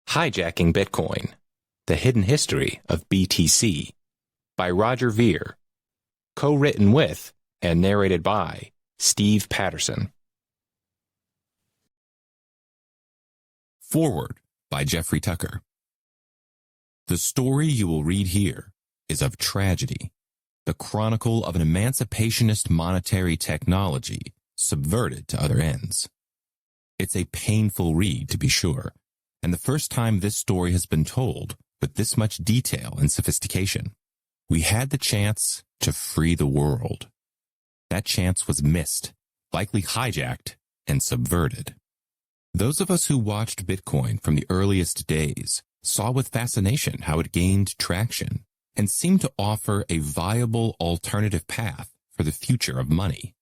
Hijacking Bitcoin, The Hidden History of BTC by Roger Ver. Co-written with and narrated by Steve Patterson. Forward by Jeffrey Tucker. The story you will read here is of tragedy, the chronicle of an emancipationist monetary technology subverted to other ends. It's a painful read, to be sure, and the first time this story has been told with this much detail and sophistication. We had the chance to free the world. That chance was missed, likely hijacked, and subverted. Those of us who watched Bitcoin from the earliest days saw with fascination how it gained traction and seemed to offer a viable alternative path for the future of money.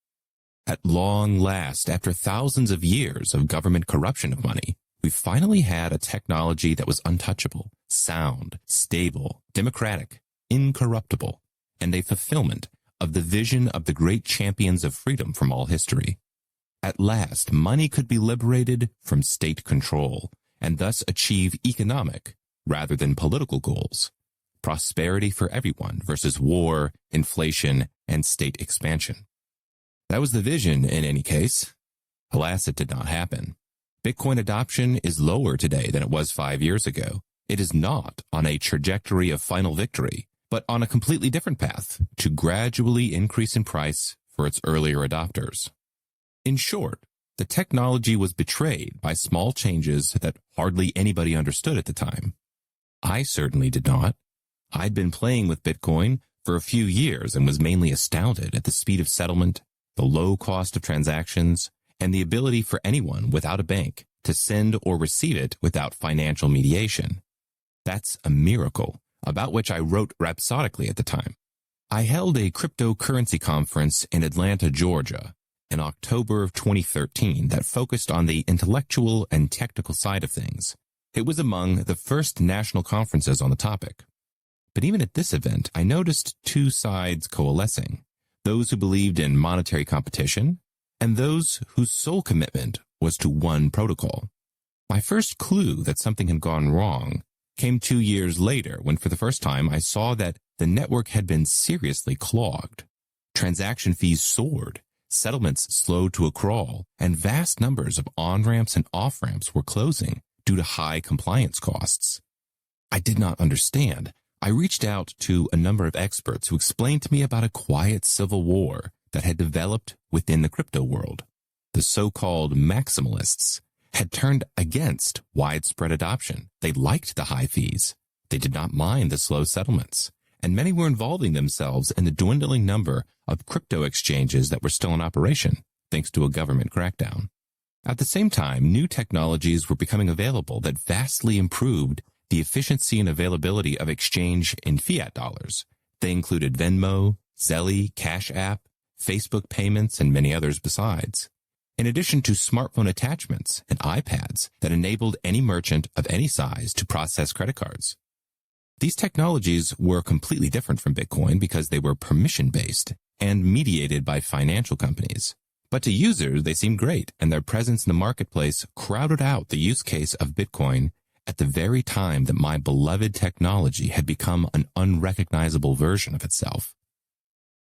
At long last, after thousands of years of government corruption of money, we finally had a technology that was untouchable, sound, stable, democratic, incorruptible, and a fulfillment of the vision of the great champions of freedom from all history. At last, money could be liberated from state control and thus achieve economic rather than political goals. Prosperity for everyone versus war, inflation, and state expansion. That was the vision in any case. Alas, it did not happen. Bitcoin adoption is lower today than it was 5 years ago. It is not on a trajectory of final victory, but on a completely different path to gradually increase in price for its earlier adopters. In short, the technology was betrayed by small changes that hardly anybody understood at the time. I certainly did not. I'd been playing with Bitcoin for a few years and was mainly astounded at the speed of settlement, the low cost of transactions, and the ability for anyone without a bank to send or receive it without financial mediation. That's a miracle, about which I wrote rhapsodically at the time. I held a cryptocurrency conference in Atlanta, Georgia, in October of 2013 that focused on the intellectual and technical side of things. It was among the first national conferences on the topic. But even at this event, I noticed two sides coalescing: those who believed in monetary competition and those whose sole commitment was to one protocol. My first clue that something had gone wrong came 2 years later when for the first time I saw that the network had been seriously clogged. Transaction fees soared, settlements slowed to a crawl, and vast numbers of on-ramps and off-ramps were closing due to high compliance costs. I did not understand. I reached out to a number of experts who explained to me about a quiet civil war that had developed within the crypto world. The so-called maximalists had turned against widespread adoption. They liked the high fees. They did not mind the slow settlements. And many were involving themselves in the dwindling number of crypto exchanges that were still in operation, thanks to a government crackdown. At the same time, new technologies were becoming available that vastly improved the efficiency and availability of exchange in fiat dollars. They included Venmo, Zelle, Cash App, Facebook payments, and many others besides. In addition to smartphone attachments and iPads that enabled any merchant of any size to process credit cards. These technologies were completely different from Bitcoin because they were permission-based and mediated by financial companies. But to users, they seemed great, and their presence in the marketplace crowded out the use case of Bitcoin at the very time that my beloved technology had become an unrecognizable version of itself.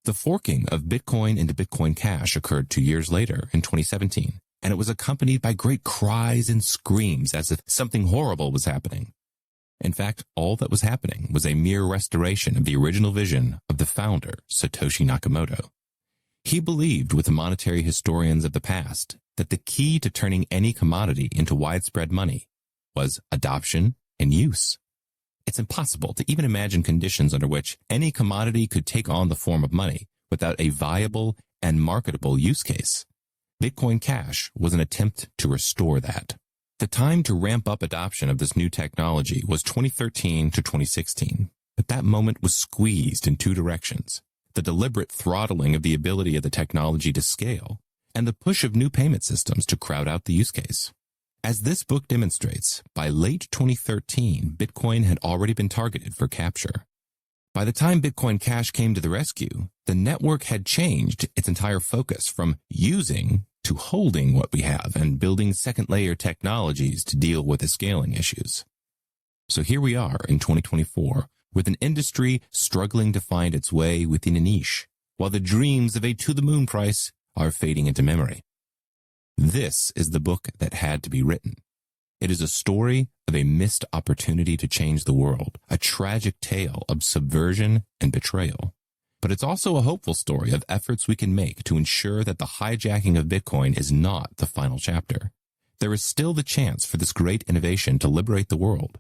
The forking of Bitcoin into Bitcoin Cash occurred 2 years later in 2017, and it was accompanied by great cries and screams as if something horrible was happening. In fact, all that was happening was a mere restoration of the original vision of the founder, Satoshi Nakamoto. He believed with the monetary historians of the past that the key to turning any commodity into widespread money was adoption and use. It's impossible to even imagine conditions under which any commodity could take on the form of money without a viable and marketable use case. Bitcoin Cash was an attempt to restore that. The time to ramp up adoption of this new technology was 2013 to 2016, but that moment was squeezed in two directions: the deliberate throttling of the ability of the technology to scale, and the push of new payment systems to crowd out the use case. As this book demonstrates, by late 2013, Bitcoin had already been targeted for capture. By the time Bitcoin Cash came to the rescue, the network had changed its entire focus from using to holding what we have and building second-layer technologies to deal with the scaling issues. So here we are in 2024, with an industry struggling to find its way within a niche, while the dreams of a to-the-moon price are fading into memory. This is the book that had to be written. It is a story of a missed opportunity to change the world, a tragic tale of subversion and betrayal. But it's also a hopeful story of efforts we can make to ensure that the hijacking of Bitcoin is not the final chapter. There is still the chance for this great innovation to liberate the world,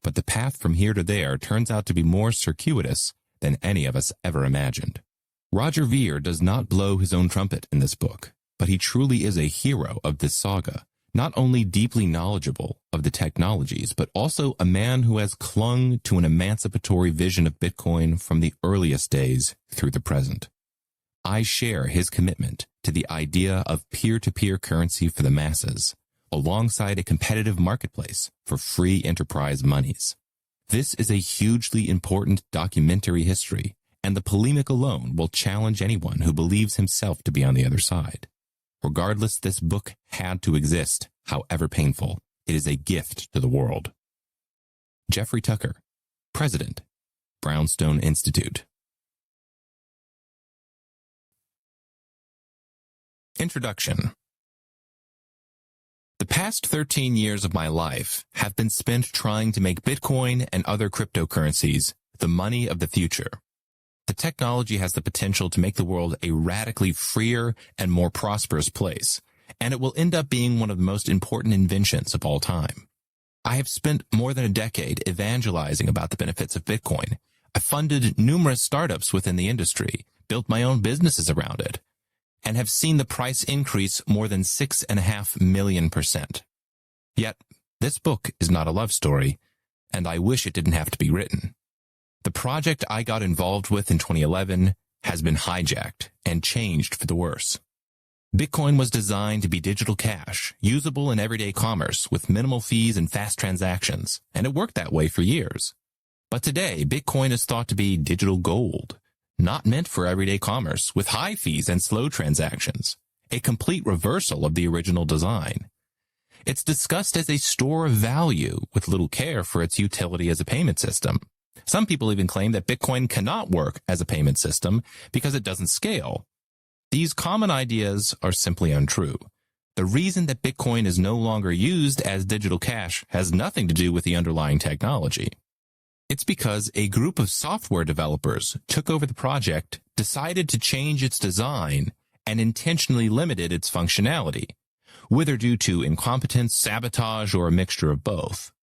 but the path from here to there turns out to be more circuitous than any of us ever imagined. Roger Ver does not blow his own trumpet in this book, but he truly is a hero of this saga, not only deeply knowledgeable of the technologies, but also a man who has clung to an emancipatory vision of Bitcoin from the earliest days through the present. I share his commitment to the idea of peer-to-peer currency for the masses, alongside a competitive marketplace for free enterprise monies. This is a hugely important documentary history, and the polemic alone will challenge anyone who believes himself to be on the other side. Regardless, this book had to exist, however painful. It is a gift to the world. Jeffrey Tucker, President, Brownstone Institute. Introduction. The past 13 years of my life have been spent trying to make Bitcoin and other cryptocurrencies the money of the future. The technology has the potential to make the world a radically freer and more prosperous place, and it will end up being one of the most important inventions of all time. I have spent more than a decade evangelizing about the benefits of Bitcoin. I funded numerous startups within the industry, built my own businesses around it, and have seen the price increase more than 6.5 million%. Yet, this book is not a love story, and I wish it didn't have to be written. The project I got involved with in 2011 has been hijacked and changed for the worse. Bitcoin was designed to be digital cash, usable in everyday commerce with minimal fees and fast transactions, and it worked that way for years. But today, Bitcoin is thought to be digital gold, not meant for everyday commerce with high fees and slow transactions, a complete reversal of the original design. It's discussed as a store of value with little care for its utility as a payment system. Some people even claim that Bitcoin cannot work as a payment system because it doesn't scale. These common ideas are simply untrue. The reason that Bitcoin is no longer used as digital cash has nothing to do with the underlying technology. It's because a group of software developers took over the project, decided to change its design, and intentionally limited its functionality, whether due to incompetence, sabotage, or a mixture of both.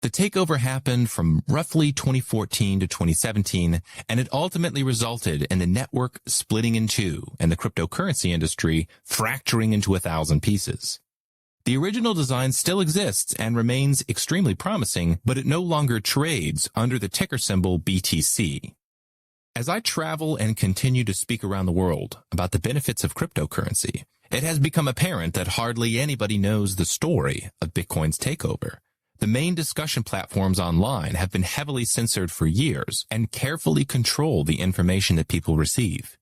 The takeover happened from roughly 2014 to 2017, and it ultimately resulted in the network splitting in two and the cryptocurrency industry fracturing into 1,000 pieces. The original design still exists and remains extremely promising, but it no longer trades under the ticker symbol BTC. As I travel and continue to speak around the world about the benefits of cryptocurrency, it has become apparent that hardly anybody knows the story of Bitcoin's takeover. The main discussion platforms online have been heavily censored for years and carefully control the information that people receive.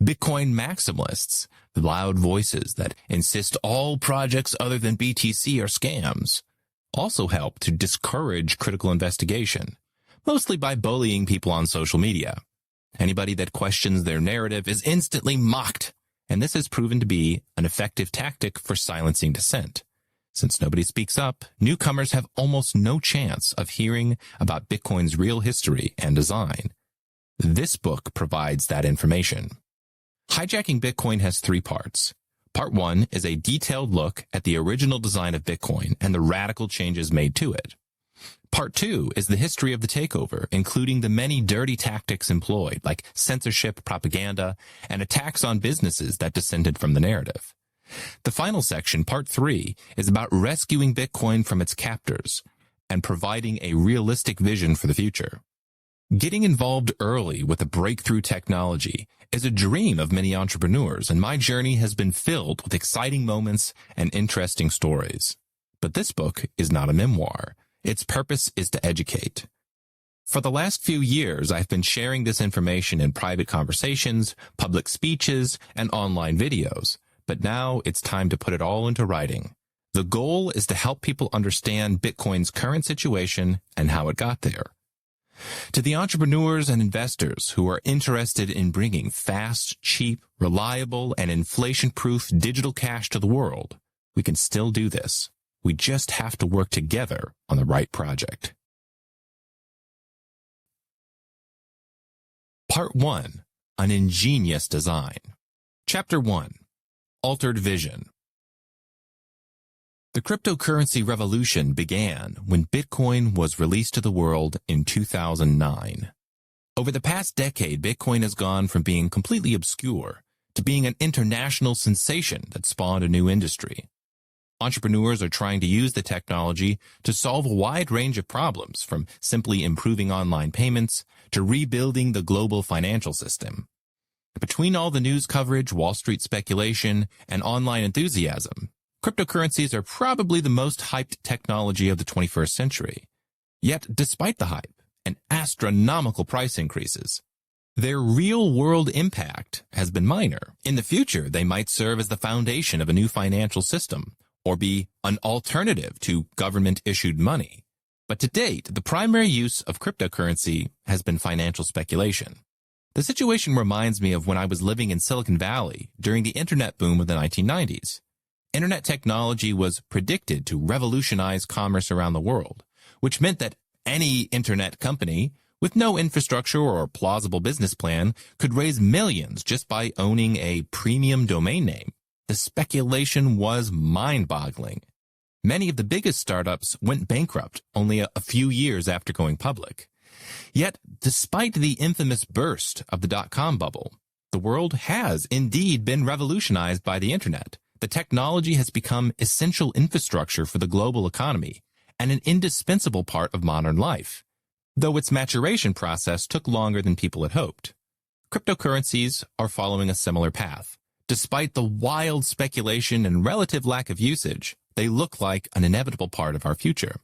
Bitcoin maximalists, the loud voices that insist all projects other than BTC are scams, also help to discourage critical investigation, mostly by bullying people on social media. Anybody that questions their narrative is instantly mocked, and this has proven to be an effective tactic for silencing dissent. Since nobody speaks up, newcomers have almost no chance of hearing about Bitcoin's real history and design. This book provides that information. Hijacking Bitcoin has 3 parts. Part 1 is a detailed look at the original design of Bitcoin and the radical changes made to it. Part 2 is the history of the takeover, including the many dirty tactics employed, like censorship, propaganda, and attacks on businesses that dissented from the narrative. The final section, Part 3, is about rescuing Bitcoin from its captors and providing a realistic vision for the future. Getting involved early with a breakthrough technology is a dream of many entrepreneurs, and my journey has been filled with exciting moments and interesting stories. But this book is not a memoir. Its purpose is to educate. For the last few years, I've been sharing this information in private conversations, public speeches, and online videos. But now it's time to put it all into writing. The goal is to help people understand Bitcoin's current situation and how it got there. To the entrepreneurs and investors who are interested in bringing fast, cheap, reliable, and inflation-proof digital cash to the world, we can still do this. We just have to work together on the right project. Part 1. An Ingenious Design. Chapter 1. Altered Vision. The cryptocurrency revolution began when Bitcoin was released to the world in 2009. Over the past decade, Bitcoin has gone from being completely obscure to being an international sensation that spawned a new industry. Entrepreneurs are trying to use the technology to solve a wide range of problems, from simply improving online payments to rebuilding the global financial system. Between all the news coverage, Wall Street speculation, and online enthusiasm, cryptocurrencies are probably the most hyped technology of the 21st century. Yet, despite the hype and astronomical price increases, their real-world impact has been minor. In the future, they might serve as the foundation of a new financial system, or be an alternative to government-issued money. But to date, the primary use of cryptocurrency has been financial speculation. The situation reminds me of when I was living in Silicon Valley during the internet boom of the 1990s. Internet technology was predicted to revolutionize commerce around the world, which meant that any internet company with no infrastructure or plausible business plan could raise millions just by owning a premium domain name. The speculation was mind-boggling. Many of the biggest startups went bankrupt only a few years after going public. Yet, despite the infamous burst of the dot-com bubble, the world has indeed been revolutionized by the internet. The technology has become essential infrastructure for the global economy and an indispensable part of modern life, though its maturation process took longer than people had hoped. Cryptocurrencies are following a similar path. Despite the wild speculation and relative lack of usage, they look like an inevitable part of our future.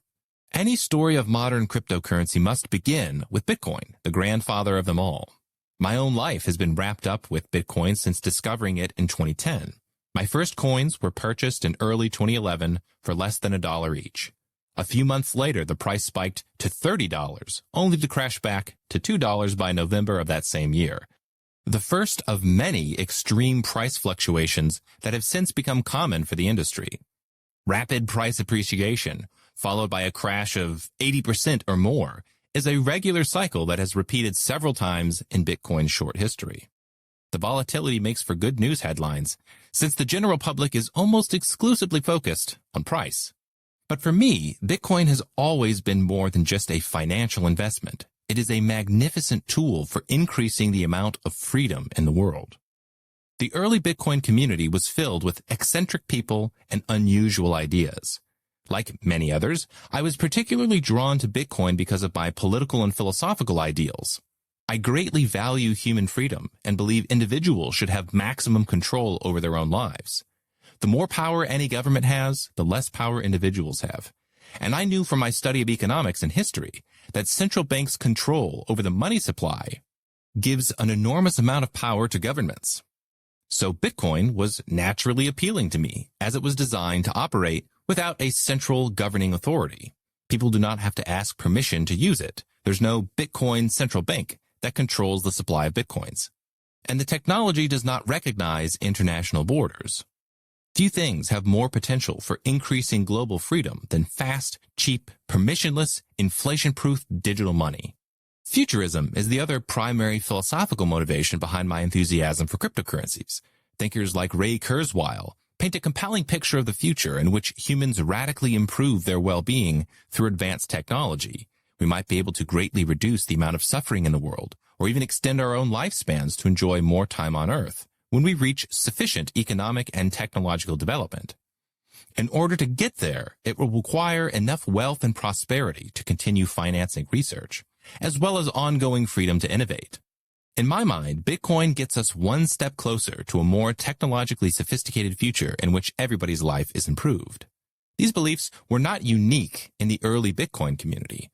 Any story of modern cryptocurrency must begin with Bitcoin, the grandfather of them all. My own life has been wrapped up with Bitcoin since discovering it in 2010. My first coins were purchased in early 2011 for less than $1 each. A few months later, the price spiked to $30, only to crash back to $2 by November of that same year. The first of many extreme price fluctuations that have since become common for the industry. Rapid price appreciation, followed by a crash of 80% or more, is a regular cycle that has repeated several times in Bitcoin's short history. The volatility makes for good news headlines, since the general public is almost exclusively focused on price. But for me, Bitcoin has always been more than just a financial investment. It is a magnificent tool for increasing the amount of freedom in the world. The early Bitcoin community was filled with eccentric people and unusual ideas. Like many others, I was particularly drawn to Bitcoin because of my political and philosophical ideals. I greatly value human freedom and believe individuals should have maximum control over their own lives. The more power any government has, the less power individuals have. And I knew from my study of economics and history that central banks' control over the money supply gives an enormous amount of power to governments. So Bitcoin was naturally appealing to me, as it was designed to operate without a central governing authority. People do not have to ask permission to use it. There's no Bitcoin central bank that controls the supply of Bitcoins. And the technology does not recognize international borders. Few things have more potential for increasing global freedom than fast, cheap, permissionless, inflation-proof digital money. Futurism is the other primary philosophical motivation behind my enthusiasm for cryptocurrencies. Thinkers like Ray Kurzweil paint a compelling picture of the future in which humans radically improve their well-being through advanced technology. We might be able to greatly reduce the amount of suffering in the world, or even extend our own lifespans to enjoy more time on Earth when we reach sufficient economic and technological development. In order to get there, it will require enough wealth and prosperity to continue financing research, as well as ongoing freedom to innovate. In my mind, Bitcoin gets us one step closer to a more technologically sophisticated future in which everybody's life is improved. These beliefs were not unique in the early Bitcoin community.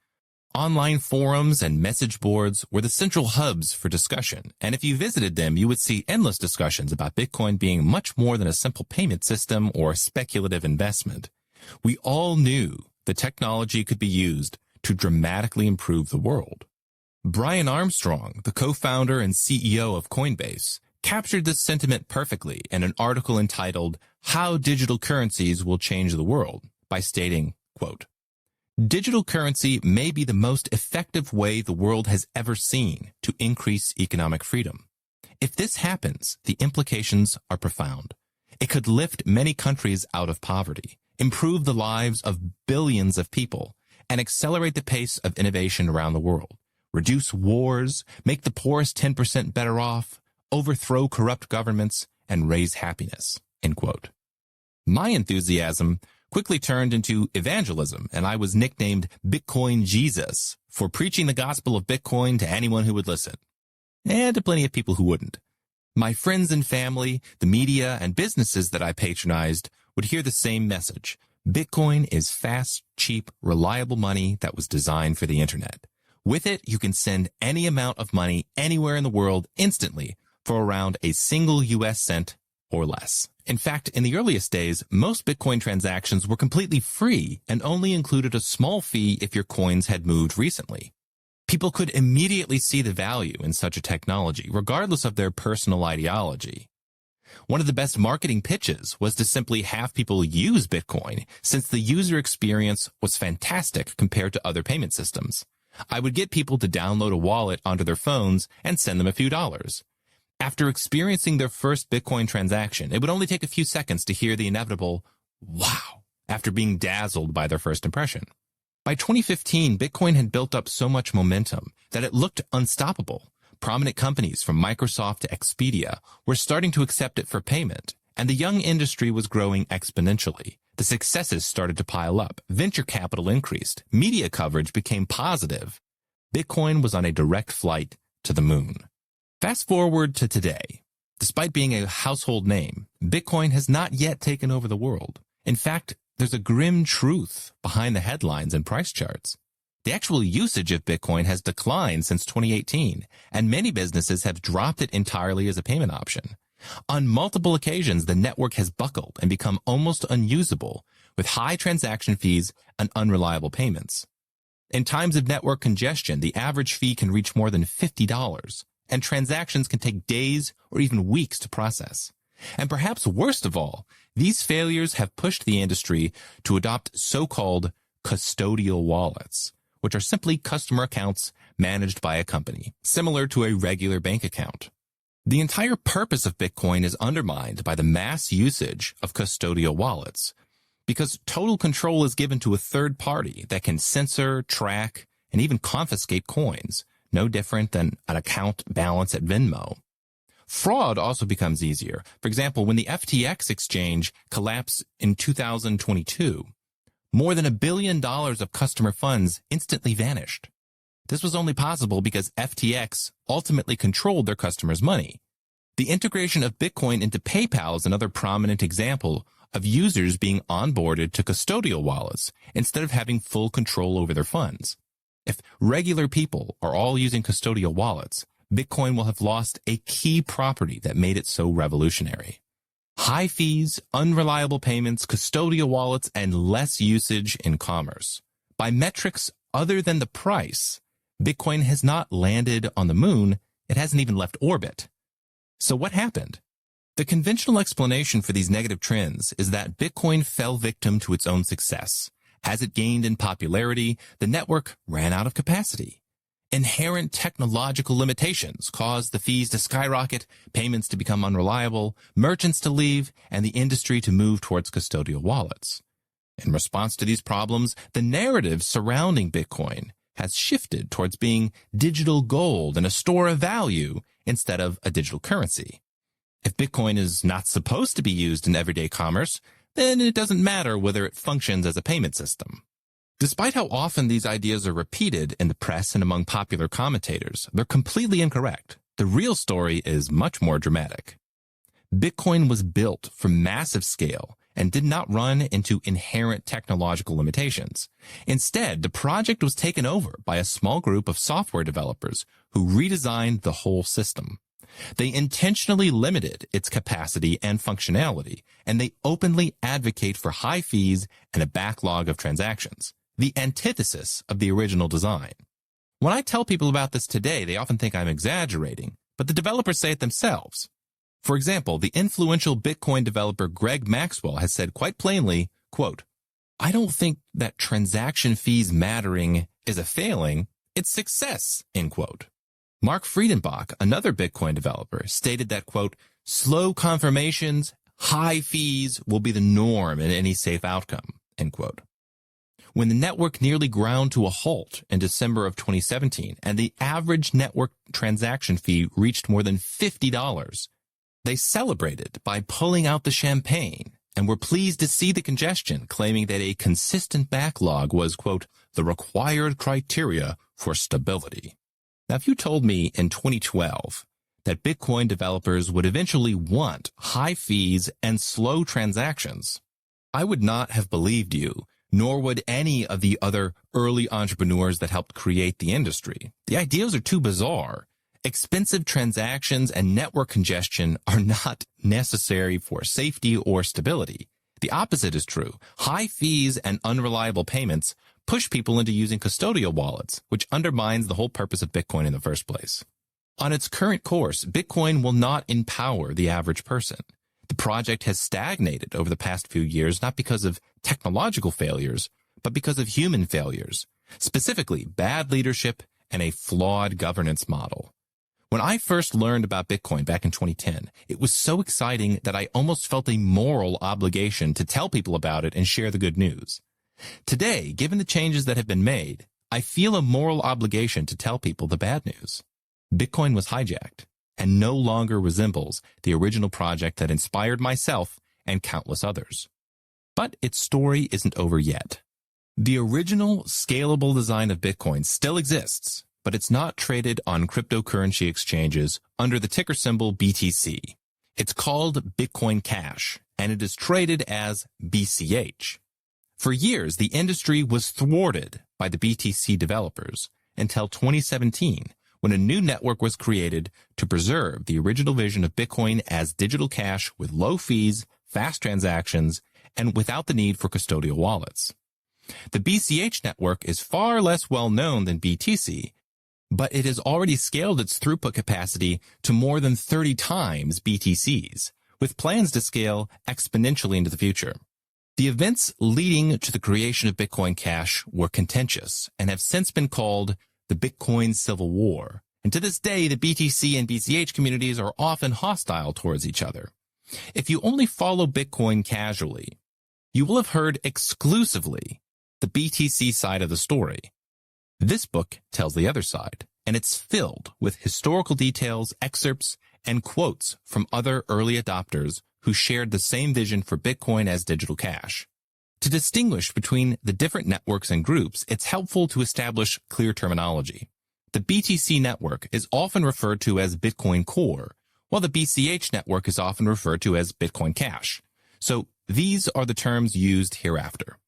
Online forums and message boards were the central hubs for discussion, and if you visited them, you would see endless discussions about Bitcoin being much more than a simple payment system or speculative investment. We all knew the technology could be used to dramatically improve the world. Brian Armstrong, the co-founder and CEO of Coinbase, captured this sentiment perfectly in an article entitled "How Digital Currencies Will Change the World" by stating, quote, "Digital currency may be the most effective way the world has ever seen to increase economic freedom. If this happens, the implications are profound. It could lift many countries out of poverty, improve the lives of billions of people, and accelerate the pace of innovation around the world, reduce wars, make the poorest 10% better off, overthrow corrupt governments, and raise happiness," end quote. My enthusiasm quickly turned into evangelism, and I was nicknamed Bitcoin Jesus for preaching the gospel of Bitcoin to anyone who would listen, and to plenty of people who wouldn't. My friends and family, the media, and businesses that I patronized would hear the same message. Bitcoin is fast, cheap, reliable money that was designed for the internet. With it, you can send any amount of money anywhere in the world instantly for around a single US cent or less. In fact, in the earliest days, most Bitcoin transactions were completely free and only included a small fee if your coins had moved recently. People could immediately see the value in such a technology, regardless of their personal ideology. One of the best marketing pitches was to simply have people use Bitcoin, since the user experience was fantastic compared to other payment systems. I would get people to download a wallet onto their phones and send them a few dollars. After experiencing their first Bitcoin transaction, it would only take a few seconds to hear the inevitable "wow" after being dazzled by their first impression. By 2015, Bitcoin had built up so much momentum that it looked unstoppable. Prominent companies from Microsoft to Expedia were starting to accept it for payment, and the young industry was growing exponentially. The successes started to pile up. Venture capital increased. Media coverage became positive. Bitcoin was on a direct flight to the moon. Fast forward to today. Despite being a household name, Bitcoin has not yet taken over the world. In fact, there's a grim truth behind the headlines and price charts. The actual usage of Bitcoin has declined since 2018, and many businesses have dropped it entirely as a payment option. On multiple occasions, the network has buckled and become almost unusable, with high transaction fees and unreliable payments. In times of network congestion, the average fee can reach more than $50, and transactions can take days or even weeks to process. And perhaps worst of all, these failures have pushed the industry to adopt so-called custodial wallets, which are simply customer accounts managed by a company, similar to a regular bank account. The entire purpose of Bitcoin is undermined by the mass usage of custodial wallets, because total control is given to a third party that can censor, track, and even confiscate coins, no different than an account balance at Venmo. Fraud also becomes easier. For example, when the FTX exchange collapsed in 2022, more than $1 billion of customer funds instantly vanished. This was only possible because FTX ultimately controlled their customers' money. The integration of Bitcoin into PayPal is another prominent example of users being onboarded to custodial wallets instead of having full control over their funds. If regular people are all using custodial wallets, Bitcoin will have lost a key property that made it so revolutionary. High fees, unreliable payments, custodial wallets, and less usage in commerce. By metrics other than the price, Bitcoin has not landed on the moon. It hasn't even left orbit. So what happened? The conventional explanation for these negative trends is that Bitcoin fell victim to its own success. As it gained in popularity, the network ran out of capacity. Inherent technological limitations caused the fees to skyrocket, payments to become unreliable, merchants to leave, and the industry to move towards custodial wallets. In response to these problems, the narrative surrounding Bitcoin has shifted towards being digital gold and a store of value instead of a digital currency. If Bitcoin is not supposed to be used in everyday commerce, then it doesn't matter whether it functions as a payment system. Despite how often these ideas are repeated in the press and among popular commentators, they're completely incorrect. The real story is much more dramatic. Bitcoin was built for massive scale and did not run into inherent technological limitations. Instead, the project was taken over by a small group of software developers who redesigned the whole system. They intentionally limited its capacity and functionality, and they openly advocate for high fees and a backlog of transactions, the antithesis of the original design. When I tell people about this today, they often think I'm exaggerating, but the developers say it themselves. For example, the influential Bitcoin developer Greg Maxwell has said quite plainly, quote, "I don't think that transaction fees mattering is a failing, it's success," end quote. Mark Friedenbach, another Bitcoin developer, stated that, quote, "slow confirmations, high fees will be the norm in any safe outcome," end quote. When the network nearly ground to a halt in December of 2017 and the average network transaction fee reached more than $50, they celebrated by pulling out the champagne and were pleased to see the congestion, claiming that a consistent backlog was, quote, "the required criteria for stability." Now, if you told me in 2012 that Bitcoin developers would eventually want high fees and slow transactions, I would not have believed you, nor would any of the other early entrepreneurs that helped create the industry. The ideas are too bizarre. Expensive transactions and network congestion are not necessary for safety or stability. The opposite is true. High fees and unreliable payments push people into using custodial wallets, which undermines the whole purpose of Bitcoin in the first place. On its current course, Bitcoin will not empower the average person. The project has stagnated over the past few years, not because of technological failures, but because of human failures, specifically bad leadership and a flawed governance model. When I first learned about Bitcoin back in 2010, it was so exciting that I almost felt a moral obligation to tell people about it and share the good news. Today, given the changes that have been made, I feel a moral obligation to tell people the bad news. Bitcoin was hijacked and no longer resembles the original project that inspired myself and countless others. But its story isn't over yet. The original scalable design of Bitcoin still exists, but it's not traded on cryptocurrency exchanges under the ticker symbol BTC. It's called Bitcoin Cash, and it is traded as BCH. For years, the industry was thwarted by the BTC developers until 2017, when a new network was created to preserve the original vision of Bitcoin as digital cash with low fees, fast transactions, and without the need for custodial wallets. The BCH network is far less well known than BTC, but it has already scaled its throughput capacity to more than 30 times BTC's, with plans to scale exponentially into the future. The events leading to the creation of Bitcoin Cash were contentious and have since been called the Bitcoin Civil War. And to this day, the BTC and BCH communities are often hostile towards each other. If you only follow Bitcoin casually, you will have heard exclusively the BTC side of the story. This book tells the other side, and it's filled with historical details, excerpts, and quotes from other early adopters who shared the same vision for Bitcoin as digital cash. To distinguish between the different networks and groups, it's helpful to establish clear terminology. The BTC network is often referred to as Bitcoin Core, while the BCH network is often referred to as Bitcoin Cash. So these are the terms used hereafter.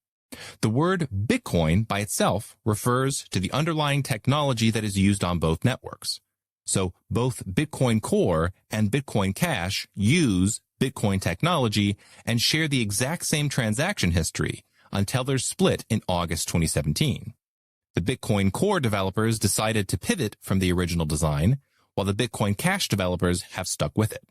The word Bitcoin by itself refers to the underlying technology that is used on both networks. So both Bitcoin Core and Bitcoin Cash use Bitcoin technology and share the exact same transaction history until their split in August 2017. The Bitcoin Core developers decided to pivot from the original design, while the Bitcoin Cash developers have stuck with it.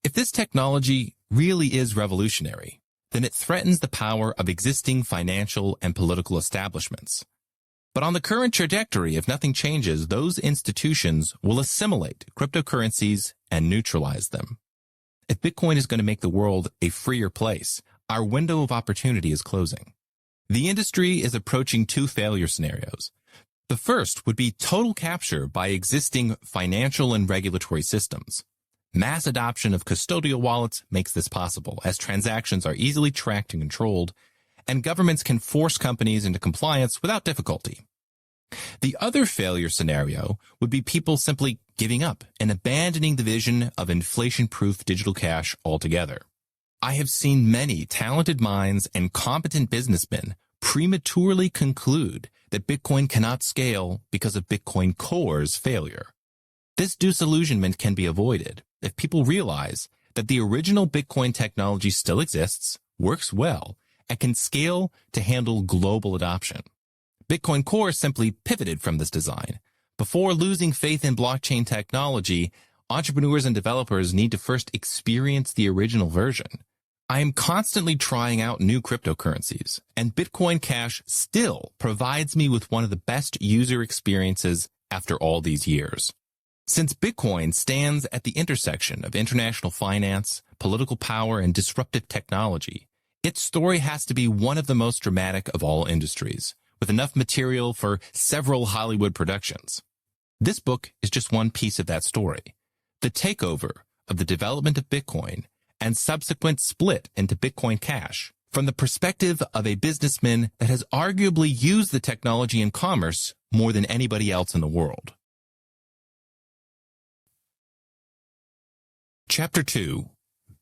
If this technology really is revolutionary, then it threatens the power of existing financial and political establishments. But on the current trajectory, if nothing changes, those institutions will assimilate cryptocurrencies and neutralize them. If Bitcoin is going to make the world a freer place, our window of opportunity is closing. The industry is approaching two failure scenarios. The first would be total capture by existing financial and regulatory systems. Mass adoption of custodial wallets makes this possible, as transactions are easily tracked and controlled, and governments can force companies into compliance without difficulty. The other failure scenario would be people simply giving up and abandoning the vision of inflation-proof digital cash altogether. I have seen many talented minds and competent businessmen prematurely conclude that Bitcoin cannot scale because of Bitcoin Core's failure. This disillusionment can be avoided if people realize that the original Bitcoin technology still exists, works well, and can scale to handle global adoption. Bitcoin Core simply pivoted from this design. Before losing faith in blockchain technology, entrepreneurs and developers need to first experience the original version. I am constantly trying out new cryptocurrencies, and Bitcoin Cash still provides me with one of the best user experiences after all these years. Since Bitcoin stands at the intersection of international finance, political power, and disruptive technology, its story has to be one of the most dramatic of all industries, with enough material for several Hollywood productions. This book is just one piece of that story. The takeover of the development of Bitcoin and subsequent split into Bitcoin Cash from the perspective of a businessman that has arguably used the technology in commerce more than anybody else in the world. Chapter 2.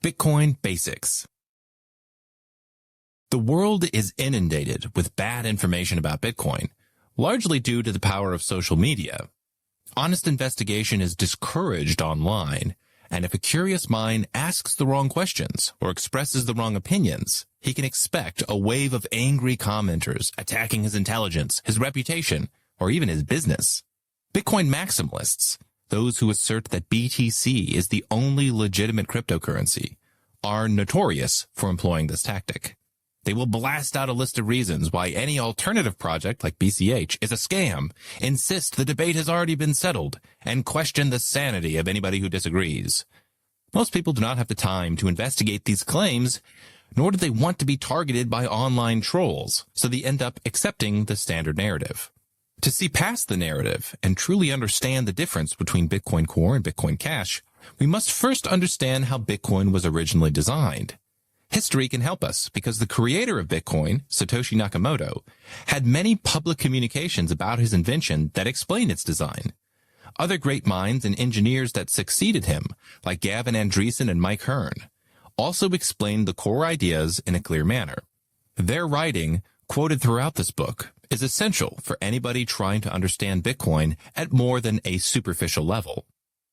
Bitcoin Basics. The world is inundated with bad information about Bitcoin, largely due to the power of social media. Honest investigation is discouraged online, and if a curious mind asks the wrong questions or expresses the wrong opinions, he can expect a wave of angry commenters attacking his intelligence, his reputation, or even his business. Bitcoin maximalists, those who assert that BTC is the only legitimate cryptocurrency, are notorious for employing this tactic. They will blast out a list of reasons why any alternative project like BCH is a scam, insist the debate has already been settled, and question the sanity of anybody who disagrees. Most people do not have the time to investigate these claims, nor do they want to be targeted by online trolls, so they end up accepting the standard narrative. To see past the narrative and truly understand the difference between Bitcoin Core and Bitcoin Cash, we must first understand how Bitcoin was originally designed. History can help us because the creator of Bitcoin, Satoshi Nakamoto, had many public communications about his invention that explain its design. Other great minds and engineers that succeeded him, like Gavin Andresen and Mike Hearn, also explained the core ideas in a clear manner. Their writing, quoted throughout this book, is essential for anybody trying to understand Bitcoin at more than a superficial level.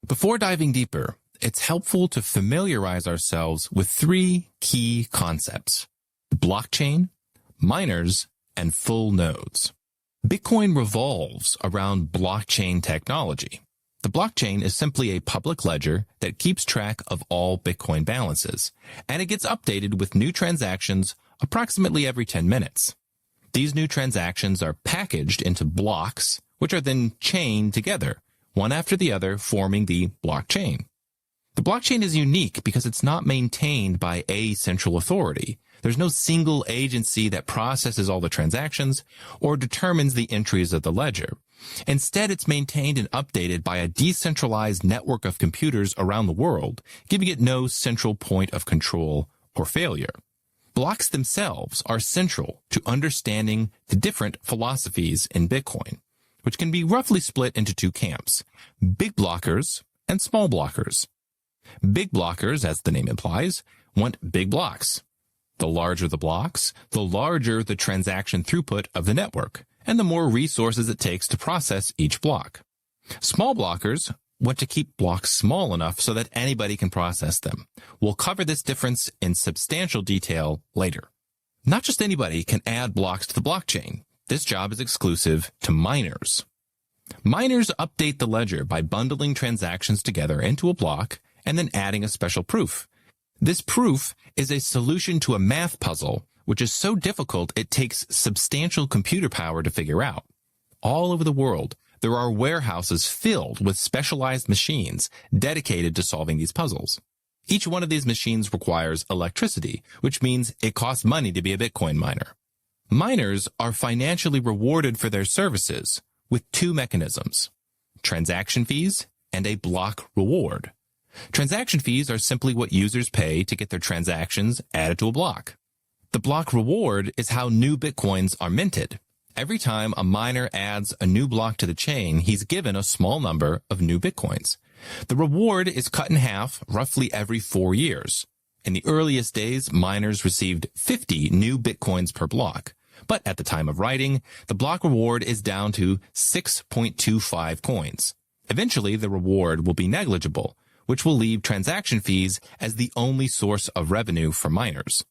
Before diving deeper, it's helpful to familiarize ourselves with three key concepts: blockchain, miners, and full nodes. Bitcoin revolves around blockchain technology. The blockchain is simply a public ledger that keeps track of all Bitcoin balances, and it gets updated with new transactions approximately every 10 minutes. These new transactions are packaged into blocks, which are then chained together, one after the other, forming the blockchain. The blockchain is unique because it's not maintained by a central authority. There's no single agency that processes all the transactions or determines the entries of the ledger. Instead, it's maintained and updated by a decentralized network of computers around the world, giving it no central point of control or failure. Blocks themselves are central to understanding the different philosophies in Bitcoin, which can be roughly split into two camps: big blockers and small blockers. Big blockers, as the name implies, want big blocks. The larger the blocks, the larger the transaction throughput of the network, and the more resources it takes to process each block. Small blockers want to keep blocks small enough so that anybody can process them. We'll cover this difference in substantial detail later. Not just anybody can add blocks to the blockchain. This job is exclusive to miners. Miners update the ledger by bundling transactions together into a block and then adding a special proof. This proof is a solution to a math puzzle, which is so difficult it takes substantial computer power to figure out. All over the world, there are warehouses filled with specialized machines dedicated to solving these puzzles. Each one of these machines requires electricity, which means it costs money to be a Bitcoin miner. Miners are financially rewarded for their services with two mechanisms: transaction fees and a block reward. Transaction fees are simply what users pay to get their transactions added to a block. The block reward is how new Bitcoins are minted. Every time a miner adds a new block to the chain, he's given a small number of new Bitcoins. The reward is cut in half roughly every 4 years. In the earliest days, miners received 50 new Bitcoins per block. But at the time of writing, the block reward is down to 6.25 coins. Eventually, the reward will be negligible, which will leave transaction fees as the only source of revenue for miners.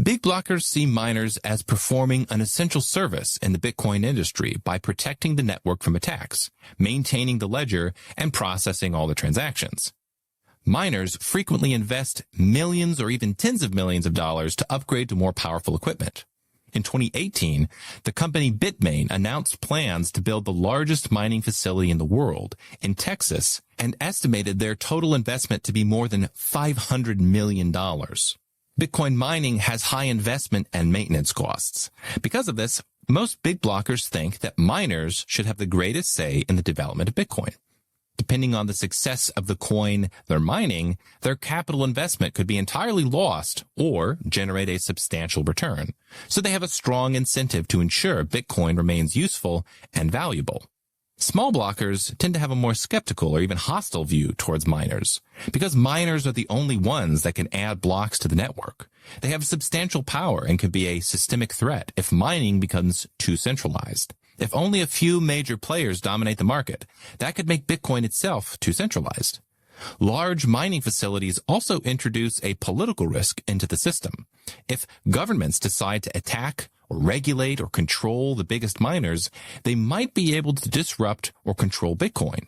Big blockers see miners as performing an essential service in the Bitcoin industry by protecting the network from attacks, maintaining the ledger, and processing all the transactions. Miners frequently invest millions or even tens of millions of dollars to upgrade to more powerful equipment. In 2018, the company Bitmain announced plans to build the largest mining facility in the world in Texas and estimated their total investment to be more than $500 million. Bitcoin mining has high investment and maintenance costs. Because of this, most big blockers think that miners should have the greatest say in the development of Bitcoin. Depending on the success of the coin they're mining, their capital investment could be entirely lost or generate a substantial return. So they have a strong incentive to ensure Bitcoin remains useful and valuable. Small blockers tend to have a more skeptical or even hostile view towards miners. Because miners are the only ones that can add blocks to the network. They have substantial power and could be a systemic threat if mining becomes too centralized. If only a few major players dominate the market, that could make Bitcoin itself too centralized. Large mining facilities also introduce a political risk into the system. If governments decide to attack or regulate or control the biggest miners, they might be able to disrupt or control Bitcoin.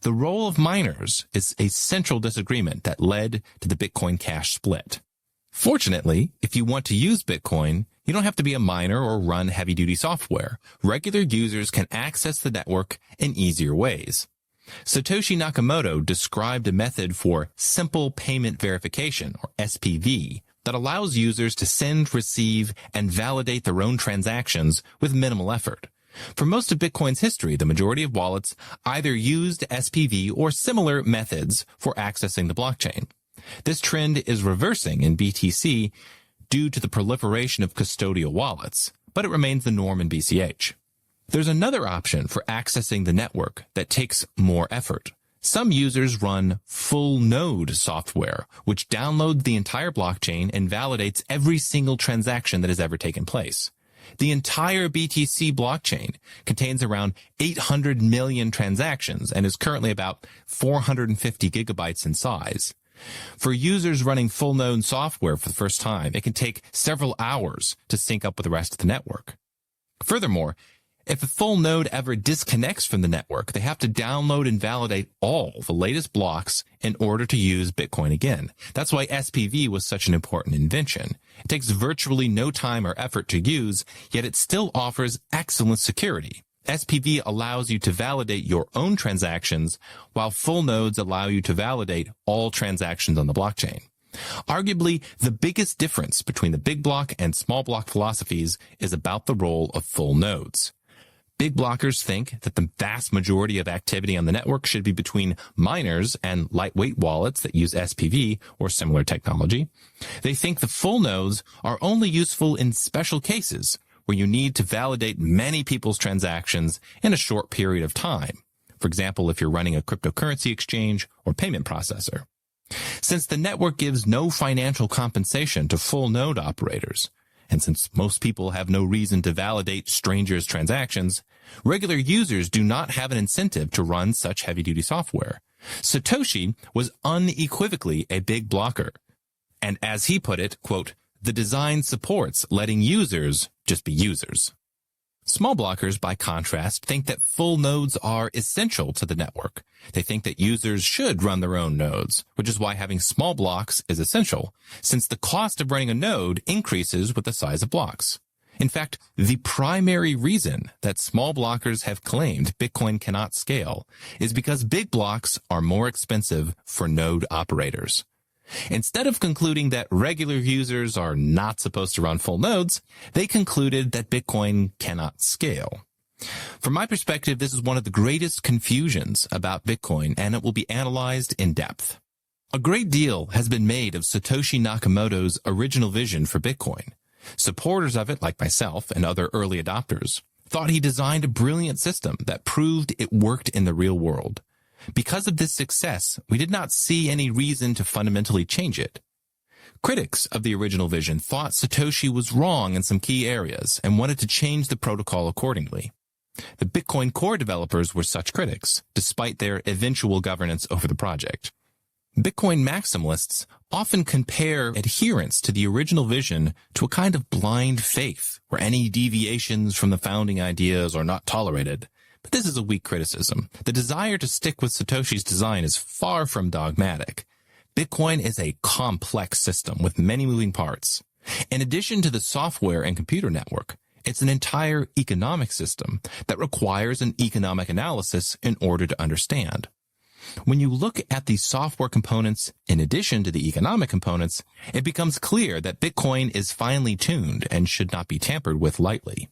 The role of miners is a central disagreement that led to the Bitcoin Cash split. Fortunately, if you want to use Bitcoin, you don't have to be a miner or run heavy-duty software. Regular users can access the network in easier ways. Satoshi Nakamoto described a method for simple payment verification, or SPV, that allows users to send, receive, and validate their own transactions with minimal effort. For most of Bitcoin's history, the majority of wallets either used SPV or similar methods for accessing the blockchain. This trend is reversing in BTC due to the proliferation of custodial wallets, but it remains the norm in BCH. There's another option for accessing the network that takes more effort. Some users run full node software, which downloads the entire blockchain and validates every single transaction that has ever taken place. The entire BTC blockchain contains around 800 million transactions and is currently about 450 gigabytes in size. For users running full node software for the first time, it can take several hours to sync up with the rest of the network. Furthermore, if a full node ever disconnects from the network, they have to download and validate all the latest blocks in order to use Bitcoin again. That's why SPV was such an important invention. It takes virtually no time or effort to use, yet it still offers excellent security. SPV allows you to validate your own transactions, while full nodes allow you to validate all transactions on the blockchain. Arguably, the biggest difference between the big block and small block philosophies is about the role of full nodes. Big blockers think that the vast majority of activity on the network should be between miners and lightweight wallets that use SPV or similar technology. They think the full nodes are only useful in special cases where you need to validate many people's transactions in a short period of time. For example, if you're running a cryptocurrency exchange or payment processor. Since the network gives no financial compensation to full node operators, and since most people have no reason to validate strangers' transactions, regular users do not have an incentive to run such heavy-duty software. Satoshi was unequivocally a big blocker. And as he put it, quote, "The design supports letting users just be users." Small blockers, by contrast, think that full nodes are essential to the network. They think that users should run their own nodes, which is why having small blocks is essential, since the cost of running a node increases with the size of blocks. In fact, the primary reason that small blockers have claimed Bitcoin cannot scale is because big blocks are more expensive for node operators. Instead of concluding that regular users are not supposed to run full nodes, they concluded that Bitcoin cannot scale. From my perspective, this is one of the greatest confusions about Bitcoin, and it will be analyzed in depth. A great deal has been made of Satoshi Nakamoto's original vision for Bitcoin. Supporters of it, like myself and other early adopters, thought he designed a brilliant system that proved it worked in the real world. Because of this success, we did not see any reason to fundamentally change it. Critics of the original vision thought Satoshi was wrong in some key areas and wanted to change the protocol accordingly. The Bitcoin Core developers were such critics, despite their eventual governance over the project. Bitcoin maximalists often compare adherence to the original vision to a kind of blind faith, where any deviations from the founding ideas are not tolerated. But this is a weak criticism. The desire to stick with Satoshi's design is far from dogmatic. Bitcoin is a complex system with many moving parts. In addition to the software and computer network, it's an entire economic system that requires an economic analysis in order to understand. When you look at the software components in addition to the economic components, it becomes clear that Bitcoin is finely tuned and should not be tampered with lightly.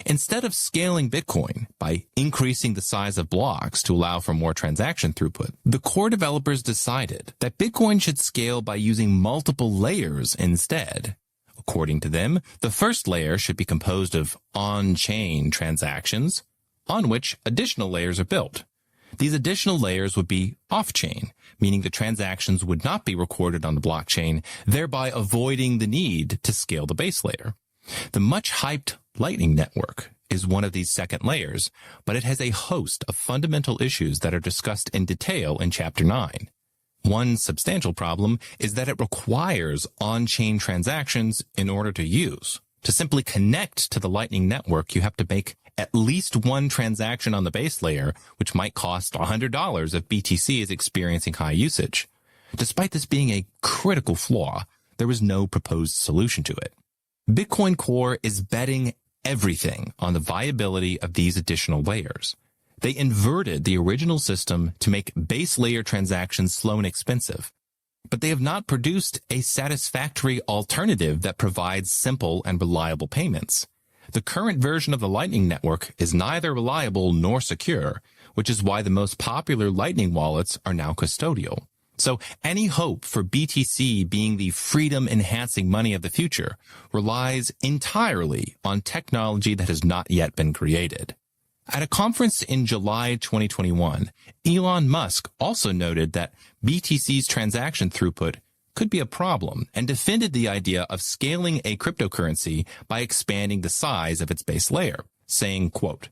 Instead of scaling Bitcoin by increasing the size of blocks to allow for more transaction throughput, the core developers decided that Bitcoin should scale by using multiple layers instead. According to them, the first layer should be composed of on-chain transactions, on which additional layers are built. These additional layers would be off-chain, meaning the transactions would not be recorded on the blockchain, thereby avoiding the need to scale the base layer. The much-hyped Lightning Network is one of these second layers, but it has a host of fundamental issues that are discussed in detail in Chapter 9. One substantial problem is that it requires on-chain transactions in order to use. To simply connect to the Lightning Network, you have to make at least one transaction on the base layer, which might cost $100 if BTC is experiencing high usage. Despite this being a critical flaw, there was no proposed solution to it. Bitcoin Core is betting everything on the viability of these additional layers. They inverted the original system to make base layer transactions slow and expensive, but they have not produced a satisfactory alternative that provides simple and reliable payments. The current version of the Lightning Network is neither reliable nor secure, which is why the most popular Lightning wallets are now custodial. So any hope for BTC being the freedom-enhancing money of the future relies entirely on technology that has not yet been created. At a conference in July 2021, Elon Musk also noted that BTC's transaction throughput could be a problem and defended the idea of scaling a cryptocurrency by expanding the size of its base layer, saying, quote,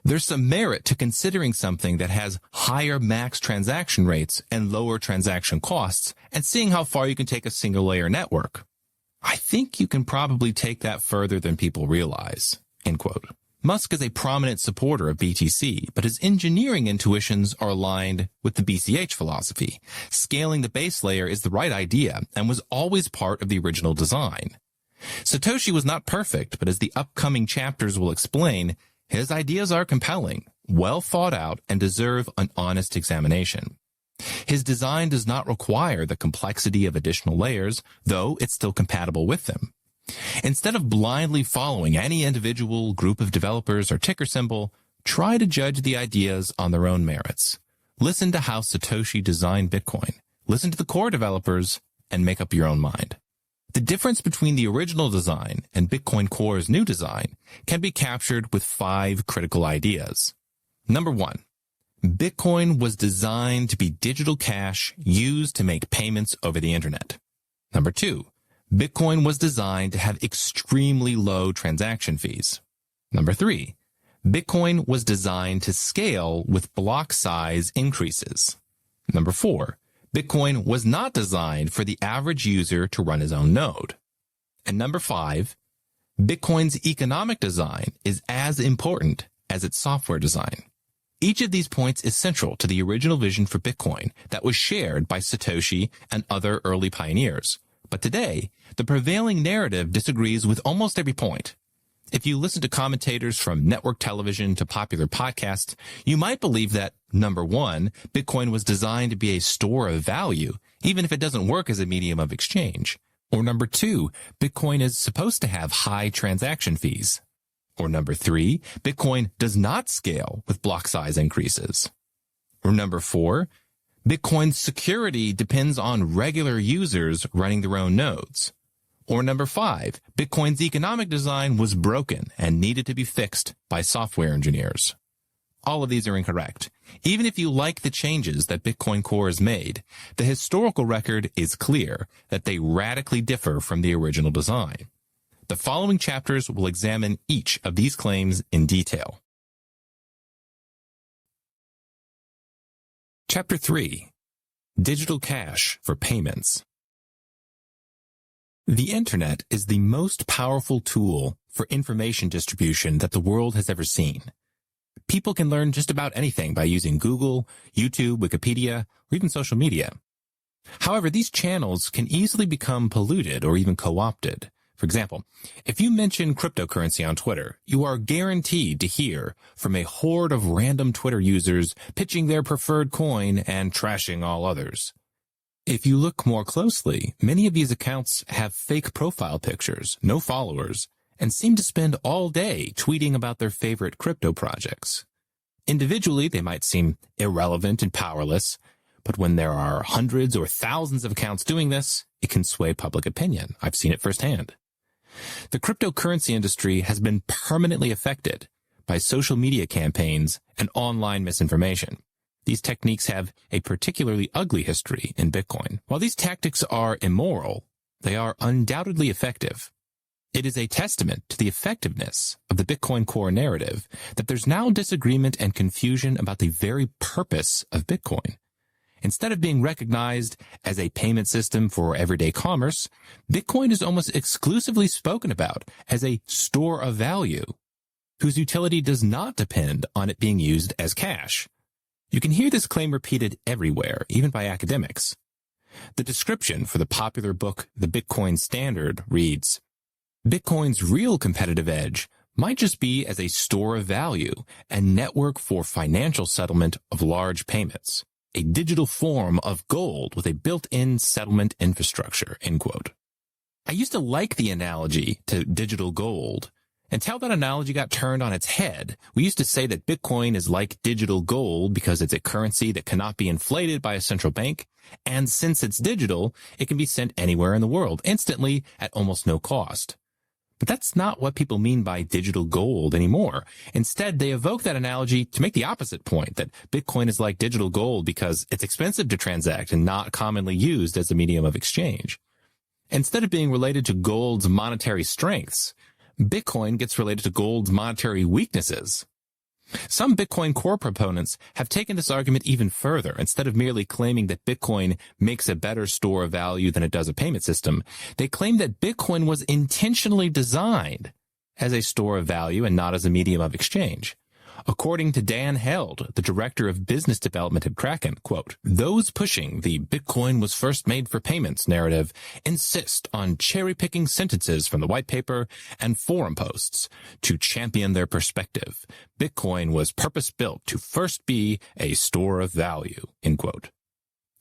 "There's some merit to considering something that has higher max transaction rates and lower transaction costs and seeing how far you can take a single layer network. I think you can probably take that further than people realize," end quote. Musk is a prominent supporter of BTC, but his engineering intuitions are aligned with the BCH philosophy. Scaling the base layer is the right idea and was always part of the original design. Satoshi was not perfect, but as the upcoming chapters will explain, his ideas are compelling, well thought out, and deserve an honest examination. His design does not require the complexity of additional layers, though it's still compatible with them. Instead of blindly following any individual, group of developers, or ticker symbol, try to judge the ideas on their own merits. Listen to how Satoshi designed Bitcoin. Listen to the core developers and make up your own mind. The difference between the original design and Bitcoin Core's new design can be captured with 5 critical ideas. Number 1. Bitcoin was designed to be digital cash used to make payments over the internet. Number 2. Bitcoin was designed to have extremely low transaction fees. Number 3. Bitcoin was designed to scale with block size increases. Number 4. Bitcoin was not designed for the average user to run his own node. And number 5, Bitcoin's economic design is as important as its software design. Each of these points is central to the original vision for Bitcoin that was shared by Satoshi and other early pioneers. But today, the prevailing narrative disagrees with almost every point. If you listen to commentators from network television to popular podcasts, you might believe that, number 1, Bitcoin was designed to be a store of value, even if it doesn't work as a medium of exchange. Or number 2, Bitcoin is supposed to have high transaction fees. Or number 3, Bitcoin does not scale with block size increases. Or number 4, Bitcoin's security depends on regular users running their own nodes. Or number 5, Bitcoin's economic design was broken and needed to be fixed by software engineers. All of these are incorrect. Even if you like the changes that Bitcoin Core has made, the historical record is clear that they radically differ from the original design. The following chapters will examine each of these claims in detail. Chapter 3. Digital Cash for Payments. The Internet is the most powerful tool for information distribution that the world has ever seen. People can learn just about anything by using Google, YouTube, Wikipedia, or even social media. However, these channels can easily become polluted or even co-opted. For example, if you mention cryptocurrency on Twitter, you are guaranteed to hear from a horde of random Twitter users pitching their preferred coin and trashing all others. If you look more closely, many of these accounts have fake profile pictures, no followers, and seem to spend all day tweeting about their favorite crypto projects. Individually, they might seem irrelevant and powerless, but when there are hundreds or thousands of accounts doing this, it can sway public opinion. I've seen it firsthand. The cryptocurrency industry has been permanently affected by social media campaigns and online misinformation. These techniques have a particularly ugly history in Bitcoin. While these tactics are immoral, they are undoubtedly effective. It is a testament to the effectiveness of the Bitcoin core narrative that there's now disagreement and confusion about the very purpose of Bitcoin. Instead of being recognized as a payment system for everyday commerce, Bitcoin is almost exclusively spoken about as a store of value, whose utility does not depend on it being used as cash. You can hear this claim repeated everywhere, even by academics. The description for the popular book, The Bitcoin Standard, reads, Bitcoin's real competitive edge might just be as a store of value and network for financial settlement of large payments, a digital form of gold with a built-in settlement infrastructure, end quote. I used to like the analogy to digital gold. Until that analogy got turned on its head, we used to say that Bitcoin is like digital gold because it's a currency that cannot be inflated by a central bank, and since it's digital, it can be sent anywhere in the world instantly at almost no cost. But that's not what people mean by digital gold anymore. Instead, they evoke that analogy to make the opposite point, that Bitcoin is like digital gold because it's expensive to transact and not commonly used as a medium of exchange. Instead of being related to gold's monetary strengths, Bitcoin gets related to gold's monetary weaknesses. Some Bitcoin core proponents have taken this argument even further. Instead of merely claiming that Bitcoin makes a better store of value than it does a payment system, they claim that Bitcoin was intentionally designed as a store of value and not as a medium of exchange. According to Dan Held, the director of business development at Kraken, quote, those pushing the Bitcoin was first made for payments narrative insist on cherry-picking sentences from the white paper and forum posts to champion their perspective. Bitcoin was purpose-built to first be a store of value, end quote.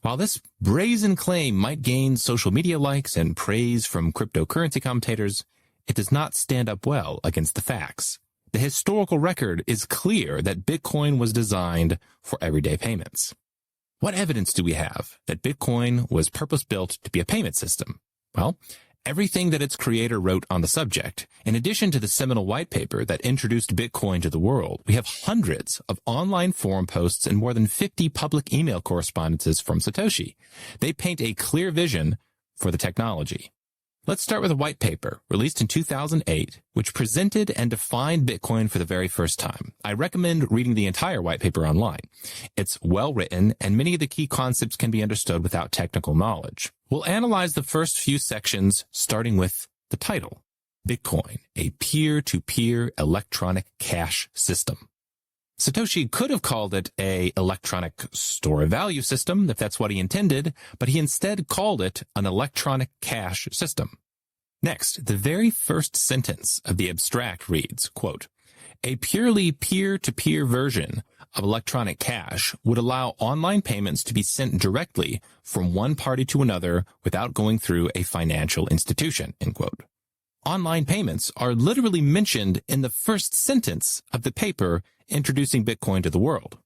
While this brazen claim might gain social media likes and praise from cryptocurrency commentators, it does not stand up well against the facts. The historical record is clear that Bitcoin was designed for everyday payments. What evidence do we have that Bitcoin was purpose-built to be a payment system? Well, everything that its creator wrote on the subject. In addition to the seminal white paper that introduced Bitcoin to the world, we have hundreds of online forum posts and more than 50 public email correspondences from Satoshi. They paint a clear vision for the technology. Let's start with a white paper released in 2008, which presented and defined Bitcoin for the very first time. I recommend reading the entire white paper online. It's well written, and many of the key concepts can be understood without technical knowledge. We'll analyze the first few sections, starting with the title, Bitcoin, a peer-to-peer electronic cash system. Satoshi could have called it a electronic store of value system if that's what he intended, but he instead called it an electronic cash system. Next, the very first sentence of the abstract reads, quote, a purely peer-to-peer version of electronic cash would allow online payments to be sent directly from one party to another without going through a financial institution, end quote. Online payments are literally mentioned in the first sentence of the paper introducing Bitcoin to the world.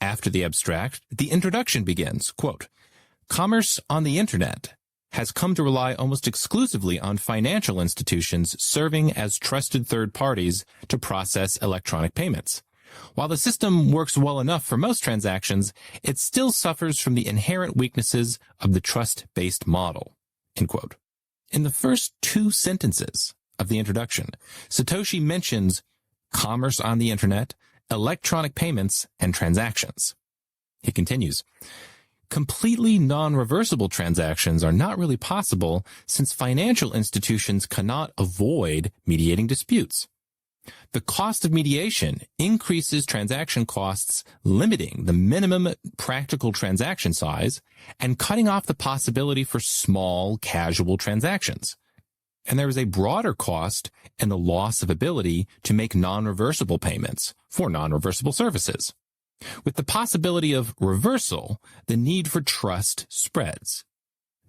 After the abstract, the introduction begins, quote, commerce on the internet has come to rely almost exclusively on financial institutions serving as trusted third parties to process electronic payments. While the system works well enough for most transactions, it still suffers from the inherent weaknesses of the trust-based model, end quote. In the first two sentences of the introduction, Satoshi mentions commerce on the internet, electronic payments, and transactions. He continues, completely non-reversible transactions are not really possible since financial institutions cannot avoid mediating disputes. The cost of mediation increases transaction costs, limiting the minimum practical transaction size and cutting off the possibility for small, casual transactions. And there is a broader cost in the loss of ability to make non-reversible payments for non-reversible services. With the possibility of reversal, the need for trust spreads.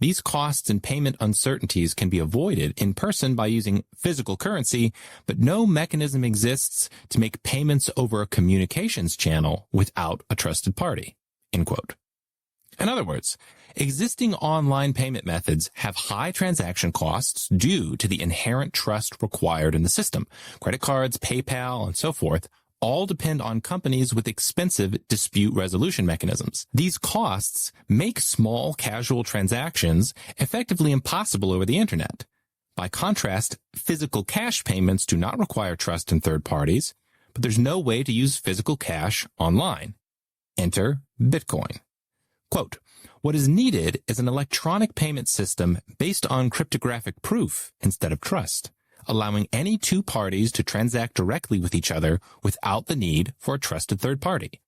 These costs and payment uncertainties can be avoided in person by using physical currency, but no mechanism exists to make payments over a communications channel without a trusted party. End quote. In other words, existing online payment methods have high transaction costs due to the inherent trust required in the system. Credit cards, PayPal, and so forth all depend on companies with expensive dispute resolution mechanisms. These costs make small, casual transactions effectively impossible over the internet. By contrast, physical cash payments do not require trust in third parties, but there's no way to use physical cash online. Enter Bitcoin. Quote, what is needed is an electronic payment system based on cryptographic proof instead of trust, allowing any two parties to transact directly with each other without the need for a trusted third party.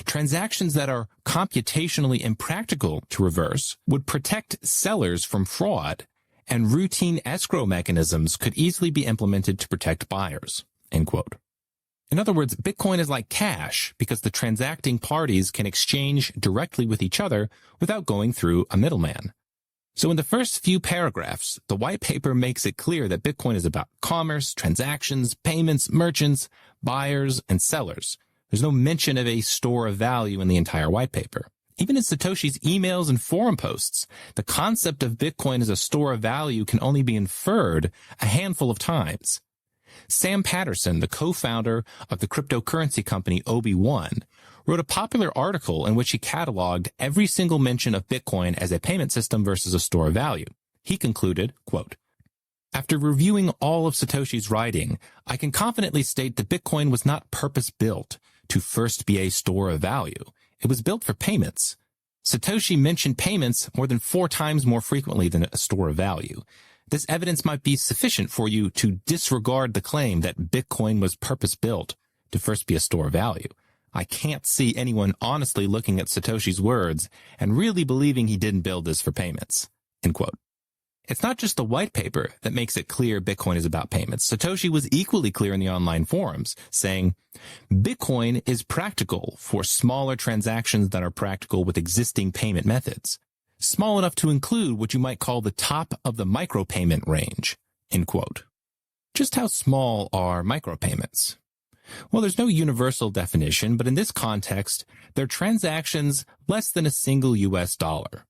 Transactions that are computationally impractical to reverse would protect sellers from fraud, and routine escrow mechanisms could easily be implemented to protect buyers. End quote. In other words, Bitcoin is like cash because the transacting parties can exchange directly with each other without going through a middleman. So in the first few paragraphs, the white paper makes it clear that Bitcoin is about commerce, transactions, payments, merchants, buyers, and sellers. There's no mention of a store of value in the entire white paper. Even in Satoshi's emails and forum posts, the concept of Bitcoin as a store of value can only be inferred a handful of times. Sam Patterson, the co-founder of the cryptocurrency company Obi-Wan, wrote a popular article in which he cataloged every single mention of Bitcoin as a payment system versus a store of value. He concluded, quote, after reviewing all of Satoshi's writing, I can confidently state that Bitcoin was not purpose-built to first be a store of value. It was built for payments. Satoshi mentioned payments more than 4 times more frequently than a store of value. This evidence might be sufficient for you to disregard the claim that Bitcoin was purpose-built to first be a store of value. I can't see anyone honestly looking at Satoshi's words and really believing he didn't build this for payments. End quote. It's not just the white paper that makes it clear Bitcoin is about payments. Satoshi was equally clear in the online forums, saying, Bitcoin is practical for smaller transactions that are practical with existing payment methods. Small enough to include what you might call the top of the micropayment range. End quote. Just how small are micropayments? Well, there's no universal definition, but in this context, they're transactions less than a single US dollar.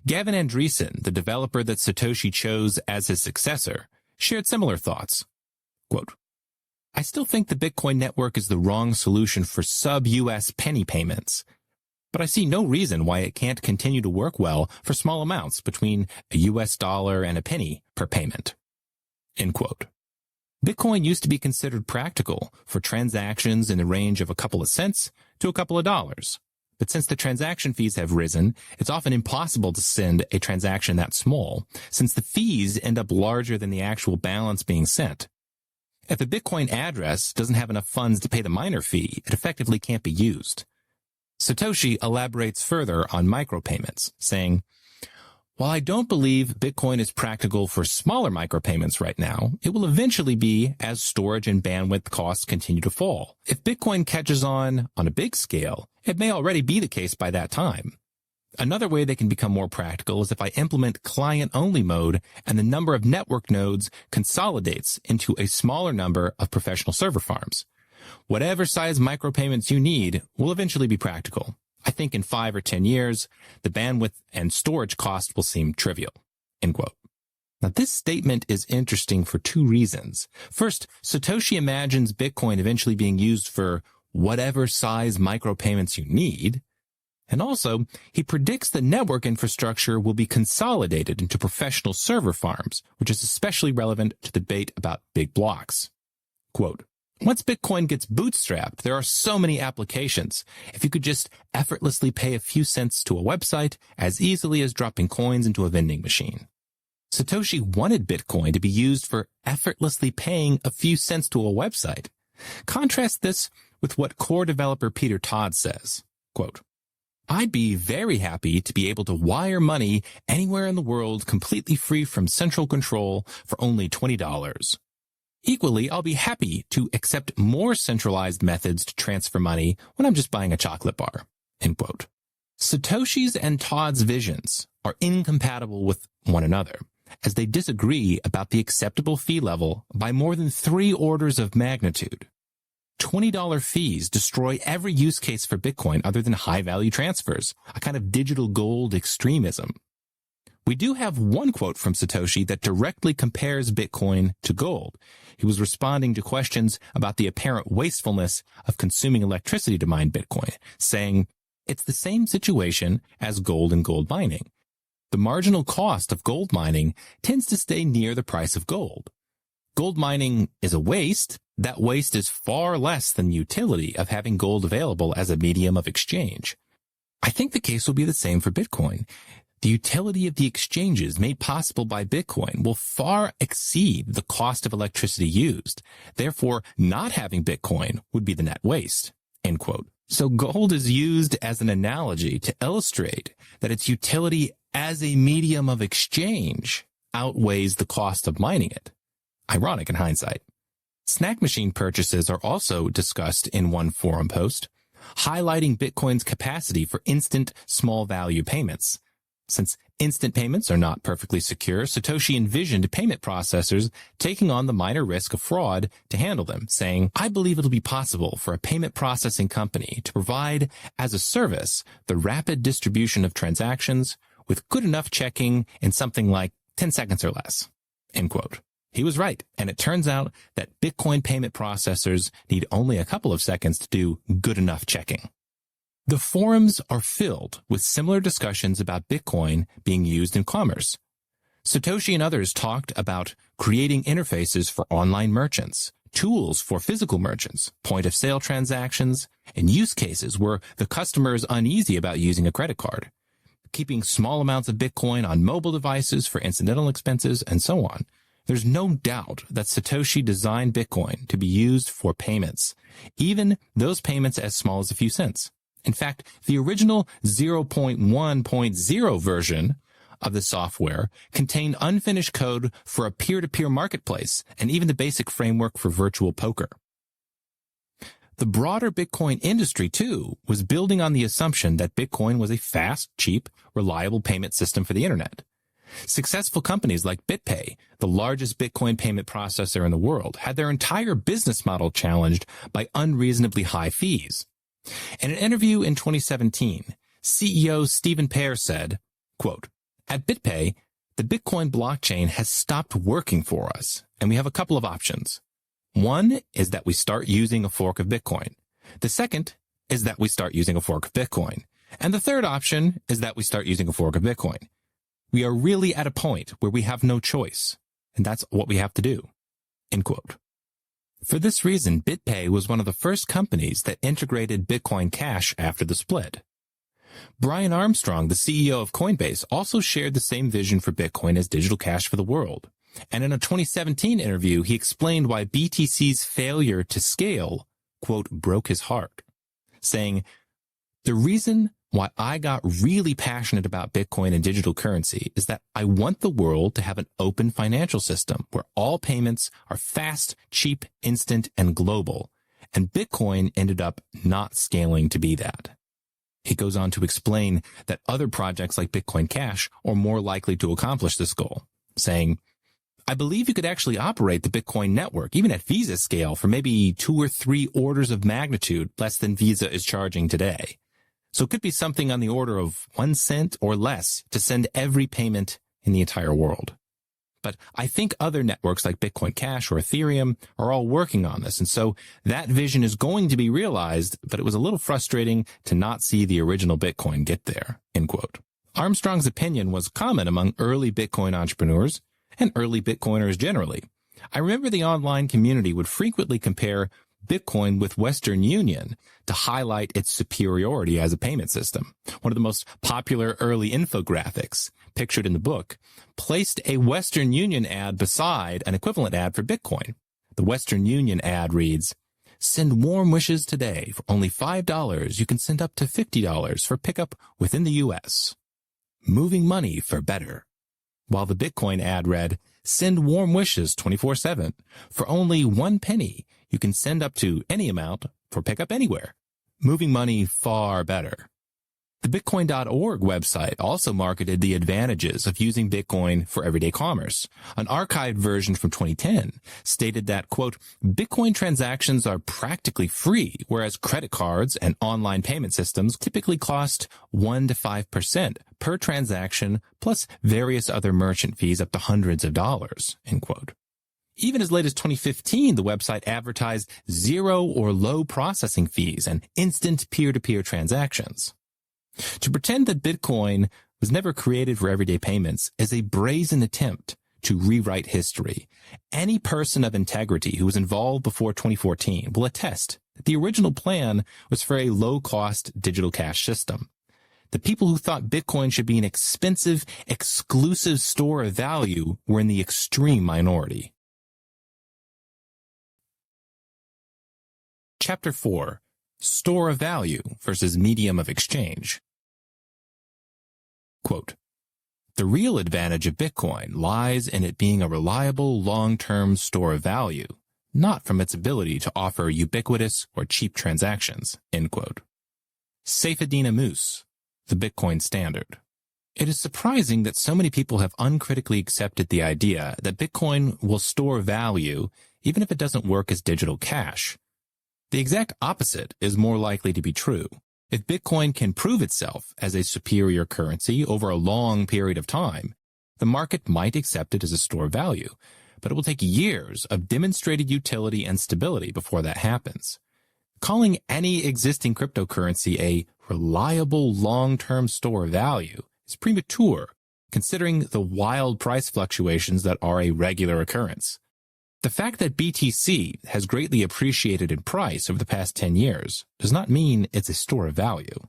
Gavin Andreessen, the developer that Satoshi chose as his successor, shared similar thoughts. Quote, I still think the Bitcoin network is the wrong solution for sub-US penny payments, but I see no reason why it can't continue to work well for small amounts between a US dollar and a penny per payment. End quote. Bitcoin used to be considered practical for transactions in the range of a couple of cents to a couple of dollars. But since the transaction fees have risen, it's often impossible to send a transaction that small, since the fees end up larger than the actual balance being sent. If a Bitcoin address doesn't have enough funds to pay the miner fee, it effectively can't be used. Satoshi elaborates further on micropayments, saying, while I don't believe Bitcoin is practical for smaller micropayments right now, it will eventually be as storage and bandwidth costs continue to fall. If Bitcoin catches on a big scale, it may already be the case by that time. Another way they can become more practical is if I implement client-only mode and the number of network nodes consolidates into a smaller number of professional server farms. Whatever size micropayments you need will eventually be practical. I think in 5 or 10 years, the bandwidth and storage cost will seem trivial. End quote. Now, this statement is interesting for 2 reasons. First, Satoshi imagines Bitcoin eventually being used for whatever size micropayments you need. And also, he predicts the network infrastructure will be consolidated into professional server farms, which is especially relevant to the debate about big blocks. Quote, Once Bitcoin gets bootstrapped, there are so many applications. If you could just effortlessly pay a few cents to a website as easily as dropping coins into a vending machine. Satoshi wanted Bitcoin to be used for effortlessly paying a few cents to a website. Contrast this with what core developer Peter Todd says, quote, "I'd be very happy to be able to wire money anywhere in the world completely free from central control for only $20. Equally, I'll be happy to accept more centralized methods to transfer money when I'm just buying a chocolate bar." End quote. Satoshi's and Todd's visions are incompatible with one another, as they disagree about the acceptable fee level by more than 3 orders of magnitude. $20 fees destroy every use case for Bitcoin other than high-value transfers, a kind of digital gold extremism. We do have one quote from Satoshi that directly compares Bitcoin to gold. He was responding to questions about the apparent wastefulness of consuming electricity to mine Bitcoin, saying, "It's the same situation as gold and gold mining. The marginal cost of gold mining tends to stay near the price of gold. Gold mining is a waste. That waste is far less than the utility of having gold available as a medium of exchange. I think the case will be the same for Bitcoin. The utility of the exchanges made possible by Bitcoin will far exceed the cost of electricity used. Therefore, not having Bitcoin would be the net waste." End quote. So gold is used as an analogy to illustrate that its utility as a medium of exchange outweighs the cost of mining it. Ironic in hindsight. Snack machine purchases are also discussed in one forum post, highlighting Bitcoin's capacity for instant small value payments. Since instant payments are not perfectly secure, Satoshi envisioned payment processors taking on the minor risk of fraud to handle them, saying, "I believe it'll be possible for a payment processing company to provide as a service the rapid distribution of transactions with good enough checking in something like 10 seconds or less." End quote. He was right, and it turns out that Bitcoin payment processors need only a couple of seconds to do good enough checking. The forums are filled with similar discussions about Bitcoin being used in commerce. Satoshi and others talked about creating interfaces for online merchants, tools for physical merchants, point-of-sale transactions, and use cases where the customer is uneasy about using a credit card, keeping small amounts of Bitcoin on mobile devices for incidental expenses, and so on. There's no doubt that Satoshi designed Bitcoin to be used for payments, even those payments as small as a few cents. In fact, the original 0.1.0 version of the software contained unfinished code for a peer-to-peer marketplace and even the basic framework for virtual poker. The broader Bitcoin industry, too, was building on the assumption that Bitcoin was a fast, cheap, reliable payment system for the internet. Successful companies like BitPay, the largest Bitcoin payment processor in the world, had their entire business model challenged by unreasonably high fees. In an interview in 2017, CEO Stephen Pear said, quote, "At BitPay, the Bitcoin blockchain has stopped working for us, and we have a couple of options. One is that we start using a fork of Bitcoin. The second is that we start using a fork of Bitcoin. And the third option is that we start using a fork of Bitcoin. We are really at a point where we have no choice, and that's what we have to do." End quote. For this reason, BitPay was one of the first companies that integrated Bitcoin Cash after the split. Brian Armstrong, the CEO of Coinbase, also shared the same vision for Bitcoin as digital cash for the world. And in a 2017 interview, he explained why BTC's failure to scale, quote, broke his heart, saying, "The reason why I got really passionate about Bitcoin and digital currency is that I want the world to have an open financial system where all payments are fast, cheap, instant, and global. And Bitcoin ended up not scaling to be that." He goes on to explain that other projects like Bitcoin Cash are more likely to accomplish this goal, saying, "I believe you could actually operate the Bitcoin network, even at Visa scale, for maybe 2 or 3 orders of magnitude less than Visa is charging today. So it could be something on the order of 1 cent or less to send every payment in the entire world. But I think other networks like Bitcoin Cash or Ethereum are all working on this. And so that vision is going to be realized, but it was a little frustrating to not see the original Bitcoin get there." End quote. Armstrong's opinion was common among early Bitcoin entrepreneurs and early Bitcoiners generally. I remember the online community would frequently compare Bitcoin with Western Union to highlight its superiority as a payment system. One of the most popular early infographics, pictured in the book, placed a Western Union ad beside an equivalent ad for Bitcoin. The Western Union ad reads, "Send warm wishes today. For only $5, you can send up to $50 for pickup within the U.S. Moving money for better." While the Bitcoin ad read, "Send warm wishes 24/7. For only 1 penny, you can send up to any amount for pickup anywhere. Moving money far better." The Bitcoin.org website also marketed the advantages of using Bitcoin for everyday commerce. An archived version from 2010 stated that, quote, "Bitcoin transactions are practically free, whereas credit cards and online payment systems typically cost 1 to 5% per transaction, plus various other merchant fees up to hundreds of dollars," end quote. Even as late as 2015, the website advertised zero or low processing fees and instant peer-to-peer transactions. To pretend that Bitcoin was never created for everyday payments is a brazen attempt to rewrite history. Any person of integrity who was involved before 2014 will attest that the original plan was for a low-cost digital cash system. The people who thought Bitcoin should be an expensive, exclusive store of value were in the extreme minority. Chapter 4. Store of value versus medium of exchange. Quote, "The real advantage of Bitcoin lies in it being a reliable long-term store of value, not from its ability to offer ubiquitous or cheap transactions," end quote. Saifedean Ammous, The Bitcoin Standard. It is surprising that so many people have uncritically accepted the idea that Bitcoin will store value even if it doesn't work as digital cash. The exact opposite is more likely to be true. If Bitcoin can prove itself as a superior currency over a long period of time, the market might accept it as a store of value, but it will take years of demonstrated utility and stability before that happens. Calling any existing cryptocurrency a reliable long-term store of value is premature, considering the wild price fluctuations that are a regular occurrence. The fact that BTC has greatly appreciated in price over the past 10 years does not mean it's a store of value.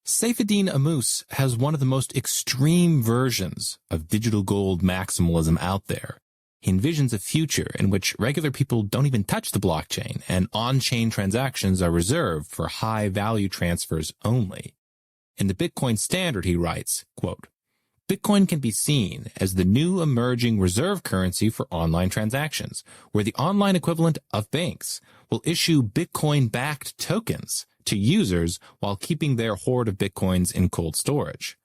Saifedean Ammous has one of the most extreme versions of digital gold maximalism out there. He envisions a future in which regular people don't even touch the blockchain and on-chain transactions are reserved for high-value transfers only. In the Bitcoin Standard, he writes, quote, "Bitcoin can be seen as the new emerging reserve currency for online transactions, where the online equivalent of banks will issue Bitcoin-backed tokens to users while keeping their hoard of Bitcoins in cold storage."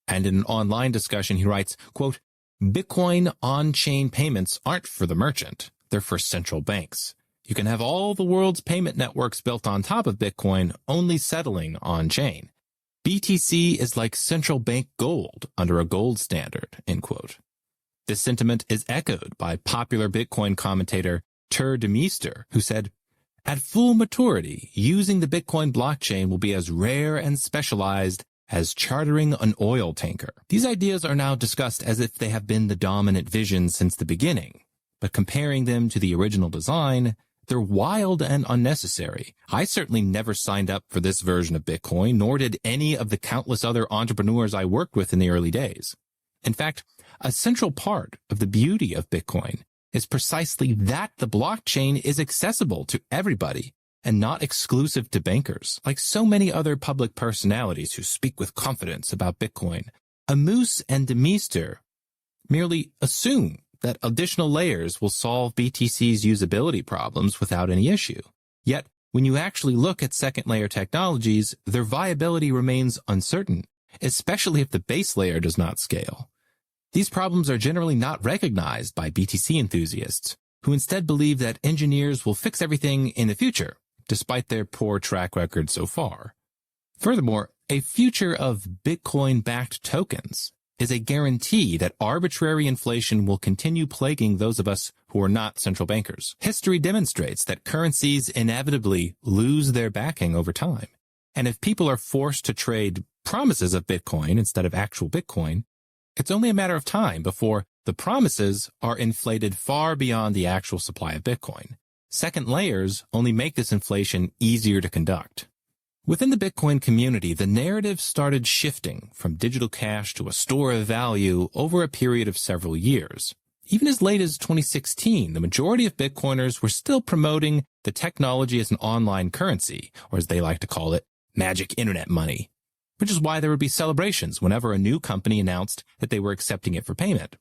And in an online discussion, he writes, quote, "Bitcoin on-chain payments aren't for the merchant. They're for central banks. You can have all the world's payment networks built on top of Bitcoin only settling on-chain. BTC is like central bank gold under a gold standard," end quote. This sentiment is echoed by popular Bitcoin commentator Tur Demeester, who said, "At full maturity, using the Bitcoin blockchain will be as rare and specialized as chartering an oil tanker." These ideas are now discussed as if they have been the dominant vision since the beginning, but comparing them to the original design, they're wild and unnecessary. I certainly never signed up for this version of Bitcoin, nor did any of the countless other entrepreneurs I worked with in the early days. In fact, a central part of the beauty of Bitcoin is precisely that the blockchain is accessible to everybody and not exclusive to bankers. Like so many other public personalities who speak with confidence about Bitcoin, Ammous and Demeester merely assume that additional layers will solve BTC's usability problems without any issue. Yet, when you actually look at second-layer technologies, their viability remains uncertain, especially if the base layer does not scale. These problems are generally not recognized by BTC enthusiasts, who instead believe that engineers will fix everything in the future, despite their poor track record so far. Furthermore, a future of Bitcoin-backed tokens is a guarantee that arbitrary inflation will continue plaguing those of us who are not central bankers. History demonstrates that currencies inevitably lose their backing over time. And if people are forced to trade promises of Bitcoin instead of actual Bitcoin, it's only a matter of time before the promises are inflated far beyond the actual supply of Bitcoin. Second layers only make this inflation easier to conduct. Within the Bitcoin community, the narrative started shifting from digital cash to a store of value over a period of several years. Even as late as 2016, the majority of Bitcoiners were still promoting the technology as an online currency, or as they like to call it, magic internet money, which is why there would be celebrations whenever a new company announced that they were accepting it for payment.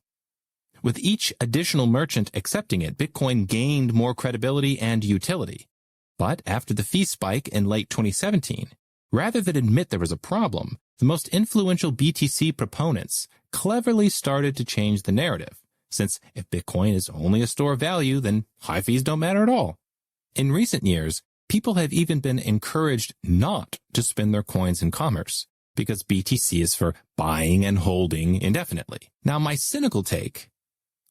With each additional merchant accepting it, Bitcoin gained more credibility and utility. But after the fee spike in late 2017, rather than admit there was a problem, the most influential BTC proponents cleverly started to change the narrative, since if Bitcoin is only a store of value, then high fees don't matter at all. In recent years, people have even been encouraged not to spend their coins in commerce, because BTC is for buying and holding indefinitely. Now, my cynical take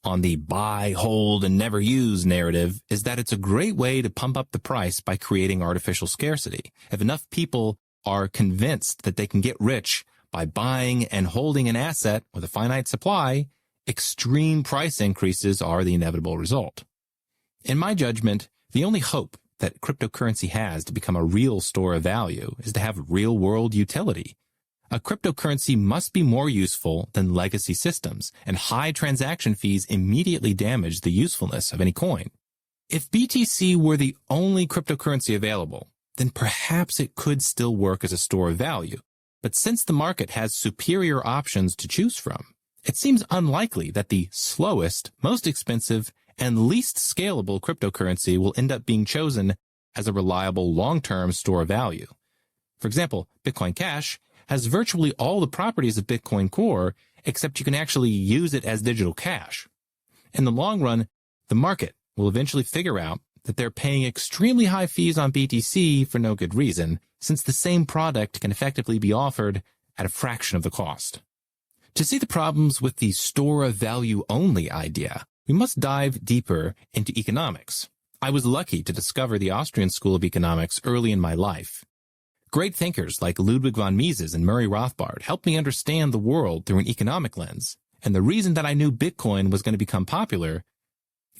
on the buy, hold, and never use narrative is that it's a great way to pump up the price by creating artificial scarcity. If enough people are convinced that they can get rich by buying and holding an asset with a finite supply, extreme price increases are the inevitable result. In my judgment, the only hope that cryptocurrency has to become a real store of value is to have real-world utility. A cryptocurrency must be more useful than legacy systems, and high transaction fees immediately damage the usefulness of any coin. If BTC were the only cryptocurrency available, then perhaps it could still work as a store of value. But since the market has superior options to choose from, it seems unlikely that the slowest, most expensive, and least scalable cryptocurrency will end up being chosen as a reliable long-term store of value. For example, Bitcoin Cash has virtually all the properties of Bitcoin Core, except you can actually use it as digital cash. In the long run, the market will eventually figure out that they're paying extremely high fees on BTC for no good reason, since the same product can effectively be offered at a fraction of the cost. To see the problems with the store of value only idea, we must dive deeper into economics. I was lucky to discover the Austrian School of Economics early in my life. Great thinkers like Ludwig von Mises and Murray Rothbard helped me understand the world through an economic lens. And the reason that I knew Bitcoin was going to become popular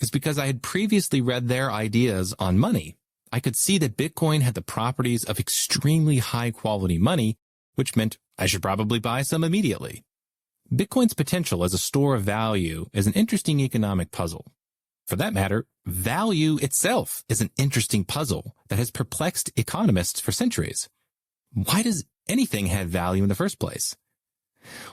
is because I had previously read their ideas on money. I could see that Bitcoin had the properties of extremely high-quality money, which meant I should probably buy some immediately. Bitcoin's potential as a store of value is an interesting economic puzzle. For that matter, value itself is an interesting puzzle that has perplexed economists for centuries. Why does anything have value in the first place?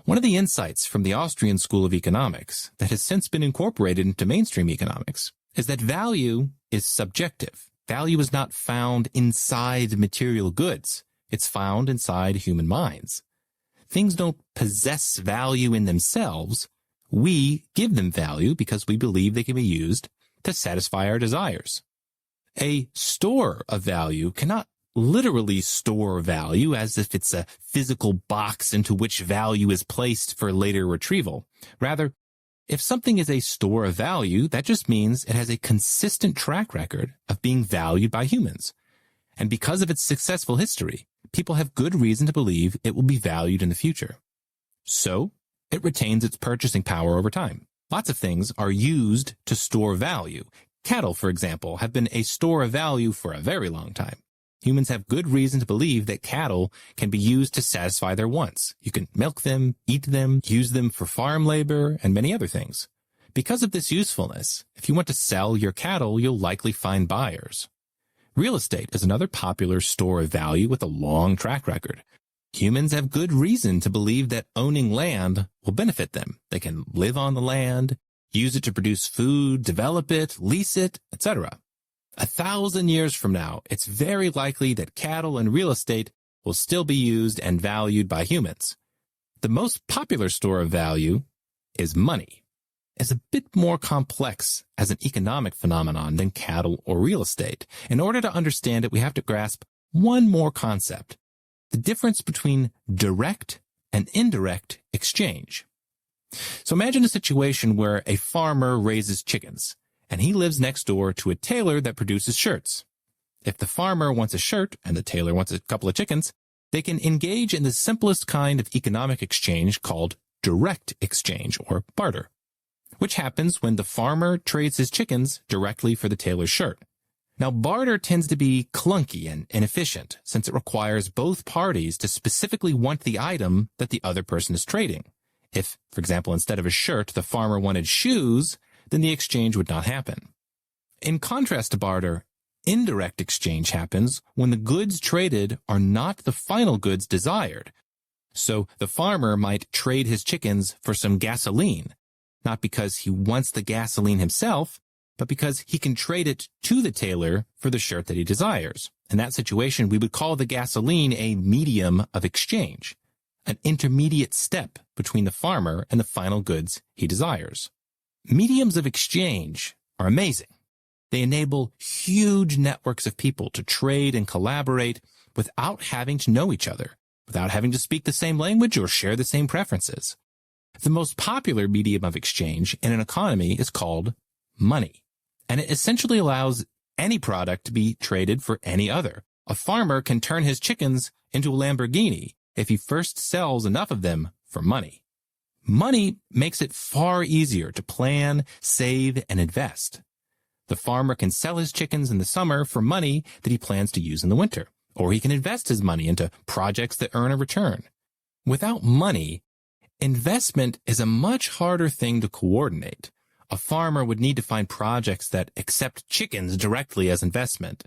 One of the insights from the Austrian School of Economics that has since been incorporated into mainstream economics is that value is subjective. Value is not found inside material goods. It's found inside human minds. Things don't possess value in themselves. We give them value because we believe they can be used to satisfy our desires. A store of value cannot literally store value as if it's a physical box into which value is placed for later retrieval. Rather, if something is a store of value, that just means it has a consistent track record of being valued by humans. And because of its successful history, people have good reason to believe it will be valued in the future. So, it retains its purchasing power over time. Lots of things are used to store value. Cattle, for example, have been a store of value for a very long time. Humans have good reason to believe that cattle can be used to satisfy their wants. You can milk them, eat them, use them for farm labor, and many other things. Because of this usefulness, if you want to sell your cattle, you'll likely find buyers. Real estate is another popular store of value with a long track record. Humans have good reason to believe that owning land will benefit them. They can live on the land, use it to produce food, develop it, lease it, etc. 1,000 years from now, it's very likely that cattle and real estate will still be used and valued by humans. The most popular store of value is money. It's a bit more complex as an economic phenomenon than cattle or real estate. In order to understand it, we have to grasp one more concept: the difference between direct and indirect exchange. So imagine a situation where a farmer raises chickens, and he lives next door to a tailor that produces shirts. If the farmer wants a shirt and the tailor wants a couple of chickens, they can engage in the simplest kind of economic exchange called direct exchange or barter, which happens when the farmer trades his chickens directly for the tailor's shirt. Now, barter tends to be clunky and inefficient since it requires both parties to specifically want the item that the other person is trading. If, for example, instead of a shirt, the farmer wanted shoes, then the exchange would not happen. In contrast to barter, indirect exchange happens when the goods traded are not the final goods desired. So the farmer might trade his chickens for some gasoline, not because he wants the gasoline himself, but because he can trade it to the tailor for the shirt that he desires. In that situation, we would call the gasoline a medium of exchange, an intermediate step between the farmer and the final goods he desires. Mediums of exchange are amazing. They enable huge networks of people to trade and collaborate without having to know each other, without having to speak the same language or share the same preferences. The most popular medium of exchange in an economy is called money, and it essentially allows any product to be traded for any other. A farmer can turn his chickens into a Lamborghini if he first sells enough of them for money. Money makes it far easier to plan, save, and invest. The farmer can sell his chickens in the summer for money that he plans to use in the winter, or he can invest his money into projects that earn a return. Without money, investment is a much harder thing to coordinate. A farmer would need to find projects that accept chickens directly as investment.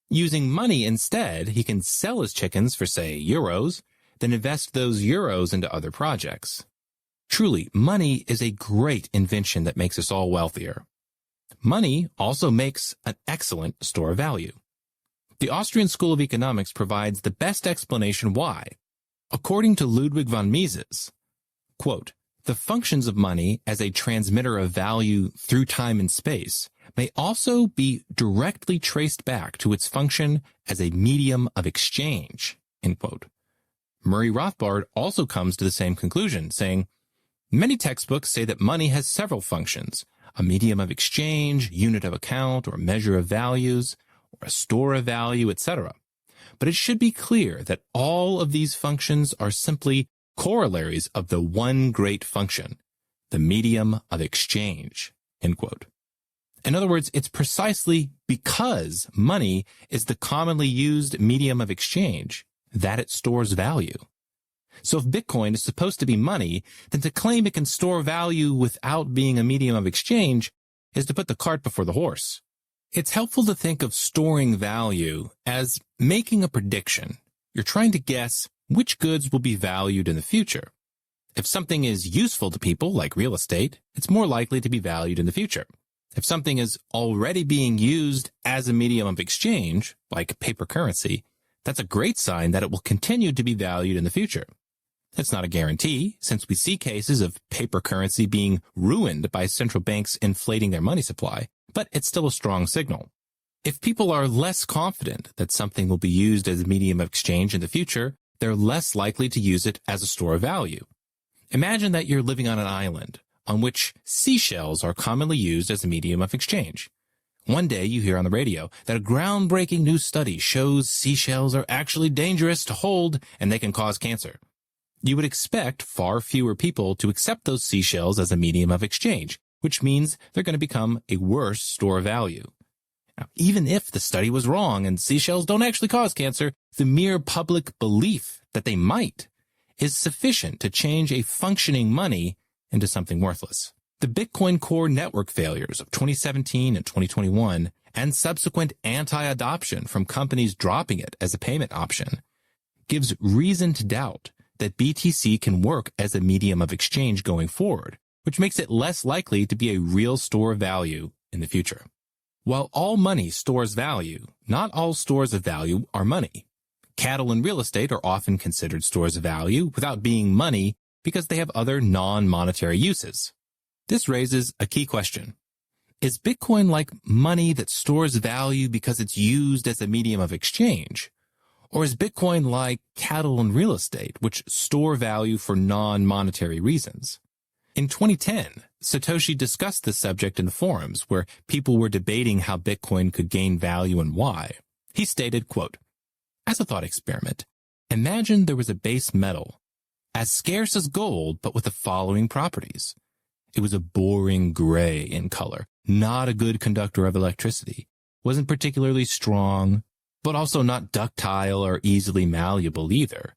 Using money instead, he can sell his chickens for, say, euros, then invest those euros into other projects. Truly, money is a great invention that makes us all wealthier. Money also makes an excellent store of value. The Austrian School of Economics provides the best explanation why. According to Ludwig von Mises, quote, "The functions of money as a transmitter of value through time and space may also be directly traced back to its function as a medium of exchange," end quote. Murray Rothbard also comes to the same conclusion, saying, "Many textbooks say that money has several functions, a medium of exchange, unit of account, or measure of values, or a store of value, etc. But it should be clear that all of these functions are simply corollaries of the one great function, the medium of exchange," end quote. In other words, it's precisely because money is the commonly used medium of exchange that it stores value. So if Bitcoin is supposed to be money, then to claim it can store value without being a medium of exchange is to put the cart before the horse. It's helpful to think of storing value as making a prediction. You're trying to guess which goods will be valued in the future. If something is useful to people, like real estate, it's more likely to be valued in the future. If something is already being used as a medium of exchange, like paper currency, that's a great sign that it will continue to be valued in the future. It's not a guarantee, since we see cases of paper currency being ruined by central banks inflating their money supply, but it's still a strong signal. If people are less confident that something will be used as a medium of exchange in the future, they're less likely to use it as a store of value. Imagine that you're living on an island on which seashells are commonly used as a medium of exchange. One day you hear on the radio that a groundbreaking new study shows seashells are actually dangerous to hold and they can cause cancer. You would expect far fewer people to accept those seashells as a medium of exchange, which means they're going to become a worse store of value. Now, even if the study was wrong and seashells don't actually cause cancer, the mere public belief that they might is sufficient to change a functioning money into something worthless. The Bitcoin Core network failures of 2017 and 2021 and subsequent anti-adoption from companies dropping it as a payment option gives reason to doubt that BTC can work as a medium of exchange going forward, which makes it less likely to be a real store of value in the future. While all money stores value, not all stores of value are money. Cattle and real estate are often considered stores of value without being money because they have other non-monetary uses. This raises a key question. Is Bitcoin like money that stores value because it's used as a medium of exchange? Or is Bitcoin like cattle and real estate, which store value for non-monetary reasons? In 2010, Satoshi discussed this subject in the forums where people were debating how Bitcoin could gain value and why. He stated, quote, "As a thought experiment, imagine there was a base metal, as scarce as gold, but with the following properties. It was a boring gray in color, not a good conductor of electricity. wasn't particularly strong, but also not ductile or easily malleable either.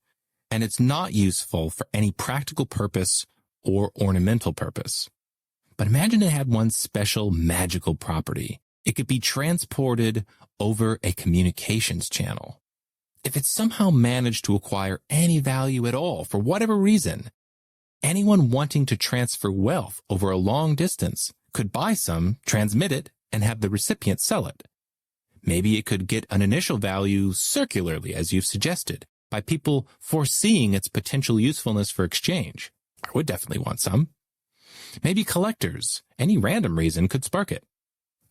And it's not useful for any practical purpose or ornamental purpose. But imagine it had one special magical property. It could be transported over a communications channel. If it somehow managed to acquire any value at all, for whatever reason, anyone wanting to transfer wealth over a long distance could buy some, transmit it, and have the recipient sell it. Maybe it could get an initial value circularly, as you've suggested, by people foreseeing its potential usefulness for exchange. I would definitely want some. Maybe collectors, any random reason could spark it.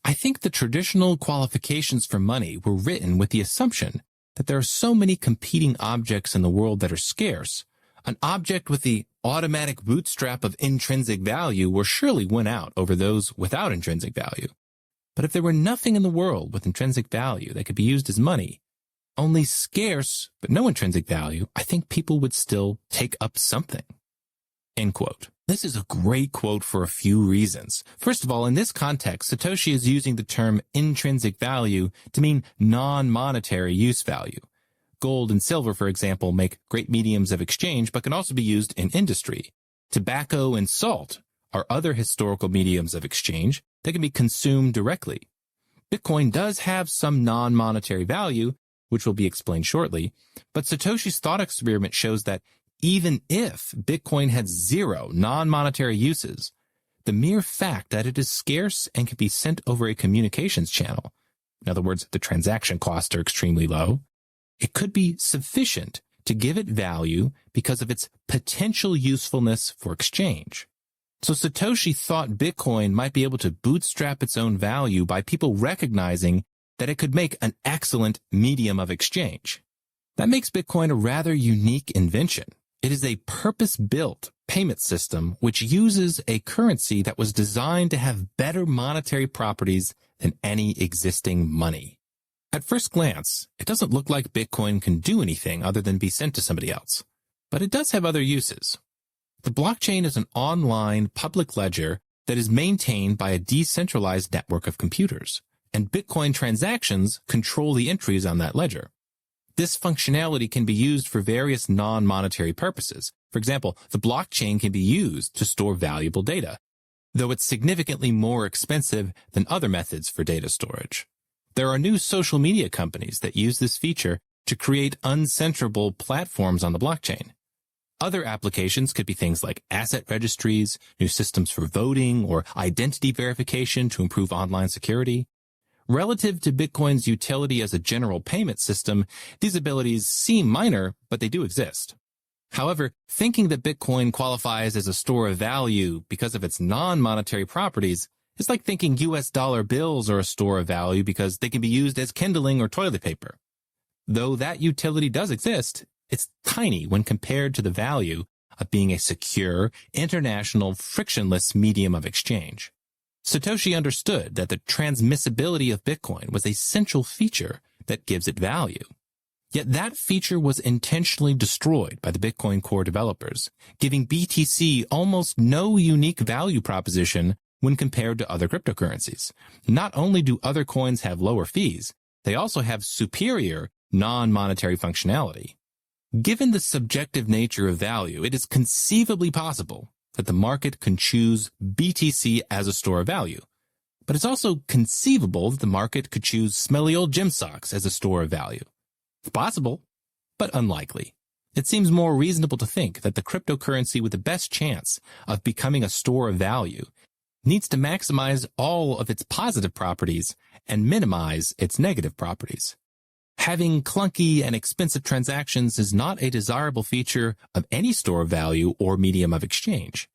I think the traditional qualifications for money were written with the assumption that there are so many competing objects in the world that are scarce. An object with the automatic bootstrap of intrinsic value will surely win out over those without intrinsic value. But if there were nothing in the world with intrinsic value that could be used as money, only scarce but no intrinsic value, I think people would still take up something. End quote. This is a great quote for a few reasons. First of all, in this context, Satoshi is using the term intrinsic value to mean non-monetary use value. Gold and silver, for example, make great mediums of exchange, but can also be used in industry. Tobacco and salt are other historical mediums of exchange that can be consumed directly. Bitcoin does have some non-monetary value, which will be explained shortly, but Satoshi's thought experiment shows that even if Bitcoin had zero non-monetary uses, the mere fact that it is scarce and can be sent over a communications channel, in other words, the transaction costs are extremely low, it could be sufficient to give it value because of its potential usefulness for exchange. So Satoshi thought Bitcoin might be able to bootstrap its own value by people recognizing that it could make an excellent medium of exchange. That makes Bitcoin a rather unique invention. It is a purpose-built payment system which uses a currency that was designed to have better monetary properties than any existing money. At first glance, it doesn't look like Bitcoin can do anything other than be sent to somebody else. But it does have other uses. The blockchain is an online public ledger that is maintained by a decentralized network of computers, and Bitcoin transactions control the entries on that ledger. This functionality can be used for various non-monetary purposes. For example, the blockchain can be used to store valuable data, though it's significantly more expensive than other methods for data storage. There are new social media companies that use this feature to create uncensorable platforms on the blockchain. Other applications could be things like asset registries, new systems for voting, or identity verification to improve online security. Relative to Bitcoin's utility as a general payment system, these abilities seem minor, but they do exist. However, thinking that Bitcoin qualifies as a store of value because of its non-monetary properties is like thinking US dollar bills are a store of value because they can be used as kindling or toilet paper. Though that utility does exist, it's tiny when compared to the value of being a secure, international, frictionless medium of exchange. Satoshi understood that the transmissibility of Bitcoin was a central feature that gives it value. Yet that feature was intentionally destroyed by the Bitcoin core developers, giving BTC almost no unique value proposition when compared to other cryptocurrencies. Not only do other coins have lower fees, they also have superior non-monetary functionality. Given the subjective nature of value, it is conceivably possible that the market can choose BTC as a store of value. But it's also conceivable that the market could choose smelly old gym socks as a store of value. It's possible, but unlikely. It seems more reasonable to think that the cryptocurrency with the best chance of becoming a store of value needs to maximize all of its positive properties and minimize its negative properties. Having clunky and expensive transactions is not a desirable feature of any store of value or medium of exchange.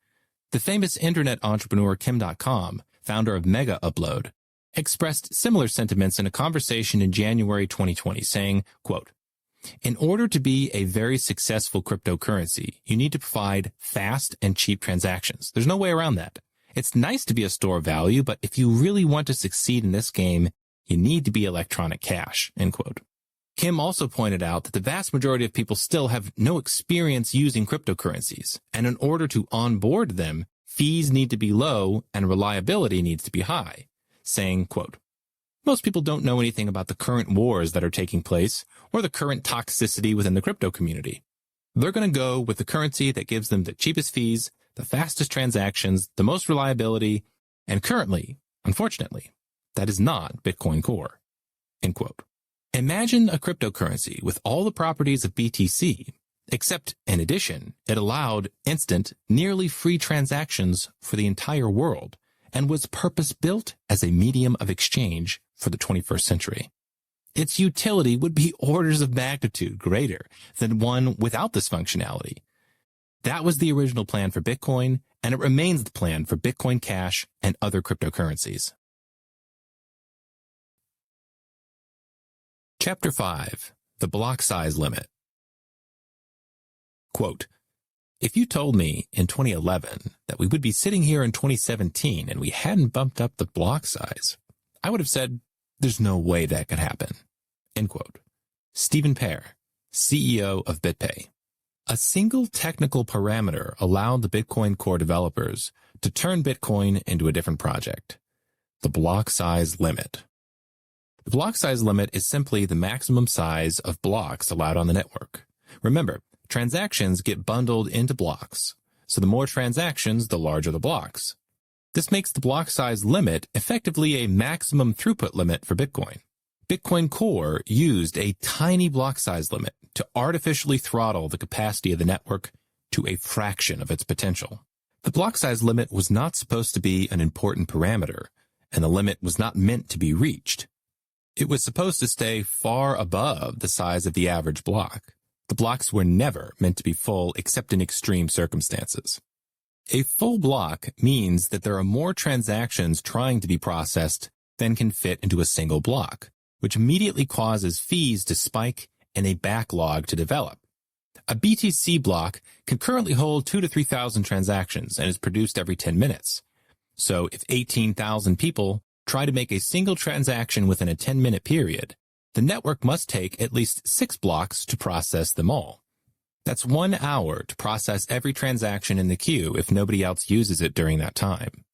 The famous internet entrepreneur Kim Dotcom, founder of Mega Upload, expressed similar sentiments in a conversation in January 2020, saying, quote, "In order to be a very successful cryptocurrency, you need to provide fast and cheap transactions. There's no way around that. It's nice to be a store of value, but if you really want to succeed in this game, you need to be electronic cash," end quote. Kim also pointed out that the vast majority of people still have no experience using cryptocurrencies, and in order to onboard them, fees need to be low and reliability needs to be high, saying, quote, Most people don't know anything about the current wars that are taking place or the current toxicity within the crypto community. They're going to go with the currency that gives them the cheapest fees, the fastest transactions, the most reliability, and currently, unfortunately, that is not Bitcoin Core. End quote. Imagine a cryptocurrency with all the properties of BTC, except, in addition, it allowed instant, nearly free transactions for the entire world and was purpose-built as a medium of exchange for the 21st century. Its utility would be orders of magnitude greater than one without this functionality. That was the original plan for Bitcoin, and it remains the plan for Bitcoin Cash and other cryptocurrencies. Chapter 5. The Block Size Limit. Quote, if you told me in 2011 that we would be sitting here in 2017 and we hadn't bumped up the block size, I would have said, there's no way that could happen. End quote. Stephen Pear, CEO of BitPay. A single technical parameter allowed the Bitcoin Core developers to turn Bitcoin into a different project, the block size limit. The block size limit is simply the maximum size of blocks allowed on the network. Remember, transactions get bundled into blocks, so the more transactions, the larger the blocks. This makes the block size limit effectively a maximum throughput limit for Bitcoin. Bitcoin Core used a tiny block size limit to artificially throttle the capacity of the network to a fraction of its potential. The block size limit was not supposed to be an important parameter, and the limit was not meant to be reached. It was supposed to stay far above the size of the average block. The blocks were never meant to be full except in extreme circumstances. A full block means that there are more transactions trying to be processed than can fit into a single block, which immediately causes fees to spike and a backlog to develop. A BTC block can currently hold 2,000 to 3,000 transactions and is produced every 10 minutes. So if 18,000 people try to make a single transaction within a 10-minute period, the network must take at least 6 blocks to process them all. That's 1 hour to process every transaction in the queue if nobody else uses it during that time.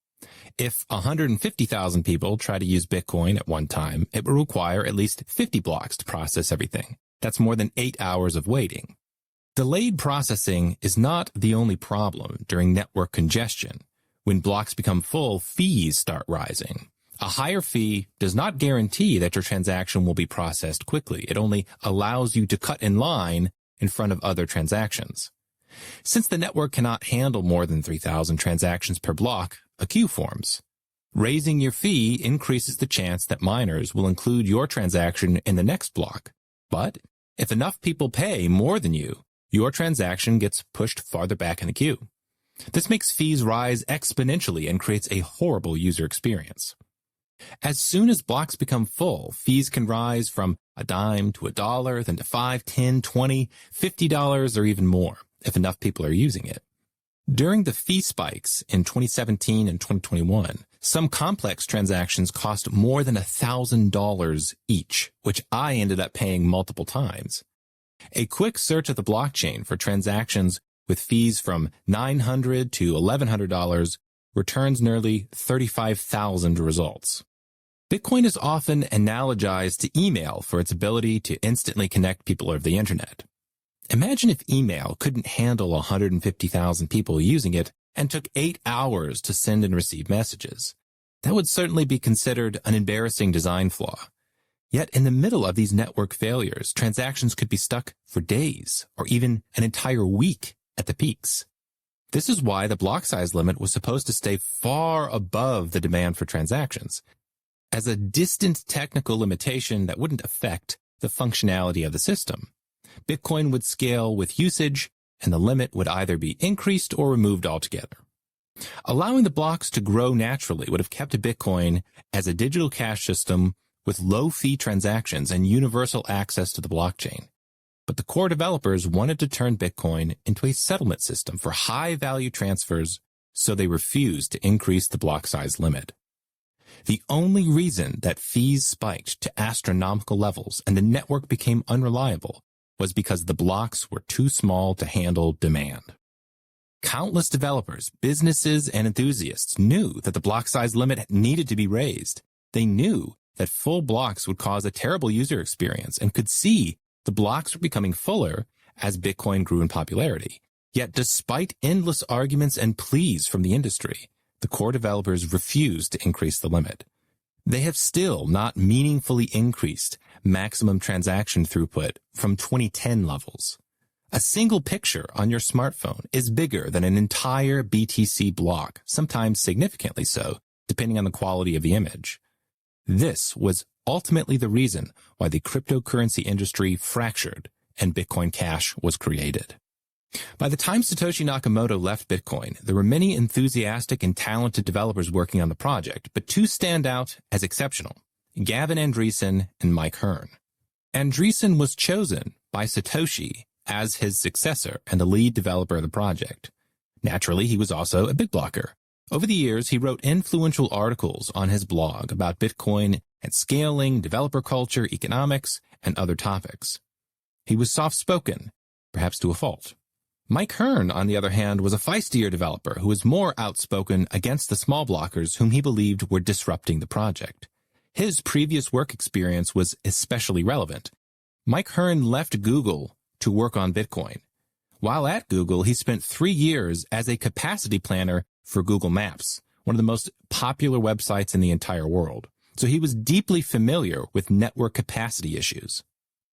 If 150,000 people try to use Bitcoin at one time, it will require at least 50 blocks to process everything. That's more than 8 hours of waiting. Delayed processing is not the only problem during network congestion. When blocks become full, fees start rising. A higher fee does not guarantee that your transaction will be processed quickly. It only allows you to cut in line in front of other transactions. Since the network cannot handle more than 3,000 transactions per block, a queue forms. Raising your fee increases the chance that miners will include your transaction in the next block. But if enough people pay more than you, your transaction gets pushed farther back in the queue. This makes fees rise exponentially and creates a horrible user experience. As soon as blocks become full, fees can rise from a dime to $1, then to $5, $10, $20, $50, or even more if enough people are using it. During the fee spikes in 2017 and 2021, some complex transactions cost more than $1,000 each, which I ended up paying multiple times. A quick search of the blockchain for transactions with fees from $900 to $1,100 returns nearly 35,000 results. Bitcoin is often analogized to email for its ability to instantly connect people over the internet. Imagine if email couldn't handle 150,000 people using it and took 8 hours to send and receive messages. That would certainly be considered an embarrassing design flaw. Yet in the middle of these network failures, transactions could be stuck for days or even an entire week at the peaks. This is why the block size limit was supposed to stay far above the demand for transactions, as a distant technical limitation that wouldn't affect the functionality of the system. Bitcoin would scale with usage, and the limit would either be increased or removed altogether. Allowing the blocks to grow naturally would have kept Bitcoin as a digital cash system with low-fee transactions and universal access to the blockchain. But the core developers wanted to turn Bitcoin into a settlement system for high-value transfers, so they refused to increase the block size limit. The only reason that fees spiked to astronomical levels and the network became unreliable was because the blocks were too small to handle demand. Countless developers, businesses, and enthusiasts knew that the block size limit needed to be raised. They knew that full blocks would cause a terrible user experience and could see the blocks were becoming fuller as Bitcoin grew in popularity. Yet despite endless arguments and pleas from the industry, the core developers refused to increase the limit. They have still not meaningfully increased maximum transaction throughput from 2010 levels. A single picture on your smartphone is bigger than an entire BTC block, sometimes significantly so, depending on the quality of the image. This was ultimately the reason why the cryptocurrency industry fractured and Bitcoin Cash was created. By the time Satoshi Nakamoto left Bitcoin, there were many enthusiastic and talented developers working on the project, but two stand out as exceptional: Gavin Andresen and Mike Hearn. Andresen was chosen by Satoshi as his successor and the lead developer of the project. Naturally, he was also a BitBlocker. Over the years, he wrote influential articles on his blog about Bitcoin and scaling, developer culture, economics, and other topics. He was soft-spoken, perhaps to a fault. Mike Hearn, on the other hand, was a feistier developer who was more outspoken against the small blockers whom he believed were disrupting the project. His previous work experience was especially relevant. Mike Hearn left Google to work on Bitcoin. While at Google, he spent 3 years as a capacity planner for Google Maps, one of the most popular websites in the entire world. So he was deeply familiar with network capacity issues.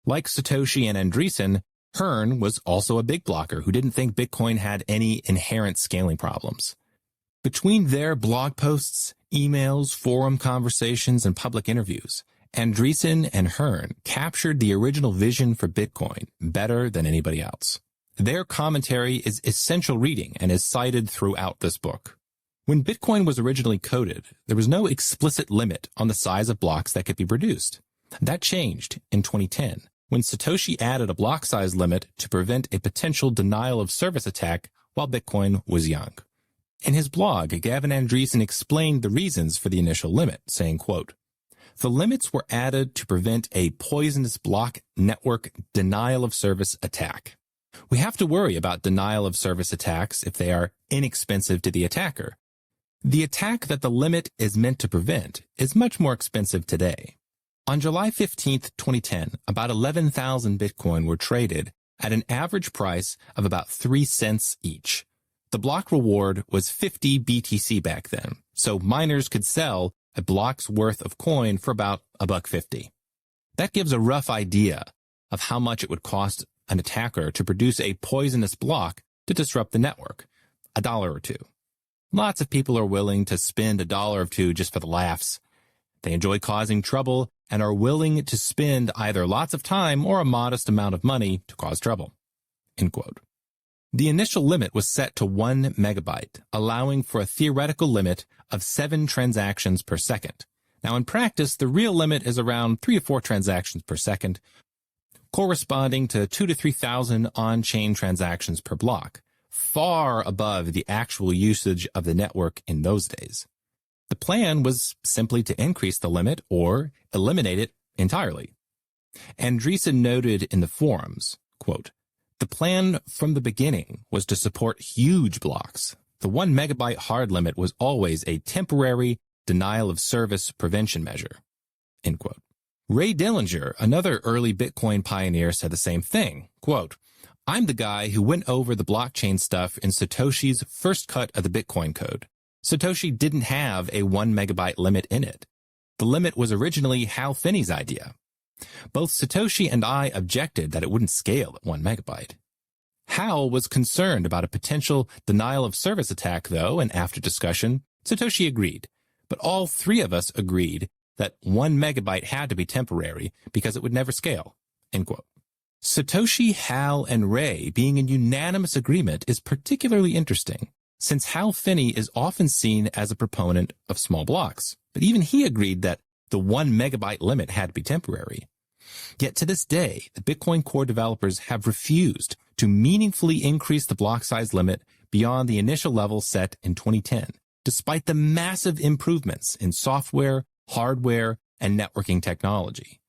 Like Satoshi and Andresen, Hearn was also a big blocker who didn't think Bitcoin had any inherent scaling problems. Between their blog posts, emails, forum conversations, and public interviews, Andresen and Hearn captured the original vision for Bitcoin better than anybody else. Their commentary is essential reading and is cited throughout this book. When Bitcoin was originally coded, there was no explicit limit on the size of blocks that could be produced. That changed in 2010. When Satoshi added a block size limit to prevent a potential denial of service attack while Bitcoin was young. In his blog, Gavin Andresen explained the reasons for the initial limit, saying, quote, "The limits were added to prevent a poisonous block network denial of service attack. We have to worry about denial of service attacks if they are inexpensive to the attacker. The attack that the limit is meant to prevent is much more expensive today." On July 15, 2010, about 11,000 Bitcoin were traded at an average price of about 3 cents each. The block reward was 50 BTC back then, so miners could sell a block's worth of coin for about $1.50. That gives a rough idea of how much it would cost an attacker to produce a poisonous block to disrupt the network, $1 or $2. Lots of people are willing to spend $1 or $2 just for the laughs. They enjoy causing trouble and are willing to spend either lots of time or a modest amount of money to cause trouble. End quote. The initial limit was set to 1 megabyte, allowing for a theoretical limit of 7 transactions per second. Now, in practice, the real limit is around 3 to 4 transactions per second, corresponding to 2,000 to 3,000 on-chain transactions per block, far above the actual usage of the network in those days. The plan was simply to increase the limit or eliminate it entirely. Andresen noted in the forums, quote, "The plan from the beginning was to support huge blocks. The 1 megabyte hard limit was always a temporary denial of service prevention measure." End quote. Ray Dillinger, another early Bitcoin pioneer, said the same thing, quote, "I'm the guy who went over the blockchain stuff in Satoshi's first cut of the Bitcoin code. Satoshi didn't have a 1 megabyte limit in it. The limit was originally Hal Finney's idea. Both Satoshi and I objected that it wouldn't scale at 1 megabyte. Hal was concerned about a potential denial of service attack, though, and after discussion, Satoshi agreed. But all 3 of us agreed that 1 megabyte had to be temporary because it would never scale." End quote. Satoshi, Hal, and Ray being in unanimous agreement is particularly interesting, since Hal Finney is often seen as a proponent of small blocks, but even he agreed that the 1 megabyte limit had to be temporary. Yet to this day, the Bitcoin core developers have refused to meaningfully increase the block size limit beyond the initial level set in 2010, despite the massive improvements in software, hardware, and networking technology.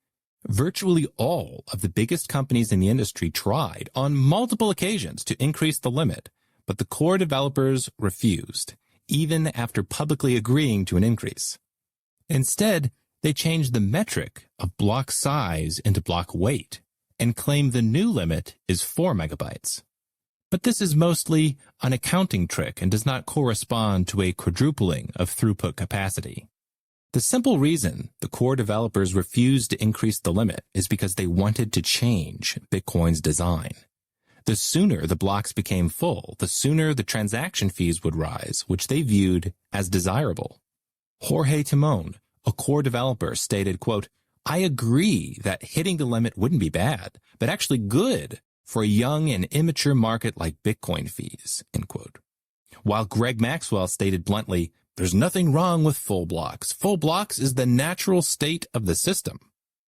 Virtually all of the biggest companies in the industry tried on multiple occasions to increase the limit, but the core developers refused, even after publicly agreeing to an increase. Instead, they changed the metric of block size into block weight and claim the new limit is 4 megabytes. But this is mostly an accounting trick and does not correspond to a quadrupling of throughput capacity. The simple reason the core developers refused to increase the limit is because they wanted to change Bitcoin's design. The sooner the blocks became full, the sooner the transaction fees would rise, which they viewed as desirable. Jorge Timon, a core developer, stated, quote, "I agree that hitting the limit wouldn't be bad, but actually good for a young and immature market like Bitcoin fees," end quote. While Greg Maxwell stated bluntly, "There's nothing wrong with full blocks. Full blocks is the natural state of the system."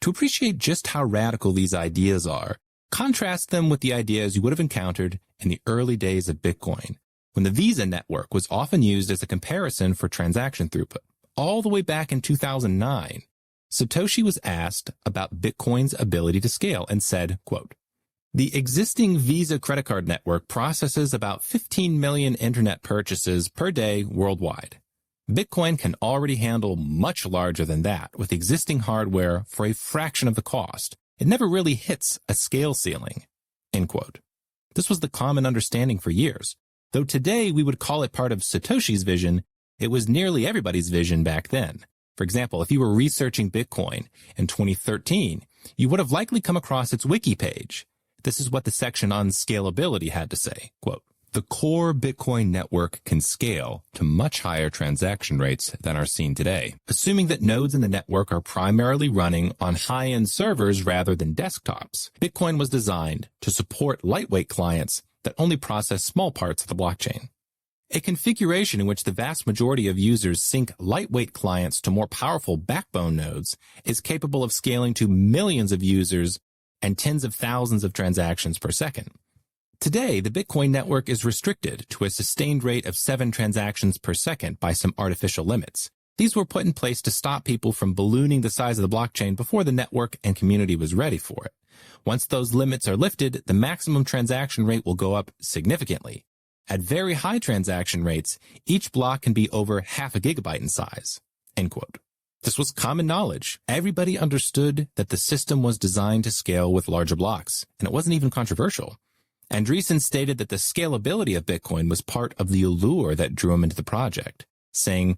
To appreciate just how radical these ideas are, contrast them with the ideas you would have encountered in the early days of Bitcoin, when the Visa network was often used as a comparison for transaction throughput. All the way back in 2009, Satoshi was asked about Bitcoin's ability to scale and said, quote, "The existing Visa credit card network processes about 15 million internet purchases per day worldwide. Bitcoin can already handle much larger than that with existing hardware for a fraction of the cost. It never really hits a scale ceiling," end quote. This was the common understanding for years. Though today we would call it part of Satoshi's vision, it was nearly everybody's vision back then. For example, if you were researching Bitcoin in 2013, you would have likely come across its wiki page. This is what the section on scalability had to say, quote, "The core Bitcoin network can scale to much higher transaction rates than are seen today, assuming that nodes in the network are primarily running on high-end servers rather than desktops. Bitcoin was designed to support lightweight clients that only process small parts of the blockchain. A configuration in which the vast majority of users sync lightweight clients to more powerful backbone nodes is capable of scaling to millions of users and tens of thousands of transactions per second. Today, the Bitcoin network is restricted to a sustained rate of 7 transactions per second by some artificial limits. These were put in place to stop people from ballooning the size of the blockchain before the network and community was ready for it. Once those limits are lifted, the maximum transaction rate will go up significantly. At very high transaction rates, each block can be over half a gigabyte in size," end quote. This was common knowledge. Everybody understood that the system was designed to scale with larger blocks, and it wasn't even controversial. Andreessen stated that the scalability of Bitcoin was part of the allure that drew him into the project, saying,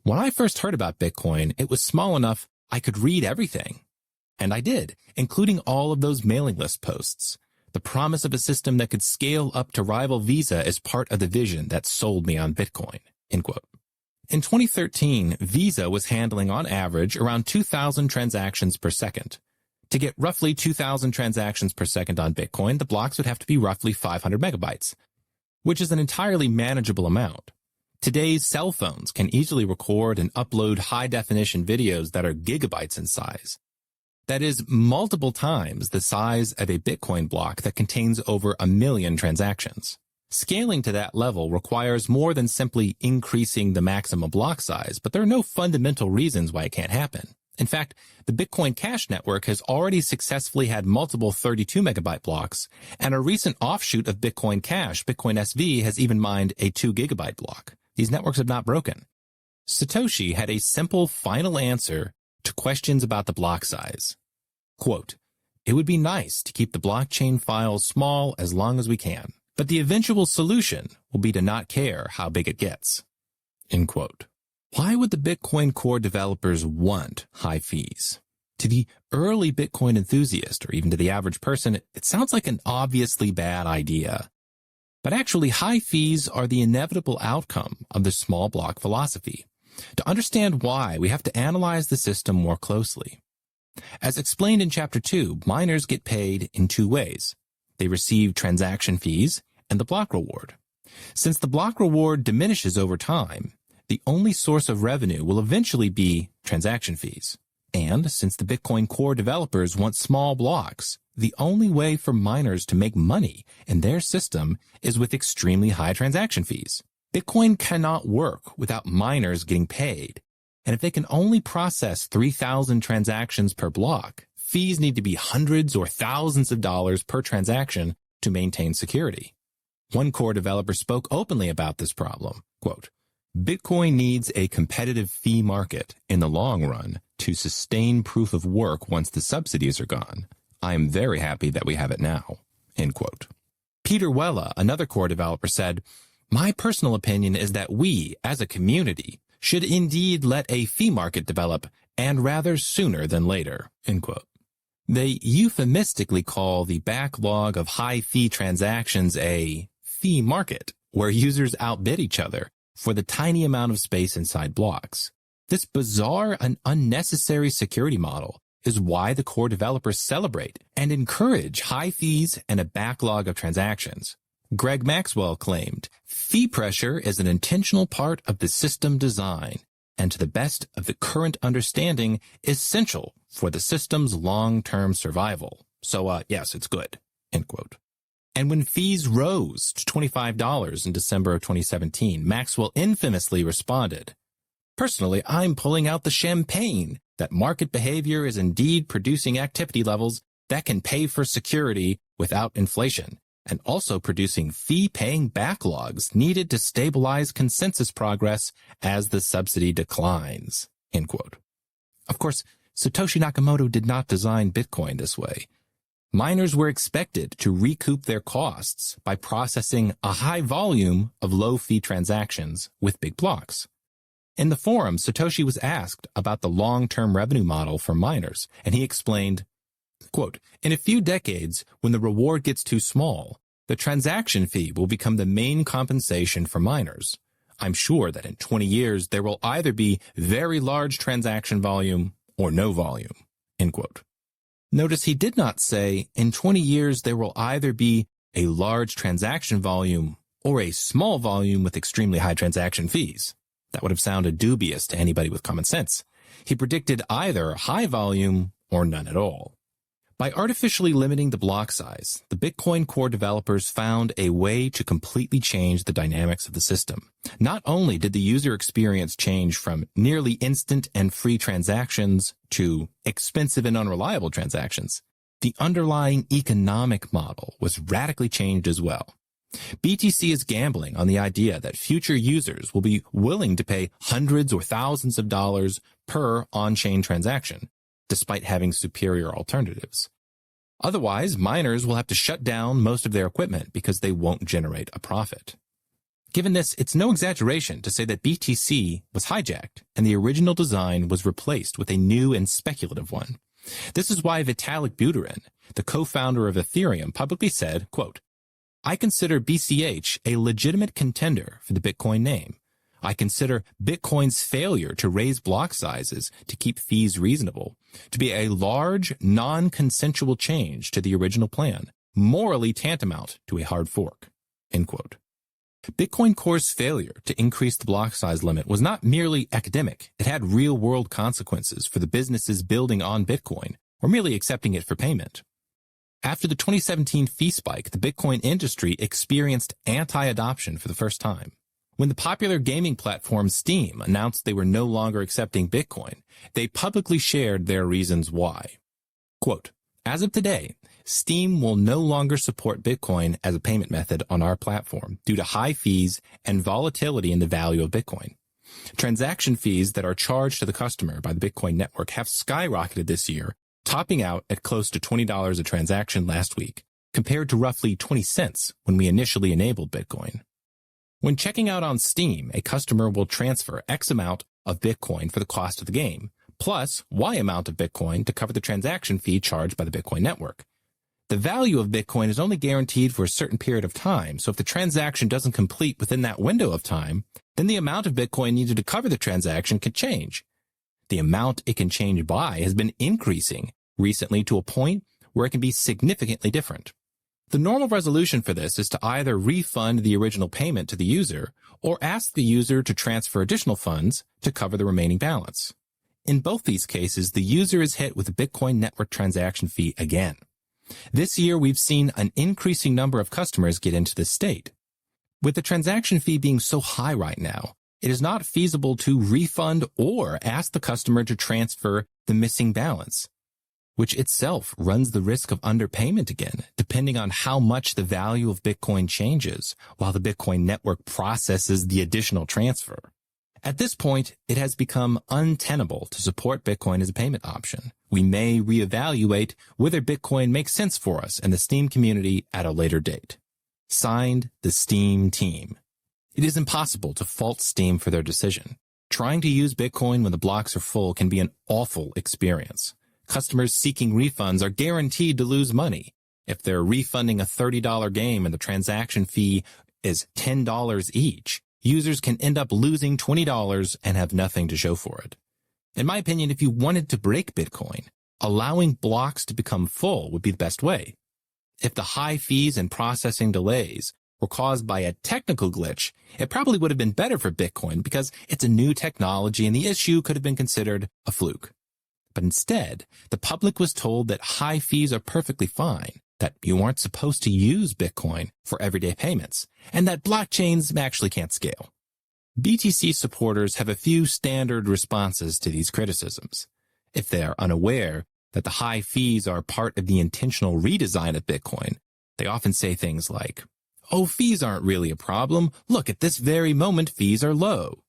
"When I first heard about Bitcoin, it was small enough I could read everything. And I did, including all of those mailing list posts. The promise of a system that could scale up to rival Visa is part of the vision that sold me on Bitcoin," end quote. In 2013, Visa was handling on average around 2,000 transactions per second. To get roughly 2,000 transactions per second on Bitcoin, the blocks would have to be roughly 500 megabytes, which is an entirely manageable amount. Today's cell phones can easily record and upload high-definition videos that are gigabytes in size. That is multiple times the size of a Bitcoin block that contains over 1 million transactions. Scaling to that level requires more than simply increasing the maximum block size, but there are no fundamental reasons why it can't happen. In fact, the Bitcoin Cash network has already successfully had multiple 32 megabyte blocks, and a recent offshoot of Bitcoin Cash, Bitcoin SV, has even mined a 2 gigabyte block. These networks have not broken. Satoshi had a simple final answer to questions about the block size. Quote, "It would be nice to keep the blockchain files small as long as we can, but the eventual solution will be to not care how big it gets," end quote. Why would the Bitcoin core developers want high fees? To the early Bitcoin enthusiast, or even to the average person, it sounds like an obviously bad idea. But actually, high fees are the inevitable outcome of the small block philosophy. To understand why, we have to analyze the system more closely. As explained in Chapter 2, miners get paid in 2 ways. They receive transaction fees and the block reward. Since the block reward diminishes over time, the only source of revenue will eventually be transaction fees. And since the Bitcoin core developers want small blocks, the only way for miners to make money in their system is with extremely high transaction fees. Bitcoin cannot work without miners getting paid. And if they can only process 3,000 transactions per block, fees need to be hundreds or thousands of dollars per transaction to maintain security. One core developer spoke openly about this problem. Quote, Bitcoin needs a competitive fee market in the long run to sustain proof of work once the subsidies are gone. I am very happy that we have it now." End quote. Peter Wella, another core developer, said, "My personal opinion is that we, as a community, should indeed let a fee market develop, and rather sooner than later." End quote. They euphemistically call the backlog of high-fee transactions a fee market, where users outbid each other for the tiny amount of space inside blocks. This bizarre and unnecessary security model is why the core developers celebrate and encourage high fees and a backlog of transactions. Greg Maxwell claimed, "Fee pressure is an intentional part of the system design, and to the best of the current understanding, essential for the system's long-term survival. So, yes, it's good." End quote. And when fees rose to $25 in December of 2017, Maxwell infamously responded, "Personally, I'm pulling out the champagne that market behavior is indeed producing activity levels that can pay for security without inflation, and also producing fee-paying backlogs needed to stabilize consensus progress as the subsidy declines." End quote. Of course, Satoshi Nakamoto did not design Bitcoin this way. Miners were expected to recoup their costs by processing a high volume of low-fee transactions with big blocks. In the forum, Satoshi was asked about the long-term revenue model for miners, and he explained, quote, "In a few decades, when the reward gets too small, the transaction fee will become the main compensation for miners. I'm sure that in 20 years, there will either be very large transaction volume or no volume." End quote. Notice he did not say, in 20 years, there will either be a large transaction volume or a small volume with extremely high transaction fees. That would have sounded dubious to anybody with common sense. He predicted either high volume or none at all. By artificially limiting the block size, the Bitcoin core developers found a way to completely change the dynamics of the system. Not only did the user experience change from nearly instant and free transactions to expensive and unreliable transactions, the underlying economic model was radically changed as well. BTC is gambling on the idea that future users will be willing to pay hundreds or thousands of dollars per on-chain transaction, despite having superior alternatives. Otherwise, miners will have to shut down most of their equipment because they won't generate a profit. Given this, it's no exaggeration to say that BTC was hijacked and the original design was replaced with a new and speculative one. This is why Vitalik Buterin, the co-founder of Ethereum, publicly said, quote, "I consider BCH a legitimate contender for the Bitcoin name. I consider Bitcoin's failure to raise block sizes to keep fees reasonable to be a large, non-consensual change to the original plan, morally tantamount to a hard fork." End quote. Bitcoin Core's failure to increase the block size limit was not merely academic. It had real-world consequences for the businesses building on Bitcoin or merely accepting it for payment. After the 2017 fee spike, the Bitcoin industry experienced anti-adoption for the first time. When the popular gaming platform Steam announced they were no longer accepting Bitcoin, they publicly shared their reasons why. Quote, "As of today, Steam will no longer support Bitcoin as a payment method on our platform due to high fees and volatility in the value of Bitcoin. Transaction fees that are charged to the customer by the Bitcoin network have skyrocketed this year, topping out at close to $20 a transaction last week, compared to roughly 20 cents when we initially enabled Bitcoin. When checking out on Steam, a customer will transfer X amount of Bitcoin for the cost of the game, plus Y amount of Bitcoin to cover the transaction fee charged by the Bitcoin network. The value of Bitcoin is only guaranteed for a certain period of time, so if the transaction doesn't complete within that window of time, then the amount of Bitcoin needed to cover the transaction can change. The amount it can change by has been increasing recently to a point where it can be significantly different. The normal resolution for this is to either refund the original payment to the user or ask the user to transfer additional funds to cover the remaining balance. In both these cases, the user is hit with the Bitcoin network transaction fee again. This year, we've seen an increasing number of customers get into this state. With the transaction fee being so high right now, it is not feasible to refund or ask the customer to transfer the missing balance, which itself runs the risk of underpayment again, depending on how much the value of Bitcoin changes while the Bitcoin network processes the additional transfer. At this point, it has become untenable to support Bitcoin as a payment option. We may reevaluate whether Bitcoin makes sense for us and the Steem community at a later date. Signed, the Steem team. It is impossible to fault Steem for their decision. Trying to use Bitcoin when the blocks are full can be an awful experience. Customers seeking refunds are guaranteed to lose money. If they're refunding a $30 game and the transaction fee is $10 each, users can end up losing $20 and have nothing to show for it. In my opinion, if you wanted to break Bitcoin, allowing blocks to become full would be the best way. If the high fees and processing delays were caused by a technical glitch, it probably would have been better for Bitcoin because it's a new technology and the issue could have been considered a fluke. But instead, the public was told that high fees are perfectly fine, that you aren't supposed to use Bitcoin for everyday payments, and that blockchains actually can't scale. BTC supporters have a few standard responses to these criticisms. If they are unaware that the high fees are part of the intentional redesign of Bitcoin, they often say things like, "Oh, fees aren't really a problem. Look, at this very moment, fees are low."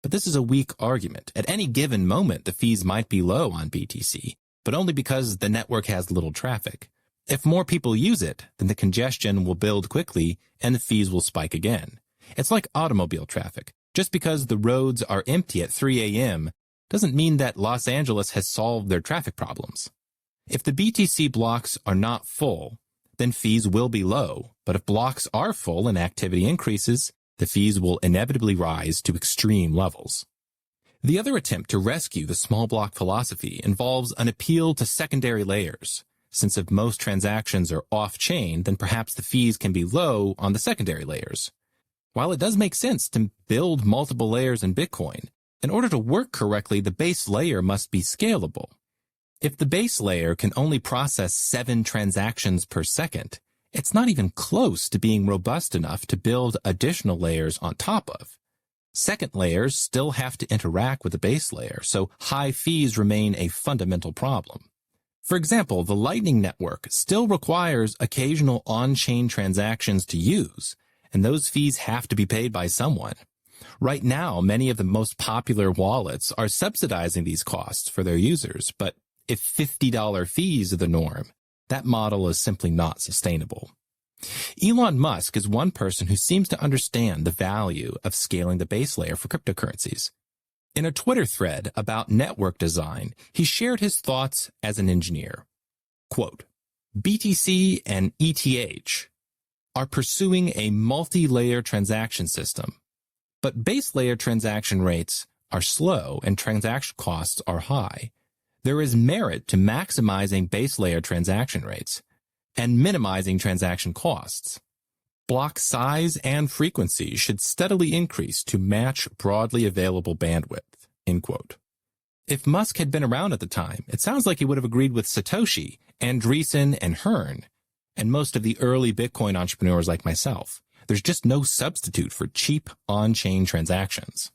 But this is a weak argument. At any given moment, the fees might be low on BTC, but only because the network has little traffic. If more people use it, then the congestion will build quickly and the fees will spike again. It's like automobile traffic. Just because the roads are empty at 3 a.m. doesn't mean that Los Angeles has solved their traffic problems. If the BTC blocks are not full, then fees will be low. But if blocks are full and activity increases, the fees will inevitably rise to extreme levels. The other attempt to rescue the small block philosophy involves an appeal to secondary layers. Since if most transactions are off-chain, then perhaps the fees can be low on the secondary layers. While it does make sense to build multiple layers in Bitcoin, in order to work correctly, the base layer must be scalable. If the base layer can only process 7 transactions per second, it's not even close to being robust enough to build additional layers on top of. Second layers still have to interact with the base layer, so high fees remain a fundamental problem. For example, the Lightning Network still requires occasional on-chain transactions to use, and those fees have to be paid by someone. Right now, many of the most popular wallets are subsidizing these costs for their users, but if $50 fees are the norm, that model is simply not sustainable. Elon Musk is one person who seems to understand the value of scaling the base layer for cryptocurrencies. In a Twitter thread about network design, he shared his thoughts as an engineer. Quote, "BTC and ETH are pursuing a multi-layer transaction system, but base layer transaction rates are slow and transaction costs are high. There is merit to maximizing base layer transaction rates and minimizing transaction costs. Block size and frequency should steadily increase to match broadly available bandwidth." End quote. If Musk had been around at the time, it sounds like he would have agreed with Satoshi, Andreessen, and Hearn, and most of the early Bitcoin entrepreneurs like myself. There's just no substitute for cheap on-chain transactions.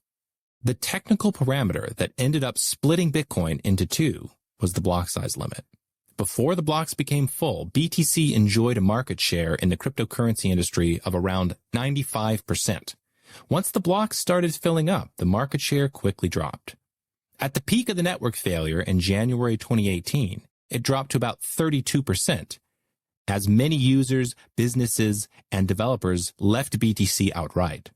The technical parameter that ended up splitting Bitcoin into two was the block size limit. Before the blocks became full, BTC enjoyed a market share in the cryptocurrency industry of around 95%. Once the blocks started filling up, the market share quickly dropped. At the peak of the network failure in January 2018, it dropped to about 32%, as many users, businesses, and developers left BTC outright.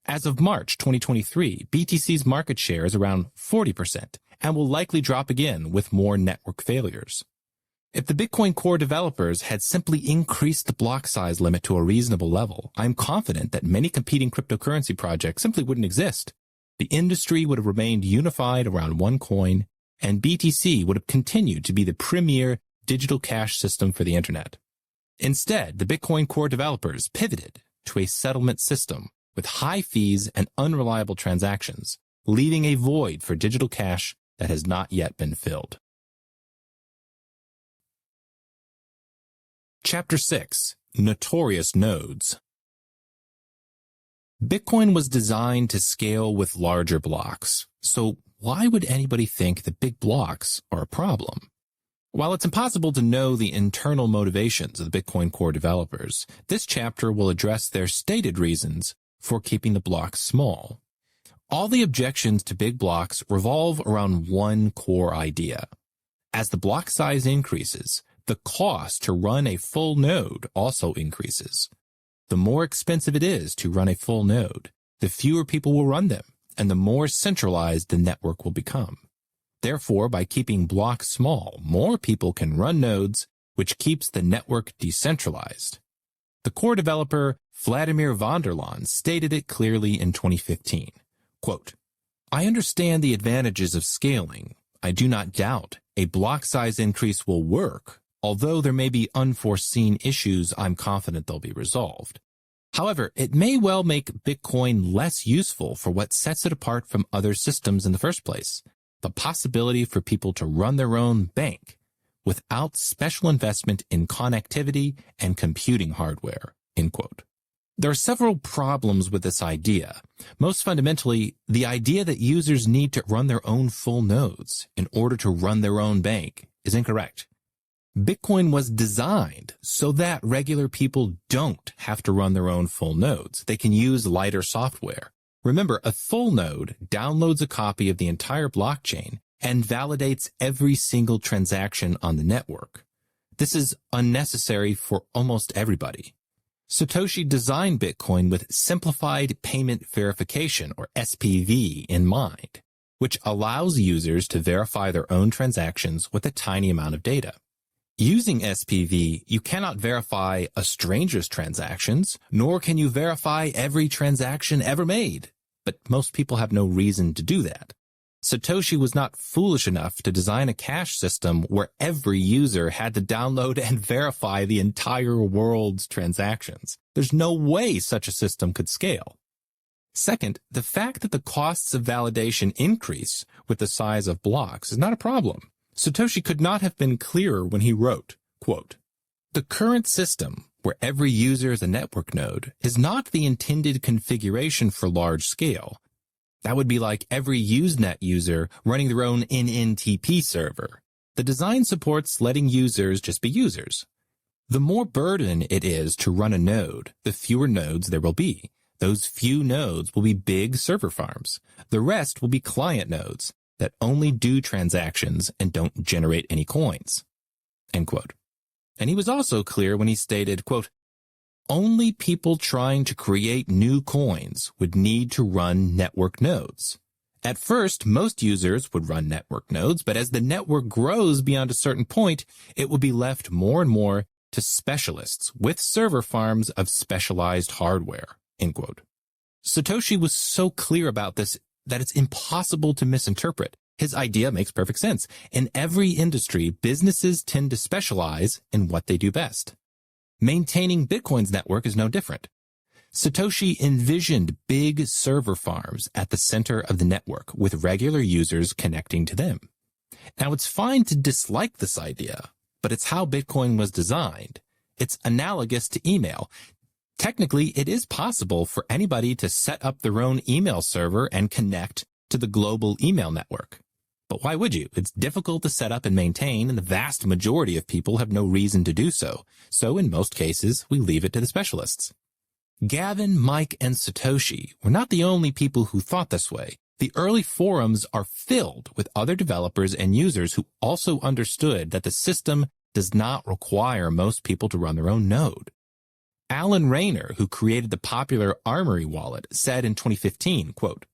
As of March 2023, BTC's market share is around 40% and will likely drop again with more network failures. If the Bitcoin Core developers had simply increased the block size limit to a reasonable level, I'm confident that many competing cryptocurrency projects simply wouldn't exist. The industry would have remained unified around one coin, and BTC would have continued to be the premier digital cash system for the internet. Instead, the Bitcoin Core developers pivoted to a settlement system with high fees and unreliable transactions, leaving a void for digital cash that has not yet been filled. Chapter 6. Notorious Nodes. Bitcoin was designed to scale with larger blocks, so why would anybody think that big blocks are a problem? While it's impossible to know the internal motivations of the Bitcoin Core developers, this chapter will address their stated reasons for keeping the blocks small. All the objections to big blocks revolve around one core idea. As the block size increases, the cost to run a full node also increases. The more expensive it is to run a full node, the fewer people will run them, and the more centralized the network will become. Therefore, by keeping blocks small, more people can run nodes, which keeps the network decentralized. The core developer Vladimir Vanderlaan stated it clearly in 2015. Quote, "I understand the advantages of scaling. I do not doubt a block size increase will work. Although there may be unforeseen issues, I'm confident they'll be resolved. However, it may well make Bitcoin less useful for what sets it apart from other systems in the first place, the possibility for people to run their own bank without special investment in connectivity and computing hardware." End quote. There are several problems with this idea. Most fundamentally, the idea that users need to run their own full nodes in order to run their own bank is incorrect. Bitcoin was designed so that regular people don't have to run their own full nodes. They can use lighter software. Remember, a full node downloads a copy of the entire blockchain and validates every single transaction on the network. This is unnecessary for almost everybody. Satoshi designed Bitcoin with simplified payment verification, or SPV, in mind, which allows users to verify their own transactions with a tiny amount of data. Using SPV, you cannot verify a stranger's transactions, nor can you verify every transaction ever made. But most people have no reason to do that. Satoshi was not foolish enough to design a cash system where every user had to download and verify the entire world's transactions. There's no way such a system could scale. Second, the fact that the costs of validation increase with the size of blocks is not a problem. Satoshi could not have been clearer when he wrote, quote, "The current system, where every user is a network node, is not the intended configuration for large scale. That would be like every Usenet user running their own NNTP server. The design supports letting users just be users. The more burden it is to run a node, the fewer nodes there will be. Those few nodes will be big server farms. The rest will be client nodes that only do transactions and don't generate any coins." End quote. And he was also clear when he stated, quote, "Only people trying to create new coins would need to run network nodes. At first, most users would run network nodes, but as the network grows beyond a certain point, it will be left more and more to specialists with server farms of specialized hardware." End quote. Satoshi was so clear about this that it's impossible to misinterpret. His idea makes perfect sense. In every industry, businesses tend to specialize in what they do best. Maintaining Bitcoin's network is no different. Satoshi envisioned big server farms at the center of the network with regular users connecting to them. Now, it's fine to dislike this idea, but it's how Bitcoin was designed. It's analogous to email. Technically, it is possible for anybody to set up their own email server and connect to the global email network. But why would you? It's difficult to set up and maintain, and the vast majority of people have no reason to do so. So in most cases, we leave it to the specialists. Gavin, Mike, and Satoshi were not the only people who thought this way. The early forums are filled with other developers and users who also understood that the system does not require most people to run their own node. Alan Rayner, who created the popular Armory wallet, said in 2015, quote,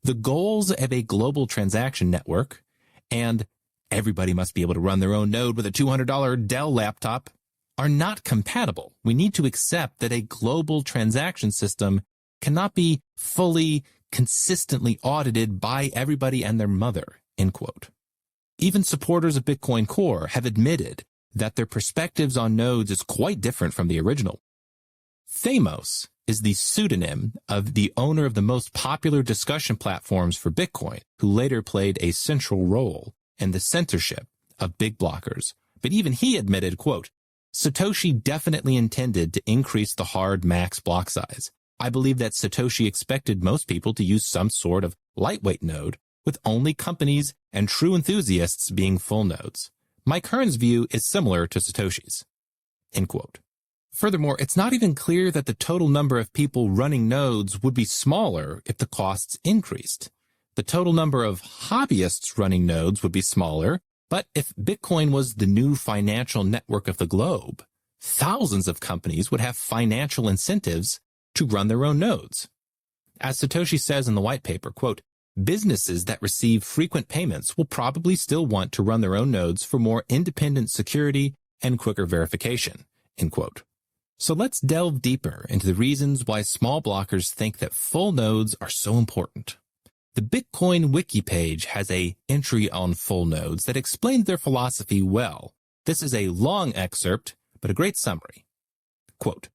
"The goals of a global transaction network and everybody must be able to run their own node with a $200 Dell laptop are not compatible. We need to accept that a global transaction system cannot be fully, consistently audited by everybody and their mother." End quote. Even supporters of Bitcoin Core have admitted that their perspectives on nodes is quite different from the original. Thamos is the pseudonym of the owner of the most popular discussion platforms for Bitcoin, who later played a central role in the censorship of big blockers. But even he admitted, quote, "Satoshi definitely intended to increase the hard max block size. I believe that Satoshi expected most people to use some sort of lightweight node, with only companies and true enthusiasts being full nodes. Mike Hearn's view is similar to Satoshi's." End quote. Furthermore, it's not even clear that the total number of people running nodes would be smaller if the costs increased. The total number of hobbyists running nodes would be smaller, but if Bitcoin was the new financial network of the globe, thousands of companies would have financial incentives to run their own nodes. As Satoshi says in the white paper, quote, businesses that receive frequent payments will probably still want to run their own nodes for more independent security and quicker verification, end quote. So let's delve deeper into the reasons why small blockers think that full nodes are so important. The Bitcoin wiki page has an entry on full nodes that explains their philosophy well. This is a long excerpt, but a great summary. Quote,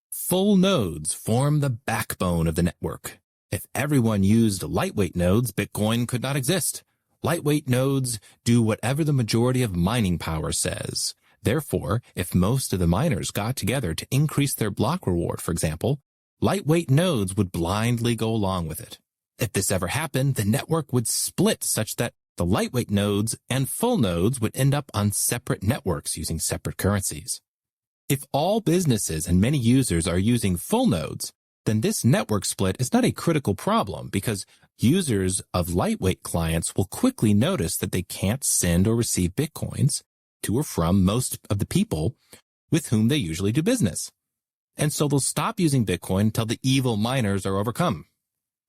full nodes form the backbone of the network. If everyone used lightweight nodes, Bitcoin could not exist. Lightweight nodes do whatever the majority of mining power says. Therefore, if most of the miners got together to increase their block reward, for example, lightweight nodes would blindly go along with it. If this ever happened, the network would split such that the lightweight nodes and full nodes would end up on separate networks using separate currencies. If all businesses and many users are using full nodes, then this network split is not a critical problem because users of lightweight clients will quickly notice that they can't send or receive Bitcoins to or from most of the people with whom they usually do business. And so they'll stop using Bitcoin until the evil miners are overcome.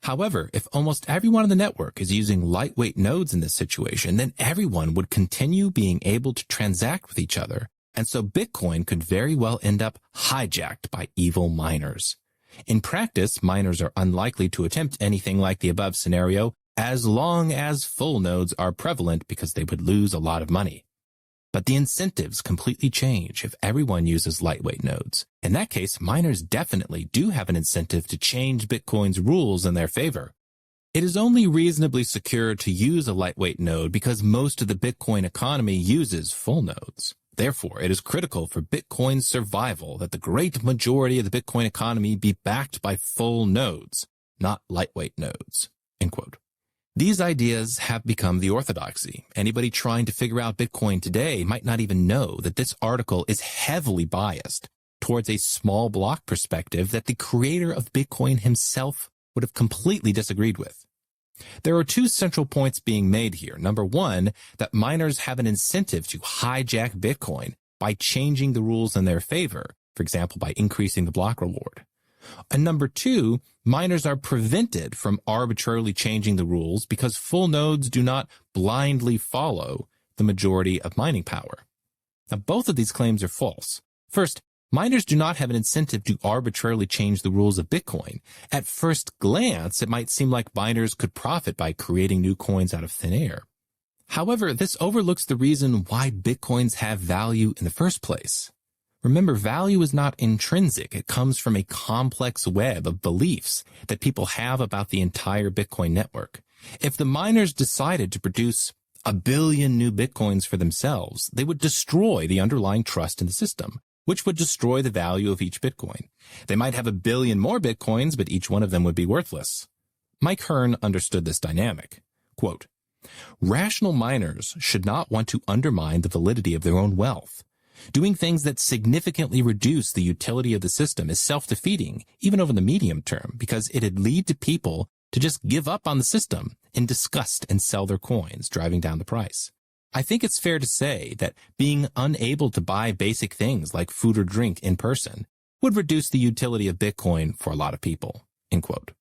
However, if almost everyone on the network is using lightweight nodes in this situation, then everyone would continue being able to transact with each other. And so Bitcoin could very well end up hijacked by evil miners. In practice, miners are unlikely to attempt anything like the above scenario as long as full nodes are prevalent because they would lose a lot of money. But the incentives completely change if everyone uses lightweight nodes. In that case, miners definitely do have an incentive to change Bitcoin's rules in their favor. It is only reasonably secure to use a lightweight node because most of the Bitcoin economy uses full nodes. Therefore, it is critical for Bitcoin's survival that the great majority of the Bitcoin economy be backed by full nodes, not lightweight nodes, end quote. These ideas have become the orthodoxy. Anybody trying to figure out Bitcoin today might not even know that this article is heavily biased towards a small block perspective that the creator of Bitcoin himself would have completely disagreed with. There are two central points being made here. Number one, that miners have an incentive to hijack Bitcoin by changing the rules in their favor, for example, by increasing the block reward. And number two, miners are prevented from arbitrarily changing the rules because full nodes do not blindly follow the majority of mining power. Now, both of these claims are false. First, miners do not have an incentive to arbitrarily change the rules of Bitcoin. At first glance, it might seem like miners could profit by creating new coins out of thin air. However, this overlooks the reason why Bitcoins have value in the first place. Remember, value is not intrinsic. It comes from a complex web of beliefs that people have about the entire Bitcoin network. If the miners decided to produce 1 billion new Bitcoins for themselves, they would destroy the underlying trust in the system, which would destroy the value of each Bitcoin. They might have 1 billion more Bitcoins, but each one of them would be worthless. Mike Hearn understood this dynamic. Quote, rational miners should not want to undermine the validity of their own wealth. Doing things that significantly reduce the utility of the system is self-defeating, even over the medium term, because it'd lead to people to just give up on the system in disgust and sell their coins, driving down the price. I think it's fair to say that being unable to buy basic things like food or drink in person would reduce the utility of Bitcoin for a lot of people, end quote.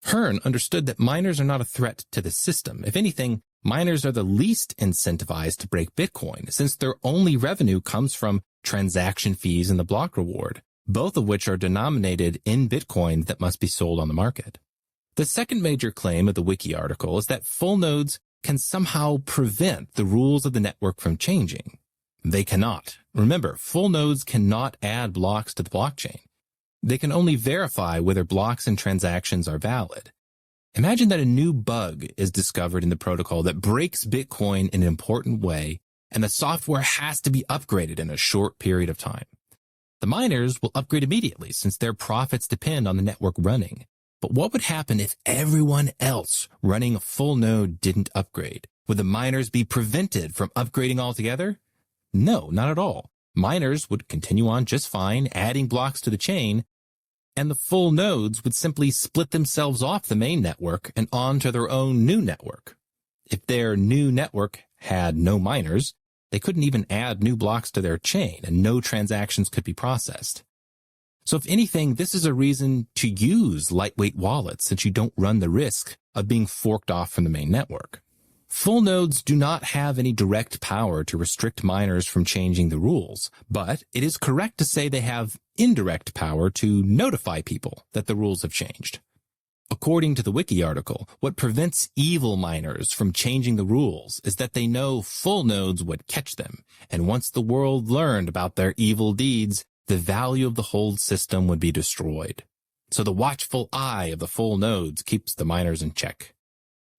Hearn understood that miners are not a threat to the system. If anything, miners are the least incentivized to break Bitcoin, since their only revenue comes from transaction fees and the block reward, both of which are denominated in Bitcoin that must be sold on the market. The second major claim of the wiki article is that full nodes can somehow prevent the rules of the network from changing. They cannot. Remember, full nodes cannot add blocks to the blockchain. They can only verify whether blocks and transactions are valid. Imagine that a new bug is discovered in the protocol that breaks Bitcoin in an important way, and the software has to be upgraded in a short period of time. The miners will upgrade immediately since their profits depend on the network running. But what would happen if everyone else running a full node didn't upgrade? Would the miners be prevented from upgrading altogether? No, not at all. Miners would continue on just fine, adding blocks to the chain, and the full nodes would simply split themselves off the main network and onto their own new network. If their new network had no miners, they couldn't even add new blocks to their chain, and no transactions could be processed. So if anything, this is a reason to use lightweight wallets, since you don't run the risk of being forked off from the main network. Full nodes do not have any direct power to restrict miners from changing the rules, but it is correct to say they have indirect power to notify people that the rules have changed. According to the wiki article, what prevents evil miners from changing the rules is that they know full nodes would catch them, and once the world learned about their evil deeds, the value of the whole system would be destroyed. So the watchful eye of the full nodes keeps the miners in check.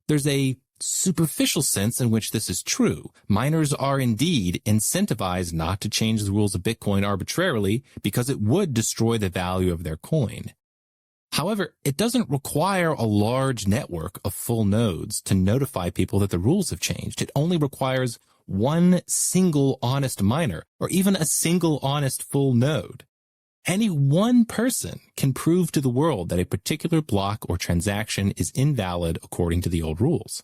There's a superficial sense in which this is true. Miners are indeed incentivized not to change the rules of Bitcoin arbitrarily because it would destroy the value of their coin. However, it doesn't require a large network of full nodes to notify people that the rules have changed. It only requires one single honest miner, or even a single honest full node. Any one person can prove to the world that a particular block or transaction is invalid according to the old rules.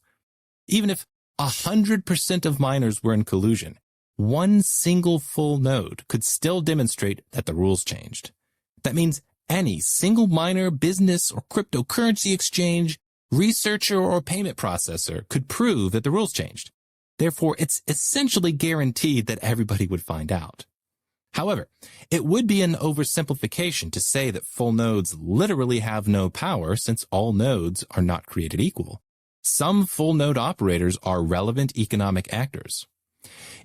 Even if 100% of miners were in collusion, one single full node could still demonstrate that the rules changed. That means any single miner, business, or cryptocurrency exchange, researcher, or payment processor could prove that the rules changed. Therefore, it's essentially guaranteed that everybody would find out. However, it would be an oversimplification to say that full nodes literally have no power, since all nodes are not created equal. Some full node operators are relevant economic actors.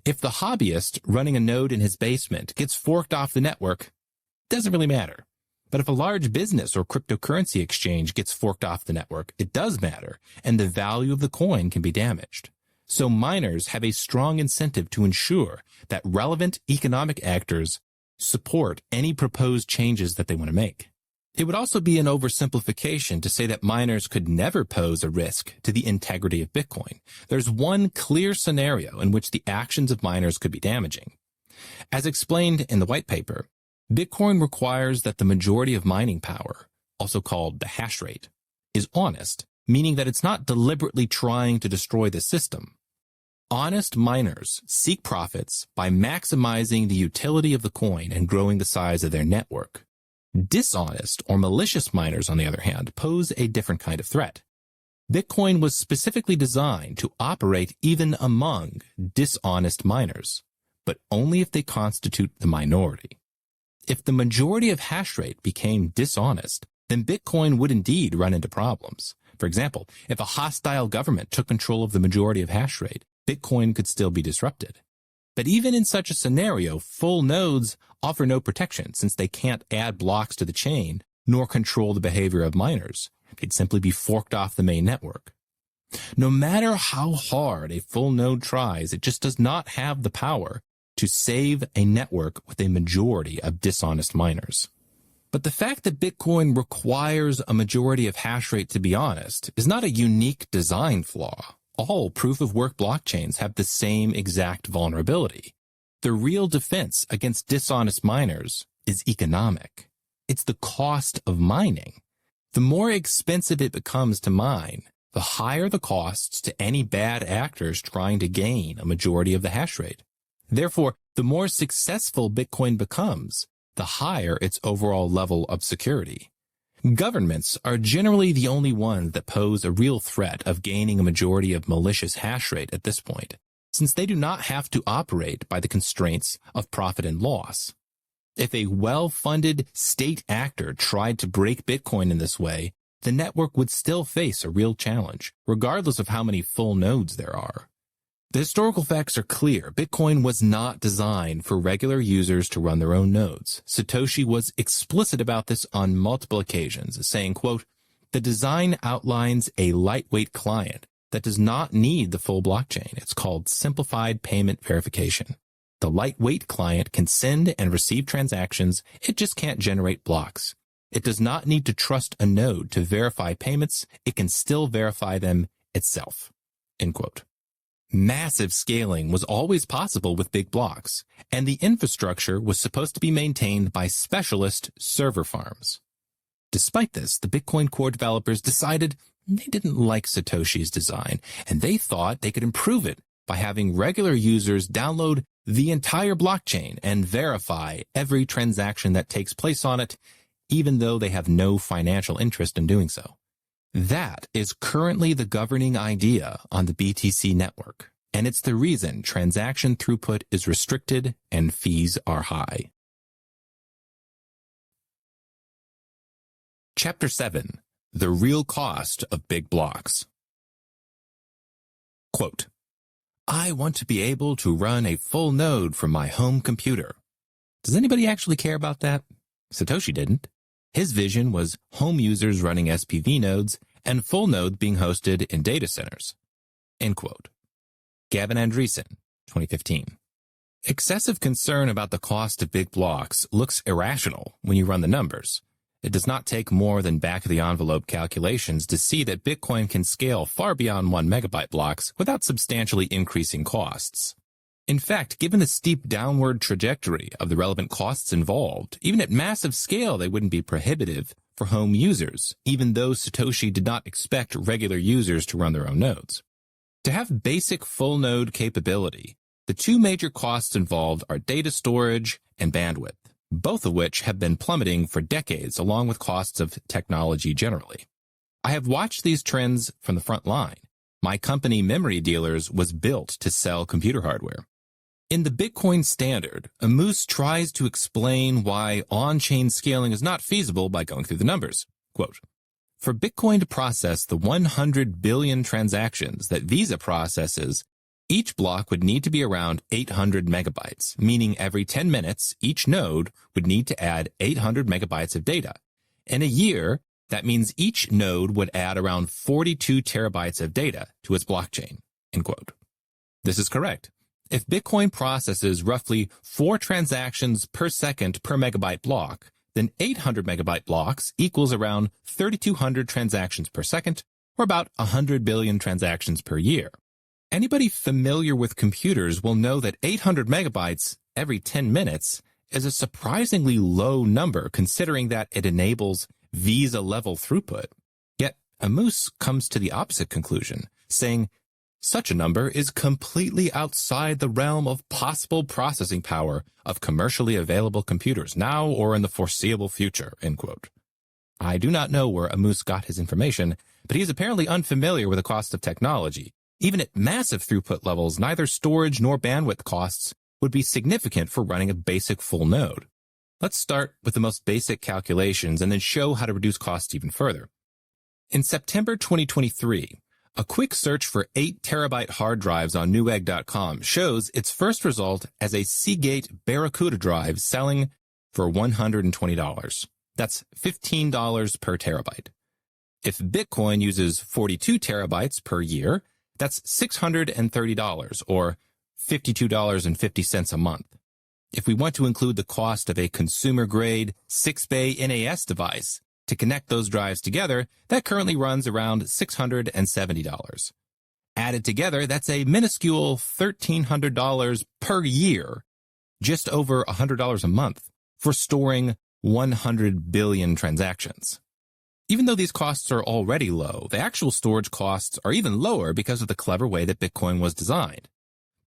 If the hobbyist running a node in his basement gets forked off the network, it doesn't really matter. But if a large business or cryptocurrency exchange gets forked off the network, it does matter, and the value of the coin can be damaged. So miners have a strong incentive to ensure that relevant economic actors support any proposed changes that they want to make. It would also be an oversimplification to say that miners could never pose a risk to the integrity of Bitcoin. There's one clear scenario in which the actions of miners could be damaging. As explained in the white paper, Bitcoin requires that the majority of mining power, also called the hash rate, is honest, meaning that it's not deliberately trying to destroy the system. Honest miners seek profits by maximizing the utility of the coin and growing the size of their network. Dishonest or malicious miners, on the other hand, pose a different kind of threat. Bitcoin was specifically designed to operate even among dishonest miners, but only if they constitute the minority. If the majority of hash rate became dishonest, then Bitcoin would indeed run into problems. For example, if a hostile government took control of the majority of hash rate, Bitcoin could still be disrupted. But even in such a scenario, full nodes offer no protection, since they can't add blocks to the chain nor control the behavior of miners. They'd simply be forked off the main network. No matter how hard a full node tries, it just does not have the power to save a network with a majority of dishonest miners. But the fact that Bitcoin requires a majority of hash rate to be honest is not a unique design flaw. All proof-of-work blockchains have the same exact vulnerability. The real defense against dishonest miners is economic. It's the cost of mining. The more expensive it becomes to mine, the higher the costs to any bad actors trying to gain a majority of the hash rate. Therefore, the more successful Bitcoin becomes, the higher its overall level of security. Governments are generally the only ones that pose a real threat of gaining a majority of malicious hash rate at this point, since they do not have to operate by the constraints of profit and loss. If a well-funded state actor tried to break Bitcoin in this way, the network would still face a real challenge, regardless of how many full nodes there are. The historical facts are clear. Bitcoin was not designed for regular users to run their own nodes. Satoshi was explicit about this on multiple occasions, saying, quote, "The design outlines a lightweight client that does not need the full blockchain. It's called simplified payment verification. The lightweight client can send and receive transactions. It just can't generate blocks. It does not need to trust a node to verify payments. It can still verify them itself." End quote. Massive scaling was always possible with big blocks, and the infrastructure was supposed to be maintained by specialist server farms. Despite this, the Bitcoin core developers decided they didn't like Satoshi's design, and they thought they could improve it by having regular users download the entire blockchain and verify every transaction that takes place on it, even though they have no financial interest in doing so. That is currently the governing idea on the BTC network, and it's the reason transaction throughput is restricted and fees are high. Chapter 7. The Real Cost of Big Blocks. Quote, I want to be able to run a full node from my home computer. Does anybody actually care about that? Satoshi didn't. His vision was home users running SPV nodes and full nodes being hosted in data centers. End quote. Gavin Andreessen, 2015. Excessive concern about the cost of big blocks looks irrational when you run the numbers. It does not take more than back-of-the-envelope calculations to see that Bitcoin can scale far beyond 1 megabyte blocks without substantially increasing costs. In fact, given the steep downward trajectory of the relevant costs involved, even at massive scale they wouldn't be prohibitive for home users, even though Satoshi did not expect regular users to run their own nodes. To have basic full node capability, the two major costs involved are data storage and bandwidth, both of which have been plummeting for decades along with costs of technology generally. I have watched these trends from the front line. My company, Memory Dealers, was built to sell computer hardware. In the Bitcoin Standard, Amos tries to explain why on-chain scaling is not feasible by going through the numbers. Quote, for Bitcoin to process the 100 billion transactions that Visa processes, each block would need to be around 800 megabytes, meaning every 10 minutes, each node would need to add 800 megabytes of data. In a year, that means each node would add around 42 terabytes of data to its blockchain. End quote. This is correct. If Bitcoin processes roughly 4 transactions per second per megabyte block, then 800 megabyte blocks equals around 3,200 transactions per second, or about 100 billion transactions per year. Anybody familiar with computers will know that 800 megabytes every 10 minutes is a surprisingly low number considering that it enables Visa-level throughput. Yet, Amos comes to the opposite conclusion, saying, such a number is completely outside the realm of possible processing power of commercially available computers now or in the foreseeable future, end quote. I do not know where Amos got his information, but he is apparently unfamiliar with the cost of technology. Even at massive throughput levels, neither storage nor bandwidth costs would be significant for running a basic full node. Let's start with the most basic calculations and then show how to reduce costs even further. In September 2023, a quick search for 8 terabyte hard drives on Newegg.com shows its first result as a Seagate Barracuda drive selling for $120. That's $15 per terabyte. If Bitcoin uses 42 terabytes per year, that's $630 or $52.50 a month. If we want to include the cost of a consumer-grade 6-bay NAS device to connect those drives together, that currently runs around $670. Added together, that's a minuscule $1,300 per year, just over $100 a month, for storing 100 billion transactions. Even though these costs are already low, the actual storage costs are even lower because of the clever way that Bitcoin was designed.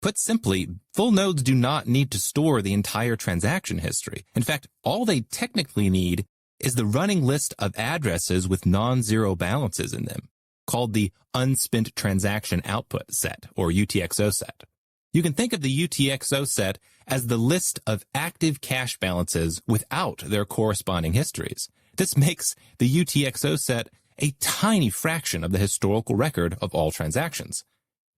Put simply, full nodes do not need to store the entire transaction history. In fact, all they technically need is the running list of addresses with non-zero balances in them, called the unspent transaction output set, or UTXO set. You can think of the UTXO set as the list of active cache balances without their corresponding histories. This makes the UTXO set a tiny fraction of the historical record of all transactions.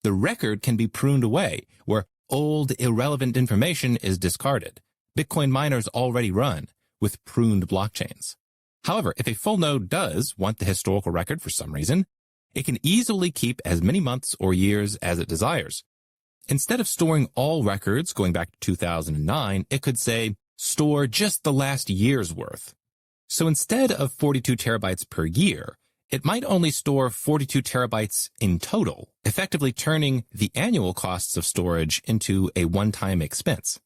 The record can be pruned away, where old, irrelevant information is discarded. Bitcoin miners already run with pruned blockchains. However, if a full node does want the historical record for some reason, it can easily keep as many months or years as it desires. Instead of storing all records going back to 2009, it could say, store just the last year's worth. So instead of 42 terabytes per year, it might only store 42 terabytes in total, effectively turning the annual costs of storage into a one-time expense.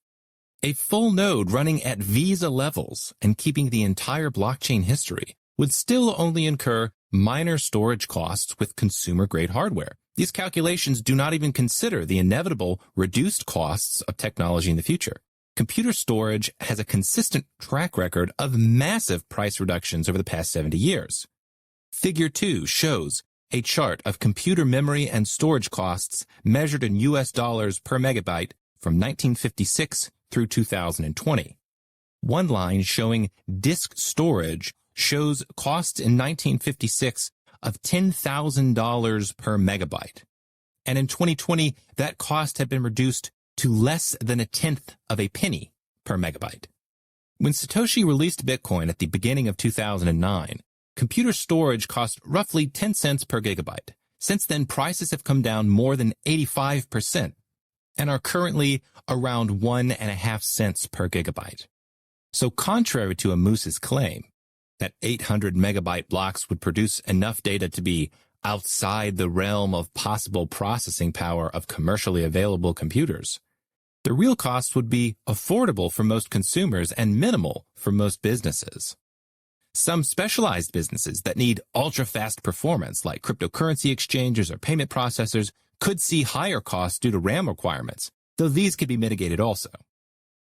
A full node running at Visa levels and keeping the entire blockchain history would still only incur minor storage costs with consumer-grade hardware. These calculations do not even consider the inevitable reduced costs of technology in the future. Computer storage has a consistent track record of massive price reductions over the past 70 years. Figure 2 shows a chart of computer memory and storage costs measured in US dollars per megabyte from 1956 through 2020. One line showing disk storage shows costs in 1956 of $10,000 per megabyte. And in 2020, that cost had been reduced to less than a tenth of a penny per megabyte. When Satoshi released Bitcoin at the beginning of 2009, computer storage cost roughly 10 cents per gigabyte. Since then, prices have come down more than 85% and are currently around 1.5 cents per gigabyte. So contrary to Amoose's claim that 800 megabyte blocks would produce enough data to be outside the realm of possible processing power of commercially available computers, the real cost would be affordable for most consumers and minimal for most businesses. Some specialized businesses that need ultra-fast performance, like cryptocurrency exchanges or payment processors, could see higher costs due to RAM requirements, though these could be mitigated also.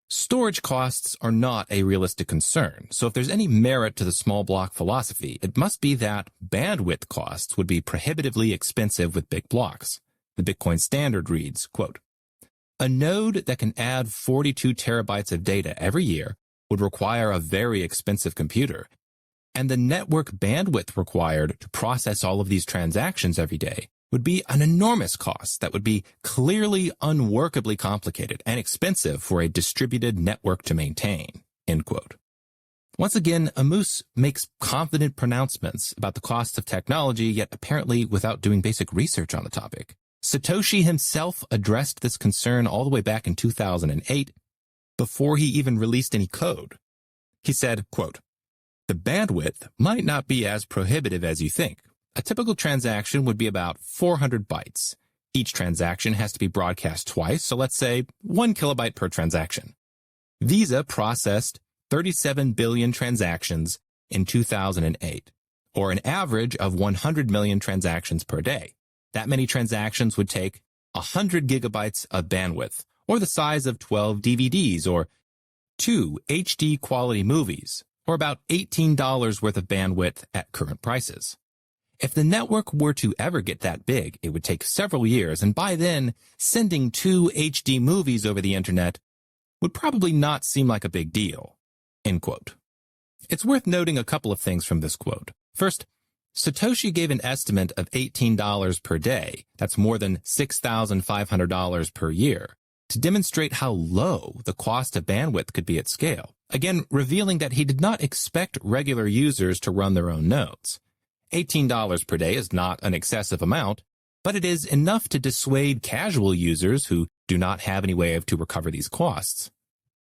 Storage costs are not a realistic concern, so if there's any merit to the small block philosophy, it must be that bandwidth costs would be prohibitively expensive with big blocks. The Bitcoin Standard reads, quote, "A node that can add 42 terabytes of data every year would require a very expensive computer, and the network bandwidth required to process all of these transactions every day would be an enormous cost that would be clearly unworkably complicated and expensive for a distributed network to maintain." End quote. Once again, Amoose makes confident pronouncements about the cost of technology, yet apparently without doing basic research on the topic. Satoshi himself addressed this concern all the way back in 2008, before he even released any code. He said, quote, "The bandwidth might not be as prohibitive as you think. A typical transaction would be about 400 bytes. Each transaction has to be broadcast twice, so let's say 1 kilobyte per transaction. Visa processed 37 billion transactions in 2008, or an average of 100 million transactions per day. That many transactions would take 100 gigabytes of bandwidth, or the size of 12 DVDs, or 2 HD quality movies, or about $18 worth of bandwidth at current prices. If the network were to ever get that big, it would take several years, and by then, sending 2 HD movies over the internet would probably not seem like a big deal." End quote. It's worth noting a couple of things from this quote. First, Satoshi gave an estimate of $18 per day, that's more than $6,500 per year, to demonstrate how low the cost of bandwidth could be at scale, again revealing that he did not expect regular users to run their own nodes. $18 per day is not an excessive amount, but it is enough to dissuade casual users who do not have any way to recover these costs.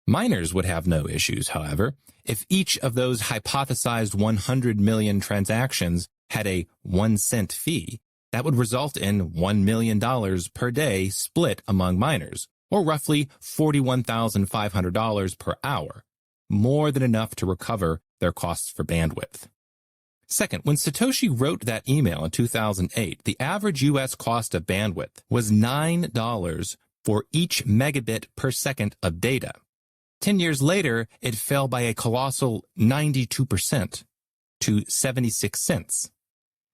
Miners would have no issues, however, if each of those hypothesized 100 million transactions had a 1 cent fee. That would result in $1 million per day split among miners, or roughly $41,500 per hour, more than enough to recover their costs for bandwidth. Second, when Satoshi wrote that email in 2008, the average U.S. cost of bandwidth was $9 for each megabit per second of data. 10 years later, it fell by a colossal 92% to 76 cents.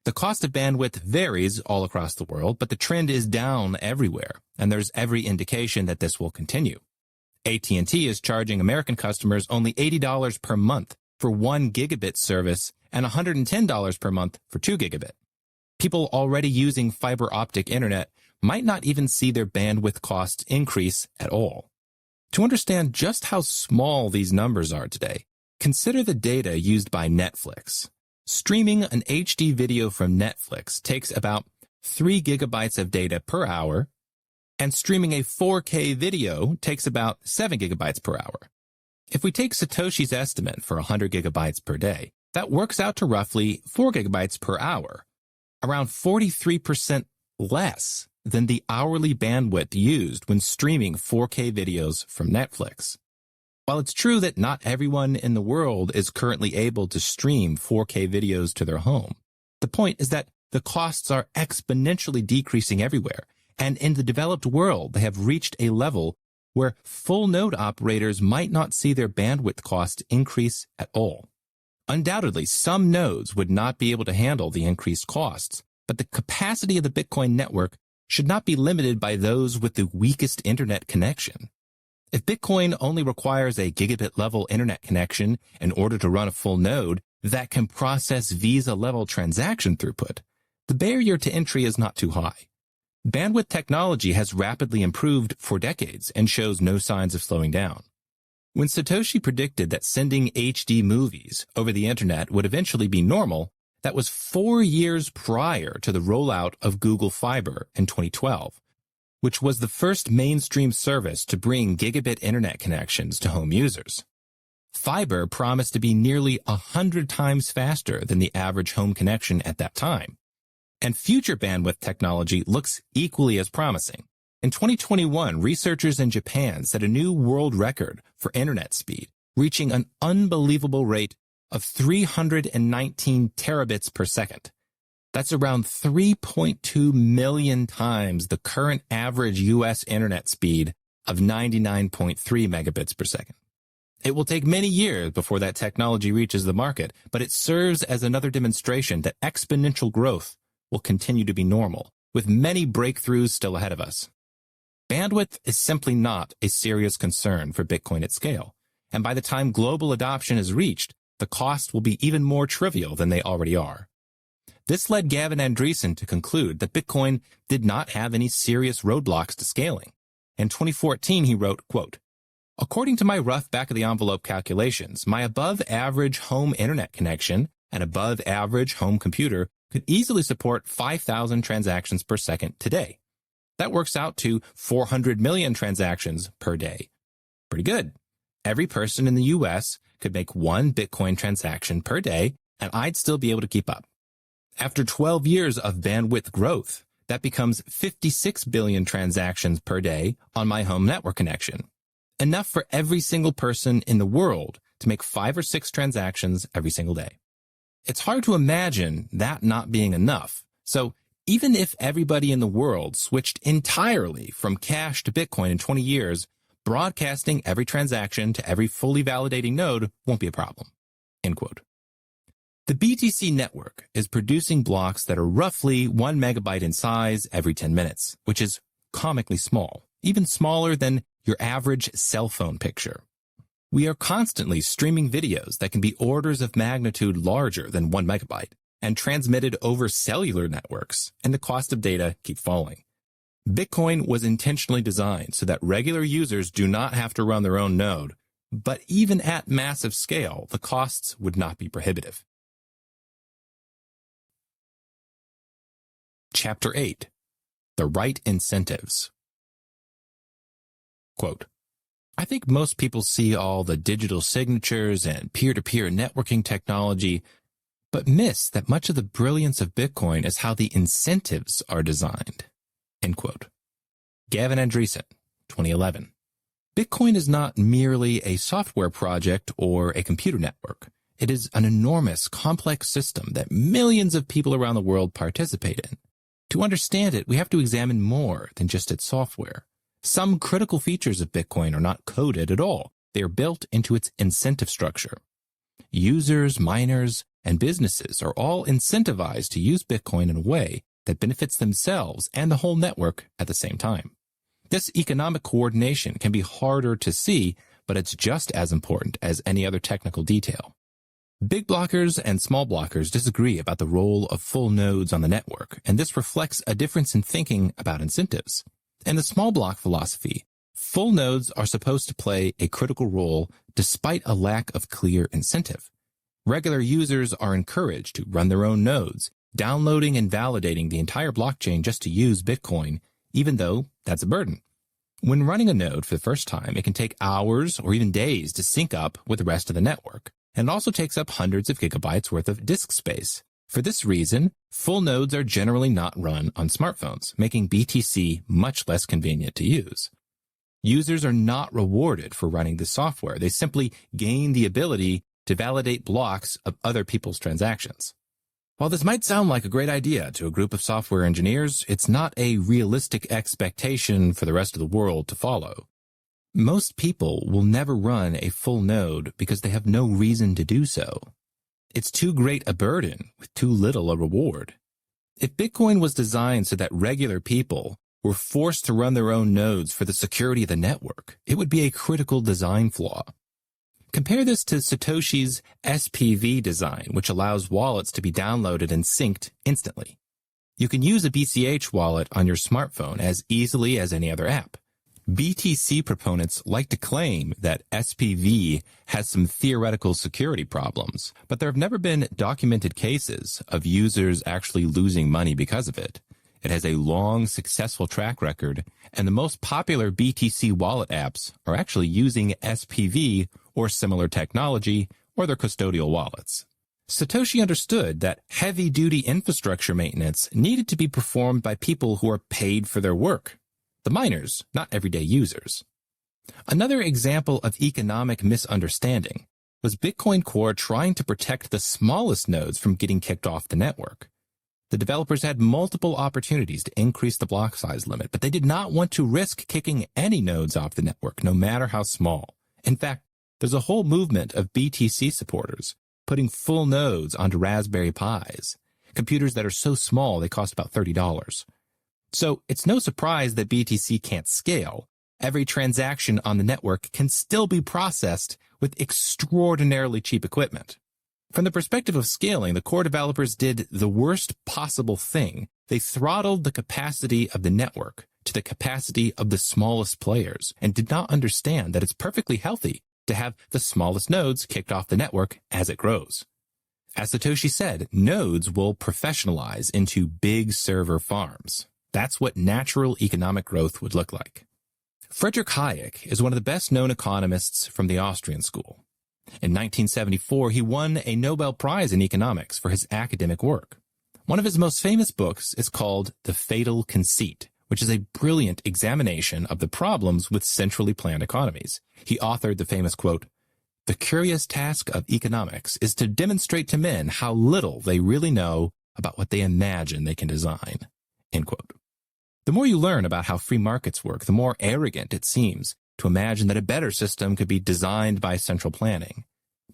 The cost of bandwidth varies all across the world, but the trend is down everywhere, and there's every indication that this will continue. AT&T is charging American customers only $80 per month for 1 gigabit service and $110 per month for 2 gigabit. People already using fiber optic internet might not even see their bandwidth costs increase at all. To understand just how small these numbers are today, consider the data used by Netflix. Streaming an HD video from Netflix takes about 3 gigabytes of data per hour, and streaming a 4K video takes about 7 gigabytes per hour. If we take Satoshi's estimate for 100 gigabytes per day, That works out to roughly 4 gigabytes per hour, around 43% less than the hourly bandwidth used when streaming 4K videos from Netflix. While it's true that not everyone in the world is currently able to stream 4K videos to their home, the point is that the costs are exponentially decreasing everywhere, and in the developed world, they have reached a level where full node operators might not see their bandwidth costs increase at all. Undoubtedly, some nodes would not be able to handle the increased costs, but the capacity of the Bitcoin network should not be limited by those with the weakest internet connection. If Bitcoin only requires a gigabit-level internet connection in order to run a full node that can process Visa-level transaction throughput, the barrier to entry is not too high. Bandwidth technology has rapidly improved for decades and shows no signs of slowing down. When Satoshi predicted that sending HD movies over the internet would eventually be normal, that was 4 years prior to the rollout of Google Fiber in 2012, which was the first mainstream service to bring gigabit internet connections to home users. Fiber promised to be nearly 100 times faster than the average home connection at that time. And future bandwidth technology looks equally as promising. In 2021, researchers in Japan set a new world record for internet speed, reaching an unbelievable rate of 319 terabits per second. That's around 3.2 million times the current average U.S. internet speed of 99.3 megabits per second. It will take many years before that technology reaches the market, but it serves as another demonstration that exponential growth will continue to be normal, with many breakthroughs still ahead of us. Bandwidth is simply not a serious concern for Bitcoin at scale, and by the time global adoption is reached, the cost will be even more trivial than they already are. This led Gavin Andresen to conclude that Bitcoin did not have any serious roadblocks to scaling. In 2014, he wrote, quote, "According to my rough back-of-the-envelope calculations, my above-average home internet connection and above-average home computer could easily support 5,000 transactions per second today. That works out to 400 million transactions per day. Pretty good. Every person in the U.S. could make 1 Bitcoin transaction per day, and I'd still be able to keep up. After 12 years of bandwidth growth, that becomes 56 billion transactions per day on my home network connection. Enough for every single person in the world to make 5 or 6 transactions every single day. It's hard to imagine that not being enough. So even if everybody in the world switched entirely from cash to Bitcoin in 20 years, broadcasting every transaction to every fully validating node won't be a problem." End quote. The BTC network is producing blocks that are roughly 1 megabyte in size every 10 minutes, which is comically small, even smaller than your average cell phone picture. We are constantly streaming videos that can be orders of magnitude larger than 1 megabyte and transmitted over cellular networks, and the cost of data keep falling. Bitcoin was intentionally designed so that regular users do not have to run their own node, but even at massive scale, the costs would not be prohibitive. Chapter 8. The Right Incentives. Quote, "I think most people see all the digital signatures and peer-to-peer networking technology, but miss that much of the brilliance of Bitcoin is how the incentives are designed." End quote. Gavin Andresen, 2011. Bitcoin is not merely a software project or a computer network. It is an enormous, complex system that millions of people around the world participate in. To understand it, we have to examine more than just its software. Some critical features of Bitcoin are not coded at all. They are built into its incentive structure. Users, miners, and businesses are all incentivized to use Bitcoin in a way that benefits themselves and the whole network at the same time. This economic coordination can be harder to see, but it's just as important as any other technical detail. Big blockers and small blockers disagree about the role of full nodes on the network, and this reflects a difference in thinking about incentives. In the small block philosophy, full nodes are supposed to play a critical role despite a lack of clear incentive. Regular users are encouraged to run their own nodes, downloading and validating the entire blockchain just to use Bitcoin, even though that's a burden. When running a node for the first time, it can take hours or even days to sync up with the rest of the network, and it also takes up hundreds of gigabytes worth of disk space. For this reason, full nodes are generally not run on smartphones, making BTC much less convenient to use. Users are not rewarded for running the software. They simply gain the ability to validate blocks of other people's transactions. While this might sound like a great idea to a group of software engineers, it's not a realistic expectation for the rest of the world to follow. Most people will never run a full node because they have no reason to do so. It's too great a burden with too little a reward. If Bitcoin was designed so that regular people were forced to run their own nodes for the security of the network, it would be a critical design flaw. Compare this to Satoshi's SPV design, which allows wallets to be downloaded and synced instantly. You can use a BCH wallet on your smartphone as easily as any other app. BTC proponents like to claim that SPV has some theoretical security problems, but there have never been documented cases of users actually losing money because of it. It has a long, successful track record, and the most popular BTC wallet apps are actually using SPV or similar technology or their custodial wallets. Satoshi understood that heavy-duty infrastructure maintenance needed to be performed by people who are paid for their work. The miners, not everyday users. Another example of economic misunderstanding was Bitcoin Core trying to protect the smallest nodes from getting kicked off the network. The developers had multiple opportunities to increase the block size limit, but they did not want to risk kicking any nodes off the network, no matter how small. In fact, there's a whole movement of BTC supporters putting full nodes onto Raspberry Pis, computers that are so small they cost about $30. So it's no surprise that BTC can't scale. Every transaction on the network can still be processed with extraordinarily cheap equipment. From the perspective of scaling, the core developers did the worst possible thing. They throttled the capacity of the network to the capacity of the smallest players and did not understand that it's perfectly healthy to have the smallest nodes kicked off the network as it grows. As Satoshi said, nodes will professionalize into big server farms. That's what natural economic growth would look like. Friedrich Hayek is one of the best-known economists from the Austrian school. In 1974, he won a Nobel Prize in economics for his academic work. One of his most famous books is called The Fatal Conceit, which is a brilliant examination of the problems with centrally planned economies. He authored the famous quote, "The curious task of economics is to demonstrate to men how little they really know about what they imagine they can design." End quote. The more you learn about how free markets work, the more arrogant it seems to imagine that a better system could be designed by central planning.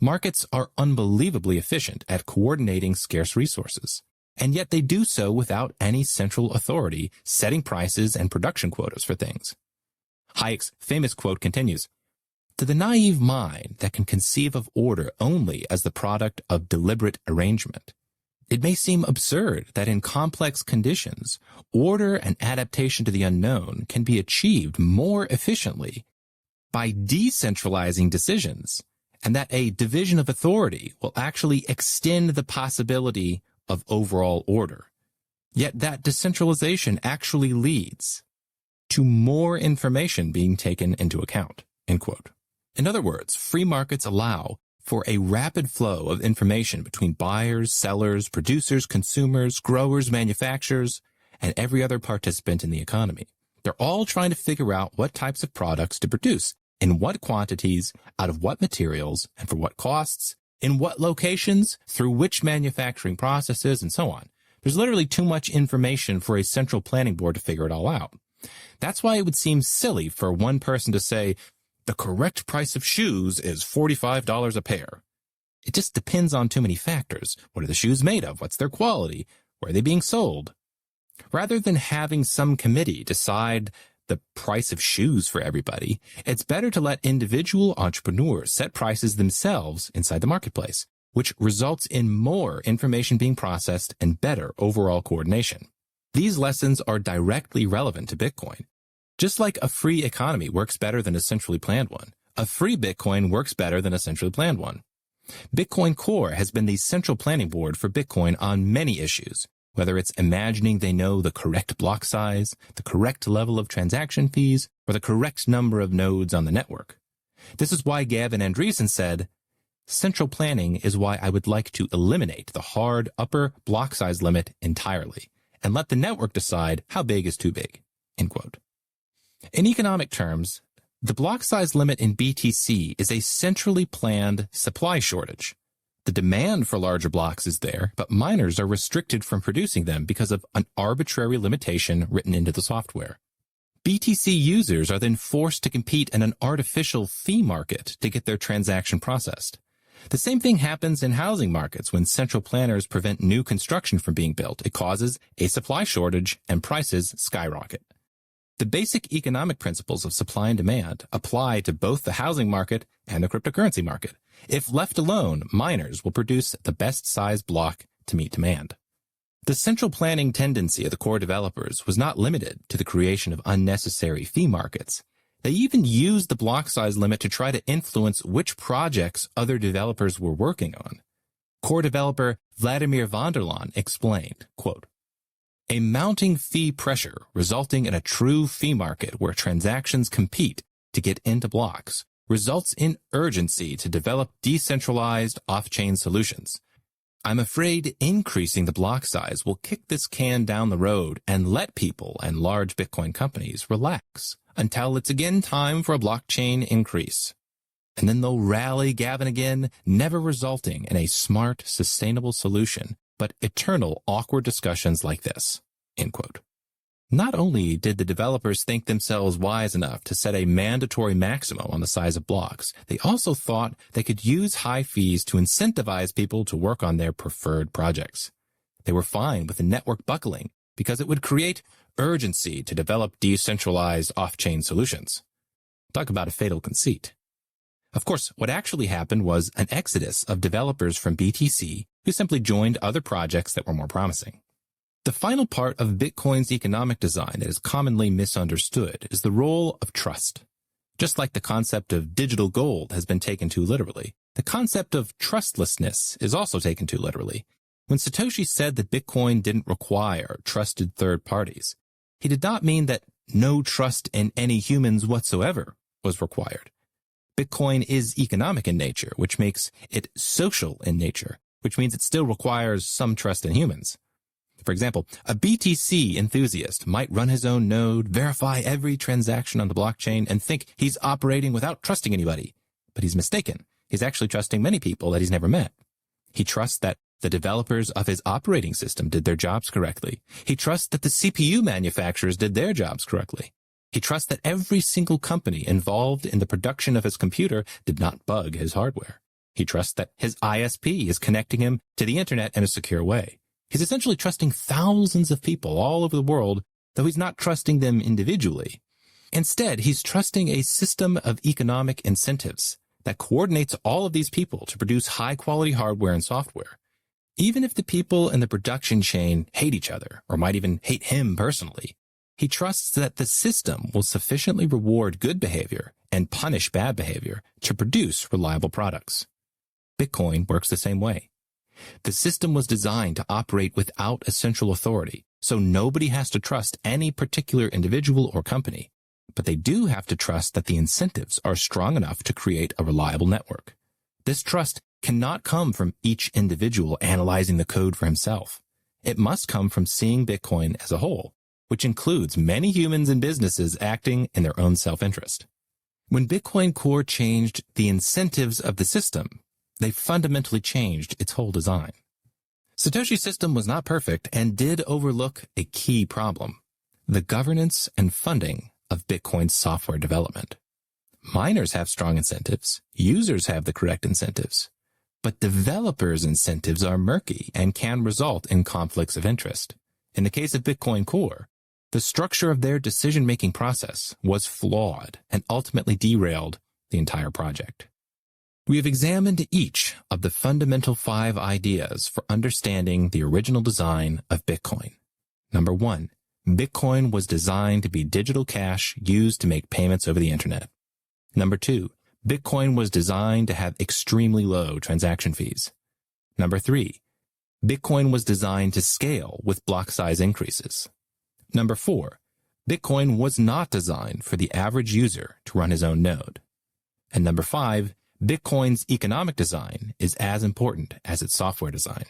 Markets are unbelievably efficient at coordinating scarce resources, and yet they do so without any central authority setting prices and production quotas for things. Hayek's famous quote continues, "To the naive mind that can conceive of order only as the product of deliberate arrangement, it may seem absurd that in complex conditions, order and adaptation to the unknown can be achieved more efficiently by decentralizing decisions, and that a division of authority will actually extend the possibility of overall order. Yet that decentralization actually leads to more information being taken into account." End quote. In other words, free markets allow for a rapid flow of information between buyers, sellers, producers, consumers, growers, manufacturers, and every other participant in the economy. They're all trying to figure out what types of products to produce, in what quantities, out of what materials, and for what costs, in what locations, through which manufacturing processes, and so on. There's literally too much information for a central planning board to figure it all out. That's why it would seem silly for one person to say, "The correct price of shoes is $45 a pair." It just depends on too many factors. What are the shoes made of? What's their quality? Where are they being sold? Rather than having some committee decide the price of shoes for everybody, it's better to let individual entrepreneurs set prices themselves inside the marketplace, which results in more information being processed and better overall coordination. These lessons are directly relevant to Bitcoin. Just like a free economy works better than a centrally planned one, a free Bitcoin works better than a centrally planned one. Bitcoin Core has been the central planning board for Bitcoin on many issues, whether it's imagining they know the correct block size, the correct level of transaction fees, or the correct number of nodes on the network. This is why Gavin Andreessen said, Central planning is why I would like to eliminate the hard upper block size limit entirely and let the network decide how big is too big." End quote. In economic terms, the block size limit in BTC is a centrally planned supply shortage. The demand for larger blocks is there, but miners are restricted from producing them because of an arbitrary limitation written into the software. BTC users are then forced to compete in an artificial fee market to get their transaction processed. The same thing happens in housing markets when central planners prevent new construction from being built. It causes a supply shortage and prices skyrocket. The basic economic principles of supply and demand apply to both the housing market and the cryptocurrency market. If left alone, miners will produce the best size block to meet demand. The central planning tendency of the core developers was not limited to the creation of unnecessary fee markets. They even used the block size limit to try to influence which projects other developers were working on. Core developer Vladimir Vanderlaan explained, quote, "A mounting fee pressure resulting in a true fee market where transactions compete to get into blocks results in urgency to develop decentralized off-chain solutions. I'm afraid increasing the block size will kick this can down the road and let people and large Bitcoin companies relax until it's again time for a blockchain increase. And then they'll rally Gavin again, never resulting in a smart, sustainable solution, but eternal awkward discussions like this." End quote. Not only did the developers think themselves wise enough to set a mandatory maximum on the size of blocks, they also thought they could use high fees to incentivize people to work on their preferred projects. They were fine with the network buckling because it would create urgency to develop decentralized off-chain solutions. Talk about a fatal conceit. Of course, what actually happened was an exodus of developers from BTC who simply joined other projects that were more promising. The final part of Bitcoin's economic design that is commonly misunderstood is the role of trust. Just like the concept of digital gold has been taken too literally, the concept of trustlessness is also taken too literally. When Satoshi said that Bitcoin didn't require trusted third parties, he did not mean that no trust in any humans whatsoever was required. Bitcoin is economic in nature, which makes it social in nature, which means it still requires some trust in humans. For example, a BTC enthusiast might run his own node, verify every transaction on the blockchain, and think he's operating without trusting anybody. But he's mistaken. He's actually trusting many people that he's never met. He trusts that the developers of his operating system did their jobs correctly. He trusts that the CPU manufacturers did their jobs correctly. He trusts that every single company involved in the production of his computer did not bug his hardware. He trusts that his ISP is connecting him to the internet in a secure way. He's essentially trusting thousands of people all over the world, though he's not trusting them individually. Instead, he's trusting a system of economic incentives that coordinates all of these people to produce high-quality hardware and software. Even if the people in the production chain hate each other, or might even hate him personally, he trusts that the system will sufficiently reward good behavior and punish bad behavior to produce reliable products. Bitcoin works the same way. The system was designed to operate without a central authority, so nobody has to trust any particular individual or company, but they do have to trust that the incentives are strong enough to create a reliable network. This trust cannot come from each individual analyzing the code for himself. It must come from seeing Bitcoin as a whole, which includes many humans and businesses acting in their own self-interest. When Bitcoin Core changed the incentives of the system, they fundamentally changed its whole design. Satoshi's system was not perfect and did overlook a key problem: the governance and funding of Bitcoin's software development. Miners have strong incentives, users have the correct incentives, but developers' incentives are murky and can result in conflicts of interest. In the case of Bitcoin Core, the structure of their decision-making process was flawed and ultimately derailed the entire project. We have examined each of the fundamental 5 ideas for understanding the original design of Bitcoin. Number 1, Bitcoin was designed to be digital cash used to make payments over the internet. Number 2, Bitcoin was designed to have extremely low transaction fees. Number 3, Bitcoin was designed to scale with block size increases. Number 4, Bitcoin was not designed for the average user to run his own node. And number 5, Bitcoin's economic design is as important as its software design.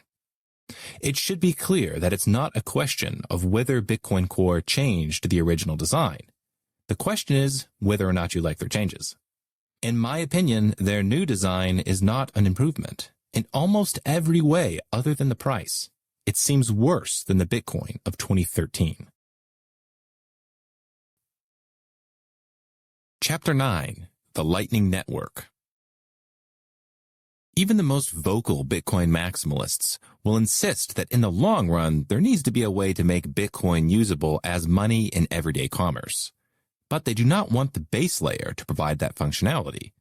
It should be clear that it's not a question of whether Bitcoin Core changed the original design. The question is whether or not you like their changes. In my opinion, their new design is not an improvement. In almost every way other than the price, it seems worse than the Bitcoin of 2013. Chapter 9. The Lightning Network. Even the most vocal Bitcoin maximalists will insist that in the long run, there needs to be a way to make Bitcoin usable as money in everyday commerce. But they do not want the base layer to provide that functionality.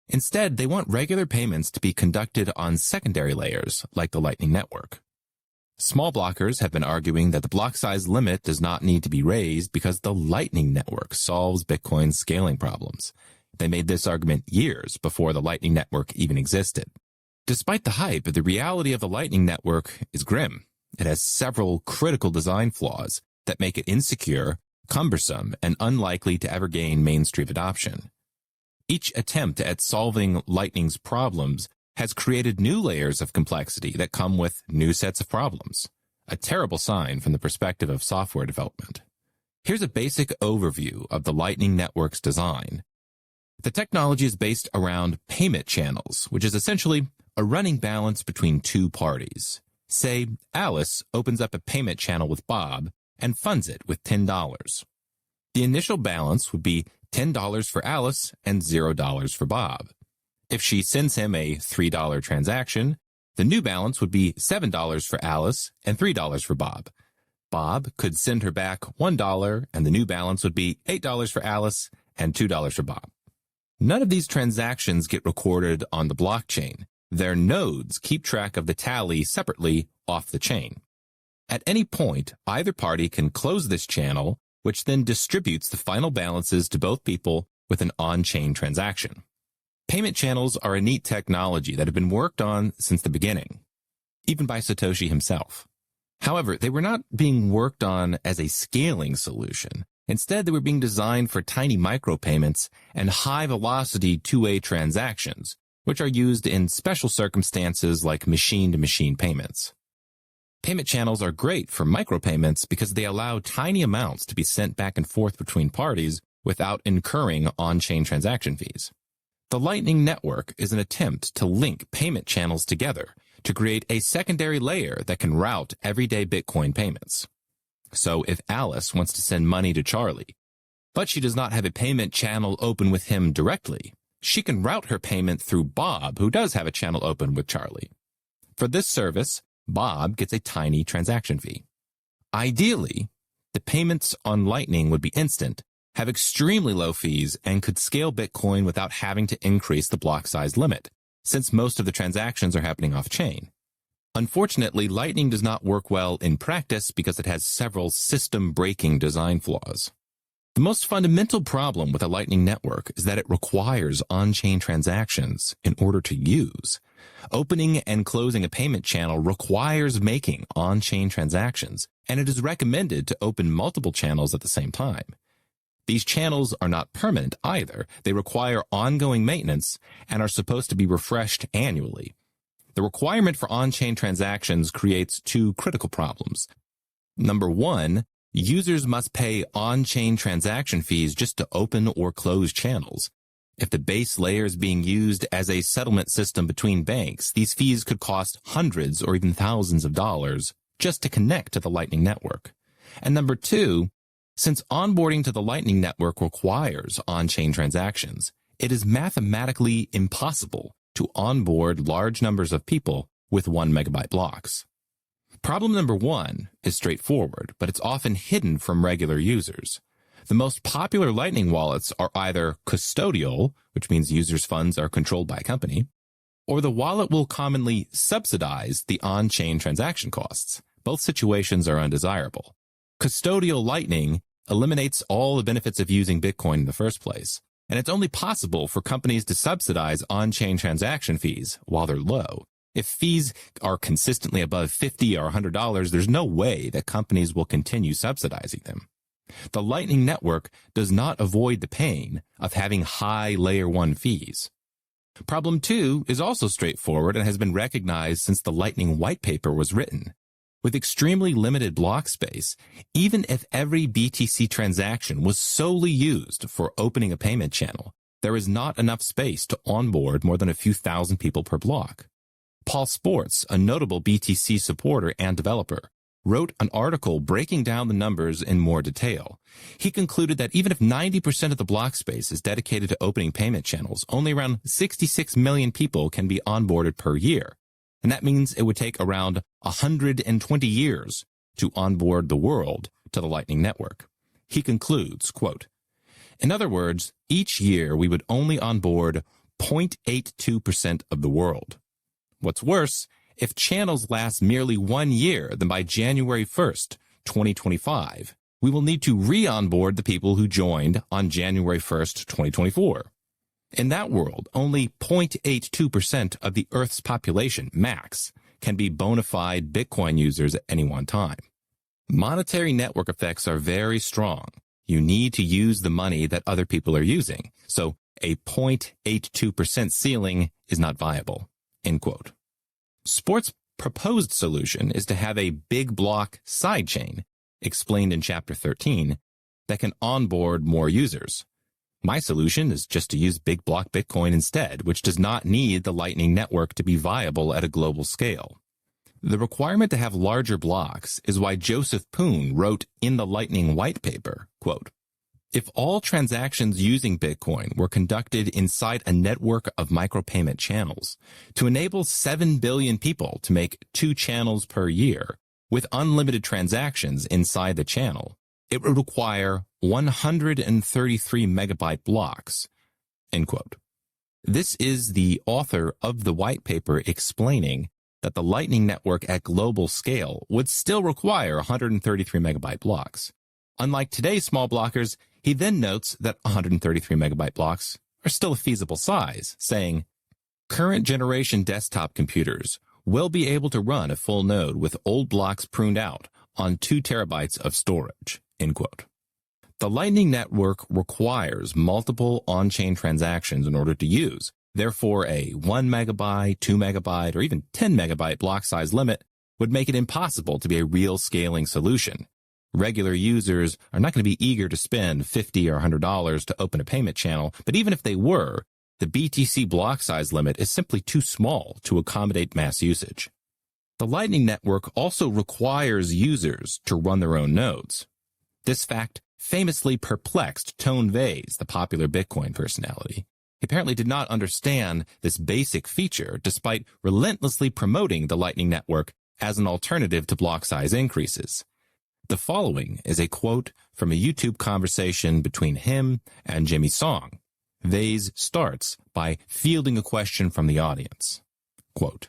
Instead, they want regular payments to be conducted on secondary layers, like the Lightning Network. Small blockers have been arguing that the block size limit does not need to be raised because the Lightning Network solves Bitcoin's scaling problems. They made this argument years before the Lightning Network even existed. Despite the hype, the reality of the Lightning Network is grim. It has several critical design flaws that make it insecure, cumbersome, and unlikely to ever gain mainstream adoption. Each attempt at solving Lightning's problems has created new layers of complexity that come with new sets of problems, a terrible sign from the perspective of software development. Here's a basic overview of the Lightning Network's design. The technology is based around payment channels, which is essentially a running balance between two parties. Say, Alice opens up a payment channel with Bob and funds it with $10. The initial balance would be $10 for Alice and $0 for Bob. If she sends him a $3 transaction, the new balance would be $7 for Alice and $3 for Bob. Bob could send her back $1 and the new balance would be $8 for Alice and $2 for Bob. None of these transactions get recorded on the blockchain. Their nodes keep track of the tally separately off the chain. At any point, either party can close this channel, which then distributes the final balances to both people with an on-chain transaction. Payment channels are a neat technology that have been worked on since the beginning, even by Satoshi himself. However, they were not being worked on as a scaling solution. Instead, they were being designed for tiny micropayments and high-velocity two-way transactions, which are used in special circumstances like machine-to-machine payments. Payment channels are great for micropayments because they allow tiny amounts to be sent back and forth between parties without incurring on-chain transaction fees. The Lightning Network is an attempt to link payment channels together to create a secondary layer that can route everyday Bitcoin payments. So if Alice wants to send money to Charlie, but she does not have a payment channel open with him directly, she can route her payment through Bob, who does have a channel open with Charlie. For this service, Bob gets a tiny transaction fee. Ideally, the payments on Lightning would be instant, have extremely low fees, and could scale Bitcoin without having to increase the block size limit, since most of the transactions are happening off-chain. Unfortunately, Lightning does not work well in practice because it has several system-breaking design flaws. The most fundamental problem with a Lightning Network is that it requires on-chain transactions in order to use. Opening and closing a payment channel requires making on-chain transactions, and it is recommended to open multiple channels at the same time. These channels are not permanent either. They require ongoing maintenance and are supposed to be refreshed annually. The requirement for on-chain transactions creates two critical problems. Number one, users must pay on-chain transaction fees just to open or close channels. If the base layer is being used as a settlement system between banks, these fees could cost hundreds or even thousands of dollars just to connect to the Lightning Network. And number two, since onboarding to the Lightning Network requires on-chain transactions, it is mathematically impossible to onboard large numbers of people with 1 megabyte blocks. Problem number one is straightforward, but it's often hidden from regular users. The most popular Lightning wallets are either custodial, which means users' funds are controlled by a company, or the wallet will commonly subsidize the on-chain transaction costs. Both situations are undesirable. Custodial Lightning eliminates all the benefits of using Bitcoin in the first place, and it's only possible for companies to subsidize on-chain transaction fees while they're low. If fees are consistently above $50 or $100, there's no way that companies will continue subsidizing them. The Lightning Network does not avoid the pain of having high Layer 1 fees. Problem 2 is also straightforward and has been recognized since the Lightning white paper was written. With extremely limited block space, even if every BTC transaction was solely used for opening a payment channel, there is not enough space to onboard more than a few thousand people per block. Paul Sports, a notable BTC supporter and developer, wrote an article breaking down the numbers in more detail. He concluded that even if 90% of the block space is dedicated to opening payment channels, only around 66 million people can be onboarded per year. And that means it would take around 120 years to onboard the world to the Lightning Network. He concludes, quote, "In other words, each year we would only onboard 0.82% of the world. What's worse, if channels last merely 1 year, then by January 1st, 2025, we will need to re-onboard the people who joined on January 1st, 2024. In that world, only 0.82% of the Earth's population, max, can be bona fide Bitcoin users at any one time. Monetary network effects are very strong. You need to use the money that other people are using, so a 0.82% ceiling is not viable." End quote. Sport's proposed solution is to have a big block sidechain, explained in Chapter 13, that can onboard more users. My solution is just to use big block Bitcoin instead, which does not need the Lightning Network to be viable at a global scale. The requirement to have larger blocks is why Joseph Poon wrote in the Lightning white paper, quote, "If all transactions using Bitcoin were conducted inside a network of micropayment channels, to enable 7 billion people to make 2 channels per year with unlimited transactions inside the channel, it would require 133 megabyte blocks." End quote. This is the author of the white paper explaining that the Lightning Network at global scale would still require 133 megabyte blocks. Unlike today's small blockers, he then notes that 133 megabyte blocks are still a feasible size, saying, "Current generation desktop computers will be able to run a full node with old blocks pruned out on 2 terabytes of storage." End quote. The Lightning Network requires multiple on-chain transactions in order to use. Therefore, a 1 megabyte, 2 megabyte, or even 10 megabyte block size limit would make it impossible to be a real scaling solution. Regular users are not going to be eager to spend $50 or $100 to open a payment channel, but even if they were, the BTC block size limit is simply too small to accommodate mass usage. The Lightning Network also requires users to run their own nodes. This fact famously perplexed Tone Vays, the popular Bitcoin personality. He apparently did not understand this basic feature despite relentlessly promoting the Lightning Network as an alternative to block size increases. The following is a quote from a YouTube conversation between him and Jimmy Song. Vays starts by fielding a question from the audience. Quote,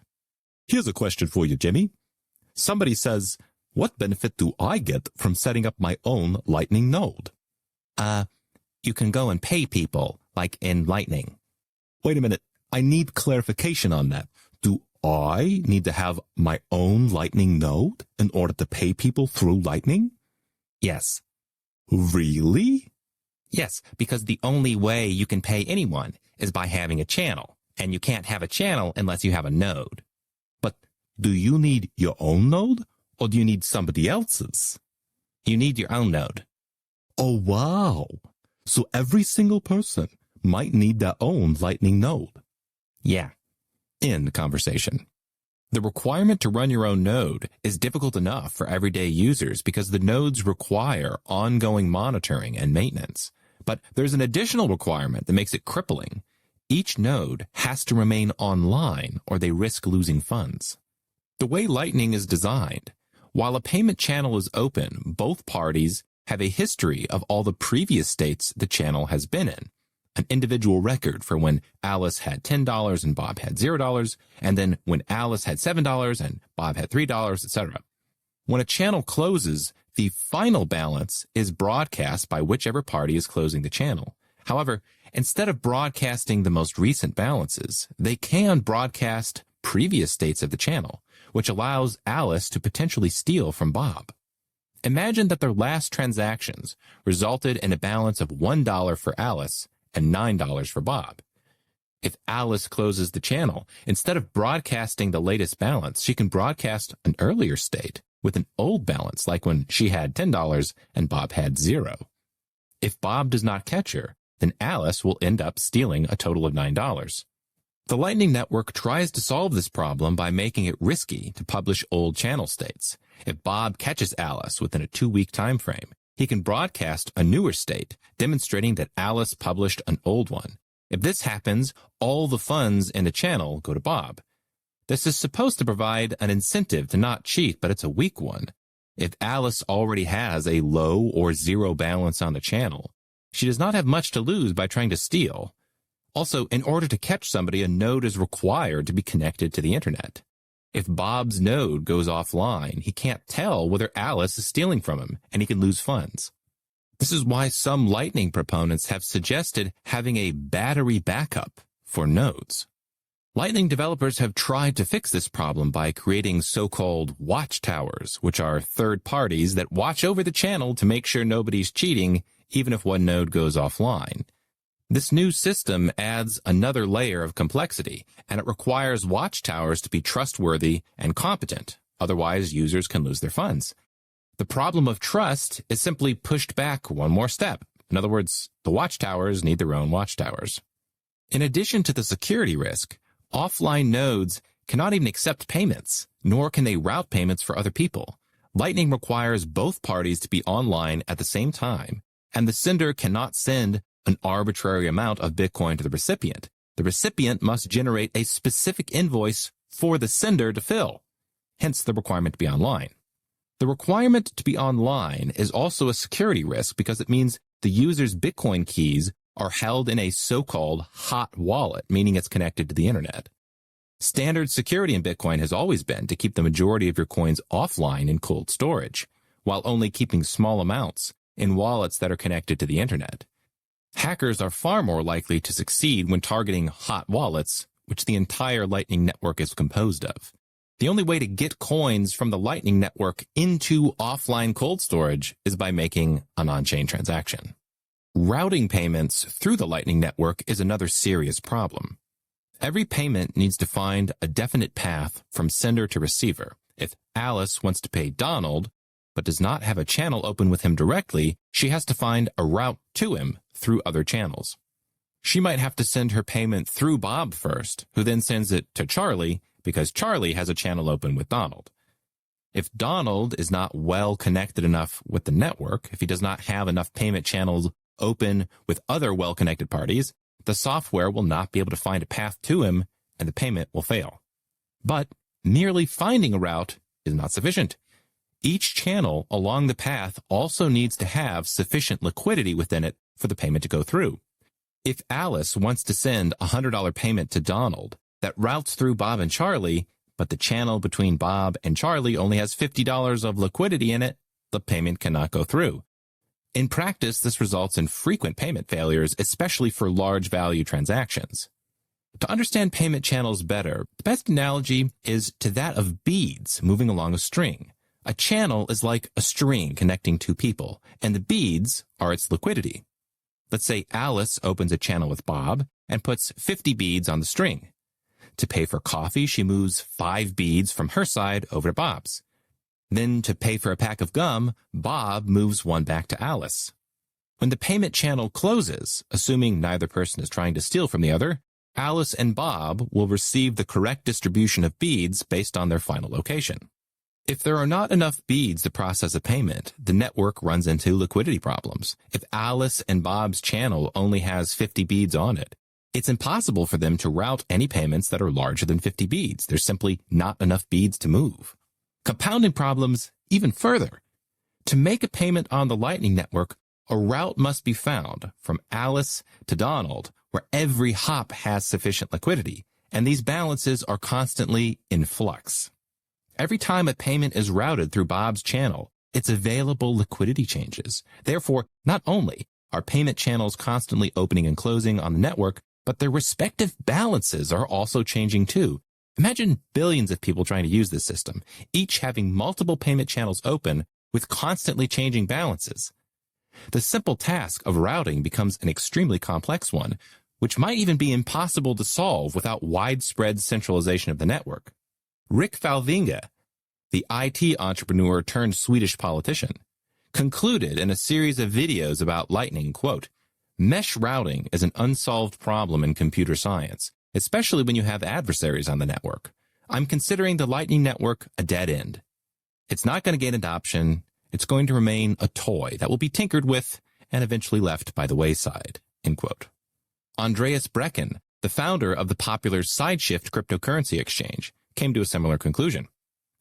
"Here's a question for you, Jimmy. Somebody says, what benefit do I get from setting up my own Lightning node?" You can go and pay people, like in Lightning." "Wait a minute. I need clarification on that. Do I need to have my own Lightning node in order to pay people through Lightning?" "Yes." "Really?" "Yes, because the only way you can pay anyone is by having a channel, and you can't have a channel unless you have a node." "But do you need your own node, or do you need somebody else's?" "You need your own node." "Oh, wow. So every single person might need their own Lightning node." "Yeah." End conversation. The requirement to run your own node is difficult enough for everyday users because the nodes require ongoing monitoring and maintenance. But there's an additional requirement that makes it crippling. Each node has to remain online or they risk losing funds. The way Lightning is designed, while a payment channel is open, both parties have a history of all the previous states the channel has been in. An individual record for when Alice had $10 and Bob had $0, and then when Alice had $7 and Bob had $3, etc. When a channel closes, the final balance is broadcast by whichever party is closing the channel. However, instead of broadcasting the most recent balances, they can broadcast previous states of the channel, which allows Alice to potentially steal from Bob. Imagine that their last transactions resulted in a balance of $1 for Alice and $9 for Bob. If Alice closes the channel, instead of broadcasting the latest balance, she can broadcast an earlier state with an old balance, like when she had $10 and Bob had 0. If Bob does not catch her, then Alice will end up stealing a total of $9. The Lightning Network tries to solve this problem by making it risky to publish old channel states. If Bob catches Alice within a 2-week time frame, he can broadcast a newer state, demonstrating that Alice published an old one. If this happens, all the funds in the channel go to Bob. This is supposed to provide an incentive to not cheat, but it's a weak one. If Alice already has a low or 0 balance on the channel, she does not have much to lose by trying to steal. Also, in order to catch somebody, a node is required to be connected to the internet. If Bob's node goes offline, he can't tell whether Alice is stealing from him, and he can lose funds. This is why some Lightning proponents have suggested having a battery backup for nodes. Lightning developers have tried to fix this problem by creating so-called watchtowers, which are third parties that watch over the channel to make sure nobody's cheating, even if one node goes offline. This new system adds another layer of complexity, and it requires watchtowers to be trustworthy and competent. Otherwise, users can lose their funds. The problem of trust is simply pushed back one more step. In other words, the watchtowers need their own watchtowers. In addition to the security risk, offline nodes cannot even accept payments, nor can they route payments for other people. Lightning requires both parties to be online at the same time, and the sender cannot send an arbitrary amount of Bitcoin to the recipient. The recipient must generate a specific invoice for the sender to fill, hence the requirement to be online. The requirement to be online is also a security risk because it means the user's Bitcoin keys are held in a so-called hot wallet, meaning it's connected to the internet. Standard security in Bitcoin has always been to keep the majority of your coins offline in cold storage, while only keeping small amounts in wallets that are connected to the internet. Hackers are far more likely to succeed when targeting hot wallets, which the entire Lightning Network is composed of. The only way to get coins from the Lightning Network into offline cold storage is by making an on-chain transaction. Routing payments through the Lightning Network is another serious problem. Every payment needs to find a definite path from sender to receiver. If Alice wants to pay Donald, but does not have a channel open with him directly, she has to find a route to him through other channels. She might have to send her payment through Bob first, who then sends it to Charlie, because Charlie has a channel open with Donald. If Donald is not well connected enough with the network, if he does not have enough payment channels open with other well-connected parties, the software will not be able to find a path to him, and the payment will fail. But merely finding a route is not sufficient. Each channel along the path also needs to have sufficient liquidity within it for the payment to go through. If Alice wants to send a $100 payment to Donald that routes through Bob and Charlie, but the channel between Bob and Charlie only has $50 of liquidity in it, the payment cannot go through. In practice, this results in frequent payment failures, especially for large value transactions. To understand payment channels better, the best analogy is to that of beads moving along a string. A channel is like a string connecting two people, and the beads are its liquidity. Let's say Alice opens a channel with Bob and puts 50 beads on the string. To pay for coffee, she moves 5 beads from her side over to Bob's. Then to pay for a pack of gum, Bob moves 1 back to Alice. When the payment channel closes, assuming neither person is trying to steal from the other, Alice and Bob will receive the correct distribution of beads based on their final location. If there are not enough beads to process a payment, the network runs into liquidity problems. If Alice and Bob's channel only has 50 beads on it, it's impossible for them to route any payments that are larger than 50 beads. There's simply not enough beads to move. Compounding problems even further. To make a payment on the Lightning Network, a route must be found from Alice to Donald, where every hop has sufficient liquidity, and these balances are constantly in flux. Every time a payment is routed through Bob's channel, its available liquidity changes. Therefore, not only are payment channels constantly opening and closing on the network, but their respective balances are also changing too. Imagine billions of people trying to use this system, each having multiple payment channels open with constantly changing balances. The simple task of routing becomes an extremely complex one, which might even be impossible to solve without widespread centralization of the network. Rick Falvinga, the IT entrepreneur turned Swedish politician, concluded in a series of videos about Lightning, quote, "Mesh routing is an unsolved problem in computer science, especially when you have adversaries on the network. I'm considering the Lightning Network a dead end. It's not going to gain adoption. It's going to remain a toy that will be tinkered with and eventually left by the wayside," end quote. Andreas Brecken, the founder of the popular SideShift cryptocurrency exchange, came to a similar conclusion.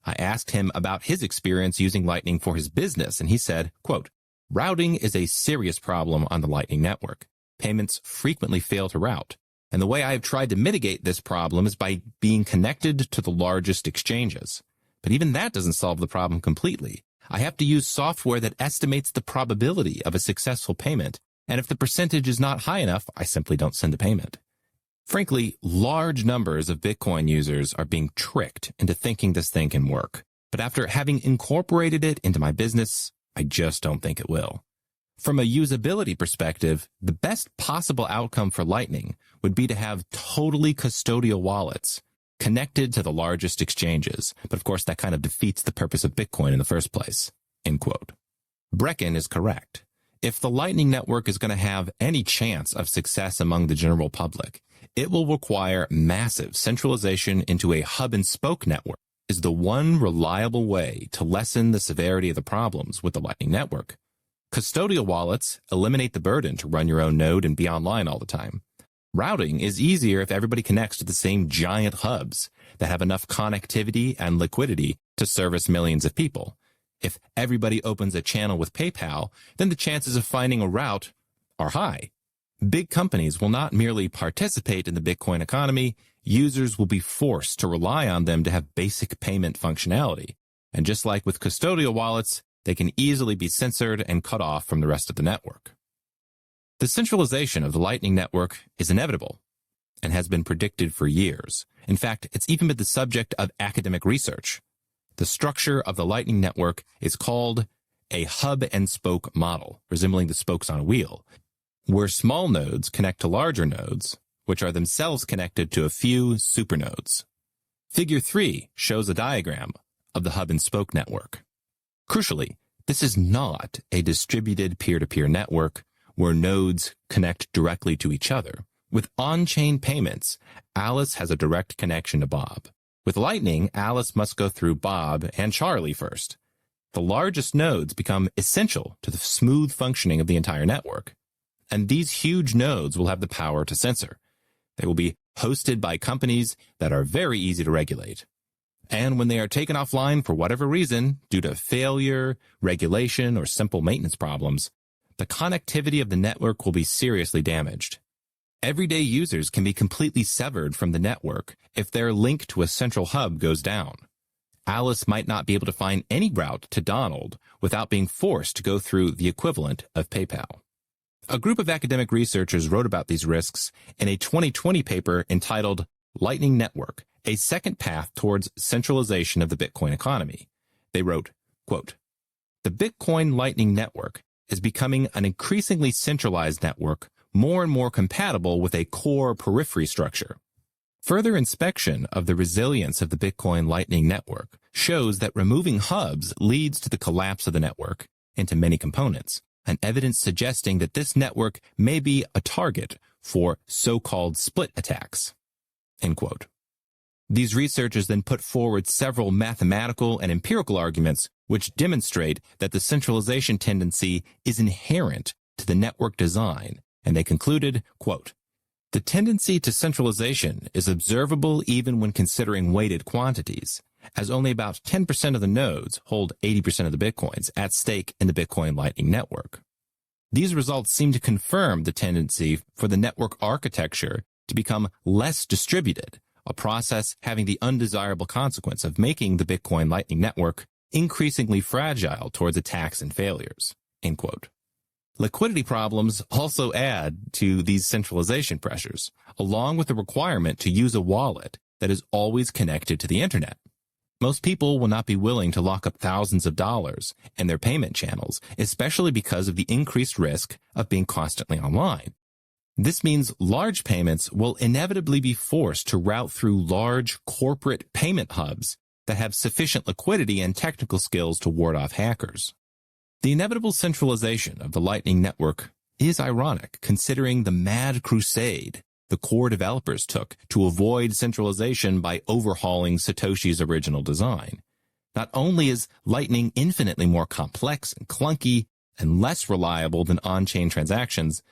I asked him about his experience using Lightning for his business, and he said, quote, "Routing is a serious problem on the Lightning Network. Payments frequently fail to route, and the way I have tried to mitigate this problem is by being connected to the largest exchanges. But even that doesn't solve the problem completely. I have to use software that estimates the probability of a successful payment, and if the percentage is not high enough, I simply don't send a payment." Frankly, large numbers of Bitcoin users are being tricked into thinking this thing can work. But after having incorporated it into my business, I just don't think it will. From a usability perspective, the best possible outcome for Lightning would be to have totally custodial wallets connected to the largest exchanges. But of course, that kind of defeats the purpose of Bitcoin in the first place, end quote. Brecken is correct. If the Lightning Network is going to have any chance of success among the general public, it will require massive centralization into a hub-and-spoke network is the one reliable way to lessen the severity of the problems with the Lightning Network. Custodial wallets eliminate the burden to run your own node and be online all the time. Routing is easier if everybody connects to the same giant hubs that have enough connectivity and liquidity to service millions of people. If everybody opens a channel with PayPal, then the chances of finding a route are high. Big companies will not merely participate in the Bitcoin economy, users will be forced to rely on them to have basic payment functionality. And just like with custodial wallets, they can easily be censored and cut off from the rest of the network. The centralization of the Lightning Network is inevitable and has been predicted for years. In fact, it's even been the subject of academic research. The structure of the Lightning Network is called a hub-and-spoke model, resembling the spokes on a wheel, where small nodes connect to larger nodes, which are themselves connected to a few supernodes. Figure 3 shows a diagram of the hub-and-spoke network. Crucially, this is not a distributed peer-to-peer network where nodes connect directly to each other. With on-chain payments, Alice has a direct connection to Bob. With Lightning, Alice must go through Bob and Charlie first. The largest nodes become essential to the smooth functioning of the entire network. And these huge nodes will have the power to censor. They will be hosted by companies that are very easy to regulate. And when they are taken offline for whatever reason, due to failure, regulation, or simple maintenance problems, the connectivity of the network will be seriously damaged. Everyday users can be completely severed from the network if their link to a central hub goes down. Alice might not be able to find any route to Donald without being forced to go through the equivalent of PayPal. A group of academic researchers wrote about these risks in a 2020 paper entitled Lightning Network, a second path towards centralization of the Bitcoin economy. They wrote, quote, "The Bitcoin Lightning Network is becoming an increasingly centralized network, more and more compatible with a core periphery structure. Further inspection of the resilience of the Bitcoin Lightning Network shows that removing hubs leads to the collapse of the network into many components, and evidence suggesting that this network may be a target for so-called split attacks," end quote. These researchers then put forward several mathematical and empirical arguments which demonstrate that the centralization tendency is inherent to the network design, and they concluded, quote, "The tendency to centralization is observable even when considering weighted quantities, as only about 10% of the nodes hold 80% of the Bitcoins at stake in the Bitcoin Lightning Network. These results seem to confirm the tendency for the network architecture to become less distributed, a process having the undesirable consequence of making the Bitcoin Lightning Network increasingly fragile towards attacks and failures," end quote. Liquidity problems also add to these centralization pressures, along with the requirement to use a wallet that is always connected to the internet. Most people will not be willing to lock up thousands of dollars in their payment channels, especially because of the increased risk of being constantly online. This means large payments will inevitably be forced to route through large corporate payment hubs that have sufficient liquidity and technical skills to ward off hackers. The inevitable centralization of the Lightning Network is ironic, considering the mad crusade the core developers took to avoid centralization by overhauling Satoshi's original design. Not only is Lightning infinitely more complex and clunky and less reliable than on-chain transactions,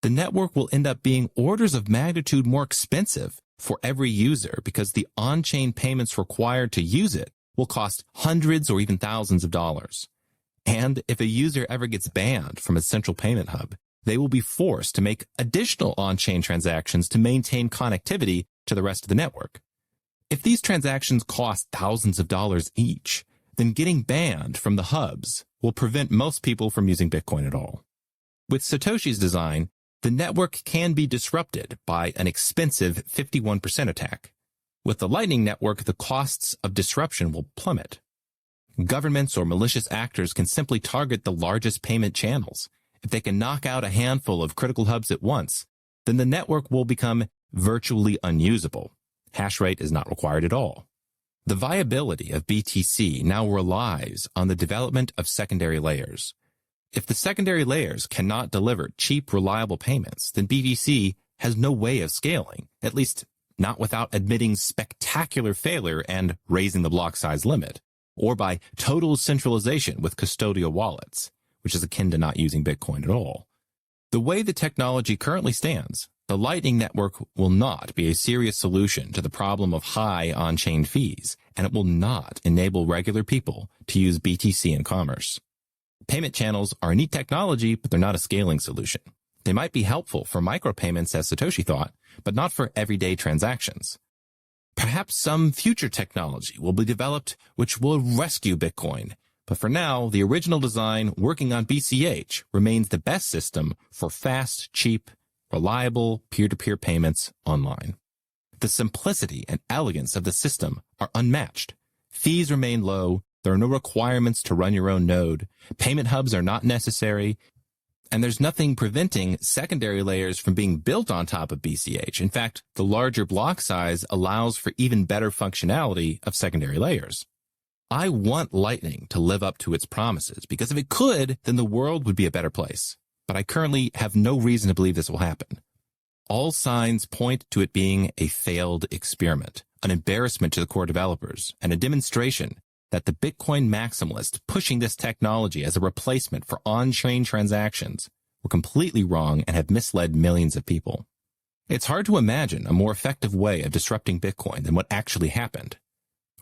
the network will end up being orders of magnitude more expensive for every user because the on-chain payments required to use it will cost hundreds or even thousands of dollars. And if a user ever gets banned from a central payment hub, they will be forced to make additional on-chain transactions to maintain connectivity to the rest of the network. If these transactions cost thousands of dollars each, then getting banned from the hubs will prevent most people from using Bitcoin at all. With Satoshi's design, the network can be disrupted by an expensive 51% attack. With the Lightning Network, the costs of disruption will plummet. Governments or malicious actors can simply target the largest payment channels. If they can knock out a handful of critical hubs at once, then the network will become virtually unusable. Hash rate is not required at all. The viability of BTC now relies on the development of secondary layers. If the secondary layers cannot deliver cheap, reliable payments, then BTC has no way of scaling, at least not without admitting spectacular failure and raising the block size limit, or by total centralization with custodial wallets, which is akin to not using Bitcoin at all. The way the technology currently stands, the Lightning Network will not be a serious solution to the problem of high on-chain fees, and it will not enable regular people to use BTC in commerce. Payment channels are a neat technology, but they're not a scaling solution. They might be helpful for micropayments, as Satoshi thought, but not for everyday transactions. Perhaps some future technology will be developed which will rescue Bitcoin, but for now, the original design working on BCH remains the best system for fast, cheap, reliable peer-to-peer payments online. The simplicity and elegance of the system are unmatched. Fees remain low, there are no requirements to run your own node, payment hubs are not necessary, and there's nothing preventing secondary layers from being built on top of BCH. In fact, the larger block size allows for even better functionality of secondary layers. I want Lightning to live up to its promises, because if it could, then the world would be a better place. But I currently have no reason to believe this will happen. All signs point to it being a failed experiment, an embarrassment to the core developers, and a demonstration that the Bitcoin maximalists pushing this technology as a replacement for on-chain transactions were completely wrong and have misled millions of people. It's hard to imagine a more effective way of disrupting Bitcoin than what actually happened.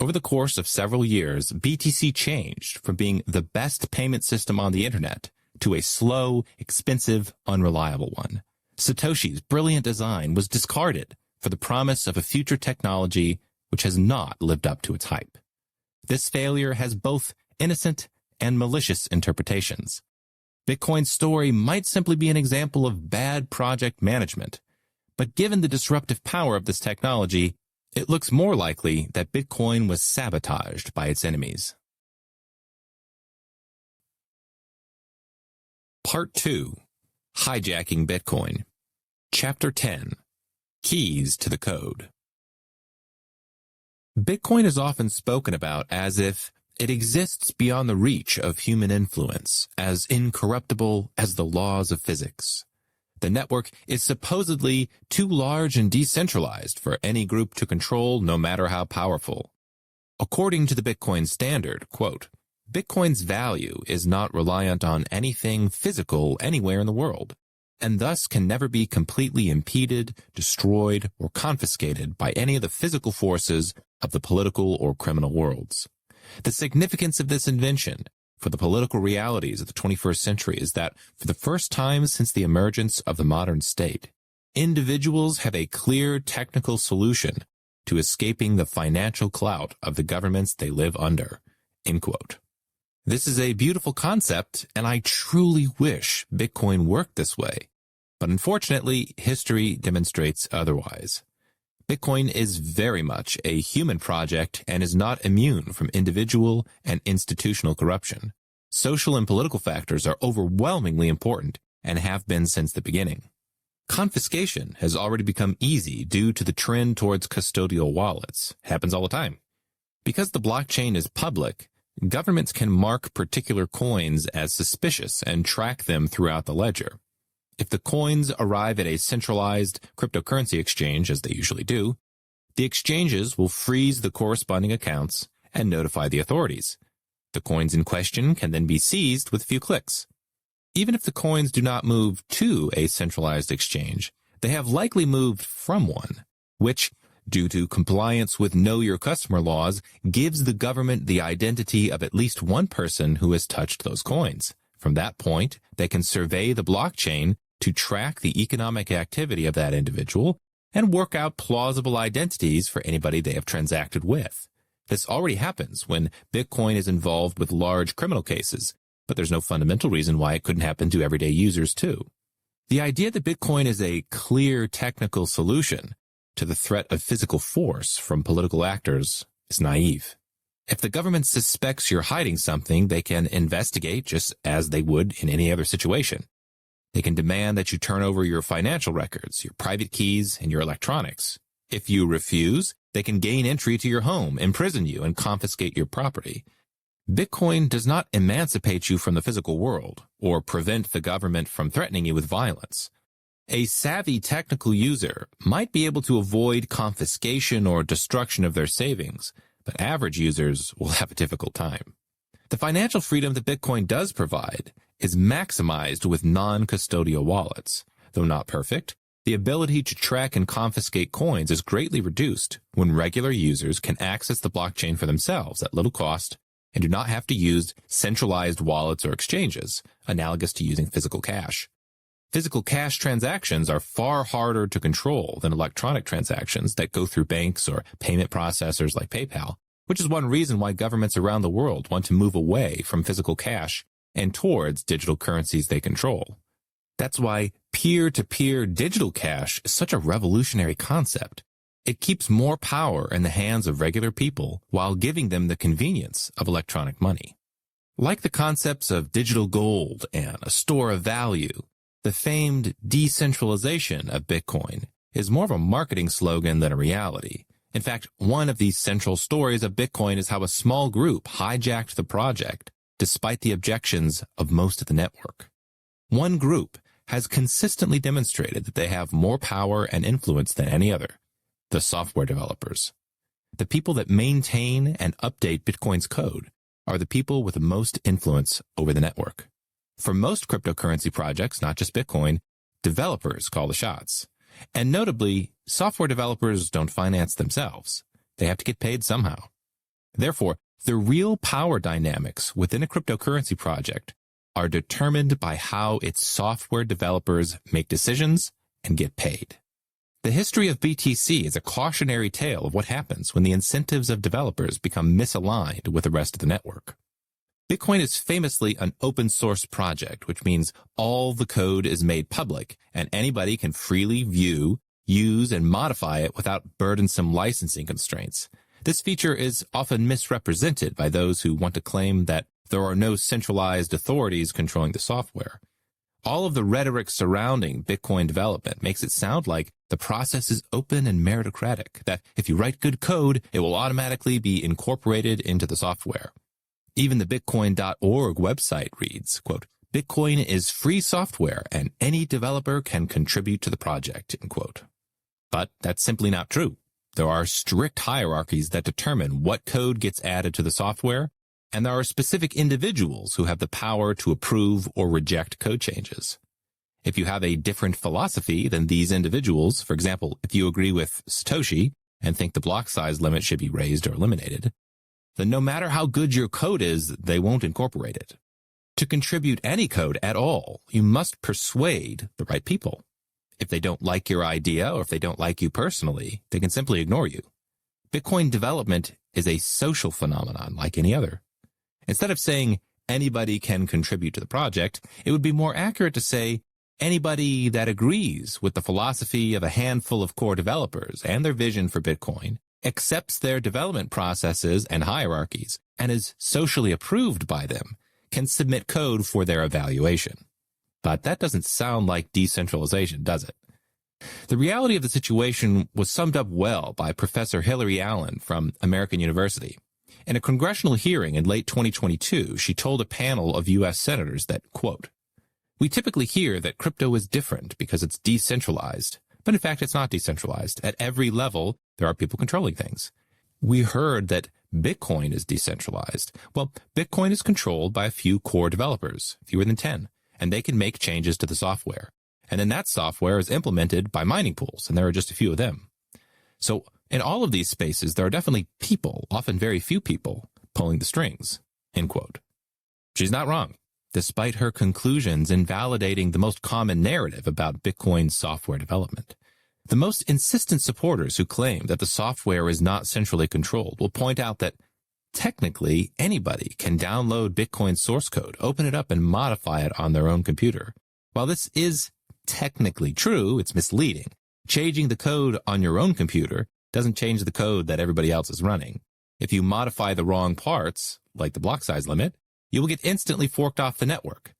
Over the course of several years, BTC changed from being the best payment system on the internet to a slow, expensive, unreliable one. Satoshi's brilliant design was discarded for the promise of a future technology which has not lived up to its hype. This failure has both innocent and malicious interpretations. Bitcoin's story might simply be an example of bad project management, but given the disruptive power of this technology, it looks more likely that Bitcoin was sabotaged by its enemies. Part 2. Hijacking Bitcoin. Chapter 10. Keys to the Code. Bitcoin is often spoken about as if it exists beyond the reach of human influence, as incorruptible as the laws of physics. The network is supposedly too large and decentralized for any group to control, no matter how powerful. According to the Bitcoin Standard, quote, Bitcoin's value is not reliant on anything physical anywhere in the world, and thus can never be completely impeded, destroyed, or confiscated by any of the physical forces of the political or criminal worlds. The significance of this invention for the political realities of the 21st century is that, for the first time since the emergence of the modern state, individuals have a clear technical solution to escaping the financial clout of the governments they live under. End quote. This is a beautiful concept, and I truly wish Bitcoin worked this way. But unfortunately, history demonstrates otherwise. Bitcoin is very much a human project and is not immune from individual and institutional corruption. Social and political factors are overwhelmingly important and have been since the beginning. Confiscation has already become easy due to the trend towards custodial wallets. Happens all the time. Because the blockchain is public, governments can mark particular coins as suspicious and track them throughout the ledger. If the coins arrive at a centralized cryptocurrency exchange, as they usually do, the exchanges will freeze the corresponding accounts and notify the authorities. The coins in question can then be seized with a few clicks. Even if the coins do not move to a centralized exchange, they have likely moved from one, which, due to compliance with Know Your Customer laws, gives the government the identity of at least one person who has touched those coins. From that point, they can survey the blockchain to track the economic activity of that individual and work out plausible identities for anybody they have transacted with. This already happens when Bitcoin is involved with large criminal cases, but there's no fundamental reason why it couldn't happen to everyday users too. The idea that Bitcoin is a clear technical solution to the threat of physical force from political actors is naive. If the government suspects you're hiding something, they can investigate just as they would in any other situation. They can demand that you turn over your financial records, your private keys, and your electronics. If you refuse, they can gain entry to your home, imprison you, and confiscate your property. Bitcoin does not emancipate you from the physical world or prevent the government from threatening you with violence. A savvy technical user might be able to avoid confiscation or destruction of their savings, but average users will have a difficult time. The financial freedom that Bitcoin does provide is maximized with non-custodial wallets. Though not perfect, the ability to track and confiscate coins is greatly reduced when regular users can access the blockchain for themselves at little cost and do not have to use centralized wallets or exchanges, analogous to using physical cash. Physical cash transactions are far harder to control than electronic transactions that go through banks or payment processors like PayPal, which is one reason why governments around the world want to move away from physical cash and towards digital currencies they control. That's why peer-to-peer digital cash is such a revolutionary concept. It keeps more power in the hands of regular people while giving them the convenience of electronic money. Like the concepts of digital gold and a store of value, the famed decentralization of Bitcoin is more of a marketing slogan than a reality. In fact, one of these central stories of Bitcoin is how a small group hijacked the project despite the objections of most of the network. One group has consistently demonstrated that they have more power and influence than any other: the software developers. The people that maintain and update Bitcoin's code are the people with the most influence over the network. For most cryptocurrency projects, not just Bitcoin, developers call the shots. And notably, software developers don't finance themselves. They have to get paid somehow. Therefore, the real power dynamics within a cryptocurrency project are determined by how its software developers make decisions and get paid. The history of BTC is a cautionary tale of what happens when the incentives of developers become misaligned with the rest of the network. Bitcoin is famously an open source project, which means all the code is made public and anybody can freely view, use, and modify it without burdensome licensing constraints. This feature is often misrepresented by those who want to claim that there are no centralized authorities controlling the software. All of the rhetoric surrounding Bitcoin development makes it sound like the process is open and meritocratic, that if you write good code, it will automatically be incorporated into the software. Even the Bitcoin.org website reads, quote, "Bitcoin is free software and any developer can contribute to the project," end quote. But that's simply not true. There are strict hierarchies that determine what code gets added to the software, and there are specific individuals who have the power to approve or reject code changes. If you have a different philosophy than these individuals, for example, if you agree with Satoshi and think the block size limit should be raised or eliminated, then no matter how good your code is, they won't incorporate it. To contribute any code at all, you must persuade the right people. If they don't like your idea or if they don't like you personally, they can simply ignore you. Bitcoin development is a social phenomenon like any other. Instead of saying anybody can contribute to the project, it would be more accurate to say anybody that agrees with the philosophy of a handful of core developers and their vision for Bitcoin, accepts their development processes and hierarchies, and is socially approved by them, can submit code for their evaluation. But that doesn't sound like decentralization, does it? The reality of the situation was summed up well by Professor Hillary Allen from American University. In a congressional hearing in late 2022, she told a panel of U.S. senators that, quote, "We typically hear that crypto is different because it's decentralized, but in fact it's not decentralized. At every level, there are people controlling things. We heard that Bitcoin is decentralized. Well, Bitcoin is controlled by a few core developers, fewer than 10, and they can make changes to the software. And then that software is implemented by mining pools, and there are just a few of them. So in all of these spaces, there are definitely people, often very few people, pulling the strings," end quote. She's not wrong, despite her conclusions invalidating the most common narrative about Bitcoin's software development. The most insistent supporters who claim that the software is not centrally controlled will point out that technically anybody can download Bitcoin's source code, open it up, and modify it on their own computer. While this is technically true, it's misleading. Changing the code on your own computer doesn't change the code that everybody else is running. If you modify the wrong parts, like the block size limit, you will get instantly forked off the network.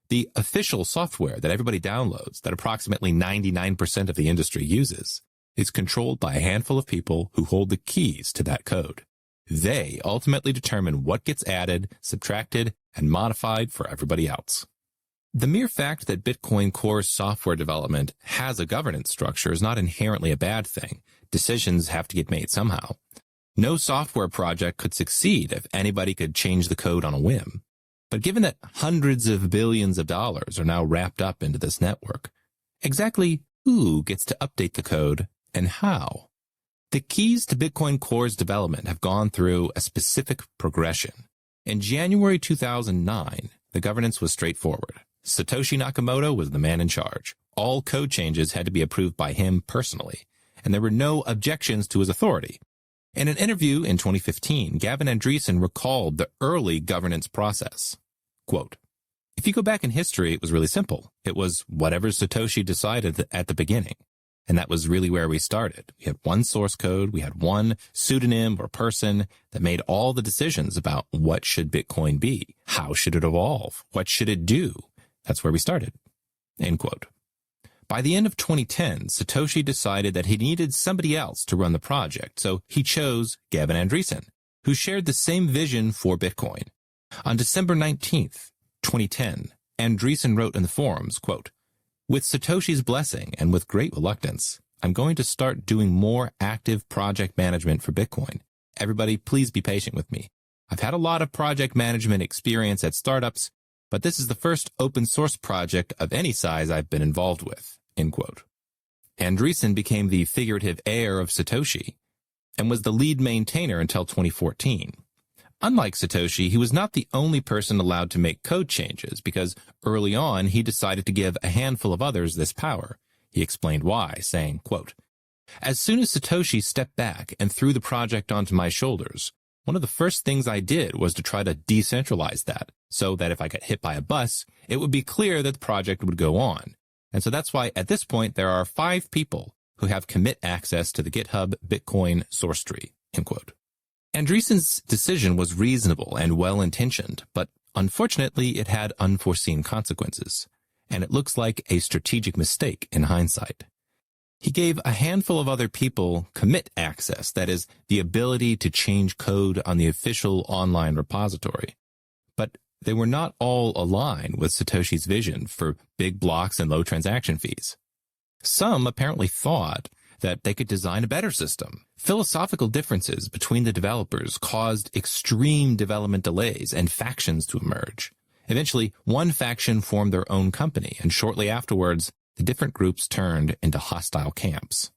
The official software that everybody downloads, that approximately 99% of the industry uses, is controlled by a handful of people who hold the keys to that code. They ultimately determine what gets added, subtracted, and modified for everybody else. The mere fact that Bitcoin Core's software development has a governance structure is not inherently a bad thing. Decisions have to get made somehow. No software project could succeed if anybody could change the code on a whim. But given that hundreds of billions of dollars are now wrapped up into this network, exactly who gets to update the code and how? The keys to Bitcoin Core's development have gone through a specific progression. In January 2009, the governance was straightforward. Satoshi Nakamoto was the man in charge. All code changes had to be approved by him personally, and there were no objections to his authority. In an interview in 2015, Gavin Andresen recalled the early governance process. Quote, "If you go back in history, it was really simple. It was whatever Satoshi decided at the beginning. And that was really where we started. We had one source code, we had one pseudonym or person that made all the decisions about what should Bitcoin be, how should it evolve, what should it do. That's where we started." End quote. By the end of 2010, Satoshi decided that he needed somebody else to run the project, so he chose Gavin Andresen, who shared the same vision for Bitcoin. On December 19th, 2010, Andresen wrote in the forums, quote, "With Satoshi's blessing and with great reluctance, I'm going to start doing more active project management for Bitcoin. Everybody, please be patient with me. I've had a lot of project management experience at startups, but this is the first open source project of any size I've been involved with," end quote. Andresen became the figurative heir of Satoshi and was the lead maintainer until 2014. Unlike Satoshi, he was not the only person allowed to make code changes because early on he decided to give a handful of others this power. He explained why, saying, quote, "As soon as Satoshi stepped back and threw the project onto my shoulders, one of the first things I did was to try to decentralize that, so that if I got hit by a bus, it would be clear that the project would go on. And so that's why at this point there are 5 people who have commit access to the GitHub Bitcoin source tree," end quote. Andresen's decision was reasonable and well-intentioned, but unfortunately it had unforeseen consequences, and it looks like a strategic mistake in hindsight. He gave a handful of other people commit access, that is, the ability to change code on the official online repository. But they were not all aligned with Satoshi's vision for big blocks and low transaction fees. Some apparently thought that they could design a better system. Philosophical differences between the developers caused extreme development delays and factions to emerge. Eventually, one faction formed their own company, and shortly afterwards, the different groups turned into hostile camps.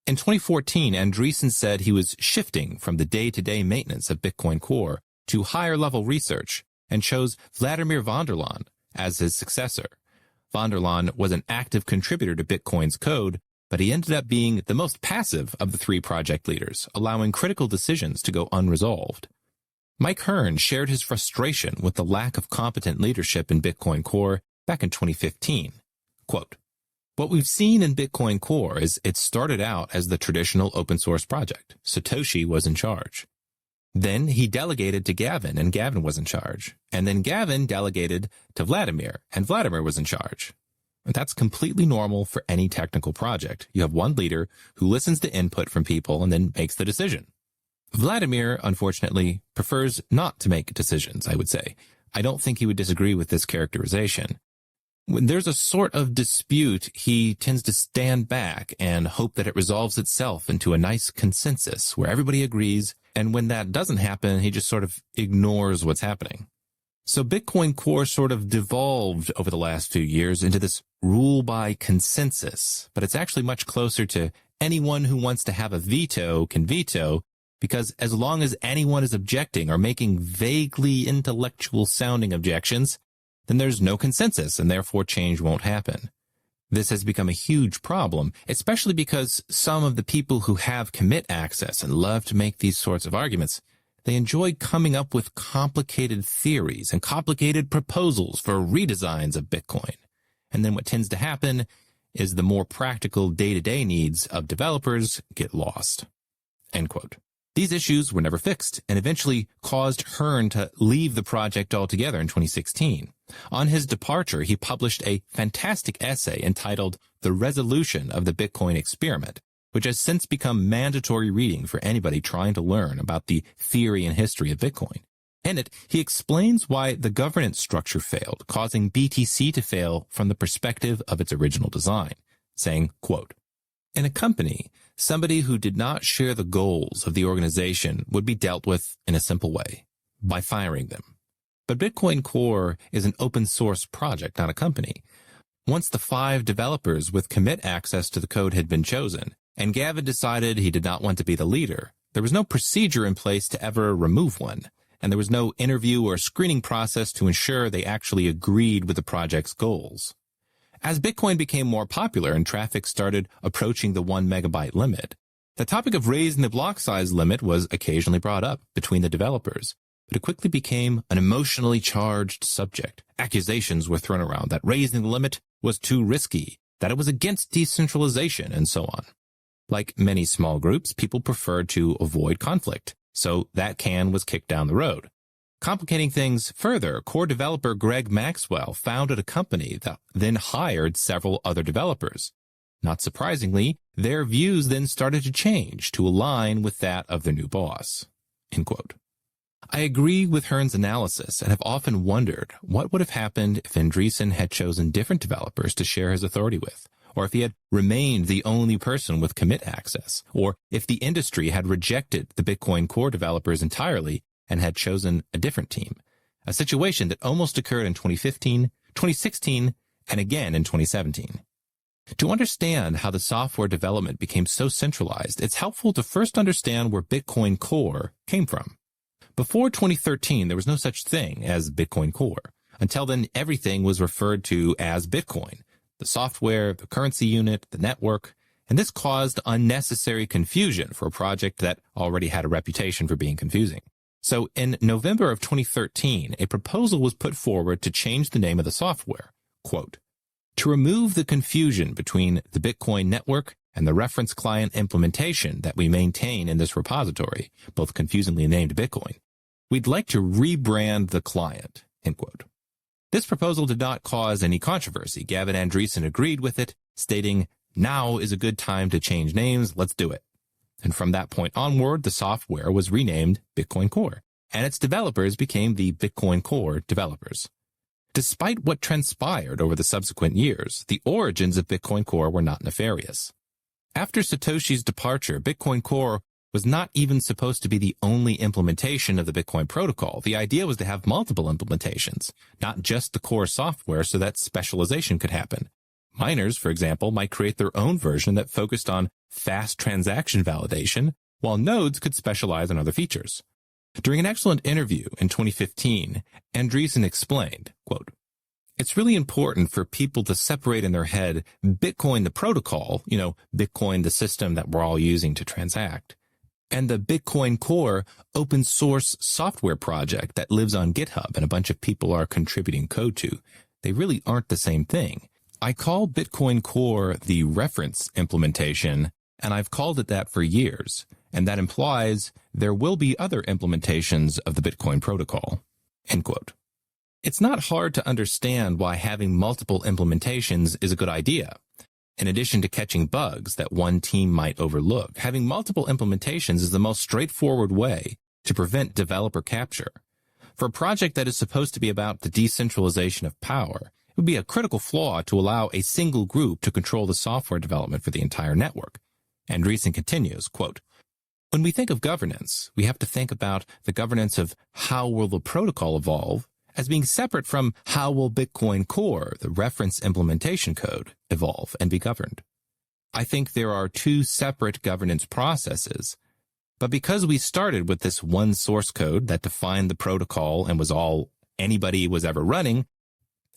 In 2014, Andresen said he was shifting from the day-to-day maintenance of Bitcoin Core to higher-level research and chose Vladimir Vanderlaan as his successor. Vanderlaan was an active contributor to Bitcoin's code, but he ended up being the most passive of the 3 project leaders, allowing critical decisions to go unresolved. Mike Hearn shared his frustration with the lack of competent leadership in Bitcoin Core back in 2015. Quote, "What we've seen in Bitcoin Core is it started out as the traditional open source project. Satoshi was in charge. Then he delegated to Gavin, and Gavin was in charge. And then Gavin delegated to Vladimir, and Vladimir was in charge. That's completely normal for any technical project. You have one leader who listens to input from people and then makes the decision. Vladimir, unfortunately, prefers not to make decisions, I would say. I don't think he would disagree with this characterization. When there's a sort of dispute, he tends to stand back and hope that it resolves itself into a nice consensus where everybody agrees, and when that doesn't happen, he just sort of ignores what's happening. So Bitcoin Core sort of devolved over the last few years into this rule by consensus, but it's actually much closer to anyone who wants to have a veto can veto, because as long as anyone is objecting or making vaguely intellectual sounding objections, then there's no consensus and therefore change won't happen. This has become a huge problem, especially because some of the people who have commit access and love to make these sorts of arguments, they enjoy coming up with complicated theories and complicated proposals for redesigns of Bitcoin. And then what tends to happen is the more practical day-to-day needs of developers get lost. End quote. These issues were never fixed and eventually caused Hearn to leave the project altogether in 2016. On his departure, he published a fantastic essay entitled The Resolution of the Bitcoin Experiment, which has since become mandatory reading for anybody trying to learn about the theory and history of Bitcoin. In it, he explains why the governance structure failed, causing BTC to fail from the perspective of its original design, saying, quote, "In a company, somebody who did not share the goals of the organization would be dealt with in a simple way, by firing them. But Bitcoin Core is an open source project, not a company. Once the 5 developers with commit access to the code had been chosen, and Gavin decided he did not want to be the leader, there was no procedure in place to ever remove one, and there was no interview or screening process to ensure they actually agreed with the project's goals. As Bitcoin became more popular and traffic started approaching the 1 megabyte limit, the topic of raising the block size limit was occasionally brought up between the developers, but it quickly became an emotionally charged subject. Accusations were thrown around that raising the limit was too risky, that it was against decentralization, and so on. Like many small groups, people preferred to avoid conflict, so that can was kicked down the road. Complicating things further, core developer Greg Maxwell founded a company that then hired several other developers. Not surprisingly, their views then started to change to align with that of their new boss." End quote. I agree with Hearn's analysis and have often wondered what would have happened if Andreessen had chosen different developers to share his authority with, or if he had remained the only person with commit access, or if the industry had rejected the Bitcoin Core developers entirely and had chosen a different team, a situation that almost occurred in 2015, 2016, and again in 2017. To understand how the software development became so centralized, it's helpful to first understand where Bitcoin Core came from. Before 2013, there was no such thing as Bitcoin Core. Until then, everything was referred to as Bitcoin, the software, the currency unit, the network, and this caused unnecessary confusion for a project that already had a reputation for being confusing. So in November of 2013, a proposal was put forward to change the name of the software, quote, "To remove the confusion between the Bitcoin network and the reference client implementation that we maintain in this repository, both confusingly named Bitcoin, we'd like to rebrand the client," end quote. This proposal did not cause any controversy. Gavin Andreessen agreed with it, stating, "Now is a good time to change names, let's do it." And from that point onward, the software was renamed Bitcoin Core, and its developers became the Bitcoin Core developers. Despite what transpired over the subsequent years, the origins of Bitcoin Core were not nefarious. After Satoshi's departure, Bitcoin Core was not even supposed to be the only implementation of the Bitcoin protocol. The idea was to have multiple implementations, not just the core software, so that specialization could happen. Miners, for example, might create their own version that focused on fast transaction validation, while nodes could specialize on other features. During an excellent interview in 2015, Andreessen explained, quote, "It's really important for people to separate in their head Bitcoin the protocol, Bitcoin the system that we're all using to transact, and the Bitcoin Core open source software project that lives on GitHub and a bunch of people are contributing code to. They really aren't the same thing. I call Bitcoin Core the reference implementation, and I've called it that for years, and that implies there will be other implementations of the Bitcoin protocol," end quote. It's not hard to understand why having multiple implementations is a good idea. In addition to catching bugs that one team might overlook, having multiple implementations is the most straightforward way to prevent developer capture. For a project that is supposed to be about the decentralization of power, it would be a critical flaw to allow a single group to control the software development for the entire network. Andreessen continues, quote, "When we think of governance, we have to think about the governance of how will the protocol evolve as being separate from how will Bitcoin Core, the reference implementation code, evolve and be governed. I think there are two separate governance processes, but because we started with this one source code that defined the protocol and was all anybody was ever running,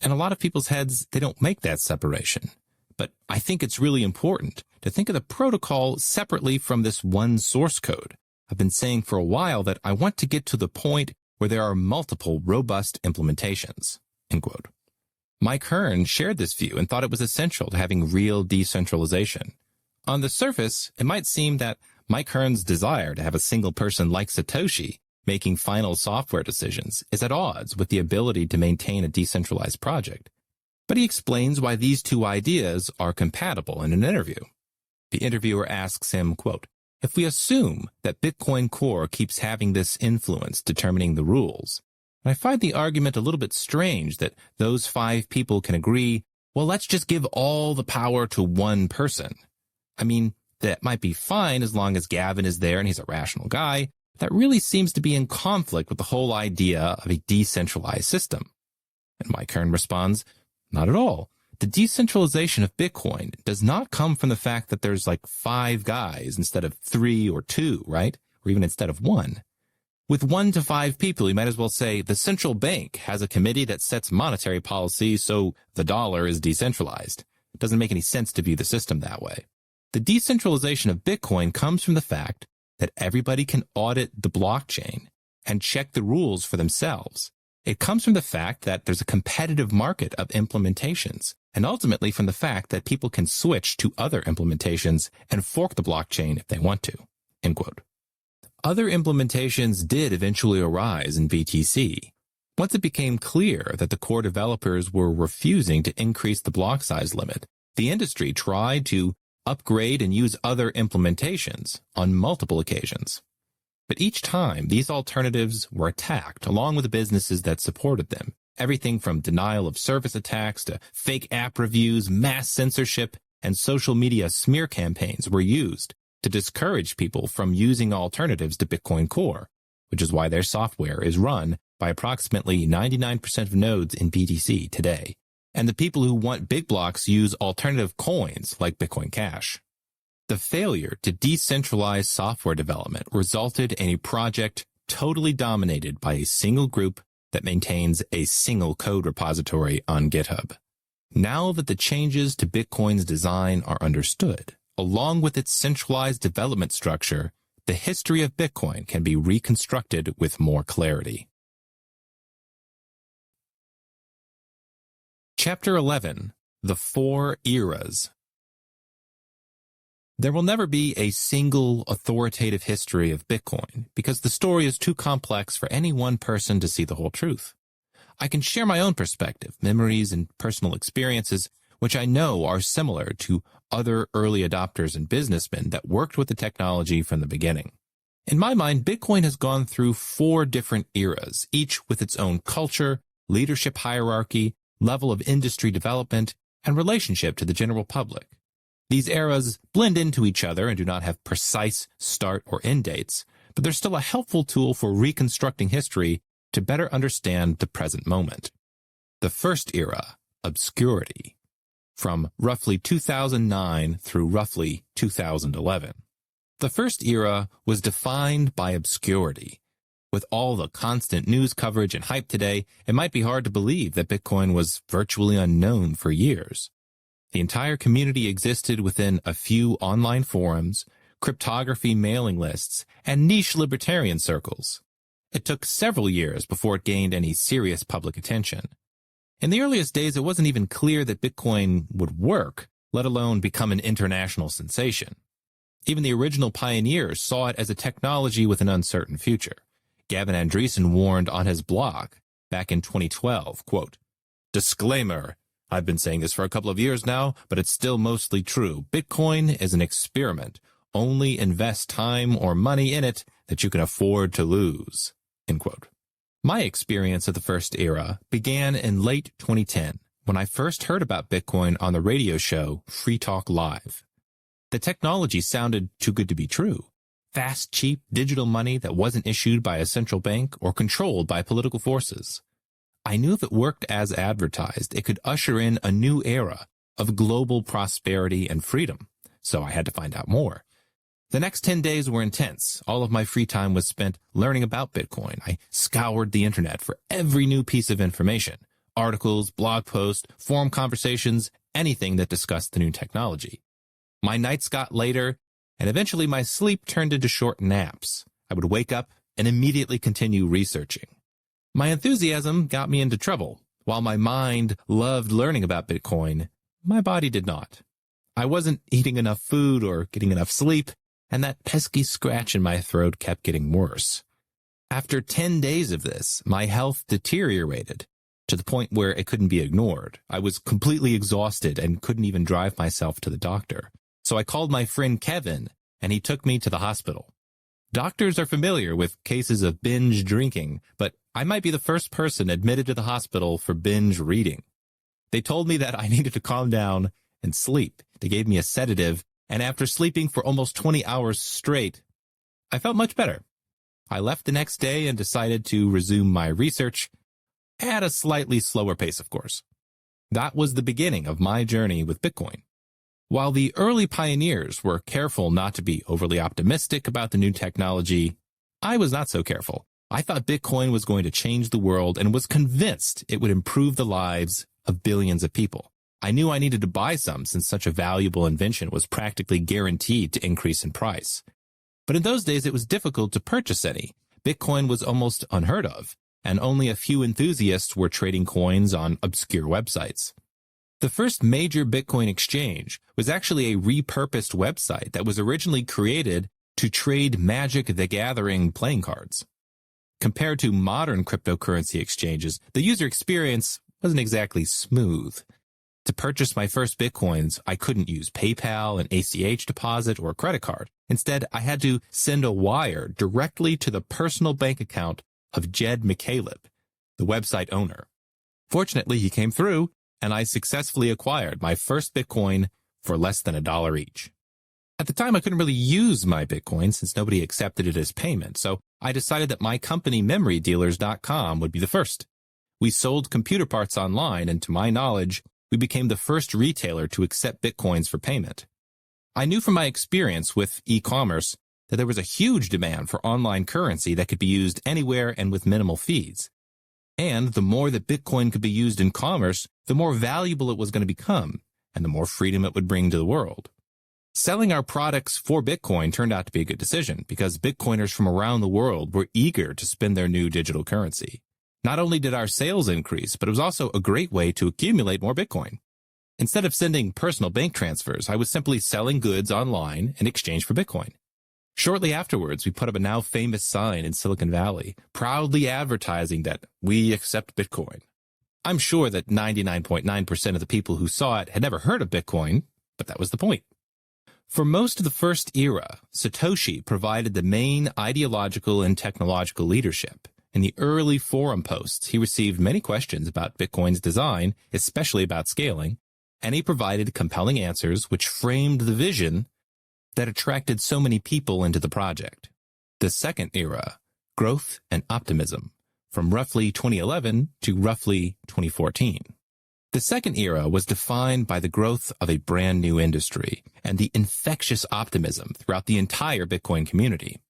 in a lot of people's heads, they don't make that separation. But I think it's really important to think of the protocol separately from this one source code. I've been saying for a while that I want to get to the point where there are multiple robust implementations." End quote. Mike Hearn shared this view and thought it was essential to having real decentralization. On the surface, it might seem that Mike Hearn's desire to have a single person like Satoshi making final software decisions is at odds with the ability to maintain a decentralized project. But he explains why these two ideas are compatible in an interview. The interviewer asks him, quote, "If we assume that Bitcoin Core keeps having this influence determining the rules, I find the argument a little bit strange that those 5 people can agree, well, let's just give all the power to one person. I mean, that might be fine as long as Gavin is there and he's a rational guy. That really seems to be in conflict with the whole idea of a decentralized system." And Mike Hearn responds, "Not at all. The decentralization of Bitcoin does not come from the fact that there's like 5 guys instead of 3 or 2, right? Or even instead of 1. With 1 to 5 people, you might as well say the central bank has a committee that sets monetary policy, so the dollar is decentralized. It doesn't make any sense to view the system that way. The decentralization of Bitcoin comes from the fact that everybody can audit the blockchain and check the rules for themselves. It comes from the fact that there's a competitive market of implementations, and ultimately from the fact that people can switch to other implementations and fork the blockchain if they want to." End quote. Other implementations did eventually arise in BTC. Once it became clear that the core developers were refusing to increase the block size limit, the industry tried to upgrade and use other implementations on multiple occasions. But each time, these alternatives were attacked along with the businesses that supported them. Everything from denial of service attacks to fake app reviews, mass censorship, and social media smear campaigns were used to discourage people from using alternatives to Bitcoin Core, which is why their software is run by approximately 99% of nodes in BTC today. And the people who want big blocks use alternative coins like Bitcoin Cash. The failure to decentralize software development resulted in a project totally dominated by a single group that maintains a single code repository on GitHub. Now that the changes to Bitcoin's design are understood, along with its centralized development structure, the history of Bitcoin can be reconstructed with more clarity. Chapter 11. The 4 Eras. There will never be a single authoritative history of Bitcoin because the story is too complex for any one person to see the whole truth. I can share my own perspective, memories, and personal experiences, which I know are similar to other early adopters and businessmen that worked with the technology from the beginning. In my mind, Bitcoin has gone through 4 different eras, each with its own culture, leadership hierarchy, level of industry development, and relationship to the general public. These eras blend into each other and do not have precise start or end dates, but they're still a helpful tool for reconstructing history to better understand the present moment. The first era, obscurity, from roughly 2009 through roughly 2011. The first era was defined by obscurity. With all the constant news coverage and hype today, it might be hard to believe that Bitcoin was virtually unknown for years. The entire community existed within a few online forums, cryptography mailing lists, and niche libertarian circles. It took several years before it gained any serious public attention. In the earliest days, it wasn't even clear that Bitcoin would work, let alone become an international sensation. Even the original pioneers saw it as a technology with an uncertain future. Gavin Andreessen warned on his blog, back in 2012, quote, "Disclaimer, I've been saying this for a couple of years now, but it's still mostly true. Bitcoin is an experiment. Only invest time or money in it that you can afford to lose," end quote. My experience of the first era began in late 2010 when I first heard about Bitcoin on the radio show Free Talk Live. The technology sounded too good to be true. Fast, cheap digital money that wasn't issued by a central bank or controlled by political forces. I knew if it worked as advertised, it could usher in a new era of global prosperity and freedom. So I had to find out more. The next 10 days were intense. All of my free time was spent learning about Bitcoin. I scoured the internet for every new piece of information. Articles, blog posts, forum conversations, anything that discussed the new technology. My nights got later, and eventually my sleep turned into short naps. I would wake up and immediately continue researching. My enthusiasm got me into trouble. While my mind loved learning about Bitcoin, my body did not. I wasn't eating enough food or getting enough sleep, and that pesky scratch in my throat kept getting worse. After 10 days of this, my health deteriorated to the point where it couldn't be ignored. I was completely exhausted and couldn't even drive myself to the doctor. So I called my friend Kevin, and he took me to the hospital. Doctors are familiar with cases of binge drinking, but I might be the first person admitted to the hospital for binge reading. They told me that I needed to calm down and sleep. They gave me a sedative, and after sleeping for almost 20 hours straight, I felt much better. I left the next day and decided to resume my research at a slightly slower pace, of course. That was the beginning of my journey with Bitcoin. While the early pioneers were careful not to be overly optimistic about the new technology, I was not so careful. I thought Bitcoin was going to change the world and was convinced it would improve the lives of billions of people. I knew I needed to buy some since such a valuable invention was practically guaranteed to increase in price. But in those days, it was difficult to purchase any. Bitcoin was almost unheard of, and only a few enthusiasts were trading coins on obscure websites. The first major Bitcoin exchange was actually a repurposed website that was originally created to trade Magic the Gathering playing cards. Compared to modern cryptocurrency exchanges, the user experience wasn't exactly smooth. To purchase my first Bitcoins, I couldn't use PayPal, an ACH deposit, or a credit card. Instead, I had to send a wire directly to the personal bank account of Jed McCaleb, the website owner. Fortunately, he came through, and I successfully acquired my first Bitcoin for less than $1 each. At the time, I couldn't really use my Bitcoin since nobody accepted it as payment, so I decided that my company, MemoryDealers.com, would be the first. We sold computer parts online, and to my knowledge, we became the first retailer to accept Bitcoins for payment. I knew from my experience with e-commerce that there was a huge demand for online currency that could be used anywhere and with minimal fees. And the more that Bitcoin could be used in commerce, the more valuable it was going to become, and the more freedom it would bring to the world. Selling our products for Bitcoin turned out to be a good decision because Bitcoiners from around the world were eager to spend their new digital currency. Not only did our sales increase, but it was also a great way to accumulate more Bitcoin. Instead of sending personal bank transfers, I was simply selling goods online in exchange for Bitcoin. Shortly afterwards, we put up a now famous sign in Silicon Valley, proudly advertising that we accept Bitcoin. I'm sure that 99.9% of the people who saw it had never heard of Bitcoin, but that was the point. For most of the first era, Satoshi provided the main ideological and technological leadership. In the early forum posts, he received many questions about Bitcoin's design, especially about scaling, and he provided compelling answers which framed the vision that attracted so many people into the project. The second era, growth and optimism, from roughly 2011 to roughly 2014. The second era was defined by the growth of a brand new industry and the infectious optimism throughout the entire Bitcoin community.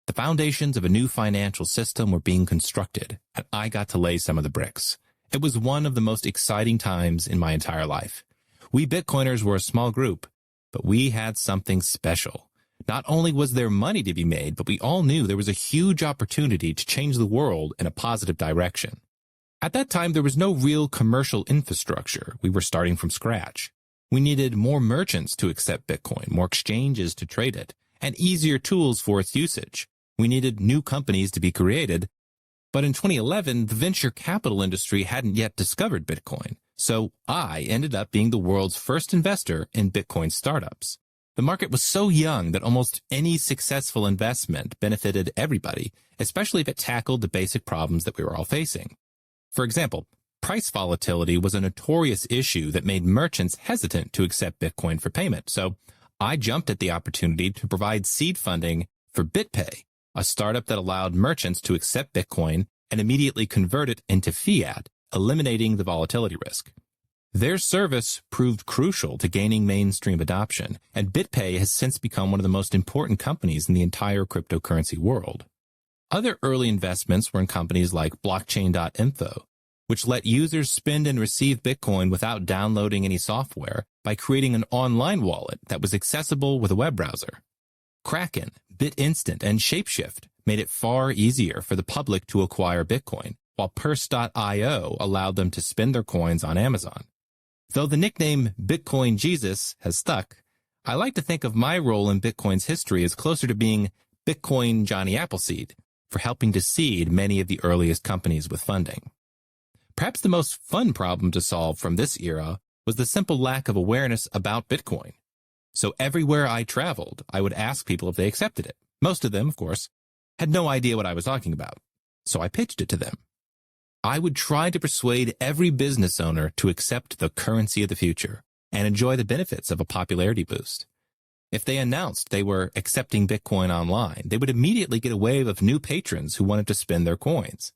The foundations of a new financial system were being constructed, and I got to lay some of the bricks. It was one of the most exciting times in my entire life. We Bitcoiners were a small group, but we had something special. Not only was there money to be made, but we all knew there was a huge opportunity to change the world in a positive direction. At that time, there was no real commercial infrastructure. We were starting from scratch. We needed more merchants to accept Bitcoin, more exchanges to trade it, and easier tools for its usage. We needed new companies to be created, But in 2011, the venture capital industry hadn't yet discovered Bitcoin, so I ended up being the world's first investor in Bitcoin startups. The market was so young that almost any successful investment benefited everybody, especially if it tackled the basic problems that we were all facing. For example, price volatility was a notorious issue that made merchants hesitant to accept Bitcoin for payment, so I jumped at the opportunity to provide seed funding for BitPay, a startup that allowed merchants to accept Bitcoin and immediately convert it into fiat, eliminating the volatility risk. Their service proved crucial to gaining mainstream adoption, and BitPay has since become one of the most important companies in the entire cryptocurrency world. Other early investments were in companies like Blockchain.info, which let users spend and receive Bitcoin without downloading any software by creating an online wallet that was accessible with a web browser. Kraken, BitInstant, and Shapeshift made it far easier for the public to acquire Bitcoin, while Purse.io allowed them to spend their coins on Amazon. Though the nickname Bitcoin Jesus has stuck, I like to think of my role in Bitcoin's history as closer to being Bitcoin Johnny Appleseed for helping to seed many of the earliest companies with funding. Perhaps the most fun problem to solve from this era was the simple lack of awareness about Bitcoin. So everywhere I traveled, I would ask people if they accepted it. Most of them, of course, had no idea what I was talking about, so I pitched it to them. I would try to persuade every business owner to accept the currency of the future and enjoy the benefits of a popularity boost. If they announced they were accepting Bitcoin online, they would immediately get a wave of new patrons who wanted to spend their coins.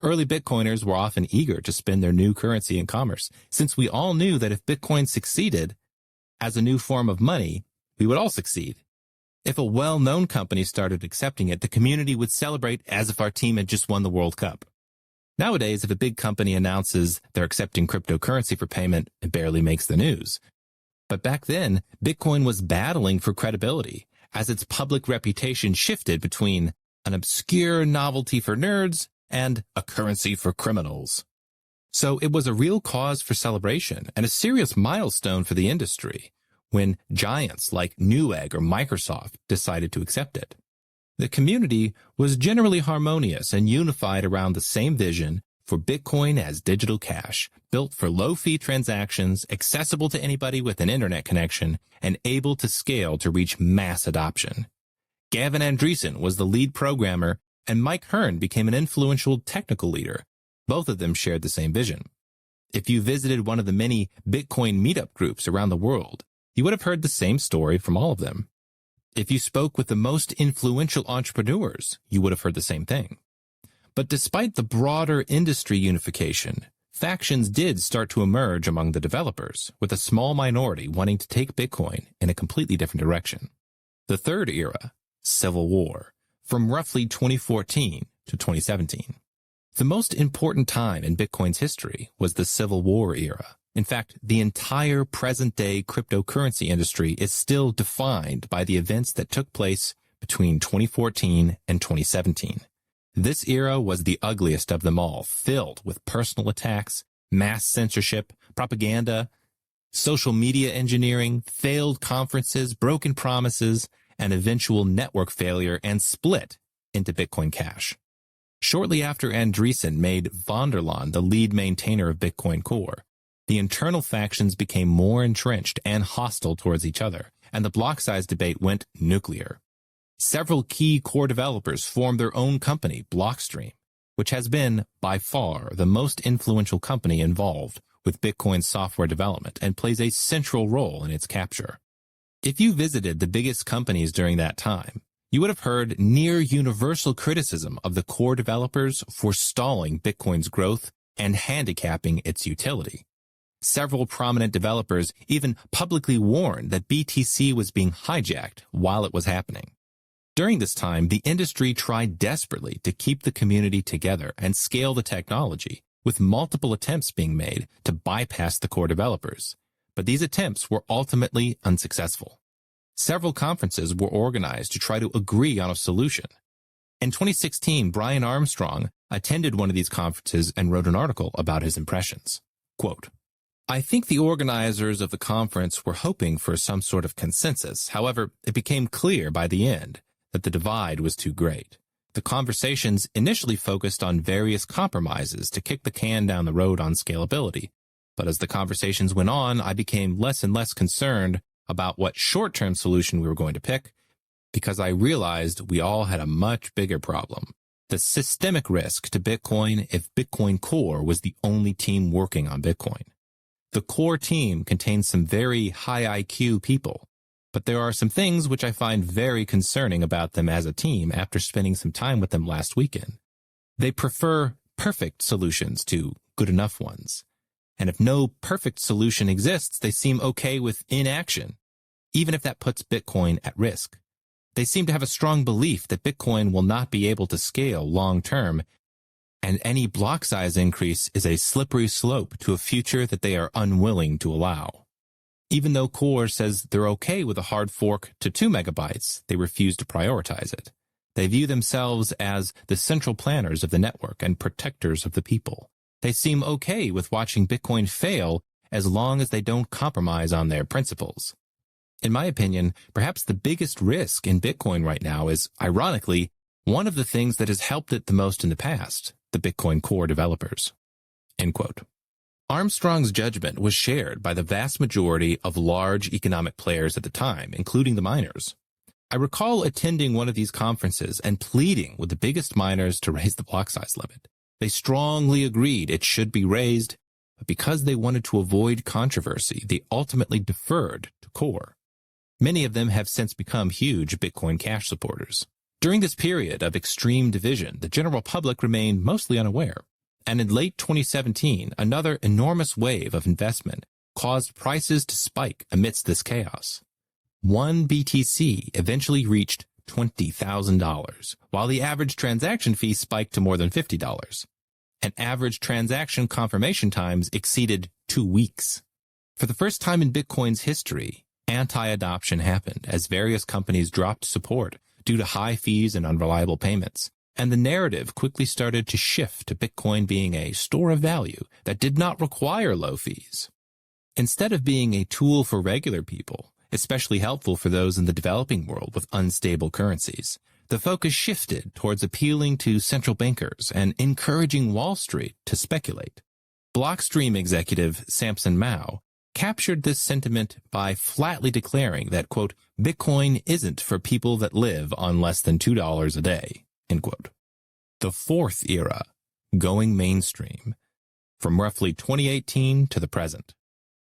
Early Bitcoiners were often eager to spend their new currency in commerce, since we all knew that if Bitcoin succeeded as a new form of money, we would all succeed. If a well-known company started accepting it, the community would celebrate as if our team had just won the World Cup. Nowadays, if a big company announces they're accepting cryptocurrency for payment, it barely makes the news. But back then, Bitcoin was battling for credibility as its public reputation shifted between an obscure novelty for nerds and a currency for criminals. So it was a real cause for celebration and a serious milestone for the industry when giants like Newegg or Microsoft decided to accept it. The community was generally harmonious and unified around the same vision for Bitcoin as digital cash, built for low-fee transactions, accessible to anybody with an internet connection, and able to scale to reach mass adoption. Gavin Andreessen was the lead programmer, and Mike Hearn became an influential technical leader. Both of them shared the same vision. If you visited one of the many Bitcoin meetup groups around the world, you would have heard the same story from all of them. If you spoke with the most influential entrepreneurs, you would have heard the same thing. But despite the broader industry unification, factions did start to emerge among the developers, with a small minority wanting to take Bitcoin in a completely different direction. The third era, Civil War, from roughly 2014 to 2017. The most important time in Bitcoin's history was the Civil War era. In fact, the entire present-day cryptocurrency industry is still defined by the events that took place between 2014 and 2017. This era was the ugliest of them all, filled with personal attacks, mass censorship, propaganda, social media engineering, failed conferences, broken promises, and eventual network failure and split into Bitcoin Cash. Shortly after Andreessen made von der Laan the lead maintainer of Bitcoin Core, the internal factions became more entrenched and hostile towards each other, and the block size debate went nuclear. Several key core developers formed their own company, Blockstream, which has been, by far, the most influential company involved with Bitcoin software development and plays a central role in its capture. If you visited the biggest companies during that time, you would have heard near universal criticism of the core developers for stalling Bitcoin's growth and handicapping its utility. Several prominent developers even publicly warned that BTC was being hijacked while it was happening. During this time, the industry tried desperately to keep the community together and scale the technology, with multiple attempts being made to bypass the core developers. But these attempts were ultimately unsuccessful. Several conferences were organized to try to agree on a solution. In 2016, Brian Armstrong attended one of these conferences and wrote an article about his impressions. Quote, "I think the organizers of the conference were hoping for some sort of consensus. However, it became clear by the end that the divide was too great. The conversations initially focused on various compromises to kick the can down the road on scalability. But as the conversations went on, I became less and less concerned about what short-term solution we were going to pick, because I realized we all had a much bigger problem. The systemic risk to Bitcoin if Bitcoin Core was the only team working on Bitcoin. The core team contains some very high IQ people, but there are some things which I find very concerning about them as a team after spending some time with them last weekend. They prefer perfect solutions to good enough ones. And if no perfect solution exists, they seem okay with inaction, even if that puts Bitcoin at risk. They seem to have a strong belief that Bitcoin will not be able to scale long-term, and any block size increase is a slippery slope to a future that they are unwilling to allow. Even though Core says they're okay with a hard fork to 2 megabytes, they refuse to prioritize it. They view themselves as the central planners of the network and protectors of the people. They seem okay with watching Bitcoin fail as long as they don't compromise on their principles. In my opinion, perhaps the biggest risk in Bitcoin right now is, ironically, one of the things that has helped it the most in the past, the Bitcoin Core developers. End quote. Armstrong's judgment was shared by the vast majority of large economic players at the time, including the miners. I recall attending one of these conferences and pleading with the biggest miners to raise the block size limit. They strongly agreed it should be raised, but because they wanted to avoid controversy, they ultimately deferred to Core. Many of them have since become huge Bitcoin Cash supporters. During this period of extreme division, the general public remained mostly unaware. And in late 2017, another enormous wave of investment caused prices to spike amidst this chaos. One BTC eventually reached $20,000, while the average transaction fee spiked to more than $50. And average transaction confirmation times exceeded 2 weeks. For the first time in Bitcoin's history, anti-adoption happened as various companies dropped support due to high fees and unreliable payments. And the narrative quickly started to shift to Bitcoin being a store of value that did not require low fees. Instead of being a tool for regular people, especially helpful for those in the developing world with unstable currencies, the focus shifted towards appealing to central bankers and encouraging Wall Street to speculate. Blockstream executive Samson Mow captured this sentiment by flatly declaring that, quote, Bitcoin isn't for people that live on less than $2 a day. End quote. The fourth era, going mainstream, from roughly 2018 to the present.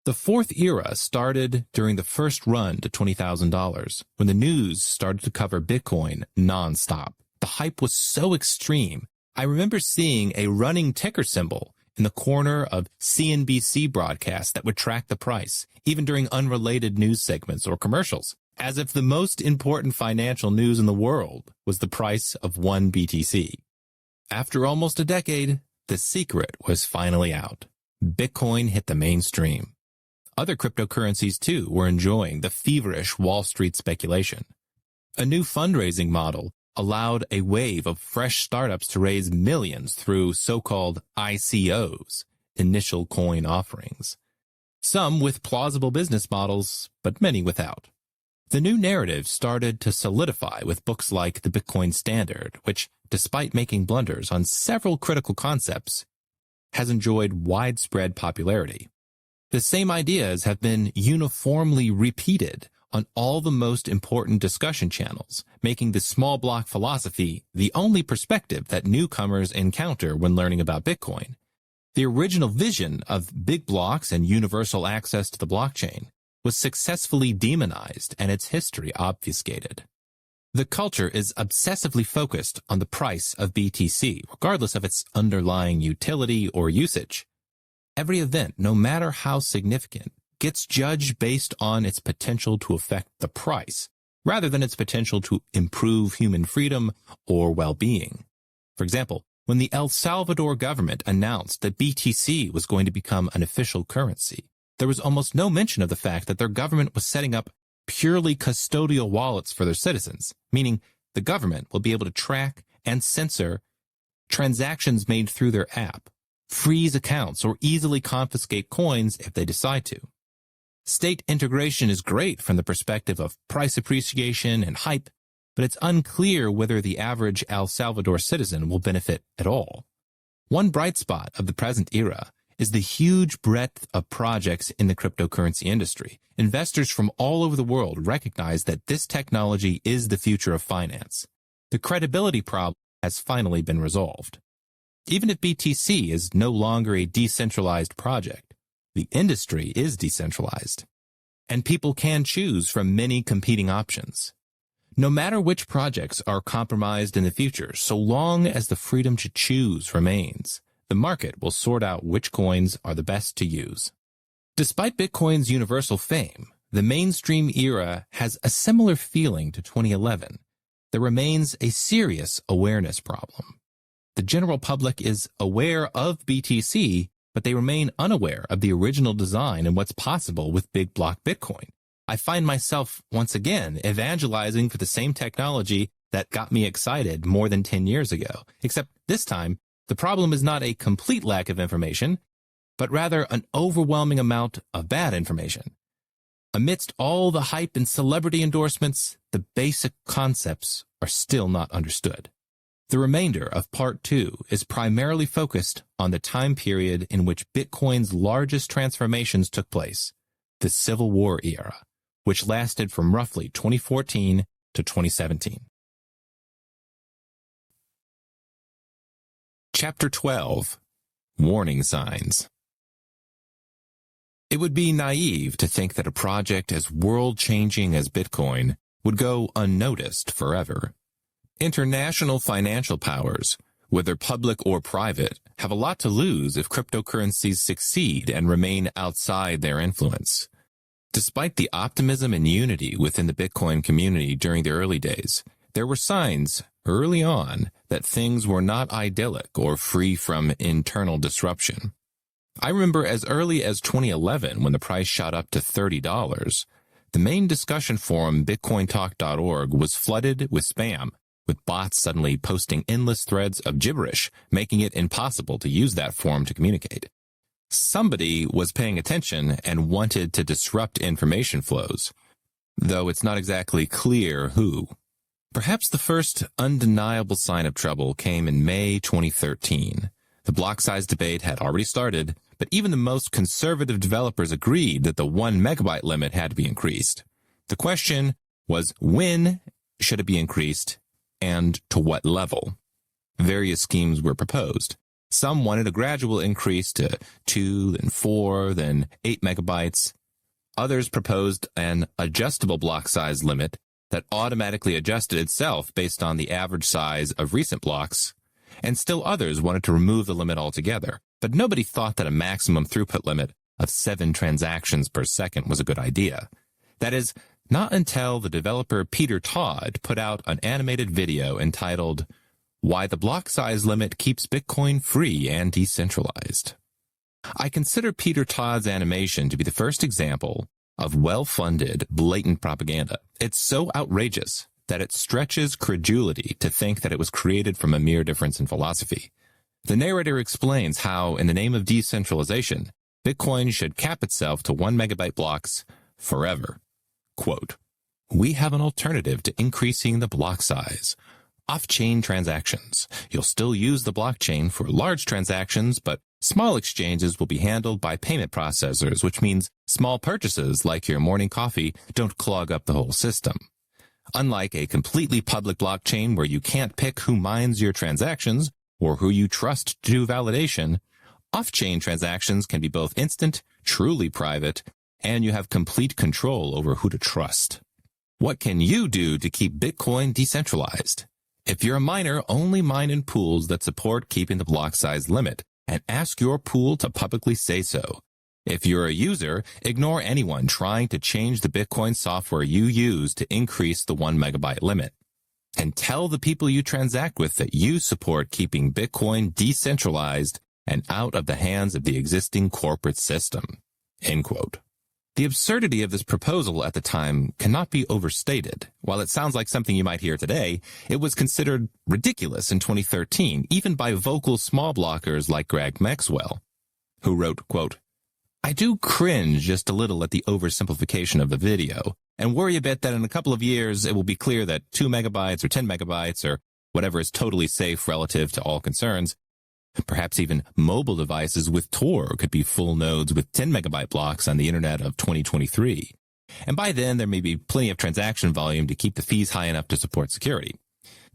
The fourth era started during the first run to $20,000, when the news started to cover Bitcoin nonstop. The hype was so extreme, I remember seeing a running ticker symbol in the corner of CNBC broadcasts that would track the price, even during unrelated news segments or commercials, as if the most important financial news in the world was the price of 1 BTC. After almost a decade, the secret was finally out. Bitcoin hit the mainstream. Other cryptocurrencies, too, were enjoying the feverish Wall Street speculation. A new fundraising model allowed a wave of fresh startups to raise millions through so-called ICOs, initial coin offerings. Some with plausible business models, but many without. The new narrative started to solidify with books like The Bitcoin Standard, which, despite making blunders on several critical concepts, has enjoyed widespread popularity. The same ideas have been uniformly repeated on all the most important discussion channels, making the small block philosophy the only perspective that newcomers encounter when learning about Bitcoin. The original vision of big blocks and universal access to the blockchain was successfully demonized and its history obfuscated. The culture is obsessively focused on the price of BTC, regardless of its underlying utility or usage. Every event, no matter how significant, gets judged based on its potential to affect the price, rather than its potential to improve human freedom or well-being. For example, when the El Salvador government announced that BTC was going to become an official currency, there was almost no mention of the fact that their government was setting up purely custodial wallets for their citizens, meaning the government will be able to track and censor transactions made through their app, freeze accounts, or easily confiscate coins if they decide to. State integration is great from the perspective of price appreciation and hype, but it's unclear whether the average El Salvador citizen will benefit at all. One bright spot of the present era is the huge breadth of projects in the cryptocurrency industry. Investors from all over the world recognize that this technology is the future of finance. The credibility problem has finally been resolved. Even if BTC is no longer a decentralized project, the industry is decentralized, and people can choose from many competing options. No matter which projects are compromised in the future, so long as the freedom to choose remains, the market will sort out which coins are the best to use. Despite Bitcoin's universal fame, the mainstream era has a similar feeling to 2011. There remains a serious awareness problem. The general public is aware of BTC, but they remain unaware of the original design and what's possible with big block Bitcoin. I find myself, once again, evangelizing for the same technology that got me excited more than 10 years ago, except this time, the problem is not a complete lack of information, but rather an overwhelming amount of bad information. Amidst all the hype and celebrity endorsements, the basic concepts are still not understood. The remainder of Part 2 is primarily focused on the time period in which Bitcoin's largest transformations took place, the Civil War era, which lasted from roughly 2014 to 2017. Chapter 12. Warning Signs. It would be naive to think that a project as world-changing as Bitcoin would go unnoticed forever. International financial powers, whether public or private, have a lot to lose if cryptocurrencies succeed and remain outside their influence. Despite the optimism and unity within the Bitcoin community during the early days, there were signs early on that things were not idyllic or free from internal disruption. I remember as early as 2011 when the price shot up to $30, the main discussion forum bitcointalk.org was flooded with spam, with bots suddenly posting endless threads of gibberish, making it impossible to use that forum to communicate. Somebody was paying attention and wanted to disrupt information flows, though it's not exactly clear who. Perhaps the first undeniable sign of trouble came in May 2013. The block size debate had already started, but even the most conservative developers agreed that the 1 megabyte limit had to be increased. The question was, when should it be increased and to what level? Various schemes were proposed. Some wanted a gradual increase to 2, then 4, then 8 megabytes. Others proposed an adjustable block size limit that automatically adjusted itself based on the average size of recent blocks. And still others wanted to remove the limit altogether. But nobody thought that a maximum throughput limit of 7 transactions per second was a good idea. That is, not until the developer Peter Todd put out an animated video entitled, "Why the Block Size Limit Keeps Bitcoin Free and Decentralized." I consider Peter Todd's animation to be the first example of well-funded, blatant propaganda. It's so outrageous that it stretches credulity to think that it was created from a mere difference in philosophy. The narrator explains how, in the name of decentralization, Bitcoin should cap itself to 1 megabyte blocks forever. Quote, "We have an alternative to increasing the block size. Off-chain transactions. You'll still use the blockchain for large transactions, but small exchanges will be handled by payment processors, which means small purchases like your morning coffee don't clog up the whole system. Unlike a completely public blockchain where you can't pick who mines your transactions or who you trust to do validation, off-chain transactions can be both instant, truly private, and you have complete control over who to trust. What can you do to keep Bitcoin decentralized? If you're a miner, only mine in pools that support keeping the block size limit, and ask your pool to publicly say so. If you're a user, ignore anyone trying to change the Bitcoin software you use to increase the 1 megabyte limit. And tell the people you transact with that you support keeping Bitcoin decentralized and out of the hands of the existing corporate system." End quote. The absurdity of this proposal at the time cannot be overstated. While it sounds like something you might hear today, it was considered ridiculous in 2013, even by vocal small blockers like Greg Maxwell, who wrote, quote, "I do cringe just a little at the oversimplification of the video. and worry a bit that in a couple of years it will be clear that 2 megabytes or 10 megabytes or whatever is totally safe relative to all concerns. Perhaps even mobile devices with Tor could be full nodes with 10 megabyte blocks on the internet of 2023. And by then, there may be plenty of transaction volume to keep the fees high enough to support security.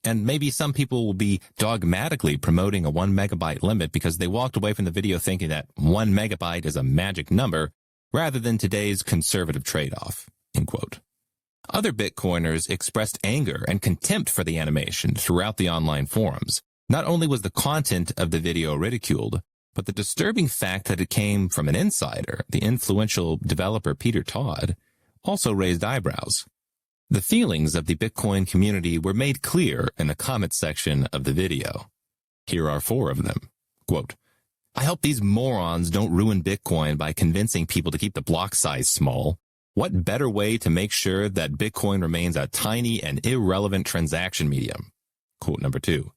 And maybe some people will be dogmatically promoting a 1 megabyte limit because they walked away from the video thinking that 1 megabyte is a magic number rather than today's conservative trade-off, end quote. Other Bitcoiners expressed anger and contempt for the animation throughout the online forums. Not only was the content of the video ridiculed, but the disturbing fact that it came from an insider, the influential developer Peter Todd, also raised eyebrows. The feelings of the Bitcoin community were made clear in the comments section of the video. Here are 4 of them. Quote, I hope these morons don't ruin Bitcoin by convincing people to keep the block size small. What better way to make sure that Bitcoin remains a tiny and irrelevant transaction medium? Quote number 2.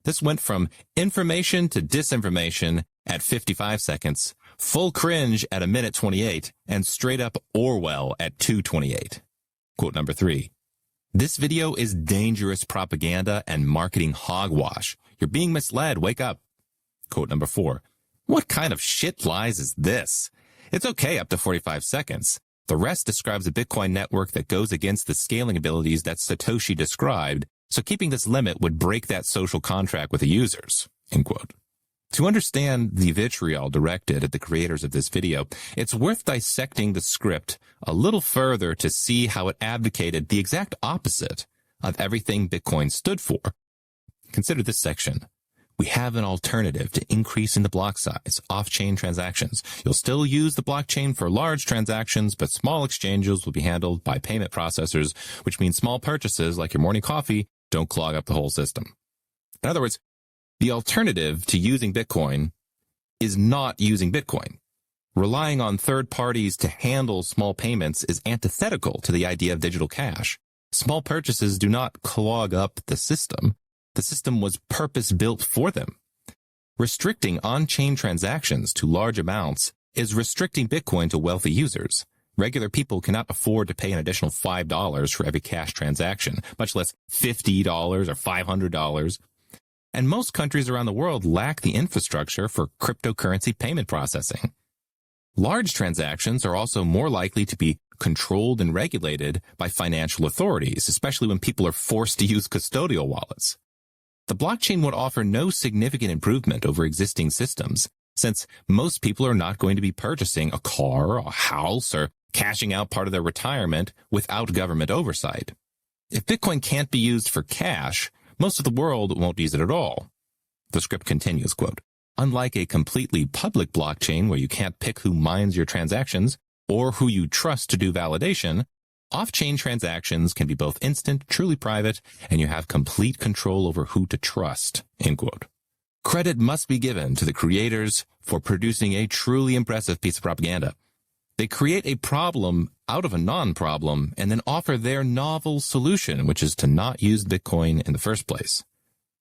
This went from information to disinformation at 55 seconds, full cringe at 1:28, and straight up Orwell at 2:28. Quote number 3. This video is dangerous propaganda and marketing hogwash. You're being misled. Wake up. Quote number 4. What kind of shit lies is this? It's okay up to 45 seconds. The rest describes a Bitcoin network that goes against the scaling abilities that Satoshi described, so keeping this limit would break that social contract with the users, end quote. To understand the vitriol directed at the creators of this video, it's worth dissecting the script a little further to see how it advocated the exact opposite of everything Bitcoin stood for. Consider this section. We have an alternative to increasing the block size, off-chain transactions. You'll still use the blockchain for large transactions, but small exchanges will be handled by payment processors, which means small purchases like your morning coffee don't clog up the whole system. In other words, the alternative to using Bitcoin is not using Bitcoin. Relying on third parties to handle small payments is antithetical to the idea of digital cash. Small purchases do not clog up the system. The system was purpose-built for them. Restricting on-chain transactions to large amounts is restricting Bitcoin to wealthy users. Regular people cannot afford to pay an additional $5 for every cash transaction, much less $50 or $500. And most countries around the world lack the infrastructure for cryptocurrency payment processing. Large transactions are also more likely to be controlled and regulated by financial authorities, especially when people are forced to use custodial wallets. The blockchain would offer no significant improvement over existing systems, since most people are not going to be purchasing a car, a house, or cashing out part of their retirement without government oversight. If Bitcoin can't be used for cash, most of the world won't use it at all. The script continues, quote, unlike a completely public blockchain where you can't pick who mines your transactions or who you trust to do validation, off-chain transactions can be both instant, truly private, and you have complete control over who to trust, end quote. Credit must be given to the creators for producing a truly impressive piece of propaganda. They create a problem out of a non-problem and then offer their novel solution, which is to not use Bitcoin in the first place.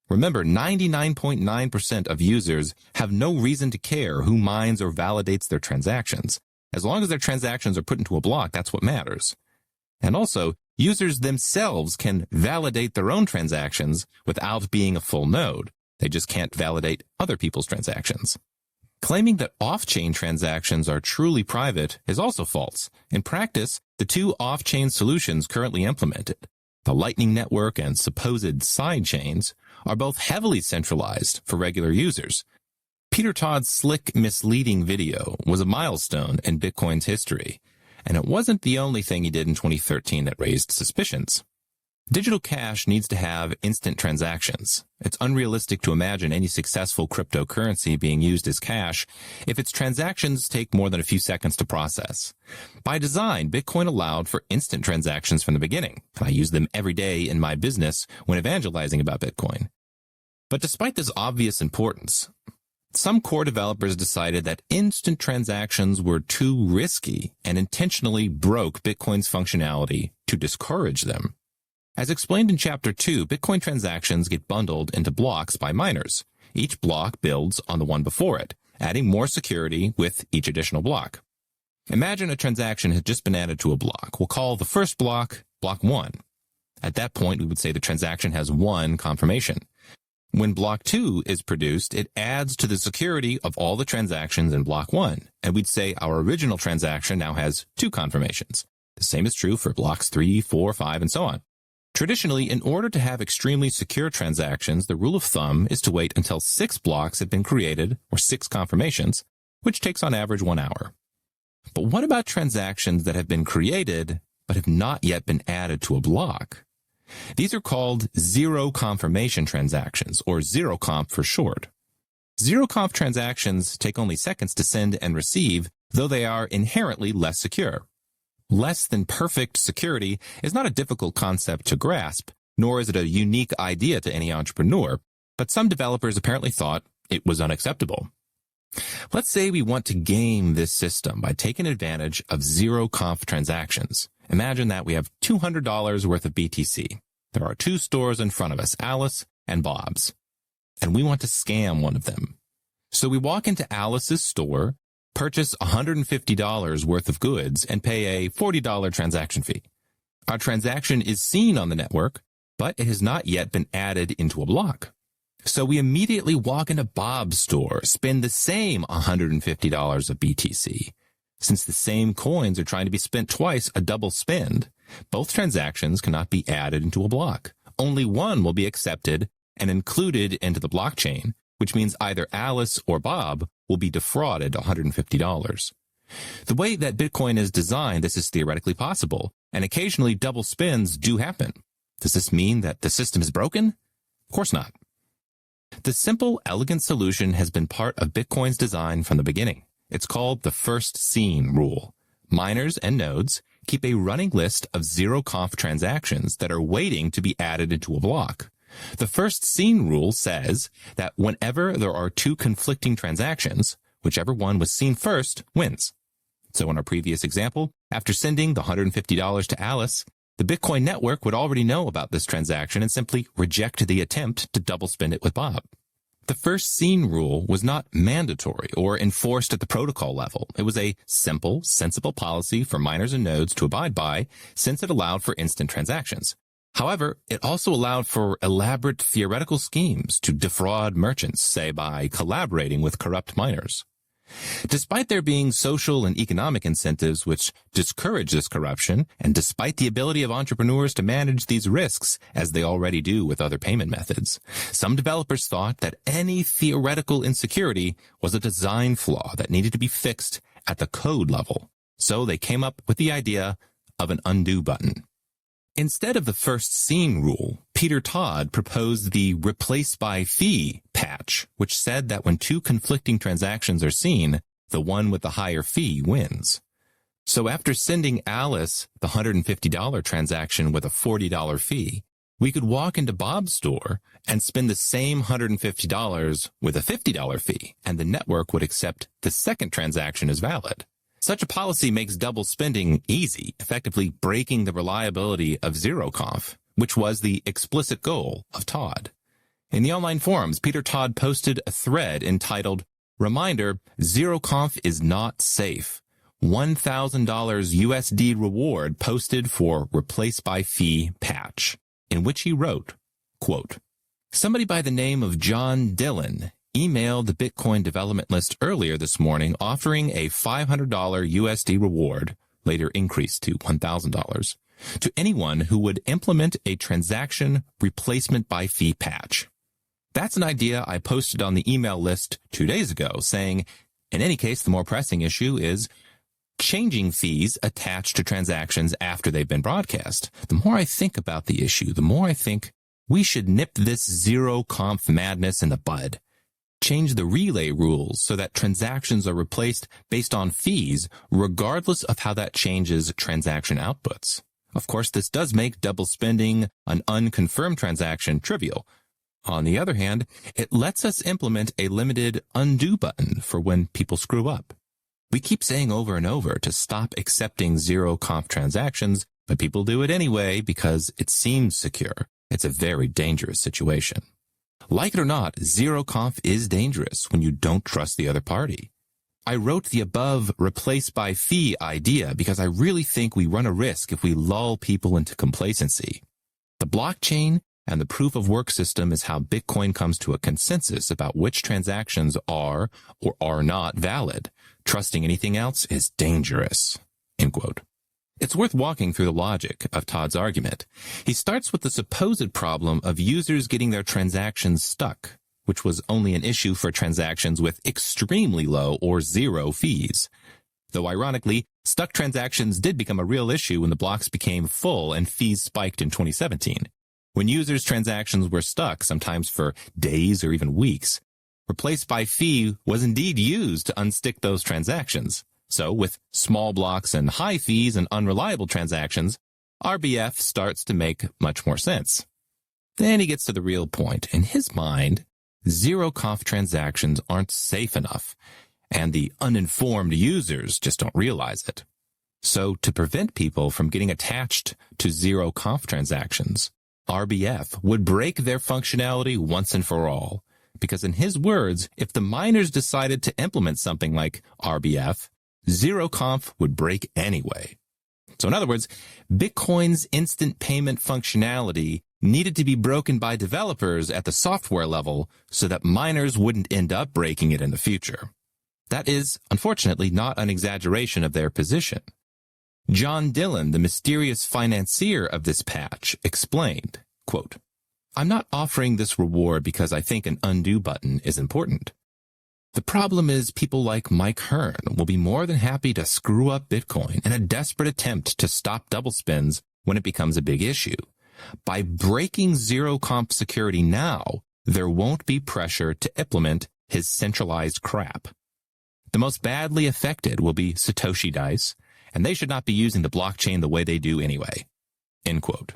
Remember, 99.9% of users have no reason to care who mines or validates their transactions. As long as their transactions are put into a block, that's what matters. And also, users themselves can validate their own transactions without being a full node. They just can't validate other people's transactions. Claiming that off-chain transactions are truly private is also false. In practice, the two off-chain solutions currently implemented, the Lightning Network and supposed side chains, are both heavily centralized for regular users. Peter Todd's slick, misleading video was a milestone in Bitcoin's history, and it wasn't the only thing he did in 2013 that raised suspicions. Digital cash needs to have instant transactions. It's unrealistic to imagine any successful cryptocurrency being used as cash if its transactions take more than a few seconds to process. By design, Bitcoin allowed for instant transactions from the beginning. I use them every day in my business when evangelizing about Bitcoin. But despite this obvious importance, some core developers decided that instant transactions were too risky and intentionally broke Bitcoin's functionality to discourage them. As explained in Chapter 2, Bitcoin transactions get bundled into blocks by miners. Each block builds on the one before it, adding more security with each additional block. Imagine a transaction has just been added to a block. We'll call the first block block 1. At that point, we would say the transaction has 1 confirmation. When block 2 is produced, it adds to the security of all the transactions in block 1, and we'd say our original transaction now has 2 confirmations. The same is true for blocks 3, 4, 5, and so on. Traditionally, in order to have extremely secure transactions, the rule of thumb is to wait until 6 blocks have been created, or 6 confirmations, which takes on average 1 hour. But what about transactions that have been created, but have not yet been added to a block? These are called zero confirmation transactions, or zero conf for short. Zero conf transactions take only seconds to send and receive, though they are inherently less secure. Less than perfect security is not a difficult concept to grasp, nor is it a unique idea to any entrepreneur, but some developers apparently thought it was unacceptable. Let's say we want to game this system by taking advantage of zero conf transactions. Imagine that we have $200 worth of BTC. There are 2 stores in front of us, Alice and Bob's, and we want to scam one of them. So we walk into Alice's store, purchase $150 worth of goods, and pay a $40 transaction fee. Our transaction is seen on the network, but it has not yet been added into a block. So we immediately walk into Bob's store, spend the same $150 of BTC. Since the same coins are trying to be spent twice, a double spend, both transactions cannot be added into a block. Only one will be accepted and included into the blockchain, which means either Alice or Bob will be defrauded $150. The way that Bitcoin is designed, this is theoretically possible, and occasionally double spends do happen. Does this mean that the system is broken? Of course not. The simple, elegant solution has been part of Bitcoin's design from the beginning. It's called the first seen rule. Miners and nodes keep a running list of zero conf transactions that are waiting to be added into a block. The first seen rule says that whenever there are 2 conflicting transactions, whichever one was seen first wins. So in our previous example, after sending the $150 to Alice, the Bitcoin network would already know about this transaction and simply reject the attempt to double spend it with Bob. The first seen rule was not mandatory or enforced at the protocol level. It was a simple, sensible policy for miners and nodes to abide by, since it allowed for instant transactions. However, it also allowed for elaborate theoretical schemes to defraud merchants, say by collaborating with corrupt miners. Despite there being social and economic incentives which discourage this corruption, and despite the ability of entrepreneurs to manage these risks, as they already do with other payment methods, some developers thought that any theoretical insecurity was a design flaw that needed to be fixed at the code level. So they came up with the idea of an undo button. Instead of the first seen rule, Peter Todd proposed the replace by fee patch, which said that when 2 conflicting transactions are seen, the one with the higher fee wins. So after sending Alice the $150 transaction with a $40 fee, we could walk into Bob's store and spend the same $150 with a $50 fee, and the network would accept the second transaction as valid. Such a policy makes double spending easy, effectively breaking the reliability of zero conf, which was the explicit goal of Todd. In the online forums, Peter Todd posted a thread entitled, "Reminder, zero conf is not safe. $1,000 USD reward posted for replace by fee patch," in which he wrote, quote, "Somebody by the name of John Dillon emailed the Bitcoin development list earlier this morning offering a $500 USD reward, later increased to $1,000, to anyone who would implement a transaction replacement by fee patch. That's an idea I posted on the email list 2 days ago, saying, in any case, the more pressing issue is changing fees attached to transactions after they've been broadcast. The more I think about the issue, the more I think we should nip this zero conf madness in the bud. Change the relay rules so that transactions are replaced based on fees, regardless of how that changes transaction outputs. Of course, this does make double spending an unconfirmed transaction trivial. On the other hand, it lets us implement a limited undo button for when people screw up. We keep saying over and over to stop accepting zero conf transactions, but people do it anyway because it seems secure. It's a very dangerous situation. Like it or not, zero conf is dangerous when you don't trust the other party. I wrote the above replace by fee idea because I really think we run a risk if we lull people into complacency. The blockchain and the proof of work system is how Bitcoin comes to a consensus about which transactions are or are not valid. Trusting anything else is dangerous." End quote. It's worth walking through the logic of Todd's argument. He starts with the supposed problem of users getting their transactions stuck, which was only an issue for transactions with extremely low or zero fees. Though ironically, stuck transactions did become a real issue when the blocks became full and fees spiked in 2017. When users' transactions were stuck, sometimes for days or even weeks, replace by fee was indeed used to unstick those transactions. So with small blocks and high fees and unreliable transactions, RBF starts to make much more sense. Then he gets to the real point. In his mind, zero-conf transactions aren't safe enough, and the uninformed users just don't realize it. So to prevent people from getting attached to zero-conf transactions, RBF would break their functionality once and for all. Because in his words, if the miners decided to implement something like RBF, zero-conf would break anyway. So in other words, Bitcoin's instant payment functionality needed to be broken by developers at the software level so that miners wouldn't end up breaking it in the future. That is, unfortunately, not an exaggeration of their position. John Dillon, the mysterious financier of this patch, explained, quote, "I'm not offering this reward because I think an undo button is important. The problem is people like Mike Hearn will be more than happy to screw up Bitcoin in a desperate attempt to stop double spends when it becomes a big issue. By breaking zero-conf security now, there won't be pressure to implement his centralized crap. The most badly affected will be Satoshi Dice, and they should not be using the blockchain the way they do anyway." End quote.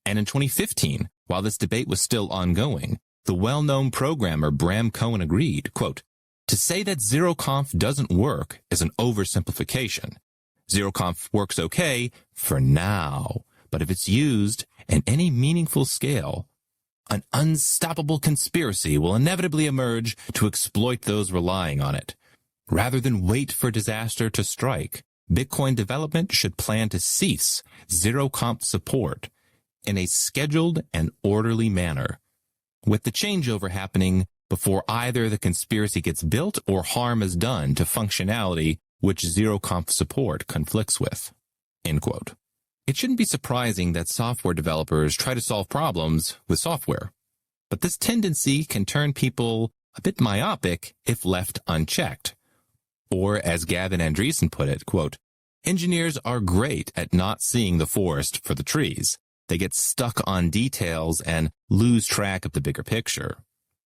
And in 2015, while this debate was still ongoing, the well-known programmer Bram Cohen agreed, quote, "To say that zero-conf doesn't work is an oversimplification. Zero-conf works okay for now, but if it's used in any meaningful scale, an unstoppable conspiracy will inevitably emerge to exploit those relying on it. Rather than wait for disaster to strike, Bitcoin development should plan to cease zero-conf support in a scheduled and orderly manner, with the changeover happening before either the conspiracy gets built or harm is done to functionality which zero-conf support conflicts with." End quote. It shouldn't be surprising that software developers try to solve problems with software, but this tendency can turn people a bit myopic if left unchecked. Or, as Gavin Andreessen put it, quote, "Engineers are great at not seeing the forest for the trees. They get stuck on details and lose track of the bigger picture."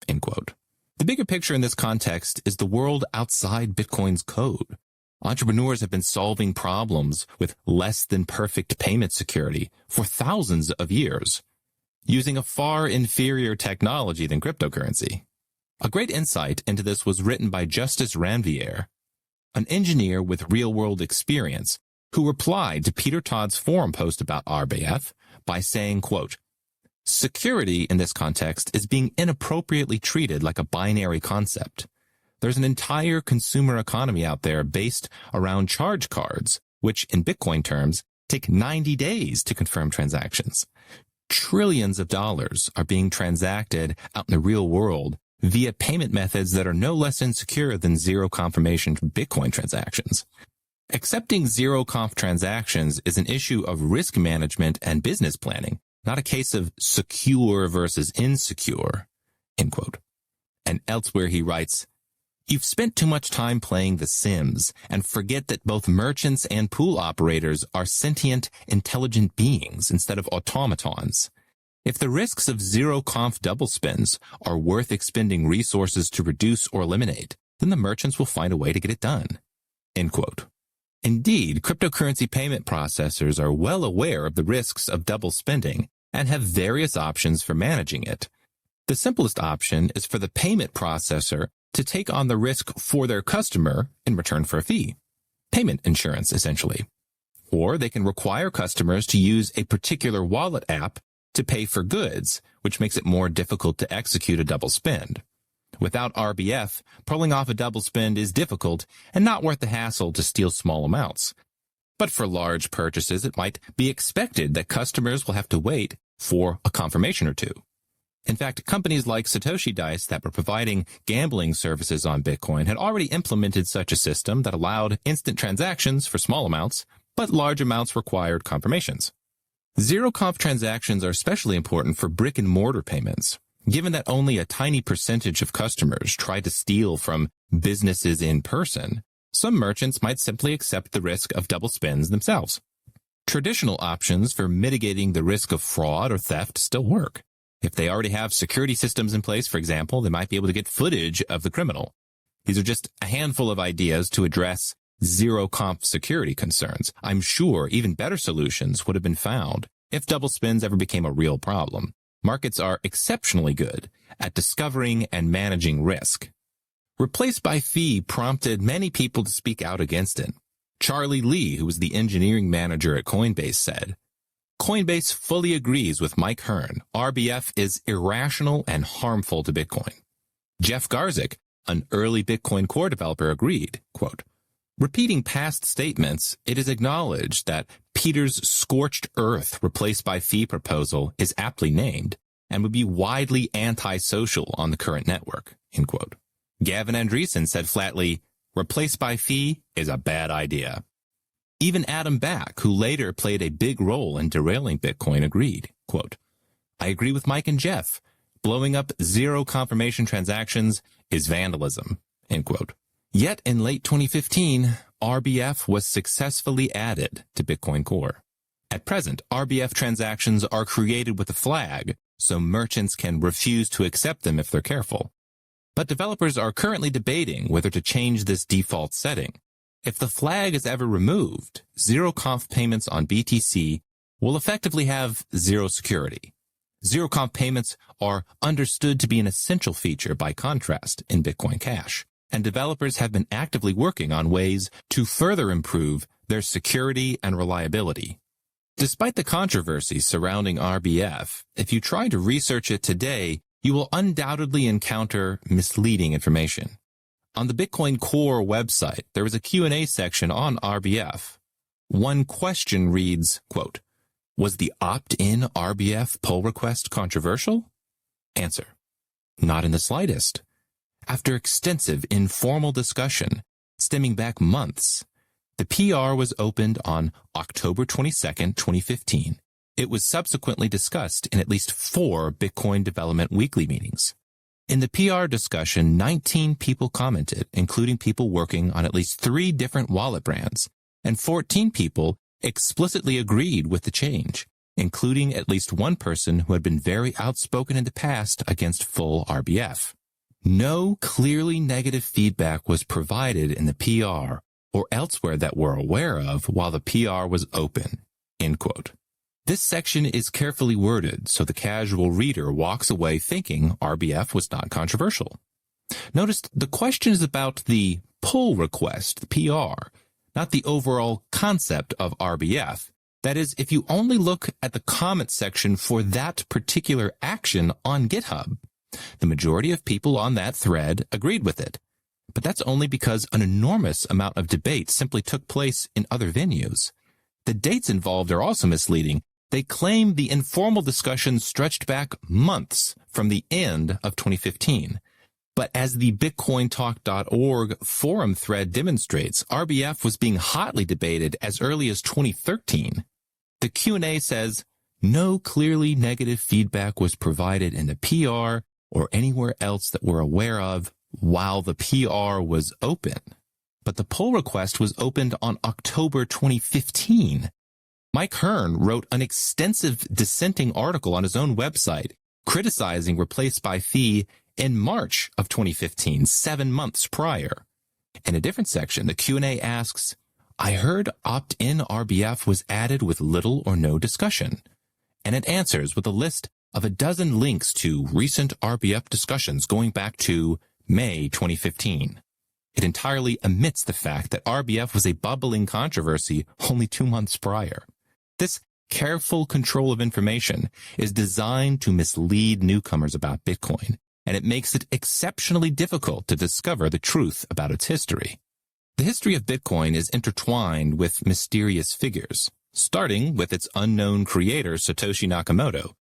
End quote. The bigger picture in this context is the world outside Bitcoin's code. Entrepreneurs have been solving problems with less than perfect payment security for thousands of years, using a far inferior technology than cryptocurrency. A great insight into this was written by Justice Ranvier, an engineer with real-world experience, who replied to Peter Todd's forum post about RBF by saying, quote, "Security in this context is being inappropriately treated like a binary concept. There's an entire consumer economy out there based around charge cards, which in Bitcoin terms take 90 days to confirm transactions. Trillions of dollars are being transacted out in the real world via payment methods that are no less insecure than zero confirmation Bitcoin transactions. Accepting zero-conf transactions is an issue of risk management and business planning, not a case of secure versus insecure." End quote. And elsewhere he writes, "You've spent too much time playing The Sims and forget that both merchants and pool operators are sentient, intelligent beings instead of automatons. If the risks of zero-conf double spends are worth expending resources to reduce or eliminate, then the merchants will find a way to get it done." End quote. Indeed, cryptocurrency payment processors are well aware of the risks of double spending and have various options for managing it. The simplest option is for the payment processor to take on the risk for their customer in return for a fee. Payment insurance, essentially. Or they can require customers to use a particular wallet app to pay for goods, which makes it more difficult to execute a double spend. Without RBF, pulling off a double spend is difficult and not worth the hassle to steal small amounts. But for large purchases, it might be expected that customers will have to wait for a confirmation or two. In fact, companies like Satoshi Dice that were providing gambling services on Bitcoin had already implemented such a system that allowed instant transactions for small amounts, but large amounts required confirmations. Zero-conf transactions are especially important for brick-and-mortar payments. Given that only a tiny percentage of customers try to steal from businesses in person, some merchants might simply accept the risk of double spends themselves. Traditional options for mitigating the risk of fraud or theft still work. If they already have security systems in place, for example, they might be able to get footage of the criminal. These are just a handful of ideas to address zero-conf security concerns. I'm sure even better solutions would have been found if double spends ever became a real problem. Markets are exceptionally good at discovering and managing risk. Replace by fee prompted many people to speak out against it. Charlie Lee, who was the engineering manager at Coinbase, said, "Coinbase fully agrees with Mike Hearn. RBF is irrational and harmful to Bitcoin." Jeff Garzik, an early Bitcoin Core developer, agreed, quote, "Repeating past statements, it is acknowledged that Peter's scorched earth replace by fee proposal is aptly named and would be widely antisocial on the current network," end quote. Gavin Andreessen said flatly, "Replace by fee is a bad idea." Even Adam Back, who later played a big role in derailing Bitcoin, agreed, quote, "I agree with Mike and Jeff. Blowing up zero confirmation transactions is vandalism," end quote. Yet in late 2015, RBF was successfully added to Bitcoin Core. At present, RBF transactions are created with a flag, so merchants can refuse to accept them if they're careful. But developers are currently debating whether to change this default setting. If the flag is ever removed, zero-conf payments on BTC will effectively have zero security. Zero-conf payments are understood to be an essential feature, by contrast, in Bitcoin Cash, and developers have been actively working on ways to further improve their security and reliability. Despite the controversy surrounding RBF, if you try to research it today, you will undoubtedly encounter misleading information. On the Bitcoin Core website, there is a Q&A section on RBF. One question reads, quote, "Was the opt-in RBF pull request controversial?" Answer: not in the slightest. After extensive informal discussion, stemming back months, the PR was opened on October 22, 2015. It was subsequently discussed in at least 4 Bitcoin Development Weekly meetings. In the PR discussion, 19 people commented, including people working on at least 3 different wallet brands, and 14 people explicitly agreed with the change, including at least one person who had been very outspoken in the past against full RBF. No clearly negative feedback was provided in the PR or elsewhere that we're aware of while the PR was open, end quote. This section is carefully worded so the casual reader walks away thinking RBF was not controversial. Notice the question is about the pull request, the PR, not the overall concept of RBF. That is, if you only look at the comment section for that particular action on GitHub, the majority of people on that thread agreed with it. But that's only because an enormous amount of debate simply took place in other venues. The dates involved are also misleading. They claim the informal discussion stretched back months from the end of 2015. But as the BitcoinTalk.org forum thread demonstrates, RBF was being hotly debated as early as 2013. The Q&A says, no clearly negative feedback was provided in the PR or anywhere else that we're aware of while the PR was open. But the pull request was opened on October 2015. Mike Hearn wrote an extensive dissenting article on his own website criticizing Replace by Fee in March of 2015, 7 months prior. In a different section, the Q&A asks, I heard opt-in RBF was added with little or no discussion. And it answers with a list of a dozen links to recent RBF discussions going back to May 2015. It entirely omits the fact that RBF was a bubbling controversy only 2 months prior. This careful control of information is designed to mislead newcomers about Bitcoin and it makes it exceptionally difficult to discover the truth about its history. The history of Bitcoin is intertwined with mysterious figures, starting with its unknown creator, Satoshi Nakamoto.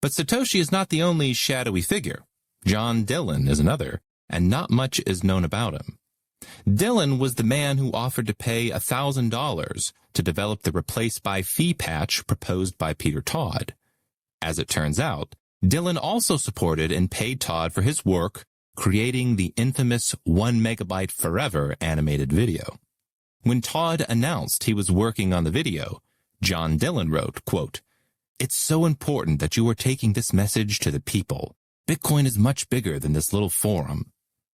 But Satoshi is not the only shadowy figure. John Dillon is another, and not much is known about him. Dillon was the man who offered to pay $1,000 to develop the replace by fee patch proposed by Peter Todd. As it turns out, Dillon also supported and paid Todd for his work creating the infamous 1 megabyte forever animated video. When Todd announced he was working on the video, John Dillon wrote, quote, "It's so important that you are taking this message to the people. Bitcoin is much bigger than this little forum.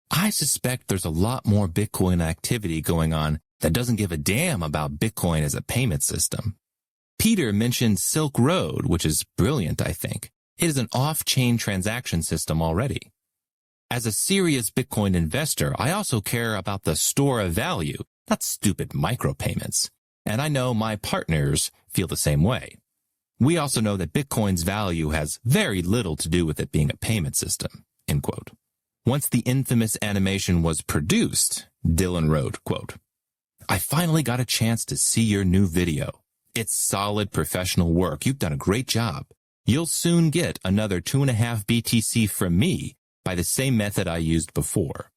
I suspect there's a lot more Bitcoin activity going on that doesn't give a damn about Bitcoin as a payment system." Peter mentioned Silk Road, which is brilliant, I think. It is an off-chain transaction system already. As a serious Bitcoin investor, I also care about the store of value, not stupid micropayments. And I know my partners feel the same way. We also know that Bitcoin's value has very little to do with it being a payment system, end quote. Once the infamous animation was produced, Dillon wrote, quote, "I finally got a chance to see your new video. It's solid professional work. You've done a great job. You'll soon get another 2.5 BTC from me by the same method I used before.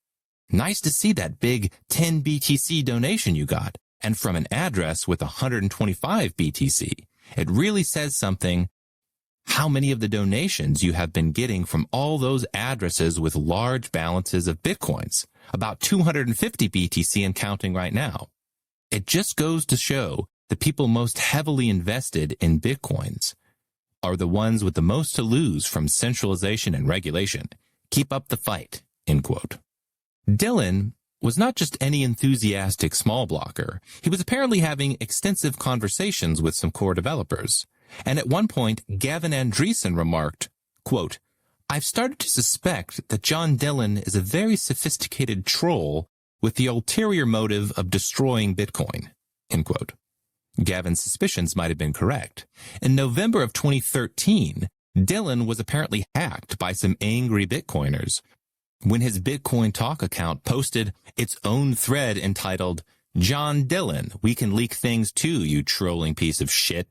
Nice to see that big 10 BTC donation you got, and from an address with 125 BTC. It really says something how many of the donations you have been getting from all those addresses with large balances of Bitcoins, about 250 BTC and counting right now. It just goes to show the people most heavily invested in Bitcoins are the ones with the most to lose from centralization and regulation. Keep up the fight," end quote. Dillon was not just any enthusiastic small blocker. He was apparently having extensive conversations with some core developers. And at one point, Gavin Andreessen remarked, quote, "I've started to suspect that John Dillon is a very sophisticated troll with the ulterior motive of destroying Bitcoin," end quote. Gavin's suspicions might have been correct. In November of 2013, Dillon was apparently hacked by some angry Bitcoiners when his Bitcoin Talk account posted its own thread entitled, "John Dillon, we can leak things too, you trolling piece of shit."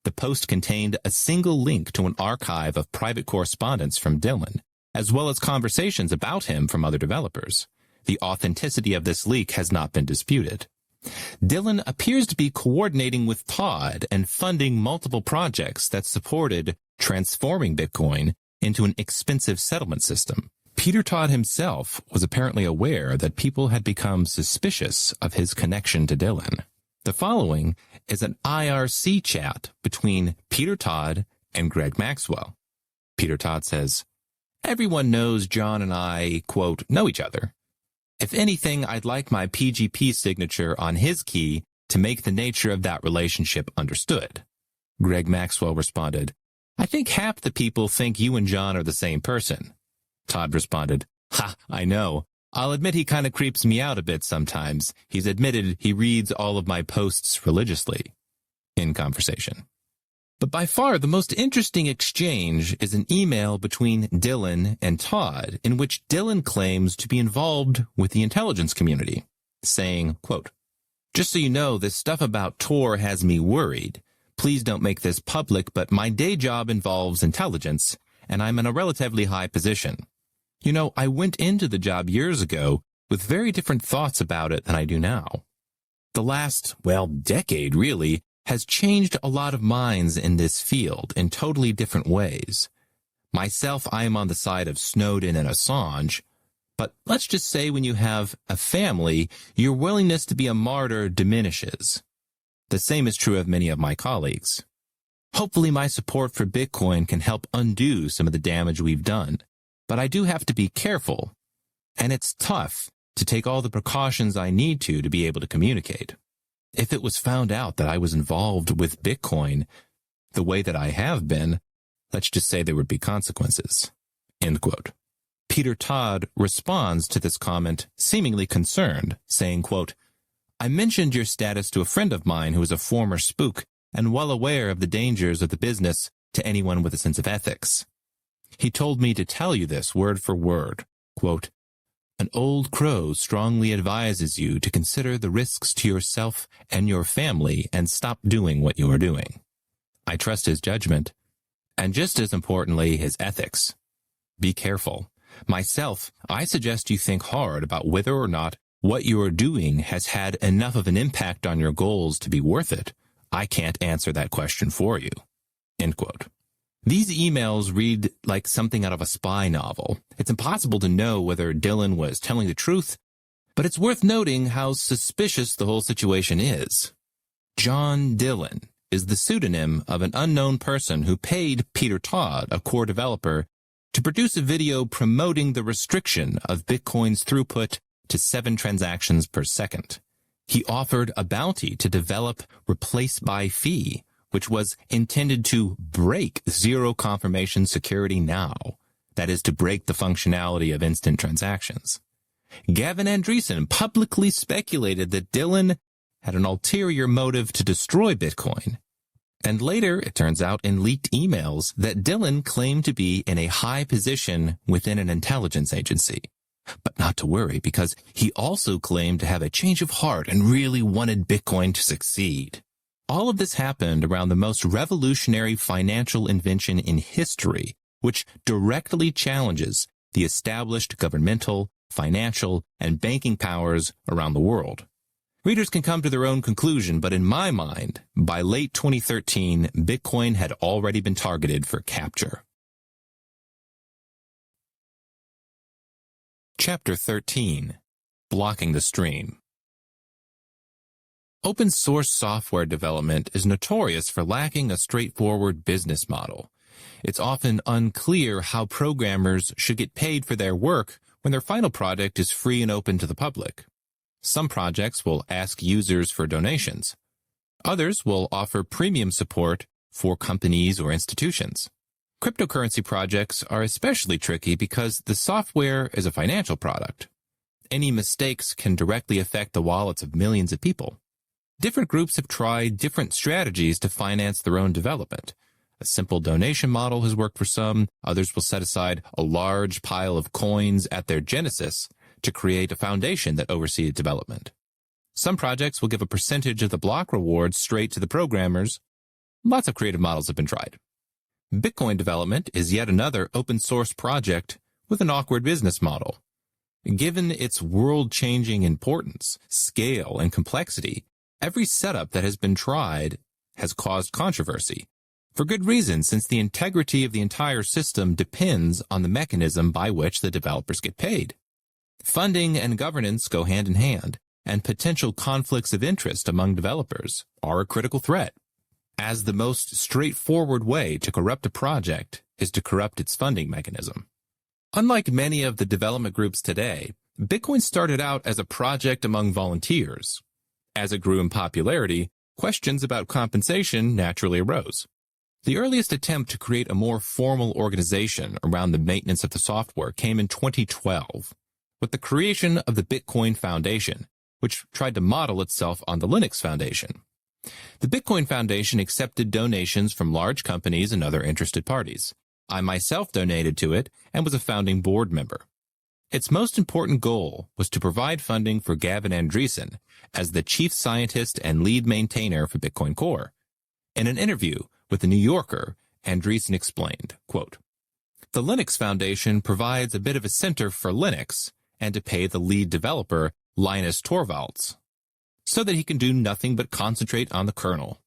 The post contained a single link to an archive of private correspondence from Dillon, as well as conversations about him from other developers. The authenticity of this leak has not been disputed. Dillon appears to be coordinating with Todd and funding multiple projects that supported transforming Bitcoin into an expensive settlement system. Peter Todd himself was apparently aware that people had become suspicious of his connection to Dillon. The following is an IRC chat between Peter Todd and Greg Maxwell. Peter Todd says, "Everyone knows John and I, quote, know each other. If anything, I'd like my PGP signature on his key to make the nature of that relationship understood." Greg Maxwell responded, "I think half the people think you and John are the same person." Todd responded, "Ha, I know. I'll admit he kind of creeps me out a bit sometimes. He's admitted he reads all of my posts religiously." In conversation. But by far the most interesting exchange is an email between Dillon and Todd in which Dillon claims to be involved with the intelligence community, saying, quote, "Just so you know, this stuff about Tor has me worried. Please don't make this public, but my day job involves intelligence, and I'm in a relatively high position. You know, I went into the job years ago with very different thoughts about it than I do now. The last, decade really, has changed a lot of minds in this field in totally different ways. Myself, I am on the side of Snowden and Assange, but let's just say when you have a family, your willingness to be a martyr diminishes. The same is true of many of my colleagues. Hopefully my support for Bitcoin can help undo some of the damage we've done, but I do have to be careful, and it's tough to take all the precautions I need to be able to communicate. If it was found out that I was involved with Bitcoin the way that I have been, let's just say there would be consequences." End quote. Peter Todd responds to this comment seemingly concerned, saying, quote, "I mentioned your status to a friend of mine who is a former spook and well aware of the dangers of the business to anyone with a sense of ethics. He told me to tell you this word for word. Quote, "An old crow strongly advises you to consider the risks to yourself and your family and stop doing what you are doing. I trust his judgment, and just as importantly, his ethics. Be careful. Myself, I suggest you think hard about whether or not what you are doing has had enough of an impact on your goals to be worth it. I can't answer that question for you." End quote. These emails read like something out of a spy novel. It's impossible to know whether Dylan was telling the truth, but it's worth noting how suspicious the whole situation is. John Dylan is the pseudonym of an unknown person who paid Peter Todd, a core developer, to produce a video promoting the restriction of Bitcoin's throughput to 7 transactions per second. He offered a bounty to develop Replace by Fee, which was intended to break zero confirmation security now, that is, to break the functionality of instant transactions. Gavin Andreessen publicly speculated that Dylan had an ulterior motive to destroy Bitcoin. And later, it turns out in leaked emails that Dylan claimed to be in a high position within an intelligence agency. But not to worry, because he also claimed to have a change of heart and really wanted Bitcoin to succeed. All of this happened around the most revolutionary financial invention in history, which directly challenges the established governmental, financial, and banking powers around the world. Readers can come to their own conclusion, but in my mind, by late 2013, Bitcoin had already been targeted for capture. Chapter 13. Blocking the Stream. Open source software development is notorious for lacking a straightforward business model. It's often unclear how programmers should get paid for their work when their final product is free and open to the public. Some projects will ask users for donations. Others will offer premium support for companies or institutions. Cryptocurrency projects are especially tricky because the software is a financial product. Any mistakes can directly affect the wallets of millions of people. Different groups have tried different strategies to finance their own development. A simple donation model has worked for some. Others will set aside a large pile of coins at their genesis to create a foundation that oversees development. Some projects will give a percentage of the block rewards straight to the programmers. Lots of creative models have been tried. Bitcoin development is yet another open-source project with an awkward business model. Given its world-changing importance, scale, and complexity, every setup that has been tried has caused controversy. For good reason, since the integrity of the entire system depends on the mechanism by which the developers get paid. Funding and governance go hand in hand, and potential conflicts of interest among developers are a critical threat, as the most straightforward way to corrupt a project is to corrupt its funding mechanism. Unlike many of the development groups today, Bitcoin started out as a project among volunteers. As it grew in popularity, questions about compensation naturally arose. The earliest attempt to create a more formal organization around the maintenance of the software came in 2012, with the creation of the Bitcoin Foundation, which tried to model itself on the Linux Foundation. The Bitcoin Foundation accepted donations from large companies and other interested parties. I myself donated to it and was a founding board member. Its most important goal was to provide funding for Gavin Andreessen as the chief scientist and lead maintainer for Bitcoin Core. In an interview with The New Yorker, Andreessen explained, quote, "The Linux Foundation provides a bit of a center for Linux and to pay the lead developer, Linus Torvalds, so that he can do nothing but concentrate on the kernel.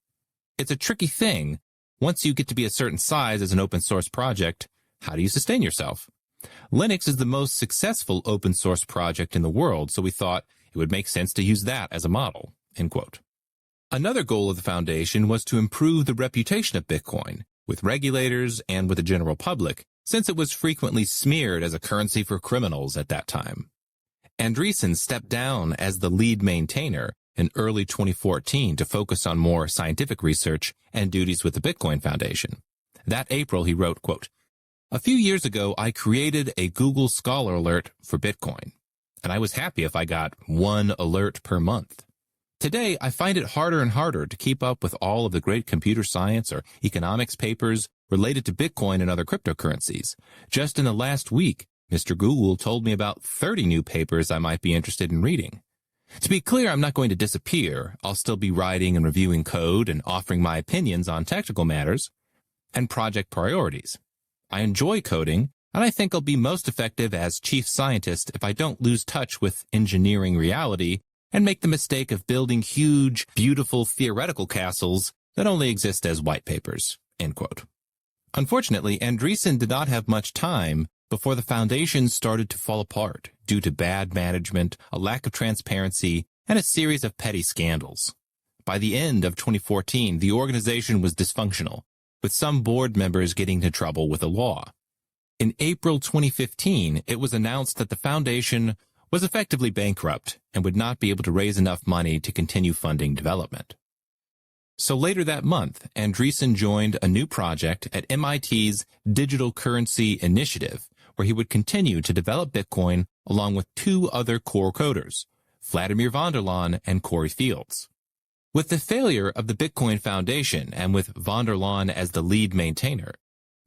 It's a tricky thing. Once you get to be a certain size as an open source project, how do you sustain yourself? Linux is the most successful open source project in the world, so we thought it would make sense to use that as a model." End quote. Another goal of the foundation was to improve the reputation of Bitcoin with regulators and with the general public, since it was frequently smeared as a currency for criminals at that time. Andreessen stepped down as the lead maintainer in early 2014 to focus on more scientific research and duties with the Bitcoin Foundation. That April, he wrote, quote, "A few years ago, I created a Google Scholar alert for Bitcoin, and I was happy if I got one alert per month. Today, I find it harder and harder to keep up with all of the great computer science or economics papers related to Bitcoin and other cryptocurrencies. Just in the last week, Mr. Google told me about 30 new papers I might be interested in reading. To be clear, I'm not going to disappear. I'll still be writing and reviewing code and offering my opinions on technical matters and project priorities. I enjoy coding, and I think I'll be most effective as chief scientist if I don't lose touch with engineering reality and make the mistake of building huge, beautiful theoretical castles that only exist as white papers." End quote. Unfortunately, Andreessen did not have much time before the foundation started to fall apart due to bad management, a lack of transparency, and a series of petty scandals. By the end of 2014, the organization was dysfunctional, with some board members getting into trouble with the law. In April 2015, it was announced that the foundation was effectively bankrupt and would not be able to raise enough money to continue funding development. So later that month, Andreessen joined a new project at MIT's Digital Currency Initiative, where he would continue to develop Bitcoin along with two other core coders, Vladimir van der Laan and Corey Fields. With the failure of the Bitcoin Foundation and with van der Laan as the lead maintainer,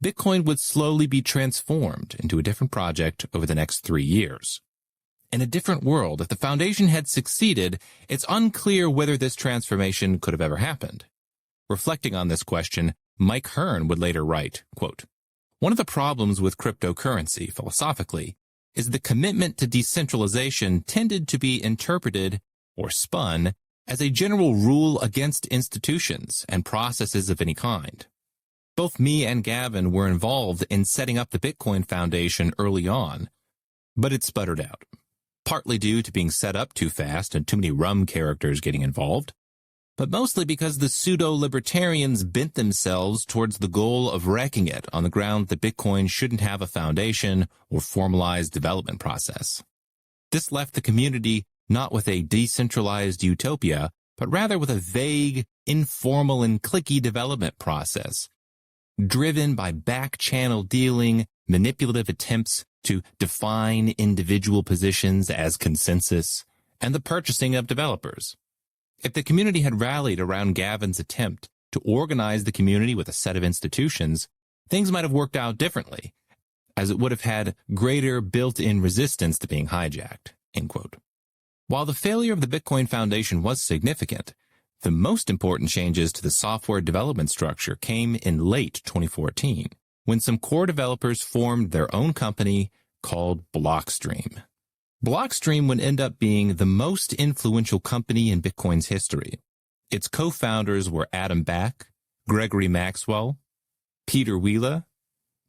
Bitcoin would slowly be transformed into a different project over the next 3 years. In a different world, if the foundation had succeeded, it's unclear whether this transformation could have ever happened. Reflecting on this question, Mike Hearn would later write, quote, "One of the problems with cryptocurrency, philosophically, is the commitment to decentralization tended to be interpreted, or spun, as a general rule against institutions and processes of any kind. Both me and Gavin were involved in setting up the Bitcoin Foundation early on, but it sputtered out, partly due to being set up too fast and too many rum characters getting involved, but mostly because the pseudo-libertarians bent themselves towards the goal of wrecking it on the ground that Bitcoin shouldn't have a foundation or formalized development process. This left the community not with a decentralized utopia, but rather with a vague, informal, and cliquey development process, driven by back-channel dealing, manipulative attempts to define individual positions as consensus, and the purchasing of developers. If the community had rallied around Gavin's attempt to organize the community with a set of institutions, things might have worked out differently, as it would have had greater built-in resistance to being hijacked." End quote. While the failure of the Bitcoin Foundation was significant, the most important changes to the software development structure came in late 2014, when some core developers formed their own company called Blockstream. Blockstream would end up being the most influential company in Bitcoin's history. Its co-founders were Adam Back, Gregory Maxwell, Peter Wheeler,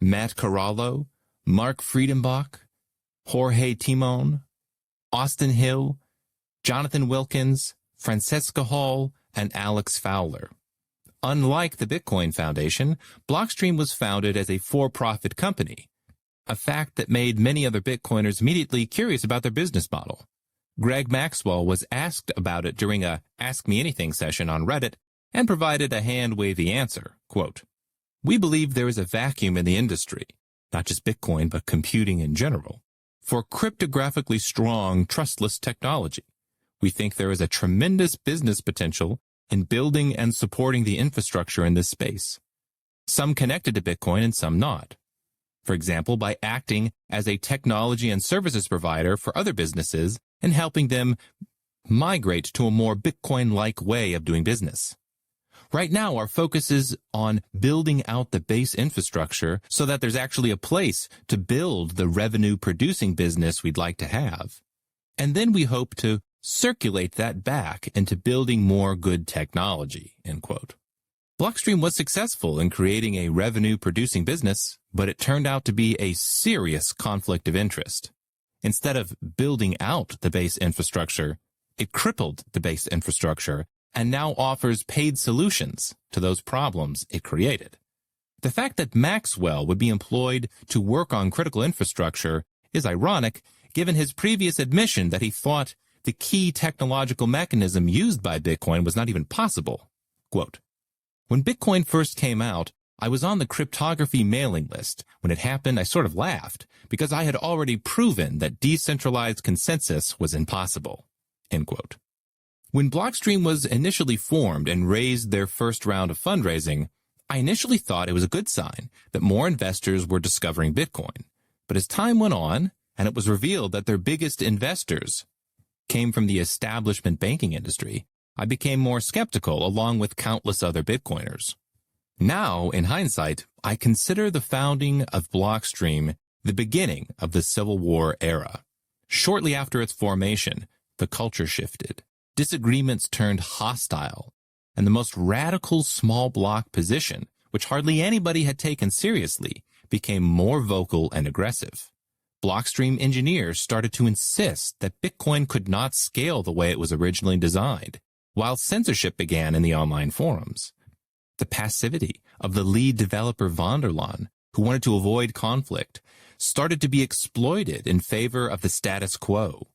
Matt Corallo, Mark Friedenbach, Jorge Timon, Austin Hill, Jonathan Wilkins, Francesca Hall, and Alex Fowler. Unlike the Bitcoin Foundation, Blockstream was founded as a for-profit company, a fact that made many other Bitcoiners immediately curious about their business model. Greg Maxwell was asked about it during a Ask Me Anything session on Reddit and provided a hand-wavy answer, quote, "We believe there is a vacuum in the industry, not just Bitcoin but computing in general, for cryptographically strong, trustless technology. We think there is a tremendous business potential in building and supporting the infrastructure in this space, some connected to Bitcoin and some not. For example, by acting as a technology and services provider for other businesses and helping them migrate to a more Bitcoin-like way of doing business. Right now, our focus is on building out the base infrastructure so that there's actually a place to build the revenue-producing business we'd like to have. And then we hope to circulate that back into building more good technology," end quote. Blockstream was successful in creating a revenue-producing business, but it turned out to be a serious conflict of interest. Instead of building out the base infrastructure, it crippled the base infrastructure and now offers paid solutions to those problems it created. The fact that Maxwell would be employed to work on critical infrastructure is ironic, given his previous admission that he thought the key technological mechanism used by Bitcoin was not even possible. Quote, "When Bitcoin first came out, I was on the cryptography mailing list. When it happened, I sort of laughed, because I had already proven that decentralized consensus was impossible." End quote. When Blockstream was initially formed and raised their first round of fundraising, I initially thought it was a good sign that more investors were discovering Bitcoin. But as time went on, and it was revealed that their biggest investors came from the establishment banking industry, I became more skeptical along with countless other Bitcoiners. Now, in hindsight, I consider the founding of Blockstream the beginning of the Civil War era. Shortly after its formation, the culture shifted, disagreements turned hostile, and the most radical small block position, which hardly anybody had taken seriously, became more vocal and aggressive. Blockstream engineers started to insist that Bitcoin could not scale the way it was originally designed, while censorship began in the online forums. The passivity of the lead developer von der Laan, who wanted to avoid conflict, started to be exploited in favor of the status quo.